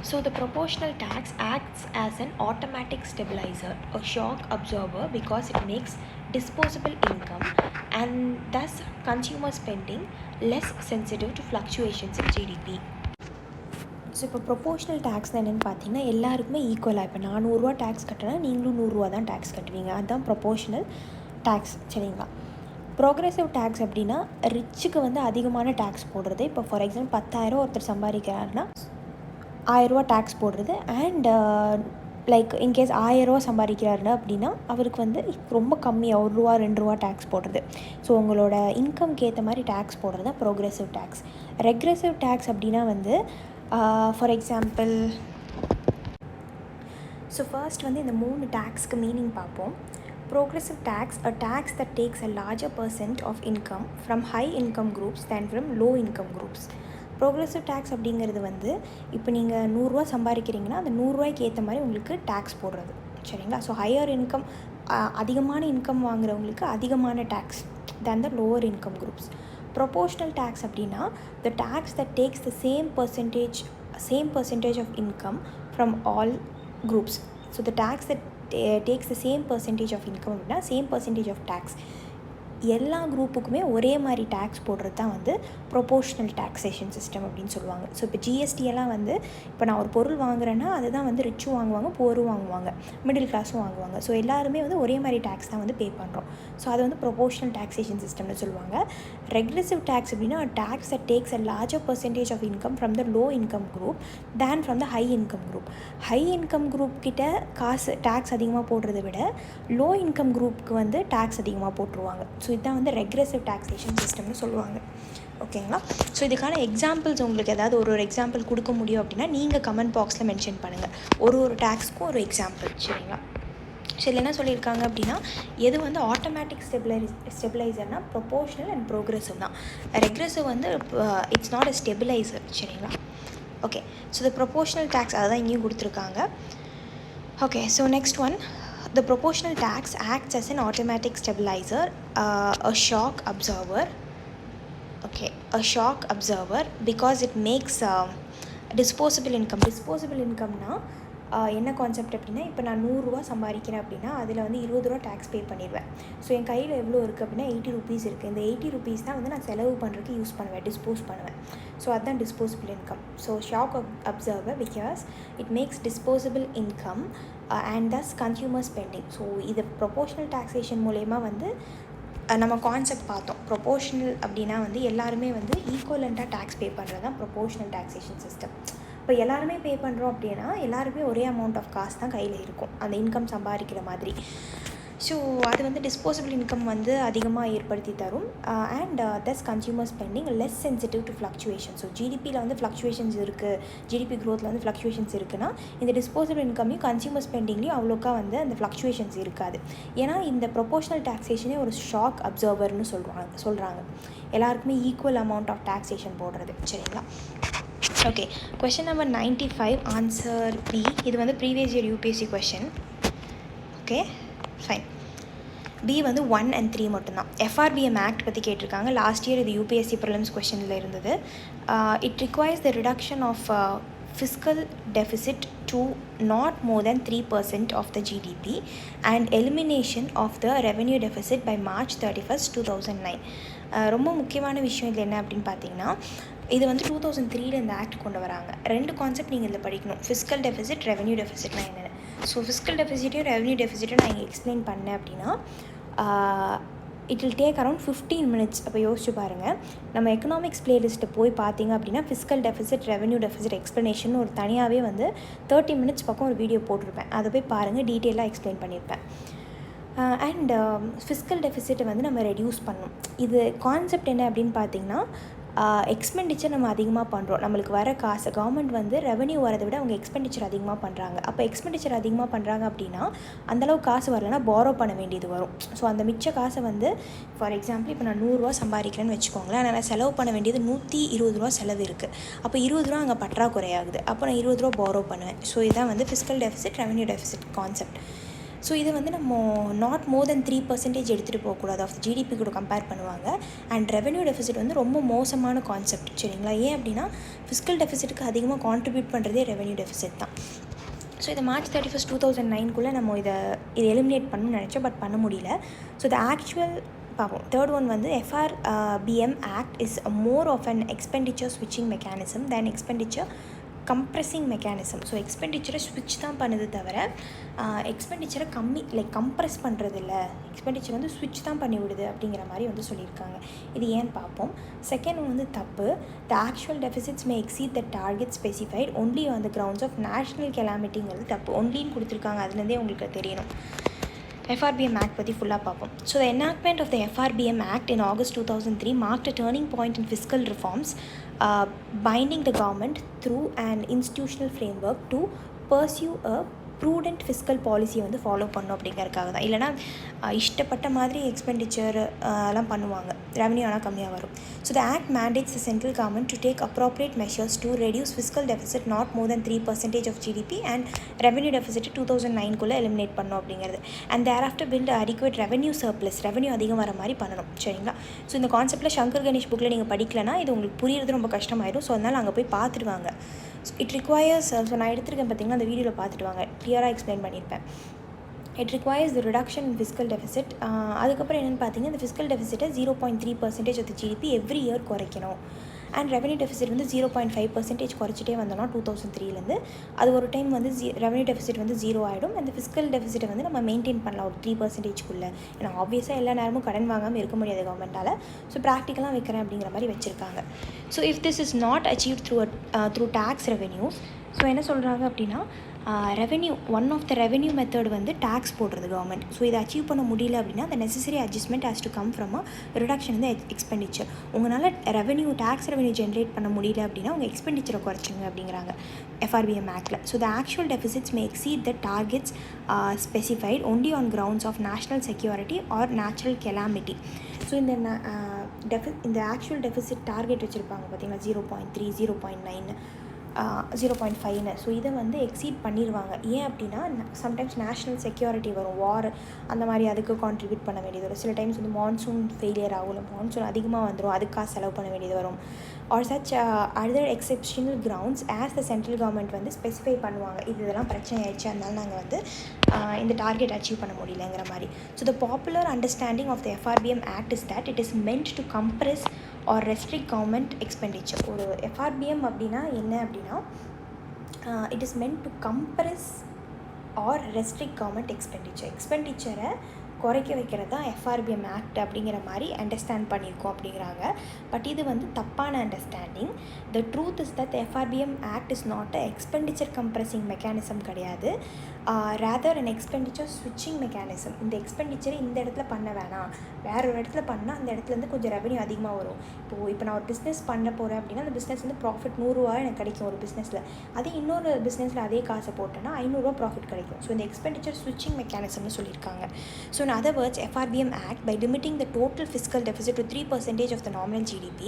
So the proportional tax acts as an automatic stabilizer, a shock absorber, because it makes disposable income and thus consumer spending less sensitive to fluctuations in GDP. So இப்போ proportional tax என்னென்னு பார்த்தீங்கன்னா எல்லாருக்குமே ஈக்குவலாக, இப்போ நான் 100 ரூபா tax கட்டுறேன்னா நீங்களும் 100 ரூபா தான் டேக்ஸ் கட்டுவீங்க. அதுதான் ப்ரொபோஷ்னல் டேக்ஸ், சரிங்களா? ப்ரோக்ரெசிவ் டேக்ஸ் அப்படின்னா ரிச்சுக்கு வந்து அதிகமான டேக்ஸ் போடுறது. இப்போ ஃபார் எக்ஸாம்பிள் 10,000 ஒருத்தர் சம்பாதிக்கிறாருன்னா 1000 ரூபா டேக்ஸ் போடுறது. அண்ட் லைக் இன்கேஸ் 1000 ரூபா சம்பாதிக்கிறாருன்னா அப்படின்னா அவருக்கு வந்து ரொம்ப கம்மியாக 1 ரூபா 2 ரூபா டேக்ஸ் போடுறது. ஸோ உங்களோட இன்கம்க்கு ஏற்ற மாதிரி டேக்ஸ் போடுறது தான் ப்ரோக்ரெசிவ் டேக்ஸ். ரெக்ரெசிவ் டேக்ஸ் அப்படின்னா வந்து ஃபார் எக்ஸாம்பிள், ஸோ ஃபர்ஸ்ட் வந்து இந்த 3 டேக்ஸ்க்கு மீனிங் பார்ப்போம். Progressive tax, a tax that takes a larger percent of income from high income groups than from low income groups. Progressive tax அப்படிங்கிறது வந்து இப்போ நீங்கள் 100 ரூபா சம்பாதிக்கிறீங்கன்னா அந்த 100 ரூபாய்க்கு ஏற்ற மாதிரி உங்களுக்கு டேக்ஸ் போடுறது, சரிங்களா? ஸோ ஹையர் இன்கம், அதிகமான இன்கம் வாங்குறவங்களுக்கு அதிகமான tax than the lower income groups. Proportional tax அப்படின்னா the tax that taxes the same percentage of income from all groups. So the tax that takes the same percentage of income அப்படின்னா same percentage of tax எல்லா குரூப்புக்குமே ஒரே மாதிரி tax போடுறது தான் வந்து proportional taxation system அப்படின்னு சொல்லுவாங்க. ஸோ இப்போ ஜிஎஸ்டியெல்லாம் வந்து இப்போ நான் ஒரு பொருள் வாங்குறேன்னா அதுதான் வந்து ரிச்சும் வாங்குவாங்க, போரும் வாங்குவாங்க, மிடில் கிளாஸும் வாங்குவாங்க. ஸோ எல்லாருமே வந்து ஒரே மாதிரி டேக்ஸ் தான் வந்து பே பண்ணுறோம். ஸோ அது வந்து ப்ரொபோஷ்னல் டேக்ஸேஷன் சிஸ்டம்னு சொல்லுவாங்க. ரெக்ரெசிவ் டேக்ஸ் அப்படின்னா tax that tax a larger percentage of income from the low income group than from the high income group. High income group கிட்ட காசு டேக்ஸ் அதிகமாக போடுறதை விட லோ இன்கம் குரூப்புக்கு வந்து டேக்ஸ் அதிகமாக போட்டுருவாங்க. ஸோ இதுதான் வந்து ரெக்ரெசிவ் டேக்ஸேஷன் சிஸ்டம்னு சொல்லுவாங்க. ஓகேங்களா? ஸோ இதுக்கான எக்ஸாம்பிள்ஸ் உங்களுக்கு ஏதாவது ஒரு எக்ஸாம்பிள் கொடுக்க முடியும் அப்படின்னா நீங்கள் கமெண்ட் பாக்ஸில் மென்ஷன் பண்ணுங்கள். ஒரு டேக்ஸ்க்கும் ஒரு எக்ஸாம்பிள், சரிங்களா? சரி, என்ன சொல்லியிருக்காங்க அப்படின்னா எது வந்து ஆட்டோமேட்டிக் ஸ்டெபிளைசர்னால் ப்ரொபோஷ்னல் அண்ட் ப்ரோக்ரெசிவ் தான். ரெக்ரெசிவ் வந்து இட்ஸ் நாட் அ ஸ்டெபிளைசர், சரிங்களா? Okay, so the proportional tax அதை தான் இங்கேயும் கொடுத்துருக்காங்க. Okay, so next one, the proportional tax acts as an automatic stabilizer, a shock absorber. Okay, a shock absorber because it makes disposable income. Disposable incomeனா என்ன concept அப்படின்னா இப்போ நான் 100 ரூபா சம்பாதிக்கிறேன் அப்படின்னா அதில் வந்து 20 ரூபா டேக்ஸ் பே பண்ணிடுவேன். ஸோ என் கையில் எவ்வளோ இருக்குது அப்படின்னா 80 rupees இருக்குது. இந்த 80 rupees தான் வந்து நான் செலவு பண்ணுறதுக்கு யூஸ் பண்ணுவேன், டிஸ்போஸ் பண்ணுவேன். ஸோ அதுதான் disposable income. So shock absorber because it makes disposable income and thus consumer spending. So இது ப்ரொபோஷ்னல் டேக்ஸேஷன் மூலயமா வந்து நம்ம கான்செப்ட் பார்த்தோம். ப்ரொபோஷ்னல் அப்படின்னா வந்து எல்லாருமே வந்து ஈக்குவலண்ட்டாக டேக்ஸ் பே பண்ணுறது தான் ப்ரொபோஷ்னல் டேக்ஸேஷன் சிஸ்டம். இப்போ எல்லாருமே பே பண்ணுறோம் அப்படின்னா எல்லாருமே ஒரே அமௌண்ட் ஆஃப் காசு தான் கையில் இருக்கும், அந்த இன்கம் சம்பாதிக்கிற மாதிரி. ஸோ அது வந்து டிஸ்போசபிள் இன்கம் வந்து அதிகமாக ஏற்படுத்தி தரும் and thus consumer spending less sensitive to fluctuation. So ஜிடிபியில் வந்து ஃப்ளக்சுவேஷன்ஸ் இருக்குது, ஜிடிபி க்ரோத்தில் வந்து ஃப்ளக்சுவேஷன்ஸ் இருக்குன்னா இந்த டிஸ்போசபிள் இன்கம்லையும் கன்சியூமர் ஸ்பெண்டிங்லேயும் அவ்வளோக்கா வந்து அந்த ஃப்ளக்சுவேஷன்ஸ் இருக்காது. ஏன்னா இந்த ப்ரொபோஷ்னல் டேக்ஸேஷனே ஒரு ஷாக் அப்சர்வர்னு சொல்கிறாங்க. எல்லாருக்குமே ஈக்குவல் அமௌண்ட் ஆஃப் டேக்ஸேஷன் போடுறது, சரிங்களா? Okay, question number 95 answer B. இது வந்து previous year UPSC question. Okay, fine. B வந்து 1 and 3 மட்டும்தான். எஃப்ஆர்பிஎம் ஆக்ட் பற்றி கேட்டிருக்காங்க. லாஸ்ட் இயர் இது யூபிஎஸ்சி ப்ரிலிம்ஸ் கொஷனில் இருந்தது. It requires the reduction of fiscal deficit to not more than 3% of the GDP and elimination of the revenue deficit by March 31st, 2009. ரொம்ப முக்கியமான விஷயம் இதில் என்ன அப்படின்னு பார்த்தீங்கன்னா இது வந்து 2003 இந்த ஆக்ட் கொண்டு வராங்க. 2 கான்செப்ட் நீங்கள் இதில் படிக்கணும், ஃபிஸ்கல் டெஃபிசிட், ரெவன்யூ டெஃபிசிட்னா என்னென்னு. ஸோ ஃபிஸ்கல் டெஃபிசிட்டையும் ரெவன்யூ டெஃபிசிட்டும் நான் இங்கே எக்ஸ்பிளைன் பண்ணேன் அப்படின்னா it will take around 15 minutes. அப்போ யோசிச்சு பாருங்கள், நம்ம எக்கனாமிக்ஸ் பிளேலிஸ்ட்டு போய் பார்த்தீங்க அப்படின்னா fiscal deficit, revenue deficit explanation ஒரு தனியாகவே வந்து 30 minutes பக்கம் ஒரு வீடியோ போட்டிருப்பேன். அதை போய் பாருங்கள், டீட்டெயிலாக எக்ஸ்பிளைன் பண்ணியிருப்பேன். அண்ட் ஃபிஸ்கல் டெஃபிசிட்டை வந்து நம்ம ரெடியூஸ் பண்ணணும். இது கான்செப்ட் என்ன அப்படின்னு பார்த்தீங்கன்னா எக்ஸ்பெண்டிச்சர் நம்ம அதிகமாக பண்ணுறோம். நம்மளுக்கு வர காசு கவர்மெண்ட் வந்து ரெவன்யூ வரதை விட அவங்க எக்ஸ்பெண்டிச்சர் அதிகமாக பண்ணுறாங்க. அப்போ எக்ஸ்பெண்டிச்சர் அதிகமாக பண்ணுறாங்க அப்படின்னா அந்தளவு காசு வரலைன்னா பாரோ பண்ண வேண்டியது வரும். ஸோ அந்த மிச்ச காசை வந்து ஃபார் எக்ஸாம்பிள் இப்போ நான் 100 ரூபா சம்பாதிக்கிறேன்னு வச்சுக்கோங்களேன். ஆனால் நான் செலவு பண்ண வேண்டியது 120 ரூபா செலவு இருக்குது. அப்போ 20 ரூபா அங்கே பற்றாக்குறையாகுது. அப்போ நான் 20 ரூபா பாரோ பண்ணுவேன். ஸோ இதான் வந்து fiscal deficit, revenue deficit concept. So இது வந்து நம்ம நாட் மோர் தென் 3% எடுத்துகிட்டு போகக்கூடாது. ஆஃப் ஜிடிபி கூட கம்பேர் பண்ணுவாங்க. அண்ட் ரெவன்யூ டெஃபிசிட் வந்து ரொம்ப மோசமான கான்செப்ட், சரிங்களா? ஏன் அப்படின்னா ஃபிஸ்கல் டெஃபிசிட்டுக்கு அதிகமாக கான்ட்ரிபியூட் பண்ணுறதே ரெவன்யூ டெஃபிசிட் தான். ஸோ இதை March 31, 2009 நம்ம இதை எலிமினேட் பண்ணணும்னு நினச்சோம், பட் பண்ண முடியல. ஸோ த ஆக்சுவல் பார்ப்போம். தேர்ட் ஒன் வந்து FRBM Act is more of an expenditure ஸ்விட்சிங் mechanism than expenditure compressing mechanism. So எக்ஸ்பெண்டிச்சரை ஸ்விட்ச் தான் பண்ணுது தவிர எக்ஸ்பெண்டிச்சரை கம்ப்ரெஸ் பண்ணுறது இல்லை. எக்ஸ்பெண்டிச்சர் வந்து ஸ்விட்ச் தான் பண்ணி விடுது அப்படிங்கிற மாதிரி வந்து சொல்லியிருக்காங்க. இது ஏன்னு பார்ப்போம். செகண்ட் வந்து தப்பு. The actual deficits may exceed the target specified only on the grounds of national கெலாமிட்டிங்கிறது தப்பு. ஒன்லின்னு கொடுத்துருக்காங்க, அதுலேருந்தே உங்களுக்கு தெரியணும். FRBM Act பற்றி ஃபுல்லாக பார்ப்போம். So the enactment of the FRBM Act in August 2003 marked a turning point in fiscal reforms, binding the government through an institutional framework to pursue a prudent fiscal பாலிசியை வந்து ஃபாலோ பண்ணும் அப்படிங்கிறதுக்காக தான். இல்லைனா இஷ்டப்பட்ட மாதிரி எக்ஸ்பெண்டிச்சர் எல்லாம் பண்ணுவாங்க, ரெவன்யூ ஆனால் கம்மியாக வரும். So the act mandates the central government to take appropriate measures to reduce fiscal deficit not more then 3% of GDP and revenue deficit 2009 eliminate பண்ணணும் அப்படிங்கிறது. And thereafter build adequate revenue surplus, revenue அதிகம் வர மாதிரி பண்ணணும், சரிங்களா? So இந்த கான்செப்ட்டில் சங்கர் கணேஷ் புக்கில் நீங்கள் படிக்கலைன்னா இது உங்களுக்கு புரியுறது ரொம்ப கஷ்டமாயிடும். ஸோ அதனால் அங்கே போய் பார்த்துடுவாங்க. இட் ரிக்வயர்ஸ், ஸோ நான் எடுத்திருக்கேன் பார்த்தீங்கன்னா அந்த வீடியோவில் பார்த்துட்டு வாங்க, கிளியராக எக்ஸ்பிளைன் பண்ணியிருப்பேன். It requires the reduction in fiscal deficit. அதுக்கப்புறம் என்னென்னு பார்த்தீங்கன்னா இந்த ஃபிஸ்கல் டெஃபிசிட்டை 0.3% of the GDP every year குறைக்கணும். அண்ட் ரெவன்யூ டெஃபிசிட் வந்து 0.5% குறைச்சிட்டே வந்தோம்னா 2003 அது ஒரு டைம் வந்து ரெவன்யூ டெஃபிசிட் வந்து 0 ஆகிடும். அந்த ஃபிஸ்கல் டெஃபிசிட்டை வந்து நம்ம மெயின்டைன் பண்ணலாம் ஒரு 3%. ஏன்னா ஆப்வியஸாக எல்லா நேரமும் கடன் வாங்காமல் இருக்க முடியாது கவர்மெண்ட்டால். ஸோ ப்ராக்டிக்கலாக வைக்கிறேன் அப்படிங்கிற மாதிரி வச்சுருக்காங்க. So if this is not achieve through tax revenues, so என்ன சொல்கிறாங்க அப்படின்னா revenue one of the revenue method வந்து டேக்ஸ் போடுறது கவர்மெண்ட். ஸோ இதை அச்சீவ் பண்ண முடியல அப்படின்னா அந்த necessary adjustment has to come from a reduction இந்த எக்ஸ்பெண்டிச்சர். உங்களால் டேக்ஸ் ரெவென்யூ ஜென்ரேட் பண்ண முடியல அப்படின்னா உங்கள் எக்ஸ்பெண்டிச்சரை குறைச்சிங்க அப்படிங்கிறாங்க FRBM ஆக்டில். So the actual deficits may exceed the targets specified only on grounds of national security or natural calamity. So இந்த ஆக்சுவல் டெஃபிசிட் டார்கெட் வச்சுருப்பாங்க பார்த்தீங்கன்னா 0.3, 0.9, 0.5. ஸோ இதை வந்து எக்ஸீட் பண்ணிடுவாங்க. ஏன் அப்படின்னா சம்டைம்ஸ் நேஷ்னல் செக்யூரிட்டி வரும், வார் அந்த மாதிரி, அதுக்கு கான்ட்ரிபியூட் பண்ண வேண்டியது வரும். சில டைம்ஸ் வந்து மான்சூன் ஃபெயிலியர் ஆகும், மான்சூன் அதிகமாக வந்துடும், அதுக்காக செலவு பண்ண வேண்டியது வரும். Or such other exceptional grounds as the central government வந்து ஸ்பெசிஃபை பண்ணுவாங்க. இதெல்லாம் பிரச்சனை ஆயிடுச்சு, அதனால நாங்கள் வந்து இந்த டார்கெட் அச்சீவ் பண்ண முடியலங்கிற மாதிரி. So the popular understanding of the FRBM act is that it is meant to compress or restrict government expenditure. ஒரு FRBM அப்படின்னா என்ன அப்படின்னா it is meant to compress or restrict government எக்ஸ்பெண்டிச்சரை குறைக்க வைக்கிறது தான் FRBM ஆக்ட் அப்படிங்கிற மாதிரி அண்டர்ஸ்டாண்ட் பண்ணியிருக்கோம் அப்படிங்கிறாங்க. பட் இது வந்து தப்பான understanding. The truth is that FRBM act is not a expenditure compressing mechanism கிடையாது, ரேதர் அன் எக்ஸ்பெண்டிச்சர் ஸ்விட்சிங் மெக்கானிசம். இந்த எக்ஸ்பெண்டிச்சரை இந்த இடத்துல பண்ண வேணாம், வேற ஒரு இடத்துல பண்ணால் அந்த இடத்துலேருந்து கொஞ்சம் ரெவன்யூ அதிகமாக வரும். இப்போ நான் ஒரு பிஸ்னஸ் பண்ண போகிறேன் அப்படின்னா அந்த பிஸ்னஸ் வந்து ப்ராஃபிட் 100 ரூபா எனக்கு கிடைக்கும் ஒரு பிஸ்னஸில். அதே இன்னொரு பிஸ்னஸில் அதே காசை போட்டேன்னா 500 ரூபா ப்ராஃபிட் கிடைக்கும். ஸோ இந்த எக்ஸ்பெண்டிச்சர் ஸ்விட்சிங் மெக்கானிசம்னு சொல்லியிருக்காங்க. So in other words, FRBM Act, by limiting the total fiscal deficit to 3% of the nominal GDP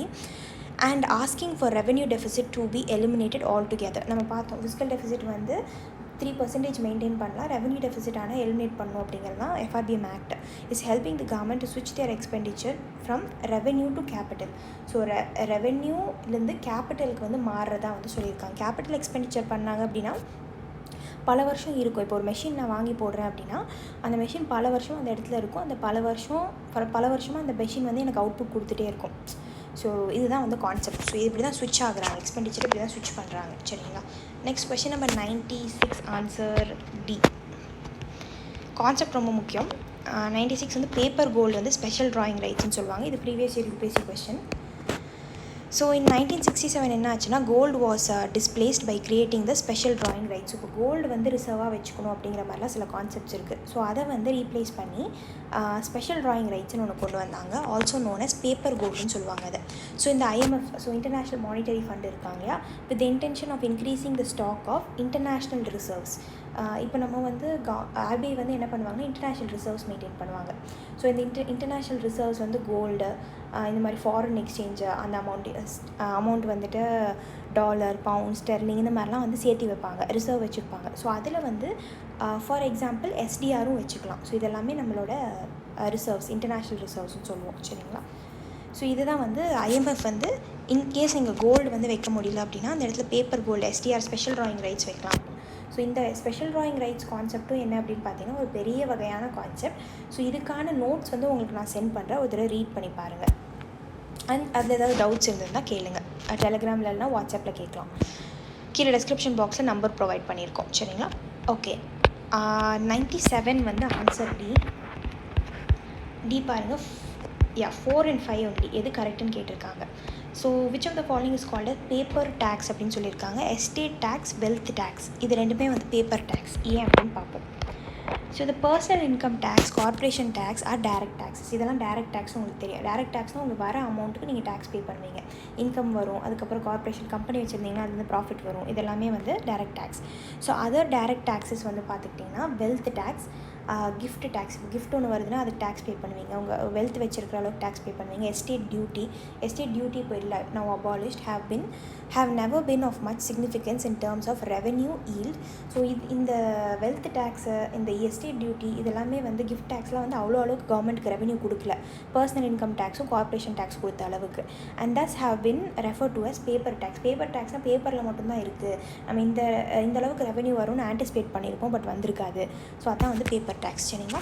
and asking for revenue deficit to be eliminated altogether. நம்ம பார்த்தோம் fiscal deficit வந்து 3% maintain பண்ணலாம், revenue deficit ஆனால் eliminate பண்ணணும் அப்படிங்கிறது தான் FRBM act. Is helping the government to ஸ்விட்ச் their expenditure from revenue to capital. So ரெவன்யூலேருந்து கேபிட்டலுக்கு வந்து மாறுறதா வந்து சொல்லியிருக்காங்க. கேபிட்டல் எக்ஸ்பெண்டிச்சர் பண்ணாங்க அப்படின்னா பல வருஷம் இருக்கும். இப்போ ஒரு மெஷின் நான் வாங்கி போடுறேன் அப்படின்னா அந்த மெஷின் பல வருஷம் அந்த இடத்துல இருக்கும். அந்த பல வருஷமாக அந்த மெஷின் வந்து எனக்கு அவுட்புட் கொடுத்துட்டே இருக்கும். ஸோ இதுதான் வந்து கான்செப்ட். ஸோ இப்படி தான் ஸ்விட்ச் ஆகுறாங்க, எக்ஸ்பெண்டிச்சர் இப்படி தான் ஸ்விட்ச் பண்ணுறாங்க, சரிங்களா? Next question number 96, answer D. Concept ரொம்ப முக்கியம். 96 வந்து பேப்பர் கோல்டு வந்து ஸ்பெஷல் ட்ராயிங் ரைட்ஸ்னு சொல்லுவாங்க. இது previous year UPSC question. So in 1967 என்ன ஆச்சுன்னா gold was displaced by creating the special drawing rights. இப்போ கோல்டு வந்து ரிசர்வாக வச்சுக்கணும் அப்படிங்கிற மாதிரிலாம் சில கான்செப்ட்ஸ் இருக்குது. ஸோ அதை வந்து ரீப்ளேஸ் பண்ணி ஸ்பெஷல் ட்ராயிங் ரைட்ஸ்னு ஒன்று கொண்டு வந்தாங்க. ஆல்சோ நோன் அஸ் பேப்பர் கோல்டுன்னு சொல்லுவாங்க அதை. ஸோ இந்த IMF, so international monetary fund இருக்காங்க இல்லையா, with intention of increasing the stock of international reserves. இப்போ நம்ம வந்து RBI வந்து என்ன பண்ணுவாங்கன்னா இன்டர்நேஷ்னல் ரிசர்வ்ஸ் மெயின்டைன் பண்ணுவாங்க. ஸோ இந்த இன்டர்நேஷ்னல் ரிசர்வ்ஸ் வந்து கோல்டு, இந்த மாதிரி ஃபாரின் எக்ஸ்சேஞ்சு அந்த அமௌண்ட் வந்துட்டு டாலர், பவுண்ட், ஸ்டெர்லிங் இந்த மாதிரிலாம் வந்து சேர்த்து வைப்பாங்க, ரிசர்வ் வச்சுருப்பாங்க. ஸோ அதில் வந்து ஃபார் எக்ஸாம்பிள் SDRும் வச்சுக்கலாம். ஸோ இதெல்லாமே நம்மளோட ரிசர்வ்ஸ், இன்டர்நேஷ்னல் ரிசர்வ்ஸ்னு சொல்லுவோம், சரிங்களா. ஸோ இதுதான் வந்து IMF வந்து இன்கேஸ் நீங்கள் கோல்டு வந்து வைக்க முடியல அப்படின்னா அந்த இடத்துல paper gold, SDR, special drawing rights வைக்கலாம். ஸோ இந்த ஸ்பெஷல் ட்ராயிங் ரைட்ஸ் கான்செப்ட்டும் என்ன அப்படின்னு பார்த்தீங்கன்னா ஒரு பெரிய வகையான கான்செப்ட். ஸோ இதுக்கான நோட்ஸ் வந்து உங்களுக்கு நான் சென்ட் பண்ணுறேன், ஒரு தடவை ரீட் பண்ணி பாருங்கள். அண்ட் அதில் ஏதாவது டவுட்ஸ் இருந்ததுன்னா கேளுங்க. டெலிகிராமில் இல்லைனா வாட்ஸ்அப்பில் கேட்கலாம். கீழே டெஸ்கிரிப்ஷன் பாக்ஸில் நம்பர் ப்ரொவைட் பண்ணியிருக்கோம், சரிங்களா. ஓகே, 97 வந்து ஆன்சர் டி பாருங்கள். 4 and 5 ஒன்லி எது கரெக்டுன்னு கேட்டிருக்காங்க. So which of the following is called paper tax அப்படின்னு சொல்லியிருக்காங்க. எஸ்டேட் டேக்ஸ், வெல்த் டேக்ஸ், இது ரெண்டுமே வந்து பேப்பர் டேக்ஸ். ஏன் அப்படின்னு பார்ப்போம். ஸோ இந்த personal income tax, corporation tax are direct taxes. இதெல்லாம் டேரக்ட் டேக்ஸ் உங்களுக்கு தெரியும். டேரக்ட் டேக்ஸ்னால் உங்களுக்கு வர அமௌண்ட்டுக்கு நீங்கள் டேக்ஸ் பே பண்ணுவீங்க. இன்கம் வரும், அதுக்கப்புறம் கார்பரேஷன் கம்பெனி வச்சுருந்தீங்கன்னா அது வந்து ப்ராஃபிட் வரும். இதெல்லாமே வந்து direct tax. So other direct taxes வந்து பார்த்துக்கிட்டிங்கன்னா wealth tax, gift tax. Gift ஒன்று வருதுன்னா அதுக்கு டேக்ஸ் பே பண்ணுவீங்க, உங்கள் வெல்த் வச்சிருக்கிற அளவுக்கு டேக்ஸ் பே பண்ணுவீங்க. எஸ்டேட் டியூட்டி இப்போ இல்லை, now abolished, have never been of much significance in terms of revenue yield. So இந்த வெல்த் டேக்ஸு, இந்த எஸ்டேட் டியூட்டி, இதெல்லாமே வந்து கிஃப்ட் டேக்ஸ்லாம் வந்து அவ்வளோ அளவுக்கு கவர்மெண்ட்டுக்கு ரெவன்யூ கொடுக்கல, பர்சனல் இன்கம் டேக்ஸும் கார்பரேஷன் டேக்ஸ் கொடுத்த அளவுக்கு. And thus have been referred to as paper tax. Paper டேக்ஸ்னால் பேப்பரில் மட்டும்தான் இருக்குது, நம்ம இந்த அளவுக்கு ரெவன்யூ வரும்னு ஆன்டிசிபேட் பண்ணியிருப்போம், பட் வந்திருக்காது. ஸோ அதான் வந்து பேப்பர் டேக்ஸ், சரிங்களா.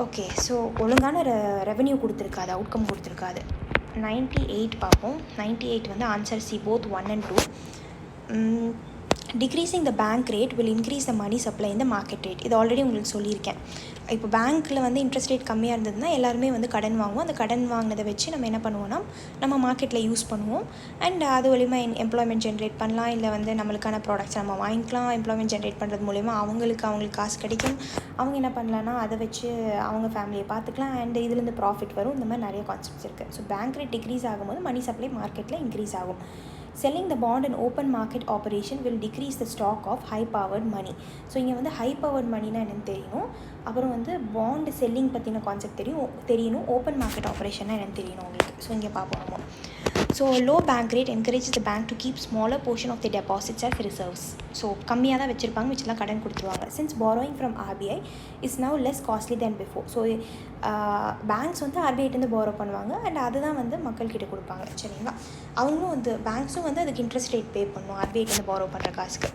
ஓகே, ஸோ ஒழுங்கான ரெவன்யூ கொடுத்துருக்காது, அவுட்கம் கொடுத்துருக்காது. 98 பார்ப்போம். 98 வந்து answer C, both 1 and 2. Decreasing the bank rate will increase the money supply இந்த மார்க்கெட் ரேட். இது ஆல்ரெடி உங்களுக்கு சொல்லியிருக்கேன். இப்போ பேங்க்கில் வந்து இன்ட்ரெஸ்ட் ரேட் கம்மியாக இருந்ததுன்னா எல்லாருமே வந்து கடன் வாங்குவோம். அந்த கடன் வாங்கினதை வச்சு நம்ம என்ன பண்ணுவோம்னா நம்ம மார்க்கெட்டில் யூஸ் பண்ணுவோம். அண்ட் அது மூலிமா எம்ப்ளாய்மெண்ட் ஜென்ரேட் பண்ணலாம், இல்லை வந்து நம்மளுக்கான ப்ராடக்ட்ஸ் நம்ம வாங்கிக்கலாம். எம்ப்ளாய்மெண்ட் ஜென்ரேட் பண்ணுறது மூலிமா அவங்களுக்கு காசு கிடைக்கும். அவங்க என்ன பண்ணலான்னா அதை வச்சு அவங்க ஃபேமிலியை பார்த்துக்கலாம். அண்ட் இதுலேருந்து ப்ராஃபிட் வரும். இந்த மாதிரி நிறைய கான்செப்ட்ஸ் இருக்குது. ஸோ பேங்க் ரேட் டிக்ரீஸ் ஆகும்போது மணி சப்ளை மார்க்கெட்டில் இன்க்ரீஸ் ஆகும். Selling the bond in open market operation will decrease the stock of high powered money. So இங்கே வந்து ஹை பவர்ட் மணினா என்னென்னு தெரியணும். அப்புறம் வந்து பாண்ட் செல்லிங் பற்றின கான்செப்ட் தெரியணும். ஓப்பன் மார்க்கெட் ஆப்ரேஷன்னா என்னென்னு தெரியணும் உங்களுக்கு. ஸோ இங்கே பார்ப்போம். So low bank rate encourages the bank to keep smaller portion of the deposits as reserves. So கம்மியாக தான் வச்சுருப்பாங்க, மிச்சலாம் கடன் கொடுத்துருவாங்க. Since borrowing from RBI is now less costly than before. So banks வந்து RBIட்டேருந்து borrow பண்ணுவாங்க, அண்ட் அதுதான் வந்து மக்கள்கிட்ட கொடுப்பாங்க, சரிங்களா. அவங்களும் வந்து பேங்க்ஸும் வந்து அதுக்கு இன்ட்ரெஸ்ட் ரேட் பே பண்ணணும் RBIட்டேருந்து borrow பண்ணுற காசுக்கு.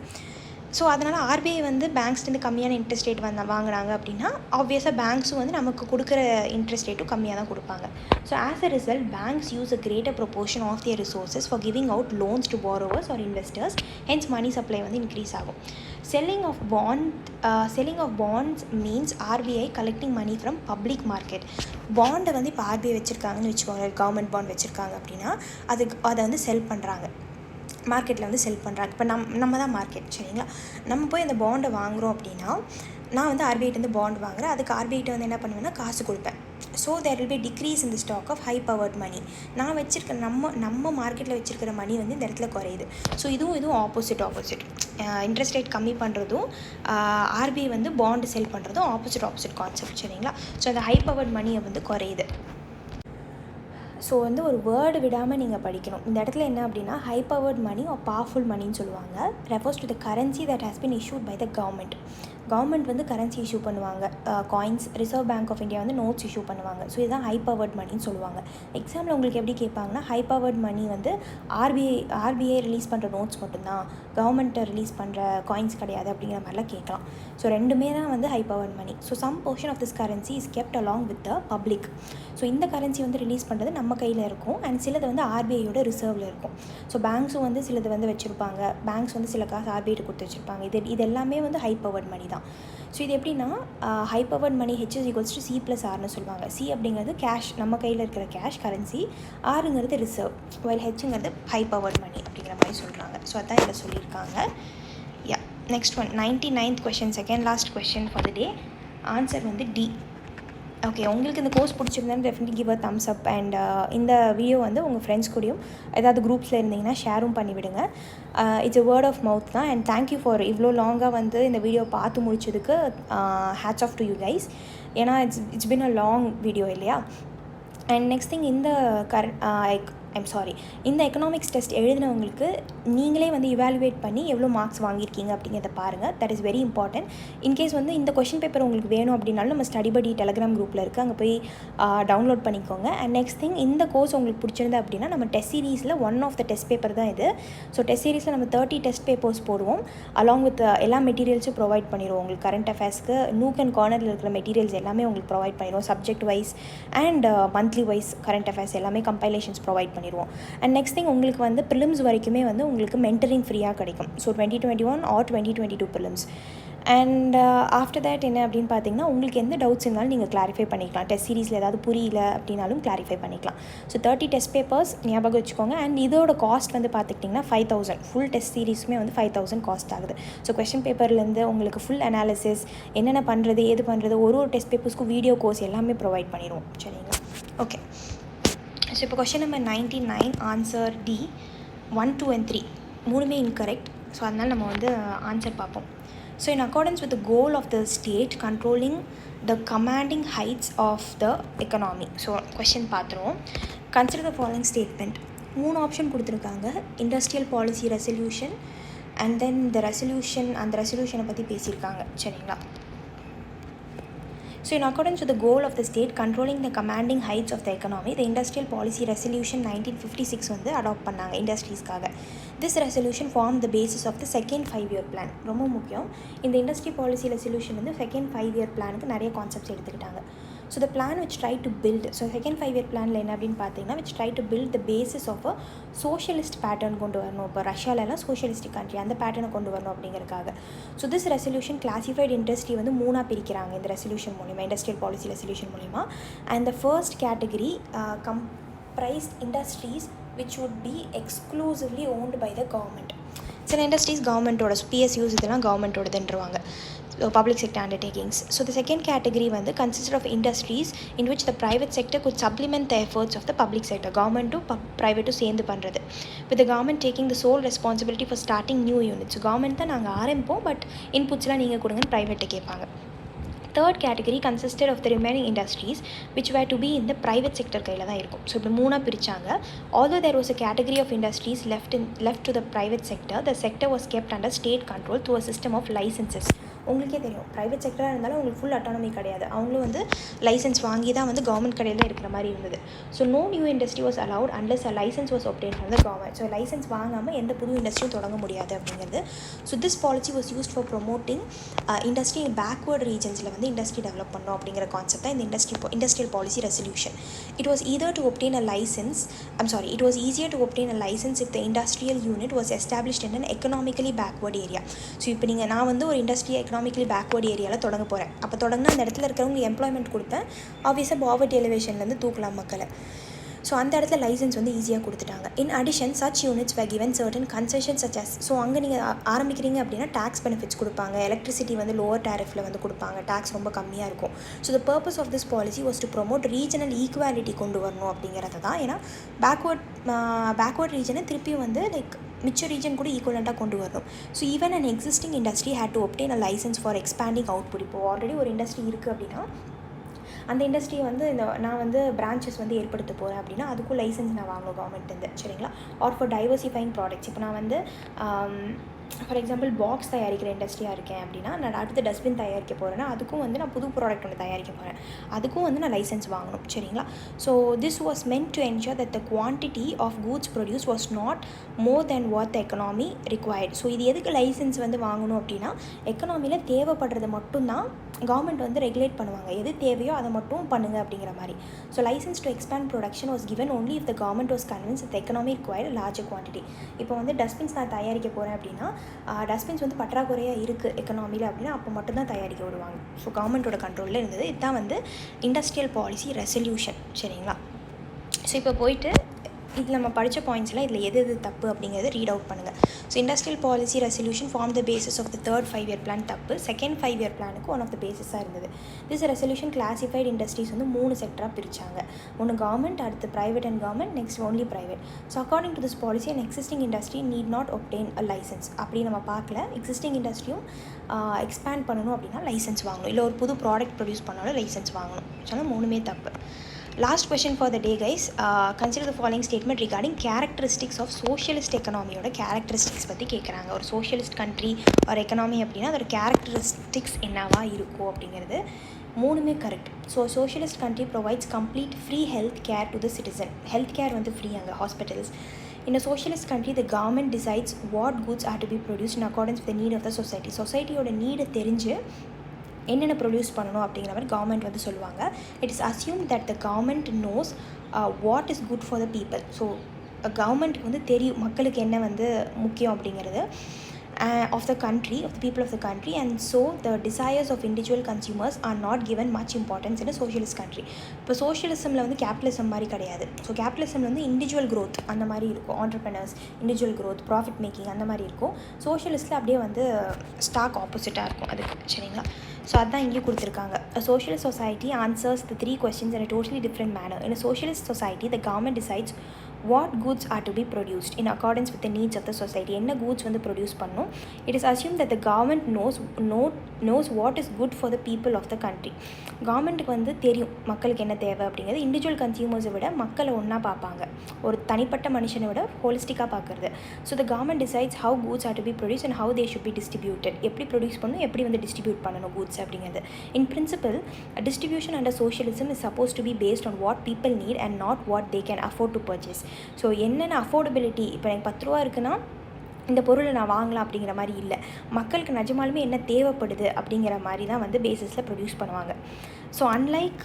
ஸோ அதனால் RBI வந்து பேங்க்ஸ்லேருந்து கம்மியான இன்ட்ரெஸ்ட் ரேட் வாங்கினாங்க அப்படின்னா ஆப்வியஸாக பேங்க்ஸும் வந்து நமக்கு கொடுக்குற இன்ட்ரெஸ்ட் ரேட்டும் கம்மியாக தான் கொடுப்பாங்க. So as a result banks use a greater proportion of their resources for giving out loans to borrowers or investors. Hence money supply வந்து இன்க்ரீஸ் ஆகும். Selling of bonds means RBI collecting money from public market. பாண்டை வந்து இப்போ RBI வச்சுருக்காங்கன்னு வச்சுக்கோங்க, government bond வச்சுருக்காங்க அப்படின்னா அதை வந்து செல் பண்ணுறாங்க, மார்க்கெட்டில் வந்து செல் பண்ணுறாங்க. இப்போ நம்ம தான் மார்க்கெட், சரிங்களா. நம்ம போய் அந்த பாண்டை வாங்குகிறோம் அப்படின்னா நான் வந்து RBIட்டேருந்து பாண்ட் வாங்குகிறேன், அதுக்கு RBIட்ட வந்து என்ன பண்ணுவேன்னா காசு கொடுப்பேன். So there will be decrease in the stock of high powered money. நான் வச்சுருக்க நம்ம மார்க்கெட்டில் வச்சுருக்கிற மணி வந்து இந்த இடத்துல குறையுது. ஸோ இதுவும் ஆப்போசிட். இன்ட்ரெஸ்ட் ரேட் கம்மி பண்ணுறதும் RBI வந்து பாண்டு செல் பண்ணுறதும் ஆப்போசிட் கான்செப்ட், சரிங்களா. ஸோ அந்த ஹை பவர்ட் மணியை வந்து குறையுது. ஸோ வந்து ஒரு வேர்டு விடாமல் நீங்கள் படிக்கணும். இந்த இடத்துல என்ன அப்படின்னா high powered money or powerful மணின்னு சொல்லுவாங்க. Refers to the currency that has been issued by the government வந்து கரன்சி இஷ்யூ பண்ணுவாங்க. Coins, Reserve bank of India வந்து நோட்ஸ் இஷ்யூ பண்ணுவாங்க. ஸோ இதுதான் ஹை பவர்ட் மணின்னு சொல்லுவாங்க. எக்ஸாம்பிள் உங்களுக்கு எப்படி கேட்பாங்கன்னா ஹை பவர்ட் மணி வந்து RBI ரிலீஸ் பண்ணுற நோட்ஸ் மட்டும்தான், கவர்மெண்ட்டை ரிலீஸ் பண்ணுற காயின்ஸ் கிடையாது அப்படிங்கிற மாதிரிலாம் கேட்கலாம். ஸோ ரெண்டுமே தான் வந்து high powered money. So some portion of this currency is kept along with the public. So இந்த கரன்சி வந்து ரிலீஸ் பண்ணுறது நம்ம கையில் இருக்கும், அண்ட் சிலது வந்து RBIயோட ரிசர்வில் இருக்கும். ஸோ பேங்க்ஸும் வந்து சிலது வந்து வச்சுருப்பாங்க, பேங்க்ஸ் வந்து சில காசு RBIட்ட கொடுத்து வச்சுருப்பாங்க. இது எல்லாமே வந்து ஹை பவர்ட் மணி தான். தான். ஸோ இது எப்படின்னா high powered money H is equals to C plus Rன்னு சொல்லுவாங்க. C அப்படிங்கிறது கேஷ், நம்ம கையில் இருக்கிற கேஷ் கரன்சி, Rங்கிறது ரிசர்வ், வைல் Hங்கிறது ஹை பவர்ட் மணி அப்படிங்கிற மாதிரி சொல்கிறாங்க. ஸோ அதான் இதில் சொல்லியிருக்காங்க. Yeah, next one 99th question, second last question for the day. Answer வந்து D. ஓகே, உங்களுக்கு இந்த கோர்ஸ் பிடிச்சிருந்தாலும் definitely give a thumbs up. And இந்த வீடியோ வந்து உங்கள் ஃப்ரெண்ட்ஸ் கூடயும் ஏதாவது குரூப்ஸில் இருந்தீங்கன்னா ஷேரும் பண்ணிவிடுங்க. It's a word of mouth தான். அண்ட் தேங்க்யூ ஃபார் இவ்வளோ லாங்காக வந்து இந்த வீடியோ பார்த்து முடிச்சதுக்கு. Hats off to you guys. ஏன்னா it's been a long video இல்லையா. அண்ட் நெக்ஸ்ட் திங், இந்த எக்கனாமிக்ஸ் டெஸ்ட் எழுதினவங்களுக்கு நீங்களே வந்து இவாலுவேட் பண்ணி எவ்வளோ மார்க்ஸ் வாங்கியிருக்கீங்க அப்படிங்கிறத பாருங்கள். That is very important. In case வந்து இந்த கொஷின் பேப்பர் உங்களுக்கு வேணும் அப்படின்னாலும் நம்ம ஸ்டடி படி டெலகிராம் குரூப்பில் இருக்குது, அங்கே போய் டவுன்லோட் பண்ணிக்கோங்க. அண்ட் நெக்ஸ்ட் திங், இந்த கோர்ஸ் உங்களுக்கு பிடிச்சிருந்தா அப்படின்னா நம்ம டெஸ்ட் சீரீஸில் one of the test paper தான் இது. ஸோ டெஸ்ட் சீரீஸில் நம்ம 30 டெஸ்ட் பேப்பர்ஸ் போடுவோம். அலாங் வித் எல்லா மெட்டீரியல்ஸும் ப்ரொவைட் பண்ணிடுவோம். உங்களுக்கு கரண்ட் அஃபேர்ஸ்க்கு நூக் அண்ட் கார்னரில் இருக்கிற மெட்டீரியல்ஸ் எல்லாமே உங்களுக்கு ப்ரொவைட் பண்ணிடுவோம். Subject wise and monthly wise current affairs எல்லாமே கம்பைலேஷன்ஸ் ப்ரொவைட் பண்ணிடுவோம். அண்ட் நெக்ஸ்ட் திங், உங்களுக்கு வந்து ப்ரிலிம்ஸ் வரைக்குமே வந்து உங்களுக்கு மென்டரிங் ஃப்ரீயாக கிடைக்கும். So 2021 or 2022 prelims. And after that என்ன அப்படின்னு பார்த்தீங்கன்னா, உங்களுக்கு எந்த டவுட்ஸ் இருந்தாலும் நீங்கள் கிளாரிஃபை பண்ணிக்கலாம். டெஸ்ட் சீரீஸில் ஏதாவது புரியல அப்படின்னாலும் கிளாரிஃபை பண்ணிக்கலாம். ஸோ 30 டெஸ்ட் பேப்பர்ஸ் ஞாபகம் வச்சுக்கோங்க. அண்ட் இதோட காஸ்ட் வந்து பார்த்துக்கிட்டிங்கன்னா 5000. ஃபுல் டெஸ்ட் சீரீஸுமே வந்து 5000 காஸ்ட் ஆகுது. ஸோ கொஸ்டின் பேப்பர்லேருந்து உங்களுக்கு ஃபுல் அனாலிசிஸ், என்னென்ன பண்ணுறது ஏது பண்ணுறது, ஒரு டெஸ்ட் பேப்பர்ஸ்க்கும் வீடியோ கோர்ஸ் எல்லாமே ப்ரொவைட் பண்ணிடுவோம். சரிங்களா? ஓகே. ஸோ இப்போ question number 99, answer D. 1, 2 and 3 மூணுமே இன்கரெக்ட். ஸோ அதனால் நம்ம வந்து ஆன்சர் பார்ப்போம். So in accordance with the goal of the state controlling the commanding heights of the economy. So question பார்த்துருவோம். Consider the following statement. 3 option கொடுத்துருக்காங்க. Industrial policy resolution, and then the resolution, அந்த ரெசல்யூஷனை பற்றி பேசியிருக்காங்க. சரிங்களா? So in accordance with the goal of the state controlling the commanding heights of the economy, the Industrial Policy Resolution 1956 வந்து adapt பண்ணாங்க இண்டஸ்ட்ரீஸ்க்காக. This resolution formed the basis of the second 5-year plan. ரொம்ப முக்கியம். இந்த industry policy resolution வந்து second 5-year பிளானுக்கு நிறைய concepts எடுத்துக்கிட்டாங்க. So the plan which try to build, so second 5-year பிளானில் என்ன அப்படின்னு பார்த்தீங்கன்னா, which try to build the basis of a socialist pattern கொண்டு வரணும். இப்போ ரஷ்யாலெல்லாம் சோஷியலிஸ்டிக் கண்ட்ரி, அந்த பேட்டர்னை கொண்டு வரணும் அப்படிங்கிறதுக்காக. So this resolution classified industry வந்து 3ஆக பிரிக்கிறாங்க இந்த ரெசல்யூஷன் மூலிமா, இண்டஸ்ட்ரியல் பாலிசி ரெசல்யூஷன் மூலிமா. And the first category comprised industries which would be exclusively owned by the government. சில இண்டஸ்ட்ரீஸ் கவர்மெண்ட்டோட, PSUs இதெல்லாம் கவர்மெண்ட்டோடதுன்றவாங்க, public sector undertakings. So the second category வந்து consisted of industries in which the private sector could supplement the efforts of the public sector. Government to private சேர்ந்து பண்ணுறது, with the government taking the sole responsibility for starting new units. So government தான் நாங்கள் ஆரம்பிப்போம், but இன்புட்ஸ்லாம் நீங்கள் கொடுங்கன்னு ப்ரைவேட்டை கேட்பாங்க. Third category consisted of the remaining industries which were to be in the private sector கையில் தான் இருக்கும். ஸோ இப்படி 3ஆக பிரித்தாங்க. Although there was a category of industries left to the private sector, the sector was kept under state control through a system of licenses. உங்களுக்கே தெரியும், private செக்டராக இருந்தாலும் உங்களுக்கு full autonomy கிடையாது. அவங்களும் வந்து லைசன்ஸ் வாங்கி தான் வந்து கவர்மெண்ட் கடையில் இருக்கிற மாதிரி இருந்தது. So no new industry was allowed unless a license was obtained from the government. So license வாங்காமல் எந்த புது இண்டஸ்ட்ரியும் தொடங்க முடியாது அப்படிங்கிறது. So this policy was used for promoting industry in backward ரீஜன்ஸில் வந்து இண்டஸ்ட்ரி டெவலப் பண்ணோம் அப்படிங்கிற கான்செப்ட் தான் இந்த industrial policy resolution. It was either to obtain a license, it was easier to obtain a license if the industrial unit was established in an economically backward area. So இப்போ நான் வந்து ஒரு இண்டஸ்ட்ரியை economically backward ஏரியாவில் தொடங்க போகிறேன். அப்போ தொடங்கினா அந்த இடத்துல இருக்கிறவங்களுக்கு எம்ப்ளாய்மெண்ட் கொடுப்பேன். ஆப்வியஸாக பாவர்ட்டி எலிவேஷன்லேருந்து தூக்கலாம் மக்களை. ஸோ அந்த இடத்துல லைசன்ஸ் வந்து ஈஸியாக கொடுத்துட்டாங்க. In addition such units were given certain concessions such as, so அங்கே நீங்கள் ஆரம்பிக்கிறீங்க அப்படின்னா டேக்ஸ் பெனிஃபிட்ஸ் கொடுப்பாங்க. எலக்ட்ரிசிட்டி வந்து லோவர் டேரிஃபில் வந்து கொடுப்பாங்க, டேக்ஸ் ரொம்ப கம்மியாக இருக்கும். So the purpose of this policy was to promote regional equality கொண்டு வரணும் அப்படிங்கிறது தான். ஏன்னா பேக்வர்ட் ரீஜனை திருப்பியும் வந்து லைக் மிச்ச ரீஜன் கூட ஈக்குவலண்ட்டாக கொண்டு வரணும். So even an existing industry had to obtain a license for expanding output. இப்போ ஆல்ரெடி ஒரு இண்டஸ்ட்ரி இருக்குது அப்படின்னா அந்த இண்டஸ்ட்ரியை வந்து நான் வந்து பிரான்ச்சஸ் வந்து ஏற்படுத்த போகிறேன் அப்படின்னா அதுக்கும் லைசன்ஸ் நான் வாங்கணும் கவர்மெண்ட்லேருந்து. சரிங்களா? Are for diversifying products. இப்போ நான் வந்து ஃபார் எக்ஸாம்பிள் பாக்ஸ் தயாரிக்கிற இண்டஸ்ட்ரியாக இருக்கேன் அப்படின்னா, நான் அடுத்து டஸ்ட்பின் தயாரிக்க போகிறேன்னா அதுக்கும் வந்து நான் புது ப்ராடக்ட் ஒன்று தயாரிக்க போகிறேன், அதுக்கும் வந்து நான் லைசன்ஸ் வாங்கணும். சரிங்களா? So this was meant to ensure that the quantity of goods produce was not more than what the economy required. So இது எதுக்கு லைசன்ஸ் வந்து வாங்கணும் அப்படின்னா, எக்கனாமியில் தேவைப்படுறது மட்டும்தான் கவர்மெண்ட் வந்து ரெகுலேட் பண்ணுவாங்க, எது தேவையோ அதை மட்டும் பண்ணுங்க அப்படிங்கிற மாதிரி. So licence to expand production was given only if the government was convinced that the economy required a larger quantity. இப்போ வந்து டஸ்ட்பின்ஸ் நான் தயாரிக்க போகிறேன் அப்படின்னா, டஸ்ட்பின்ஸ் வந்து பற்றாக்குறையாக இருக்குது எக்கனாமியில் அப்படின்னா அப்போ மட்டும்தான் தயாரிக்க விடுவாங்க. ஸோ கவர்மெண்ட்டோட கண்ட்ரோலில் இருந்தது. இதுதான் வந்து இண்டஸ்ட்ரியல் பாலிசி ரெசல்யூஷன். சரிங்களா? ஸோ இப்போ போயிட்டு இதில் நம்ம படித்த பாயிண்ட்ஸில் இதில் எது தப்பு அப்படிங்கிறது ரீட் அவுட் பண்ணுங்கள். So industrial policy resolution form the basis of the third 5-year plan தப்பு. செகண்ட் 5-year பிளானுக்கு ஒன் ஆஃப் த பேசிஸாக இருந்தது. திஸ் ரெசல்யூஷன் கிளாசிஃபைடு இண்டஸ்ட்ரீஸ் வந்து 3 செக்டராக பிரித்தாங்க. ஒன்று கவர்மெண்ட், அடுத்து private and government, next only private. So according to this policy and existing industry need not obtain a licence. அப்படி நம்ம பார்க்கல. Existing இண்டஸ்ட்ரியும் expand பண்ணணும் அப்படின்னா லைசன்ஸ் வாங்கணும், இல்லை ஒரு புது ப்ராடக்ட் ப்ரொடியூஸ் பண்ணாலும் லைசன்ஸ் வாங்கணும். ஸோ 3மே தப்பு. Last question for the day, guys. Consider the following statement regarding characteristics of socialist economy. ஓட characteristics பற்றி கேட்குறாங்க. ஒரு socialist country ஒரு எக்கனாமி அப்படின்னா அதோட characteristics என்னவா இருக்கும் அப்படிங்கிறது. 3மே correct. So socialist country provides complete free health care to the citizen. Health care வந்து ஃப்ரீ அங்கே hospitals. In a socialist country, the government decides what goods are to be produced in accordance with the need of the society. சொசைட்டியோட நீடை தெரிஞ்சு என்னென்ன produce பண்ணணும் அப்படிங்கிற மாதிரி government வந்து சொல்லுவாங்க. It is assume that the government knows what is good for the people. So கவர்மெண்ட்டுக்கு வந்து தெரியும் மக்களுக்கு என்ன வந்து முக்கியம் அப்படிங்கிறது of the country, of the people of the country, and so the desires of individual consumers are not given much importance in a socialist country. இப்போ சோஷியலிசமில் வந்து கேபிட்டலிசம் மாதிரி கிடையாது. ஸோ கேபிட்டலிசமில் வந்து இண்டிவிஜுவல் க்ரோத் அந்த மாதிரி இருக்கும், entrepreneurs, individual growth, profit making அந்த மாதிரி இருக்கும். சோஷியலிஸ்ட்டில் அப்படியே வந்து ஸ்டாக் ஆப்போசிட்டாக இருக்கும் அதுக்கு. சரிங்களா? ஸோ அதுதான் இங்கேயும் கொடுத்துருக்காங்க. A socialist society answers the 3 questions in a totally different manner. In a socialist society, the government decides what goods are to be produced in accordance with the needs of the society. என்ன goods வந்து produce பண்ணணும். It is assumed that the government knows what is good for the people of the country. கவர்மெண்ட்டுக்கு வந்து தெரியும் மக்களுக்கு என்ன தேவை அப்படிங்கிறது. இண்டிவிஜுவல் கன்சியூமர்ஸை விட மக்களை ஒன்றா பார்ப்பாங்க, ஒரு தனிப்பட்ட மனுஷனை விட ஹோலிஸ்டிக்காக பார்க்குறது. So the government decides how goods are to be produce and how they should be distributed. எப்படி ப்ரொடியூஸ் பண்ணணும், எப்படி வந்து டிஸ்ட்ரிபியூட் பண்ணணும் கூட்ஸ் அப்படிங்கிறது. In principle distribution under socialism is suppose to be based on what people need and not what they can afford to purchase. So என்னென்ன affordability, இப்போ எனக்கு 10 ரூபா இருக்குன்னா இந்த பொருளை நான் வாங்கலாம் அப்படிங்கிற மாதிரி இல்லை, மக்களுக்கு நிஜமாலுமே என்ன தேவைப்படுது அப்படிங்கிற மாதிரி தான் வந்து பேசிஸில் ப்ரொடியூஸ் பண்ணுவாங்க. So unlike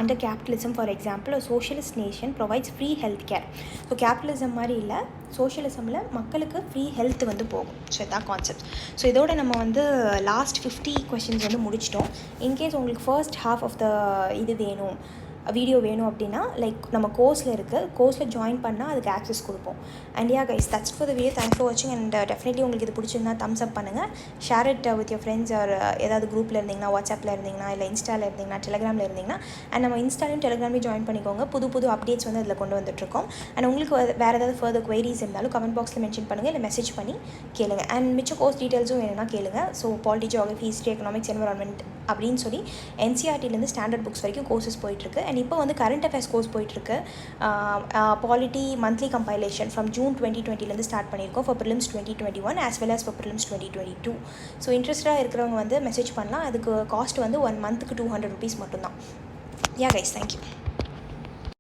under capitalism, for example, socialist nation provides free health care. So capitalism மாதிரி இல்லை, சோஷியலிசமில் மக்களுக்கு ஃப்ரீ ஹெல்த் வந்து போகும். ஸோ இதுதான் கான்செப்ட். ஸோ இதோட நம்ம வந்து லாஸ்ட் 50 கொஷின்ஸ் வந்து முடிச்சிட்டோம். இன்கேஸ் உங்களுக்கு ஃபர்ஸ்ட் ஹாஃப் ஆஃப் த இது வேணும், வீடியோ வேணும் அப்படின்னா லைக் நம்ம கோர்ஸில் இருக்குது, கோர்ஸில் ஜாயின் பண்ணால் அதுக்கு ஆக்சஸ் கொடுப்போம். And ya guys, that's for the video. Thanks for வாட்சிங். அண்ட் டெஃபினெட்லி உங்களுக்கு இது பிடிச்சிருந்தா தம்ஸ் அப் பண்ணுங்கள், share it with your friends. Or ஏதாவது குரூப்பில் இருந்தீங்கன்னா, வாட்ஸ்அப்பில் இருந்தீங்கன்னா, இல்லை இன்ஸ்டாவில் இருந்தீங்கன்னா, டெலிகிராமில் இருந்தீங்கன்னா. அண்ட் நம்ம இன்ஸ்டாலையும் டெலிகிராமையும் ஜாயின் பண்ணிக்கோங்க. புது அப்டேட்ஸ் வந்து அதில் கொண்டு வந்துட்டுருக்கோம். அண்ட் உங்களுக்கு வேறு ஏதாவது ஃபர்தர் குவைரிஸ் இருந்தாலும் கமெண்ட் பாக்ஸில் மென்ஷன் பண்ணுங்கள், இல்லை மெசேஜ் பண்ணி கேளுங்க. அண்ட் மிச்ச கோர்ஸ் டீட்டெயில்ஸும் வேணும்னா கேளுங்க. So polity, geography, history, economics, environment அப்படின்னு சொல்லி NCERTலேருந்து ஸ்டாண்டர்ட் புக்ஸ் வரைக்கும் கோர்சஸ் போயிட்டுருக்கு. அண்ட் இப்போ வந்து கரண்ட் அஃபேர்ஸ் கோர்ஸ் போயிட்டுருக்கு. Polity monthly compilation from June 2020 start பண்ணியிருக்கோம் for prelims 2021 as well as for prelims 2022. So இன்ட்ரெஸ்டாக இருக்கிறவங்க வந்து மெசேஜ் பண்ணலாம். அதுக்கு காஸ்ட் வந்து 1 மந்த்துக்கு 200 rupees மட்டும்தான். யா கைஸ், தேங்க்யூ.